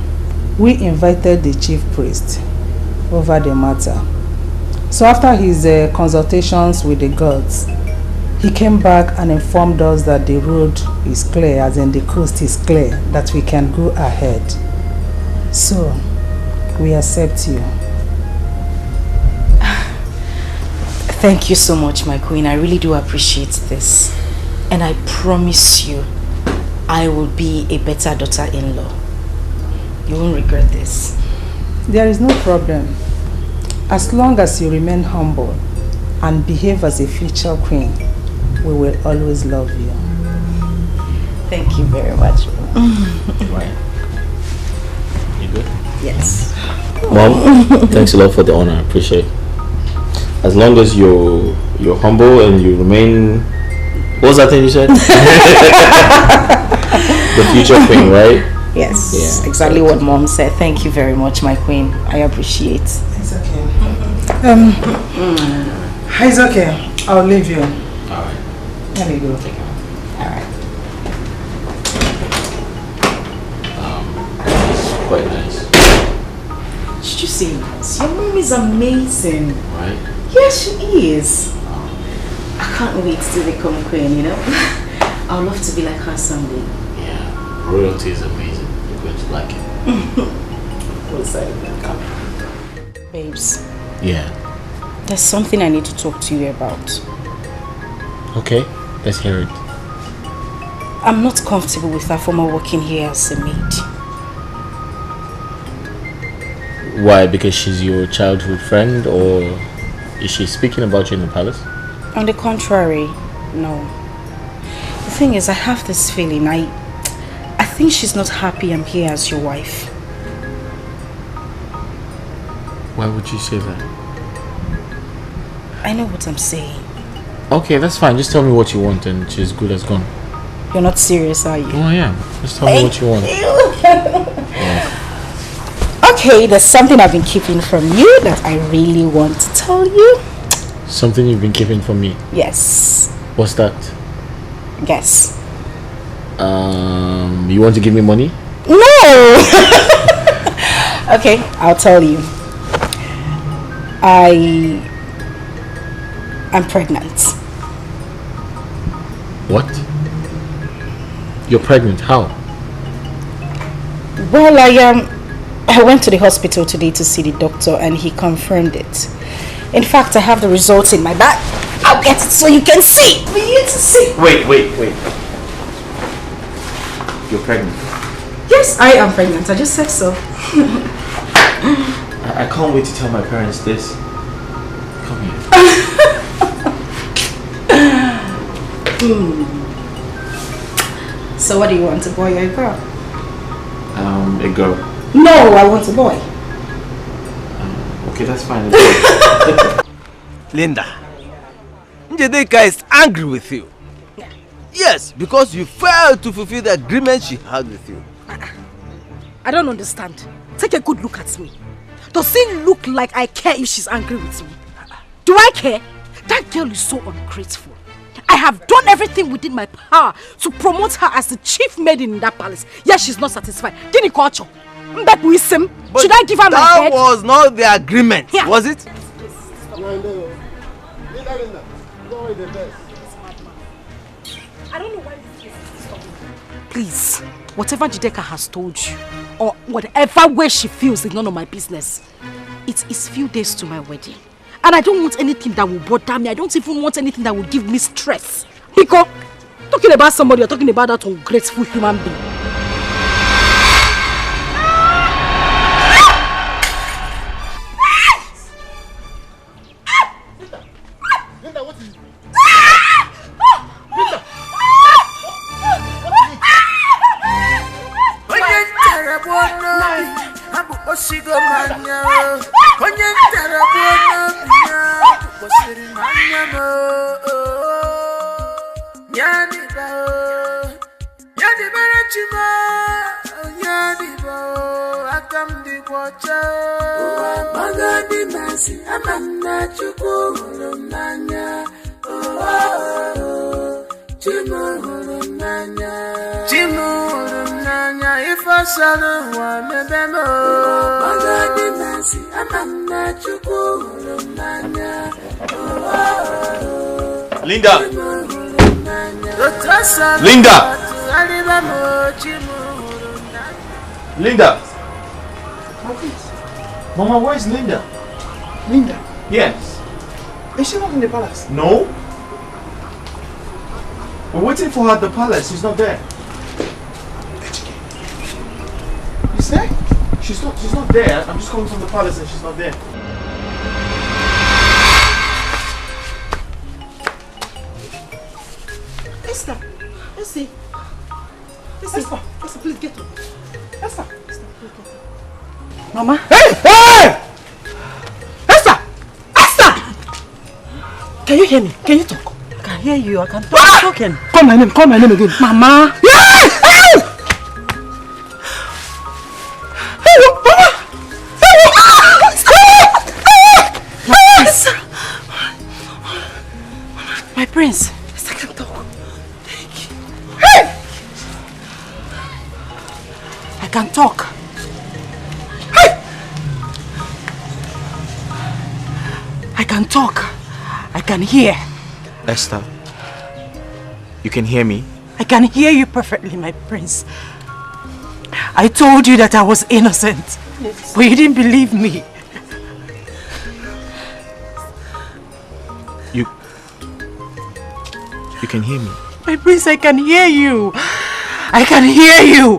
we invited the chief priest over the matter. So after his consultations with the gods, he came back and informed us that the road is clear, as in the coast is clear, that we can go ahead. So, we accept you. Thank you so much, my queen. I really do appreciate this. And I promise you, I will be a better daughter-in-law. You won't regret this. There is no problem. As long as you remain humble and behave as a future queen, we will always love you. Thank you very much. Right. You good? Yes. Mom, thanks a lot for the honor. I appreciate it. As long as you're humble and you remain... What was that thing you said? The future queen, right? Yes, yeah, exactly what Mom said. Thank you very much, my queen. I appreciate. It's okay. It's okay. I'll leave you. Alright. Let me go. Alright. It's quite nice. Did you see this? Your mom is amazing. Right? Yes, she is. I can't wait to become queen, you know? I would love to be like her someday. Yeah, royalty is amazing. You're going to like it. What's that? Babes. Yeah. There's something I need to talk to you about. Okay, let's hear it. I'm not comfortable with her former working here as a maid. Why? Because she's your childhood friend, or is she speaking about you in the palace? On the contrary, no. The thing is, I have this feeling. I think she's not happy I'm here as your wife. Why would you say that? I know what I'm saying. Okay, that's fine. Just tell me what you want and she's good as gone. You're not serious, are you? Oh, I am. Just tell me what you want. Okay, there's something I've been keeping from you that I really want to tell you. Something you've been keeping from me? Yes. What's that? Guess. You want to give me money? No! Okay, I'll tell you. I'm pregnant. What? You're pregnant? How? Well, I went to the hospital today to see the doctor and he confirmed it. In fact, I have the results in my bag. I'll get it so you can see. For you to see. Wait. You're pregnant? Yes, I am pregnant. I just said so. I can't wait to tell my parents this. Come here. So what do you want, a boy or a girl? A girl. No, I want a boy. Okay, that's fine. Linda, Njedeka is angry with you. Yes, because you failed to fulfill the agreement she had with you. I don't understand. Take a good look at me. Does it look like I care if she's angry with me? Do I care? That girl is so ungrateful. I have done everything within my power to promote her as the chief maiden in that palace. Yet she's not satisfied. Should I give her my head? That was not the agreement, was it? I don't know why this case is stopping. Please, whatever Jideka has told you, or whatever way she feels is none of my business. It is few days to my wedding. And I don't want anything that will bother me. I don't even want anything that will give me stress. Because talking about somebody, you're talking about that ungrateful human being. Linda, what is it? Linda! Linda! Linda! Mama, where is Linda? Linda? Yes. Is she not in the palace? No. We're waiting for her at the palace. She's not there. You say? She's not there. I'm just coming from the palace and she's not there. Esther, let's see. Esther, please get up. Esther, please get up. Mama. Hey! Esther! Esther! Can you hear me? Can you talk? I can hear you. I can talk. Talking. Call my name again. Mama. My prince. Esther can talk. I can talk. I can talk. I can hear. Esther, you can hear me? I can hear you perfectly, my prince. I told you that I was innocent, but you didn't believe me. You can hear me? My prince, I can hear you. I can hear you.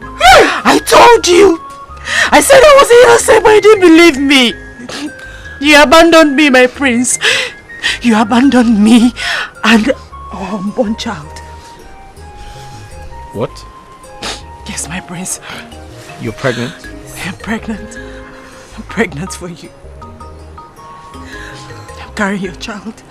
I told you. I said I was innocent, but you didn't believe me. You abandoned me, my prince. You abandoned me and our unborn child. What? Yes, my prince. You're pregnant? I'm pregnant. I'm pregnant for you. I'm carrying your child.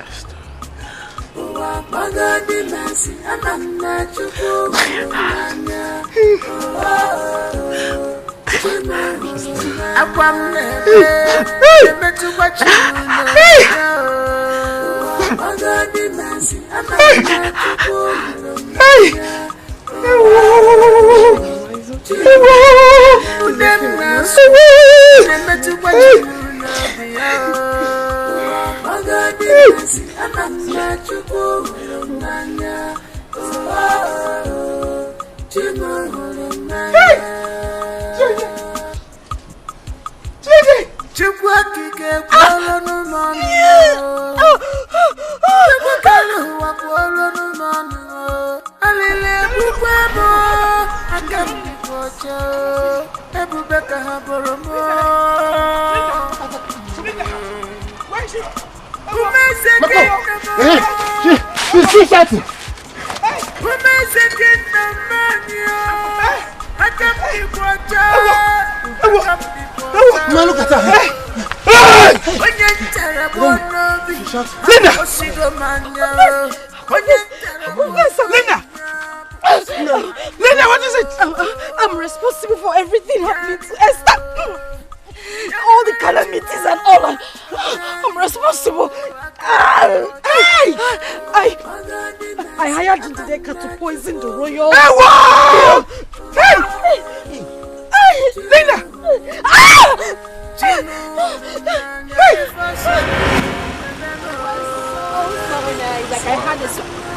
Linda, what is it? I'm responsible for everything happening to Esther. All the calamities and all. I'm responsible. I hired Ndeka to poison the royal. Linda!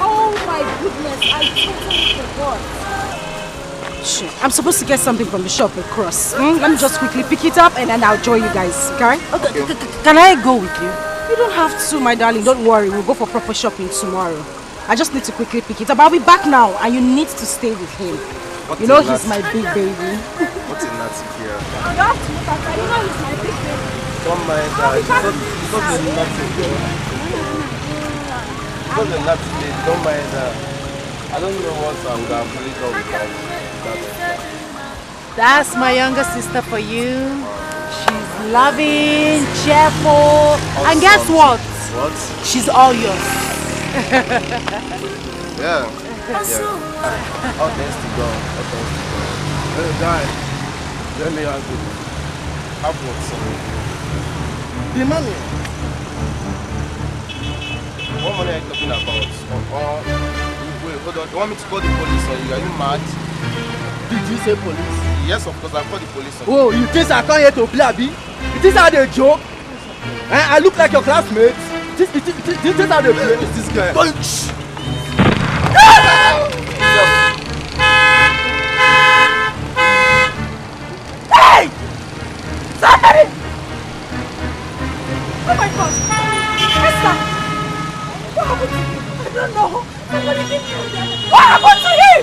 Oh my goodness, I totally forgot. Sure. I'm supposed to get something from the shop across. Let me just quickly pick it up and then I'll join you guys, okay? Can I go with you? You don't have to, my darling. Don't worry. We'll go for proper shopping tomorrow. I just need to quickly pick it up. I'll be back now and you need to stay with him. You know he's my big baby. What's in that here? You have to look at that. You know he's my big baby. Don't mind that. It's not the nothing here. It's not the nothing. Don't mind that. I don't know what I'm going to put it on without. That's my younger sister for you. She's loving, cheerful, and guess what? What? She's all yours. Yeah. All thanks to God. All thanks to God. Hey, guy. Let me ask you. Have what, son? The money. What money are you talking about? Wait, hold on. You want me to call the police on you? Are you mad? Did you say police? Yes, of course. I'll call the police on you. Oh, you think I come here to play, Abi? You think I dey joke? I look like your classmates. This is how they play. It's this guy. Punch! Hey! Somebody! Oh my God! Esther! What happened to him? I don't know. Somebody did you. What happened to him?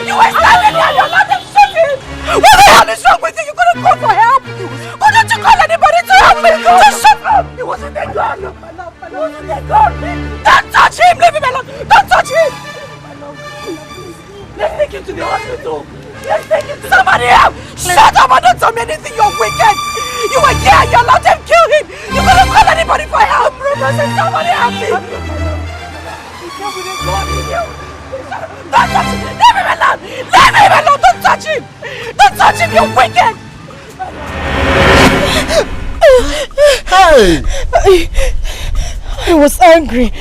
You were standing there and you let them shoot him! What the hell is wrong with you? You couldn't call for help! Couldn't you call anybody to help me? Just shut up! He wasn't a gun! He wasn't a gun! Don't touch him! Leave him alone! Don't touch him! Let's take him to the hospital! Let's take him to somebody else! Shut up and don't tell me anything! You're wicked! You were here! You allowed them to kill him! You couldn't call anybody for help! Somebody help me! Don't touch him! Leave him alone! Leave him alone! Don't touch him! Don't touch him! You're wicked! Hey! I was angry.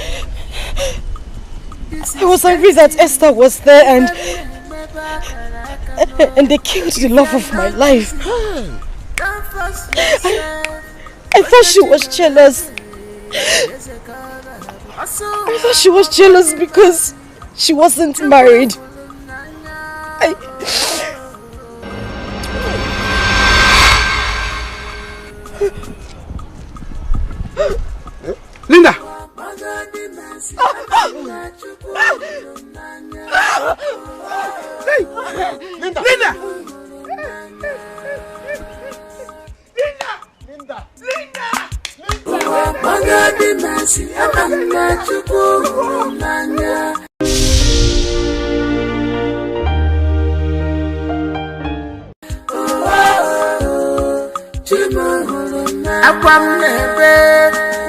I was angry that Esther was there and they killed the love of my life. I thought she was jealous. I thought she was jealous because she wasn't married. Linda! Hey! Linda! Linda! Akwam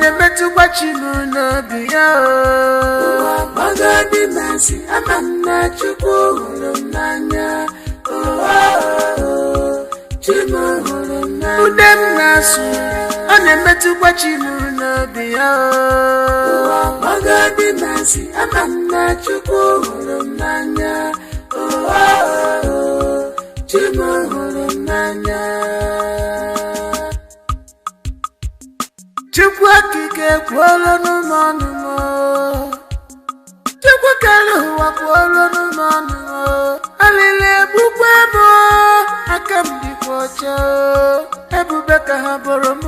nebe tu bachi mu no biya. magadi nasi amana chukwu hụrụ m n'anya Chimu hụrụ m n'anya ude m na-asụ ọ na-emetụkwa Chimu n'obi ya magadi nasi amana chukwu hụrụ m n'anya Chimu hụrụ m n'anya Chukwu okike kwuola n'ọnụ m Chukwu kere ụwa kwuola n'ọnụ m alili egbukwa m aka m dịkwa ọcha ebube ka ha bụrụ m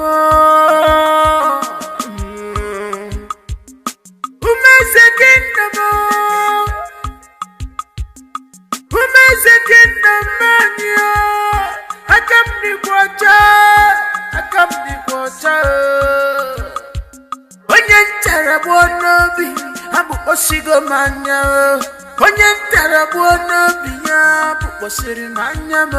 Umeze kingdom anyị aka m dịkwa ọcha onye ntara gbuo n'obi abụkpọsigo m anya onye ntara gbuo n'obi ya abụkpọsiri m anya m